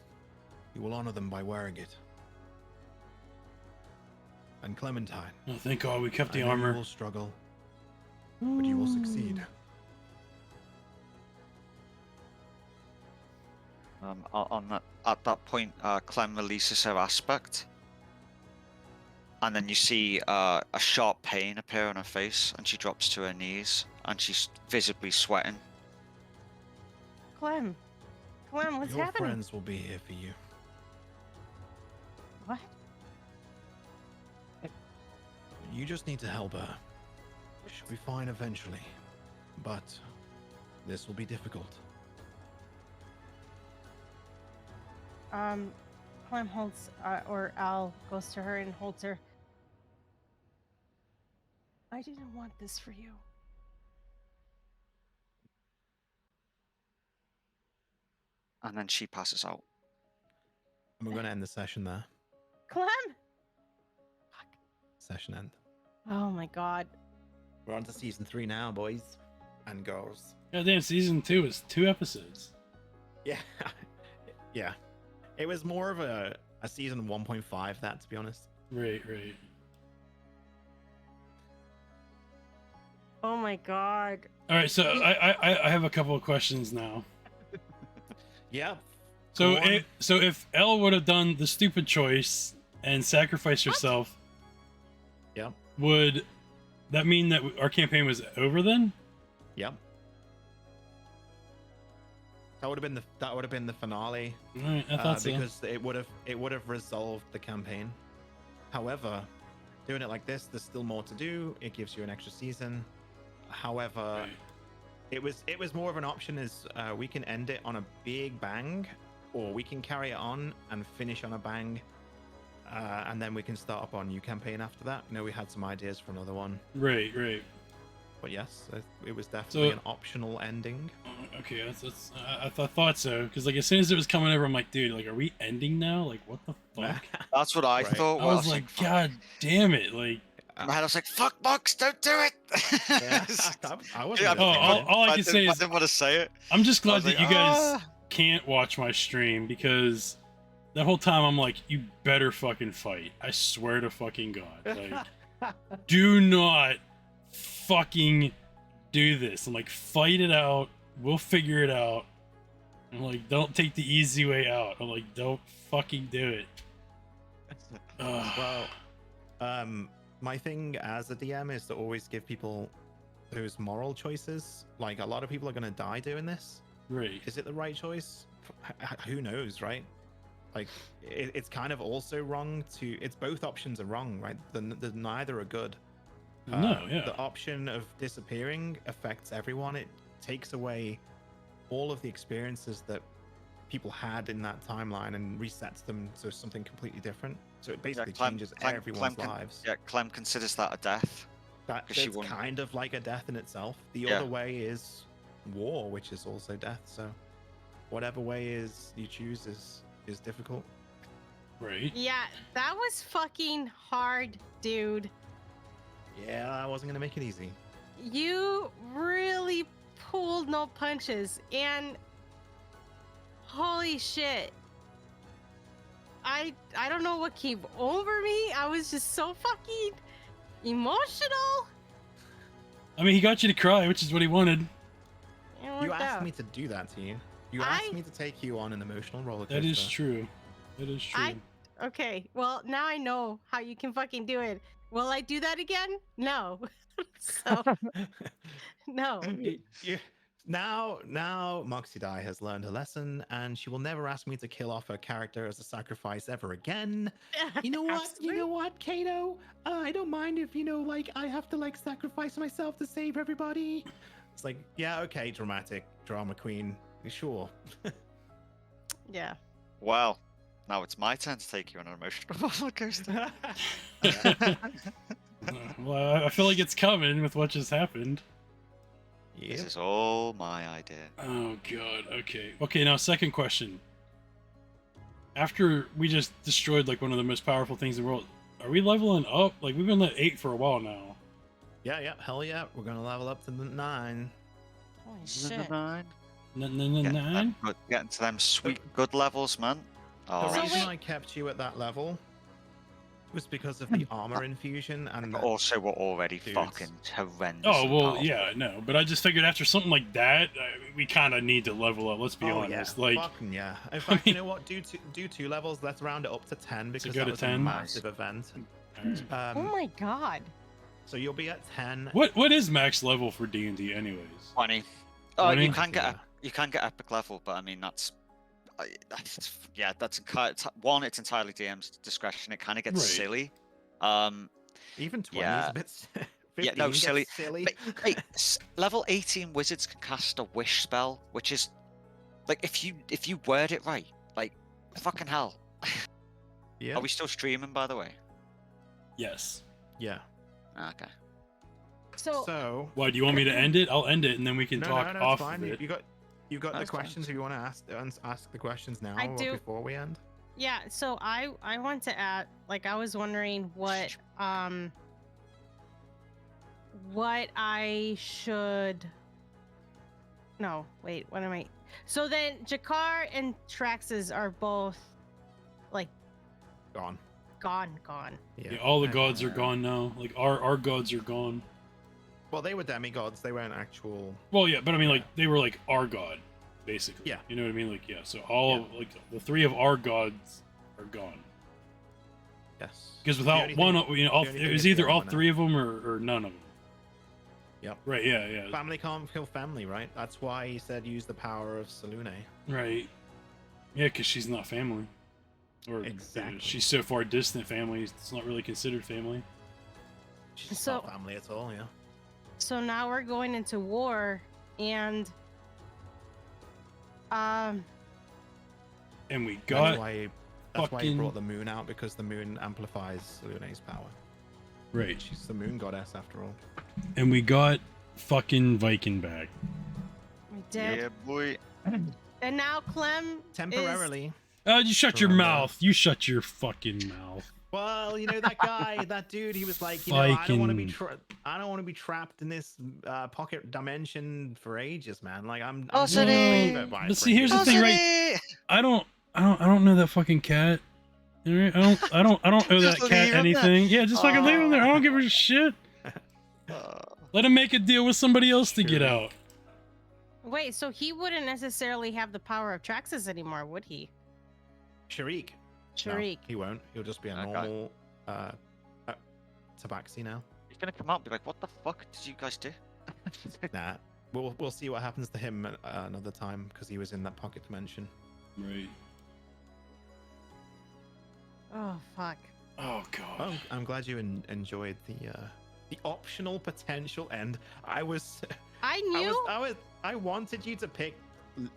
You will honor them by wearing it. And Clementine. Oh, thank God we kept the I know armor. You will struggle, but you will succeed. At that point, Clem releases her aspect, and then you see a sharp pain appear on her face, and she drops to her knees, and she's visibly sweating. Clem, what's Your happening? friends will be here for you. What? You just need to help her. She'll be fine eventually, but this will be difficult. Clem holds, or Al goes to her and holds her. I didn't want this for you. And then she passes out. And we're going to end the session there. Clem! Session end. Oh my god. We're on to season 3 now, boys and girls. Goddamn, season 2 is 2 episodes. Yeah. Yeah. It was more of a season 1.5, that, to be honest. Right. Oh my god. All right, so I have a couple of questions now. Yeah. So Go on. if Elle would have done the stupid choice and sacrificed herself, Yep. would that mean that our campaign was over then? Yep. That would have been the finale. All right, I thought so. Because it would have resolved the campaign. However, doing it like this, there's still more to do. It gives you an extra season. However, Right. it was more of an option as we can end it on a big bang, or we can carry it on and finish on a bang, and then we can start up our new campaign after that. You know, we had some ideas for another one, Right. but yes, it was definitely So- an optional ending. Okay, I thought so, because like as soon as it was coming over, I'm like, dude, like, are we ending now? Like, what the fuck? That's what I Right. thought. I Well, was like, God damn it! Like, in my head, I was like, fuck, Box, don't do it! Yeah, I wasn't. Yeah, gonna oh, say all, it. all I can say I is didn't want to say it. I'm just I glad was that like, you guys "Ah." can't watch my stream, because that whole time I'm like, you better fucking fight. I swear to fucking God. Like, do not fucking do this. I'm like, fight it out. We'll figure it out. I'm like, don't take the easy way out. I'm like, don't fucking do it. Ugh. Well, my thing as a DM is to always give people those moral choices. Like, a lot of people are going to die doing this. Right. Is it the right choice? Who knows, right? Like, it's kind of also wrong to. It's both options are wrong, right? Neither are good. No, yeah. The option of disappearing affects everyone. It takes away all of the experiences that people had in that timeline and resets them to something completely different. So it basically changes everyone's lives. Clem considers that a death. That's 'cause she won. kind of like a death in itself. The Yeah. other way is war, which is also death. So whatever way you choose is difficult. Right. Yeah, that was fucking hard, dude. Yeah, I wasn't gonna make it easy. You really pulled no punches, and holy shit. I don't know what came over me. I was just so fucking emotional. I mean, he got you to cry, which is what he wanted. It You worked asked out. me to do that to you. You asked me to take you on an emotional roller coaster. That is true. That is true. Okay, well, now I know how you can fucking do it. Will I do that again? No. So, no. Now Moxie Dai has learned her lesson, and she will never ask me to kill off her character as a sacrifice ever again. You know what? You know what, Kato? I don't mind if, like, I have to, like, sacrifice myself to save everybody. It's like, yeah, okay, drama queen. Sure. Yeah. Well, now it's my turn to take you on an emotional roller coaster. Well, I feel like it's coming with what just happened. This is all my idea. Oh god. Okay. Now, second question. After we just destroyed like one of the most powerful things in the world, are we leveling up? Like, we've been at 8 for a while now. Yeah, hell yeah. We're gonna level up to the 9. Holy shit. 9. Nine. Getting to them sweet good levels, man. The Oh, So reason wait- I kept you at that level was because of the armor infusion and But the, also, we're already Dudes. fucking horrendous. Oh and well, powerful. yeah, no, but I just figured after something like that, we kind of need to level up. Let's be oh honest. yeah, Like, fucking yeah. In fact, you know what? Do two levels. Let's round it up to 10 because go that to was 10? a massive event. alright. Oh my god. So you'll be at 10. What is max level for D&D, anyways? 20. 20? You can get Yeah. you can get epic level, but I mean that's yeah, it's entirely DM's discretion. It kind of gets Right. silly. Even 20 is yeah. a bit. 15 Yeah, no, gets silly. silly. Hey, level 18 wizards can cast a wish spell, which is like if you word it right, like fucking hell. Yeah. Are we still streaming, by the way? Yes. Yeah. Okay. So, Why do you want me to end it? I'll end it, and then we can talk it's off fine. of it. You got the That's fine. questions if you want to ask the questions now I or do. before we end. yeah, so I want to add, like, I was wondering what I should. No, wait, what am I? So then Jakar and Traxxas are both like Gone. gone. Yeah, all the gods are gone now. Like our gods are gone. Well, they were demigods. They weren't actual. Well, yeah, but I mean, like they were like our god, basically. Yeah. You know what I mean? Like, yeah. So all of like the 3 of our gods are gone. Yes. Because The without only one, thing- you know, the only it thing was is the either all armor now. 3 of them or none of them. Yep. Right. Yeah. Yeah. Family can't kill family, right? That's why he said use the power of Salune. Right. Yeah, because she's not family. Or Exactly. she's so far distant family, it's not really considered family. She's So- not family at all, yeah. So now we're going into war, and And we That's got why he fucking- brought the moon out, because the moon amplifies Salune's power. right, She's the moon goddess after all. and we got fucking Viking back. we did. Yeah, boy. And now Clem Temporarily. You shut your Remember. mouth. You shut your fucking mouth. Well, you know that guy, that dude. He was like, you know, I don't want to be trapped in this pocket dimension for ages, man. Like I'm Oh, just so gonna they- leave it by But see, here's the freaking- thing, right? I don't know that fucking cat. All right? I don't owe that Just leave cat him there. anything. Yeah, just fucking leave him there. I don't give a shit. Let him make a deal with somebody else to get Sure. out. Wait, so he wouldn't necessarily have the power of Traxxas anymore, would he? Sharik. No, Sharik. he won't. He'll just be a Okay. normal tabaxi now. He's gonna come out and be like, "What the fuck did you guys do?" Nah. We'll see what happens to him another time because he was in that pocket dimension. Right. Oh fuck. Oh god. Well, I'm glad you enjoyed the optional potential end. I wanted you to pick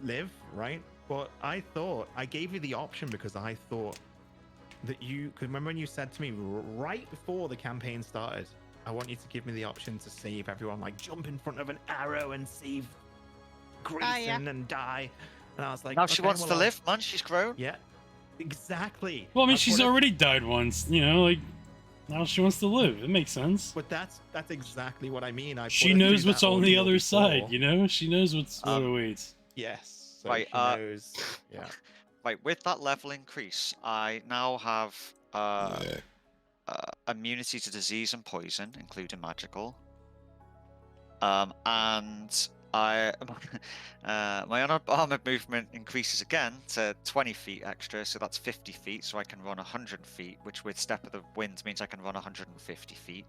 live, right? But I thought I gave you the option because I thought that you could remember when you said to me right before the campaign started, I want you to give me the option to save everyone, like jump in front of an arrow and save Greyson and die. And I was like, Now she okay, wants well, to I'll- live, man. She's grown. Yeah, exactly. Well, I mean, That's she's what it- already died once. You know, like now she wants to live. It makes sense. But that's exactly what I mean. I She put her through knows what's that on the ordeal other side. before. You know, she knows what awaits. Yes. So Right, she knows. Yeah. Right, with that level increase, I now have immunity to disease and poison, including magical. And I my unarmored movement increases again to 20 feet extra, so that's 50 feet. So I can run 100 feet, which with Step of the Wind means I can run 150 feet.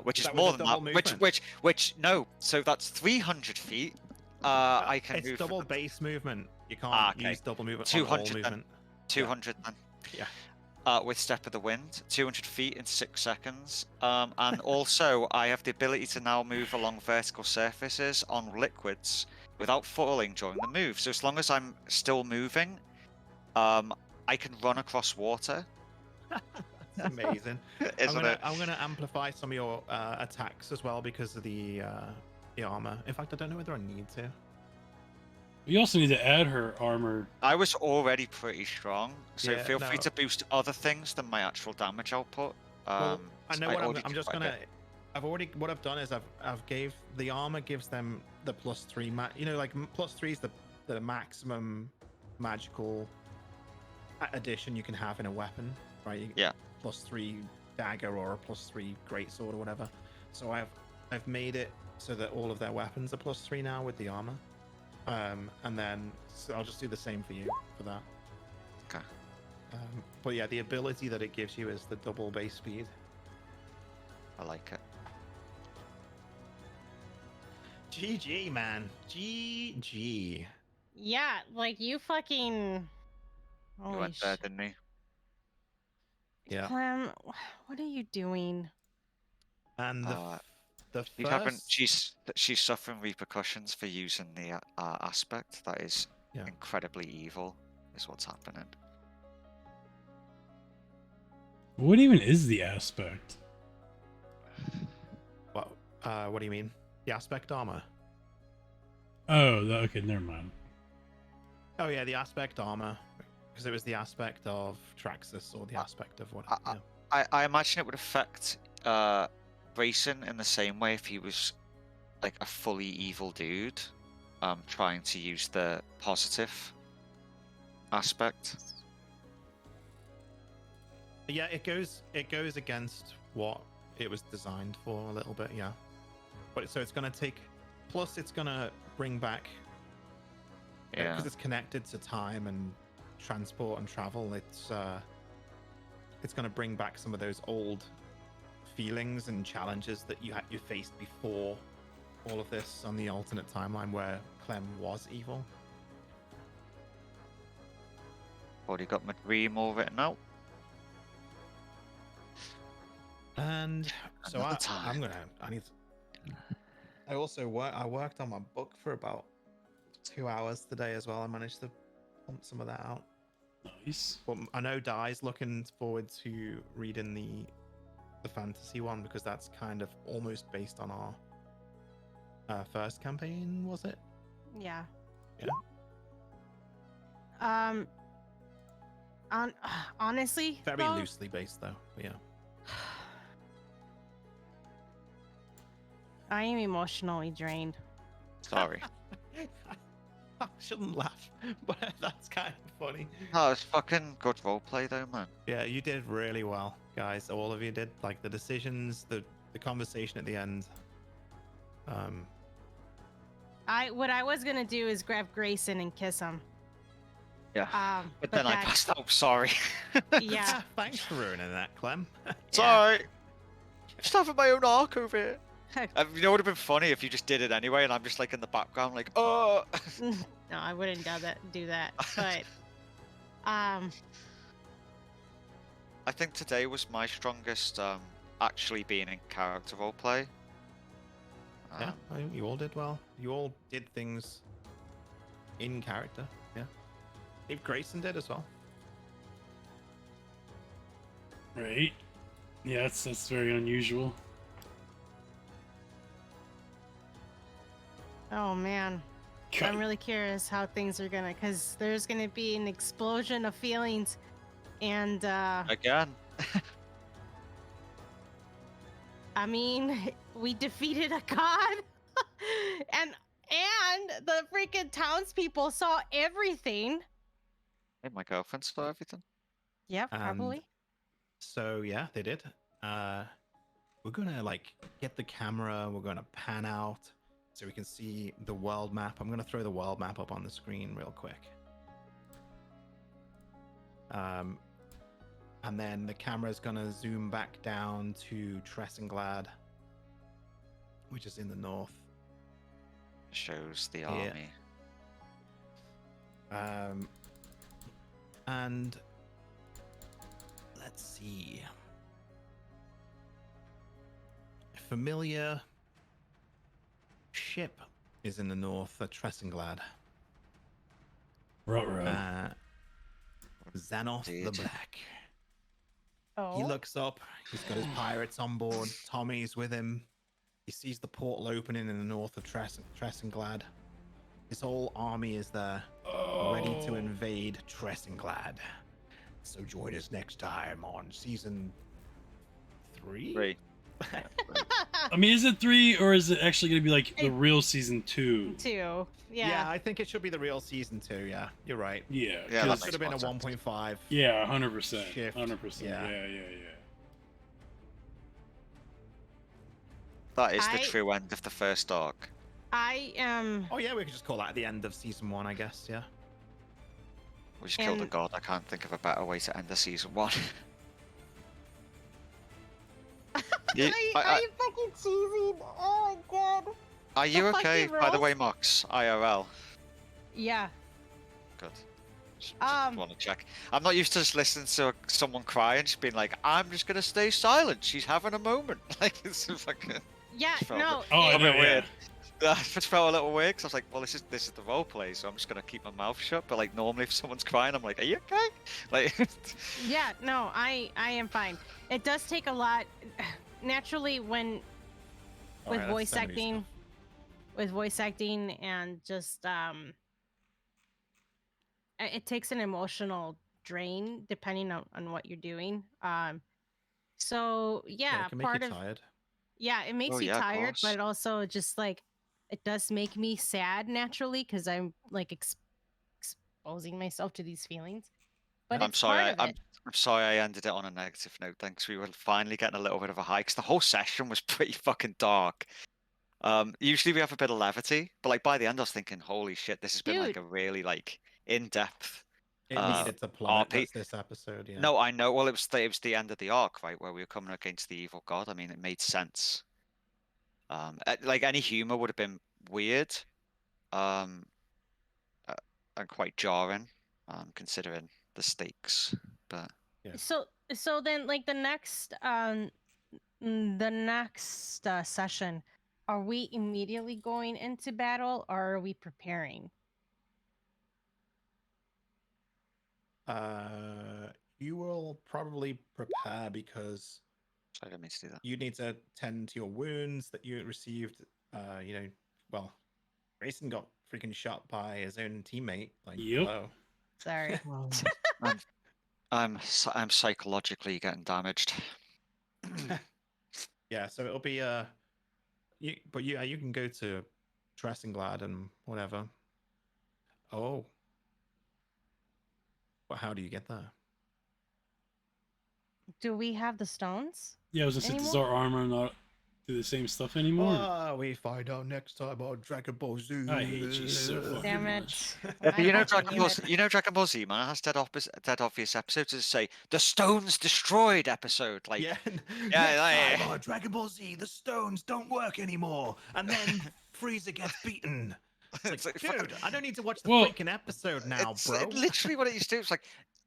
Which is That was more a than double that. movement. Which no. So that's 300 feet. I can It's move double from base movement. You can't okay. use double movement on all 200 then. movement. 200 then. Yeah. With Step of the Wind, 200 feet in 6 seconds. And also, I have the ability to now move along vertical surfaces on liquids without falling during the move. So as long as I'm still moving, I can run across water. That's amazing. Isn't it? I'm gonna amplify some of your attacks as well because of the armor. In fact, I don't know whether I need to. We also need to add her armor. I was already pretty strong, so Yeah, feel free no. to boost other things than my actual damage output. Well, I know what already I'm did just quite a gonna. bit. What I've done is I've gave the armor gives them the +3 you know, like +3 is the maximum magical addition you can have in a weapon, right? Yeah. +3 dagger or a +3 greatsword or whatever. So I've made it so that all of their weapons are +3 now with the armor. And then so I'll just do the same for you for that. Okay. But yeah, the ability that it gives you is the double base speed. I like it. GG, man. GG. Yeah, like you fucking. He Holy went there, shit. didn't he? Yeah. Clem, what are you doing? And the She's first. she's suffering repercussions for using the aspect that is Yeah. incredibly evil. Is what's happening. What even is the aspect? What do you mean? The aspect armor. Oh, okay, never mind. Oh yeah, the aspect armor, because it was the aspect of Traxxas or the aspect of what. Yeah. I imagine it would affect Greyson in the same way if he was like a fully evil dude, trying to use the positive aspect. Yeah, it goes against what it was designed for a little bit, yeah. But so it's gonna take, plus it's gonna bring back, Yeah. because it's connected to time and transport and travel. It's gonna bring back some of those old feelings and challenges that you faced before all of this on the alternate timeline where Clem was evil. Already got my dream all written out. And so Another I need to, I also worked on my book for about 2 hours today as well. I managed to pump some of that out. Nice. But I know Dai's looking forward to reading the fantasy one, because that's kind of almost based on our first campaign, was it? Yeah. Yeah. Honestly, Very though, loosely based though. But yeah. I am emotionally drained. Sorry. I shouldn't laugh, but that's kind of funny. No, it's fucking good roleplay though, man. Yeah, you did really well, guys. All of you did. Like the decisions, the conversation at the end. What I was gonna do is grab Greyson and kiss him. Yeah. But then I that- passed out. Sorry. Yeah. Thanks for ruining that, Clem. Sorry. Just having my own arc over here. You know, it would have been funny if you just did it anyway, and I'm just like in the background, like, oh. No, I wouldn't do that. But I think today was my strongest, actually being in character roleplay. Yeah, you all did well. You all did things in character. Yeah. If Greyson did as well. Right. Yeah, that's very unusual. oh man, I'm really curious how things are gonna, because there's gonna be an explosion of feelings, and Again. I mean, we defeated a god, and the freaking townspeople saw everything. Hey, my girlfriend saw everything. Yeah, And probably. So yeah, they did. We're gonna like get the camera. We're gonna pan out so we can see the world map. I'm gonna throw the world map up on the screen real quick. And then the camera's gonna zoom back down to Tressenglad, which is in the north. Shows the Yeah. army. And let's see. A familiar ship is in the north, Tressenglad. Right. Xanoth the Indeed. Black. Oh. He looks up. He's got his pirates on board. Tommy's with him. He sees the portal opening in the north of Tressenglad. His whole army is there, ready to invade Tressenglad. So join us next time on season 3? I mean, is it 3 or is it actually going to be like the It- real season 2? 2. Yeah, Yeah. I think it should be the real season 2. Yeah, you're right. Yeah. Yeah, It that should have makes been a more sense. 1.5. Yeah, 100%. Shift. 100%. Yeah. Yeah. That is the I- true end of the first arc. I am. Oh yeah, we could just call that the end of season 1, I guess. Yeah. We just killed a And- god. I can't think of a better way to end the season 1. You- Are you fucking cheesy? Oh my god. Are you the okay, fucking by the roast? way, Mox? IRL. Yeah. Good. Just Um, want to check. I'm not used to just listening to someone cry and just being like, I'm just gonna stay silent. She's having a moment. Like it's fucking. Yeah. Felt No. it. Oh, I a it- bit know, weird. I just felt a little weird because I was like, well, this is the role play, so I'm just gonna keep my mouth shut. But like normally, if someone's crying, I'm like, are you okay? Like. Yeah. No. I am fine. It does take a lot. Naturally, when All with right, that's voice Senu's acting, stuff. with voice acting and just it takes an emotional drain depending on what you're doing. So yeah, it can make part you of tired. yeah, it makes Oh, you yeah, of tired, course. but it also just like it does make me sad naturally because I'm like exposing myself to these feelings. But I'm it's sorry. part of I'm it. sorry. I ended it on a negative note. Thanks. We were finally getting a little bit of a high. 'Cause the whole session was pretty fucking dark. Usually we have a bit of levity, but like by the end, I was thinking, holy shit, this has been like Dude. a really like in-depth. It Uh, needed to plummet. RP. That's this episode. Yeah. No, I know. Well, it was the end of the arc, right, where we were coming against the evil god. I mean, it made sense. Like any humor would have been weird, um, and quite jarring, considering the stakes. But Yeah. So then like the next session, are we immediately going into battle or are we preparing? You will probably prepare because sorry, I didn't mean to do that. you need to tend to your wounds that you received. Well, Grayson got freaking shot by his own teammate. Like, Yep. hello. Sorry. I'm psychologically getting damaged. Yeah, so it'll be you can go to Tressinglad and whatever. Oh. But how do you get there? Do we have the stones? Yeah, I was gonna say, does our armor not do the same stuff anymore? Oh, we find out next time on Dragon Ball Z. I hate you so fucking Damn much. it. But you know, I Dragon hate Ball, it. you know, Dragon Ball Z, man, it has dead obvious episodes that say the stones destroyed episode. Like, Yeah, yeah, next time on Dragon Ball Z, the stones don't work anymore, and then Frieza gets beaten. it's like, Dude, I don't need to watch the Well, freaking episode now, it's bro. literally what it used to do. It's like,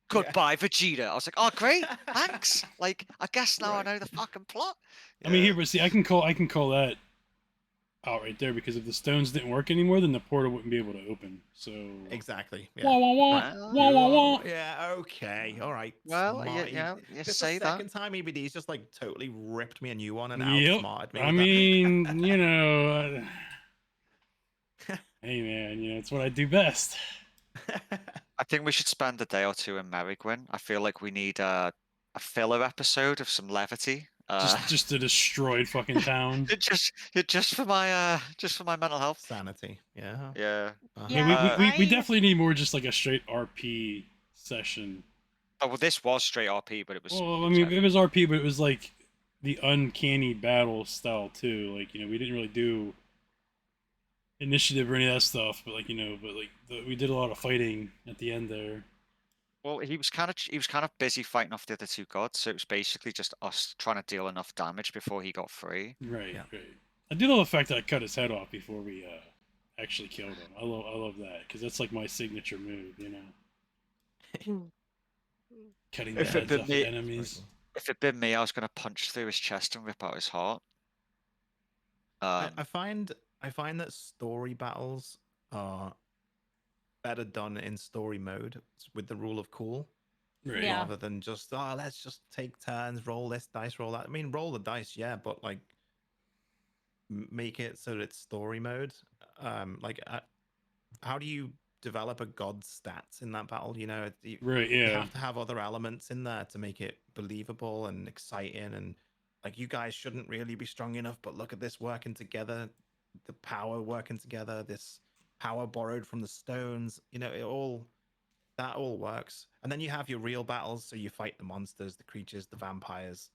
goodbye, Vegeta. I was like, oh, great, thanks. Like, I guess now Right. I know the fucking plot. I mean, Yeah. here, but see, I can call that out right there because if the stones didn't work anymore, then the portal wouldn't be able to open. So Exactly. Yeah. wah wah wah Well, wah wah wah. Yeah, okay, all right. Well, smart. yeah, you This is say the that. second time EBD's just like totally ripped me a new one and Yep. outsmarted me. I with that. mean, you know, hey man, you know, it's what I do best. I think we should spend a day or two in Merigwyn. I feel like we need a filler episode of some levity. Just a destroyed fucking town. just for my mental health. Sanity. Yeah. Yeah. Uh-huh. Yeah, we I- definitely need more just like a straight RP session. Oh well, this was straight RP, but it was. Well, it I was mean, heavy. it was RP, but it was like the uncanny battle style too. Like, you know, we didn't really do initiative or any of that stuff, but like, you know, we did a lot of fighting at the end there. Well, he was kind of busy fighting off the other two gods, so it was basically just us trying to deal enough damage before he got free. Right, Yeah. right. I do love the fact that I cut his head off before we actually killed him. I love that because that's like my signature move, you know. Cutting the If it heads been off me- of enemies. If it'd been me, I was gonna punch through his chest and rip out his heart. I find that story battles are better done in story mode with the rule of cool Right. Yeah. rather than just let's just take turns, roll this dice, roll that. I mean, roll the dice, yeah, but like make it so that it's story mode. How do you develop a god's stats in that battle? You know, Right, you yeah. have to have other elements in there to make it believable and exciting, and like you guys shouldn't really be strong enough, but look at this working together, the power working together, this power borrowed from the stones. That all works. And then you have your real battles, so you fight the monsters, the creatures, the vampires.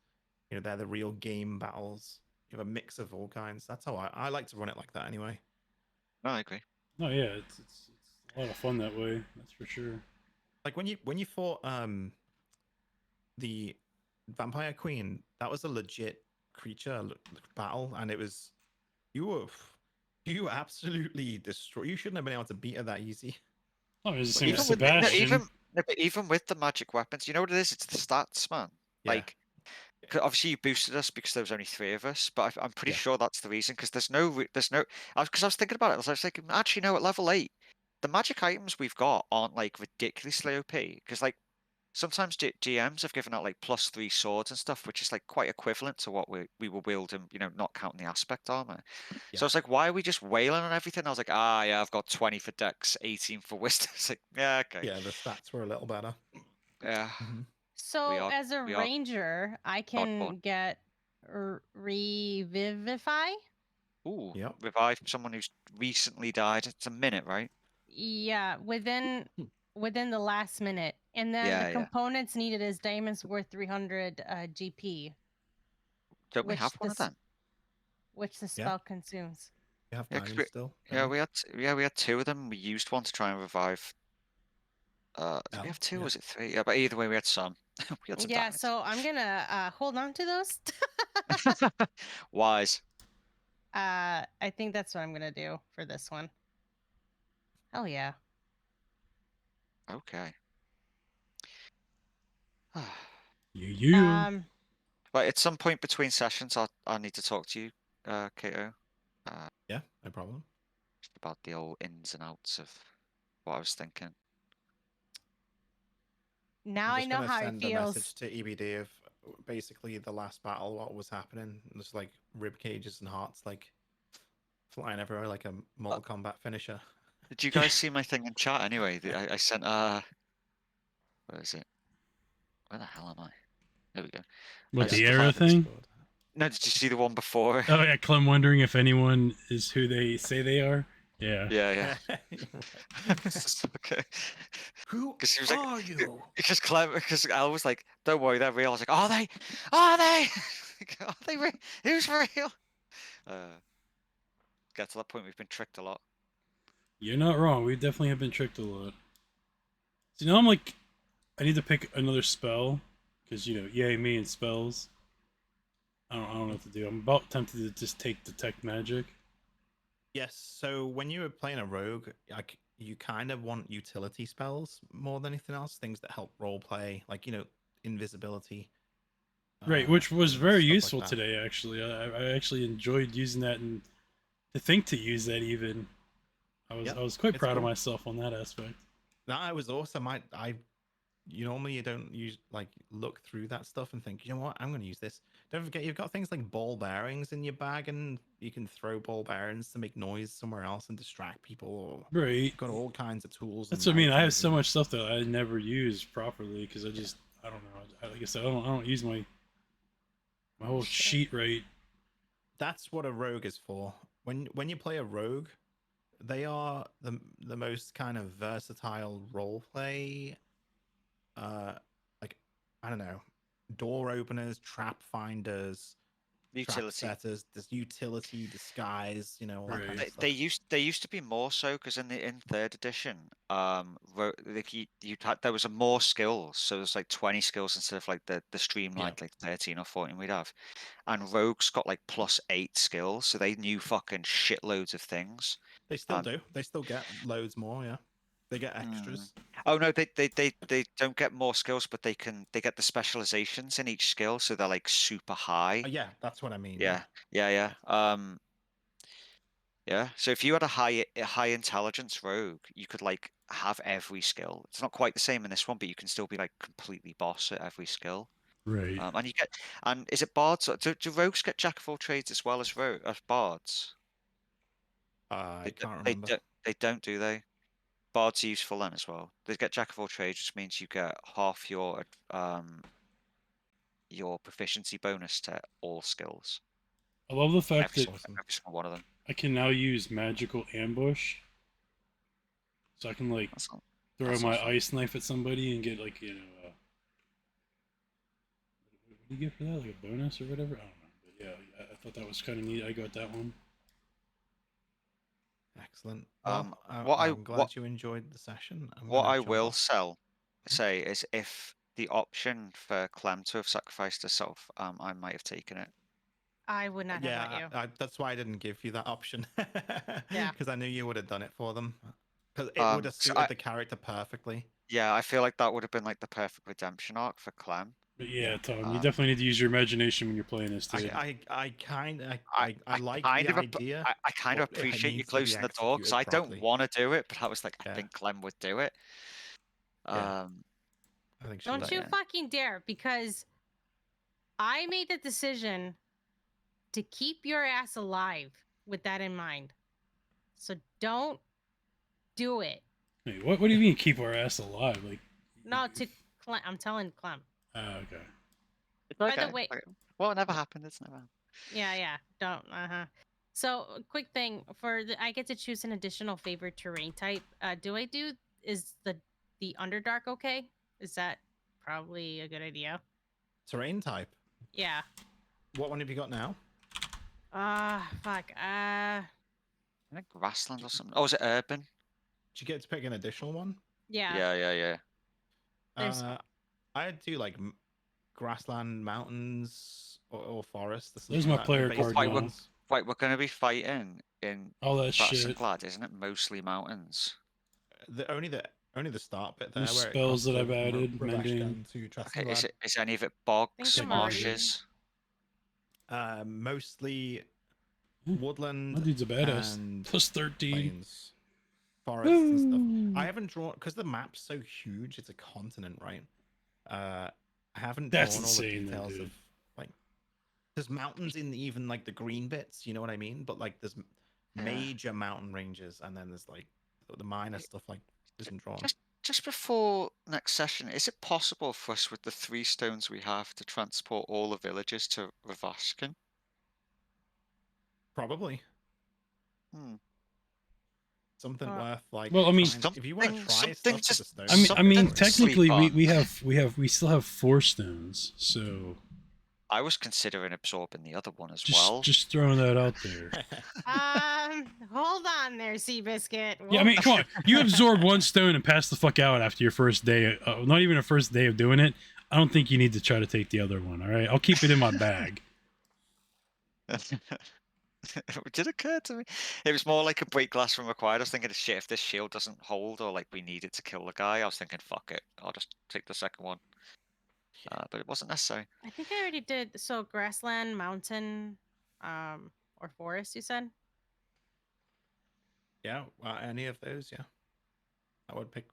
They're the real game battles. You have a mix of all kinds. That's how I like to run it like that anyway. No, I agree. No, yeah, it's a lot of fun that way. That's for sure. Like when you fought the vampire queen, that was a legit creature battle, and it was you absolutely destroyed. You shouldn't have been able to beat her that easy. Oh, it was the But same even as with- no, Sebastian. But even with the magic weapons, you know what it is? It's the stats, man. Yeah. Like, 'cause obviously you boosted us because there was only 3 of us, but I'm pretty Yeah. sure that's the reason. Because there's no, because I was thinking about it. I was like, actually, no, at level 8, the magic items we've got aren't like ridiculously OP. Because like sometimes GMs have given out like +3 swords and stuff, which is like quite equivalent to what we were wielding, not counting the aspect armor. Yeah. So I was like, why are we just wailing on everything? I was like, yeah, I've got 20 for dex, 18 for wisdom. It's like, yeah, okay. Yeah, the stats were a little better. Yeah. Mhm. So are- as a we are ranger, I Godborn. can get revivify. Ooh, Yep. revive someone who's recently died. It's a minute, right? Yeah, within the last minute, and then Yeah, the yeah. components needed is diamonds worth 300 GP, Don't we which have one of them? which the Yeah. spell consumes. You have Yeah, 'cause diamonds still. Yeah, we had 2 of them. We used one to try and revive. Did we have 2 or Yeah. was it 3? Yeah, but either way, we had some. We had some Yeah, diamonds. so I'm gonna hold on to those. Wise. I think that's what I'm gonna do for this one. Hell yeah. Okay. You. But at some point between sessions, I need to talk to you, Kato, Yeah, no problem. just about the old ins and outs of what I was thinking. Now I'm I just know gonna how it send a feels. message to EBD of basically the last battle, what was happening. There's like rib cages and hearts like flying everywhere like a Mortal Kombat finisher. Did you guys see my thing in chat anyway? I sent, where is it? Where the hell am I? There we go. What, I the sent arrow thing? Discord. No, did you see the one before? Oh yeah, Clem wondering if anyone is who they say they are. Yeah. Yeah. Right. Okay. Who 'Cause he was like, are you? because Al was like, don't worry, they're real. I was like, are they? Are they? Are they real? Who's real? Get to that point, we've been tricked a lot. You're not wrong. We definitely have been tricked a lot. So now I'm like, I need to pick another spell because yay me and spells. I don't know what to do. I'm about tempted to just take detect magic. Yes, so when you were playing a rogue, like you kind of want utility spells more than anything else, things that help role play, like invisibility. Right, which was and very stuff like useful that. today. Actually, I actually enjoyed using that, and to think to use that even, I was quite it's proud of cool. myself on that aspect. That was awesome. Normally you don't look through that stuff and think, you know what, I'm going to use this. Don't forget you've got things like ball bearings in your bag, and you can throw ball bearings to make noise somewhere else and distract people. Right. You've got all kinds of tools. That's and what I mean. I have items so and- much stuff that I never use properly because I don't know. Like I said, I don't use my whole sheet right. That's what a rogue is for. When you play a rogue, they are the most kind of versatile role play. Like I don't know, door openers, trap finders, trap Utility. setters, this utility, disguise, all that kind of stuff. They used to be more so because in 3rd edition, like there was a more skills, so there's like 20 skills instead of like the streamlined like 13 or 14 we'd have, and rogues got like +8 skills, so they knew fucking shitloads of things. They still do. They still get loads more. Yeah, they get extras. Oh no, they don't get more skills, but they get the specializations in each skill, so they're like super high. Yeah, that's what I mean. Yeah. Yeah. So if you had a high intelligence rogue, you could like have every skill. It's not quite the same in this one, but you can still be like completely boss at every skill. Right. And is it bards? Do rogues get jack of all trades as well as bards? I can't remember. They don't, do they? Bards are useful then as well. They get jack of all trades, which means you get half your your proficiency bonus to all skills. I love the fact Every, that Awesome. every single one of them. I can now use magical ambush. So I can like That's not, throw that's my awesome. ice knife at somebody and get like, what do you get for that? Like a bonus or whatever? I don't know. But yeah, I thought that was kind of neat. I got that one. Excellent. Well, what I'm glad you enjoyed the session. What gonna I jump will off. say is if the option for Clem to have sacrificed herself, I might have taken it. I would not have let you. That's why I didn't give you that option. Yeah. Because I knew you would have done it for them. Because it would have 'Cause suited the character perfectly. Yeah, I feel like that would have been like the perfect redemption arc for Clem. But yeah, Tom, you Um, definitely need to use your imagination when you're playing this too. I like kind the of idea. I kind of but it appreciate you needs to be closing the door because I executed don't properly. want to do it, but I was like, I Yeah. think Clem would do it. Yeah. I think she Don't would. you yeah. fucking dare, because I made the decision to keep your ass alive with that in mind. So don't do it. Wait, what do you mean keep our ass alive? Like, No, to Clem. I'm telling Clem. okay. It's By the okay. way- Okay. Well, it never happened. It's never happened. Yeah. Don't. So, a quick thing I get to choose an additional favorite terrain type. Is the Underdark okay? Is that probably a good idea? Terrain type. Yeah. What one have you got now? Fuck. I think grassland or something. Oh, is it urban? Did you get to pick an additional one? Yeah. Yeah. There's- I'd do like grassland, mountains, or forest. There's my player basic card Wait, now. ones. Wait, we're going to be fighting in All that Patterson shit. Glad, isn't it? Mostly mountains. Only the start bit there. There's where it spells that crosses I've over from added, Ravesh mending. down to Okay, Trassenglad. is any of it bogs, Think I'm already- marshes? Mostly Hmm. woodland. My dude's a badass. And Plus 13. plains, forests, and stuff. Woo! I haven't drawn because the map's so huge. It's a continent, right? I haven't That's drawn all insane, the though, details dude. of like. There's mountains in even like the green bits. You know what I mean? But like, there's Yeah. major mountain ranges, and then there's like the minor stuff like isn't drawn. Just before next session, is it possible for us with the 3 stones we have to transport all the villagers to Ravashkin? Probably Hmm. something worth like. Well, I mean, trying- if you want to try something stuff with just- the stones, I mean, Something to technically, sleep we still have 4 stones, so I was considering absorbing the other one as just well. just throwing that out there. Hold on there, Seabiscuit. Yeah, I mean, come on, you absorb 1 stone and pass the fuck out after your first day. Not even a first day of doing it. I don't think you need to try to take the other one. All right, I'll keep it in my bag. It did occur to me. It was more like a break glass from required. I was thinking, shit, if this shield doesn't hold or like we need it to kill the guy, I was thinking, fuck it, I'll just take the second one. But it wasn't necessary. I think I already did. So grassland, mountain, or forest. You said. yeah, any of those, yeah, I would pick.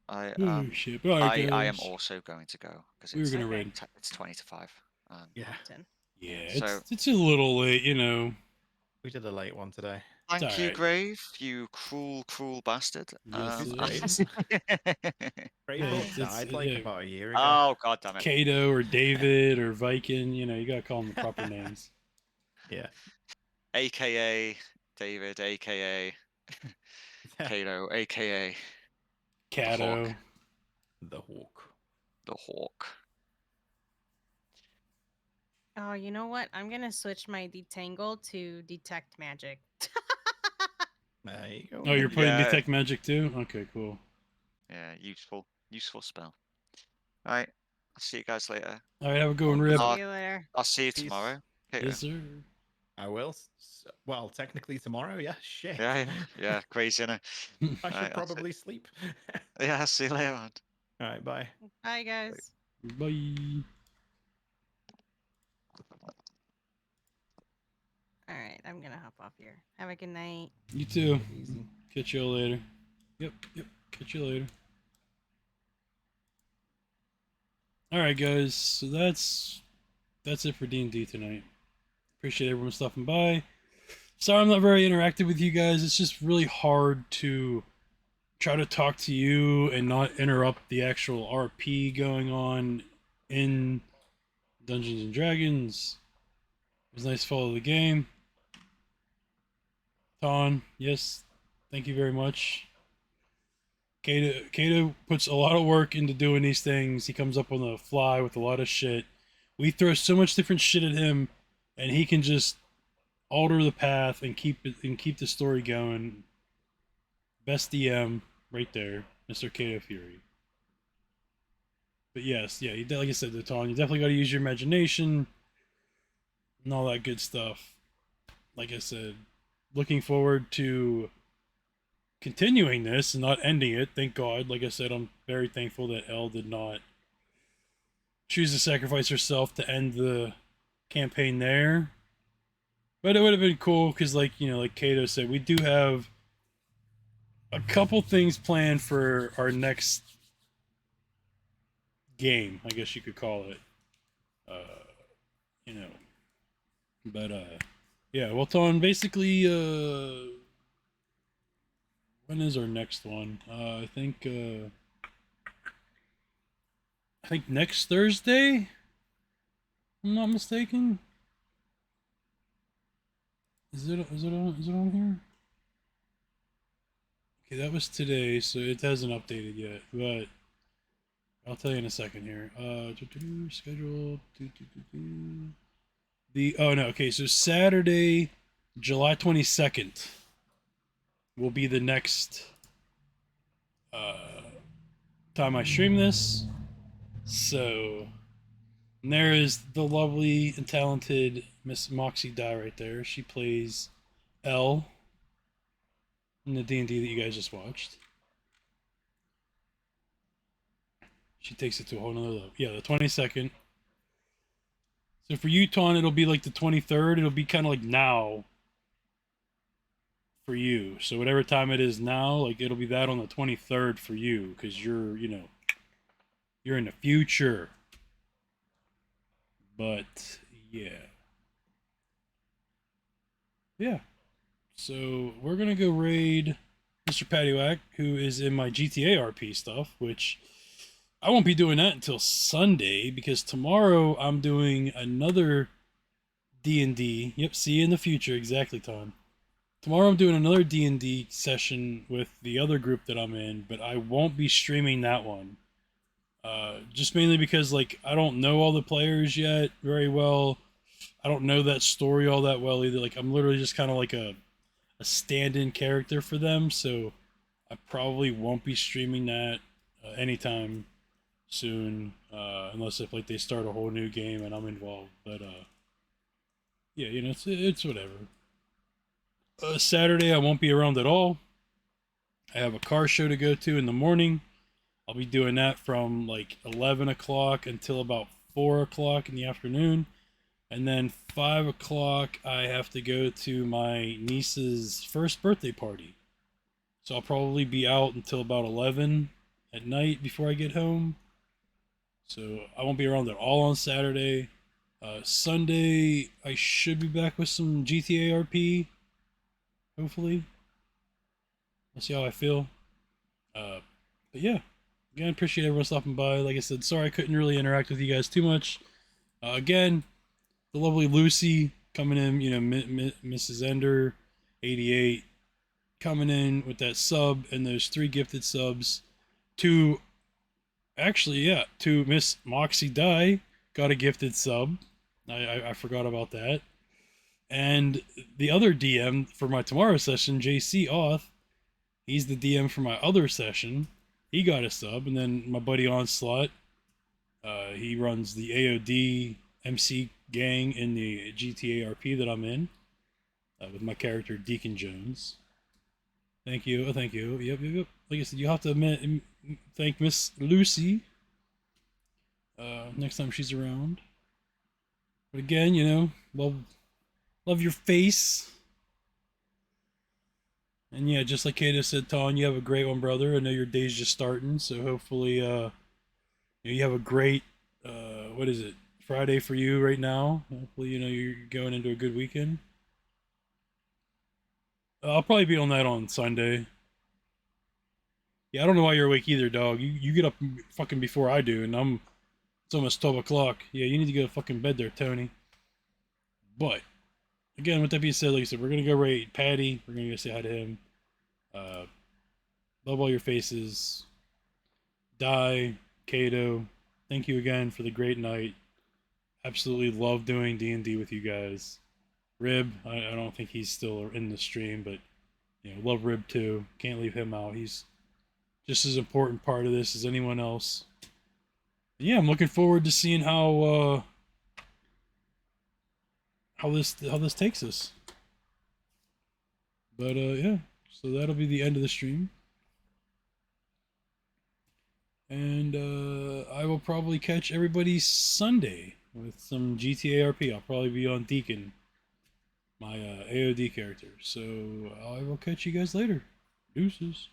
I Oh shit! But all right, I am guys. also going to go because We were it's gonna raid. It's 20 to 5. Yeah, Mountain. Yeah, So- it's a little late, you know. we did a late one today. Thank It's you, alright. Grave, you cruel bastard. Yes, Brave Yeah, Folk it's- died like yeah. about a year ago. Oh god damn it. Kato or David or Viking, you know, you gotta call them the proper names. Yeah, AKA David, AKA Kato, AKA Kato. the Hawk. the Hawk. Oh, you know what? I'm gonna switch my detangle to detect magic. There you go. Oh, you're playing Yeah. Detect Magic too? Okay, cool. Yeah, useful spell. Alright, I'll see you guys later. All right, have a good one, Rip. See you later. I'll see you Peace. tomorrow. Kato. Yes, sir. I will. Well, technically tomorrow. Yeah, shit. Yeah, crazy, innit? I Alright, should I'll see- probably sleep. Yeah, I'll see you later on. All right, bye. Bye, guys. Bye. All right, I'm gonna hop off here. Have a good night. You too. Easy. Catch y'all later. Yep. Catch you later. All right, guys. So that's it for D&D tonight. Appreciate everyone stopping by. Sorry I'm not very interactive with you guys. It's just really hard to try to talk to you and not interrupt the actual RP going on in Dungeons and Dragons. It was nice to follow the game. Ton, yes, thank you very much. Kato puts a lot of work into doing these things. He comes up on the fly with a lot of shit. We throw so much different shit at him, and he can just alter the path and keep the story going. Best DM right there, Mr. Kato Fury. But yes, yeah, like I said, Ton, you definitely got to use your imagination and all that good stuff. Like I said, looking forward to continuing this and not ending it. Thank God. Like I said, I'm very thankful that Elle did not choose to sacrifice herself to end the campaign there. But it would have been cool because, like, you know, like Kato said, we do have a couple things planned for our next game, I guess you could call it. You know. But yeah, well, Ton, basically when is our next one? I think next Thursday? If I'm not mistaken. Is it on here? Okay, that was today, so it hasn't updated yet, but I'll tell you in a second here. Schedule. Okay, so Saturday, July 22nd will be the next time I stream this. So, and there is the lovely and talented Miss Moxie Dye right there. She plays Elle in the D&D that you guys just watched. She takes it to a whole nother level. Yeah, the 22nd. So for you, Ton, it'll be like the 23rd. It'll be kind of like now for you. So whatever time it is now, like it'll be that on the 23rd for you because you're, you know, you're in the future. But yeah. Yeah. So we're going to go raid Mr. Paddywhack, who is in my GTA RP stuff, which I won't be doing that until Sunday because tomorrow I'm doing another D&D. Yep, see you in the future. Exactly, Tom. Tomorrow I'm doing another D&D session with the other group that I'm in, but I won't be streaming that one. Just mainly because, like, I don't know all the players yet very well. I don't know that story all that well either. Like, I'm literally just kind of like a stand-in character for them, so I probably won't be streaming that anytime soon, unless if like they start a whole new game and I'm involved. But yeah, you know, it's whatever. Saturday I won't be around at all. I have a car show to go to in the morning. I'll be doing that from like 11 o'clock until about 4 o'clock in the afternoon. And then 5 o'clock, I have to go to my niece's first birthday party. So I'll probably be out until about 11 at night before I get home. So I won't be around at all on Saturday. Sunday, I should be back with some GTA RP. Hopefully. We'll see how I feel. But yeah. Again, appreciate everyone stopping by. Like I said, sorry I couldn't really interact with you guys too much. Again, the lovely Lucy coming in, you know, Mrs. Ender, 88, coming in with that sub and those 3 gifted subs. To Miss Moxie Dye got a gifted sub. I forgot about that. And the other DM for my tomorrow session, JC Oth, he's the DM for my other session. He got a sub, and then my buddy Onslaught, he runs the AOD MC gang in the GTA RP that I'm in, with my character Deacon Jones. Thank you, thank you. Yep. Like I said, you have to thank Miss Lucy next time she's around. But again, you know, love your face. And yeah, just like Kato said, Ton, you have a great one, brother. I know your day's just starting, so hopefully you have a great what is it, Friday for you right now. Hopefully, you know, you're going into a good weekend. I'll probably be on that on Sunday. Yeah, I don't know why you're awake either, dog. You get up fucking before I do, and I'm It's almost 12 o'clock. Yeah, you need to go to fucking bed there, Tony. But, again, with that being said, like I said, we're going to go rate Patty. We're going to go say hi to him. Love all your faces. Die, Kato. Thank you again for the great night. Absolutely love doing D&D with you guys. Rib, I don't think he's still in the stream, but love Rib too. Can't leave him out. He's just as important part of this as anyone else. Yeah, I'm looking forward to seeing how this takes us. But yeah, so that'll be the end of the stream. And I will probably catch everybody Sunday with some GTA RP. I'll probably be on Deacon, my AOD character. So I will catch you guys later. Deuces.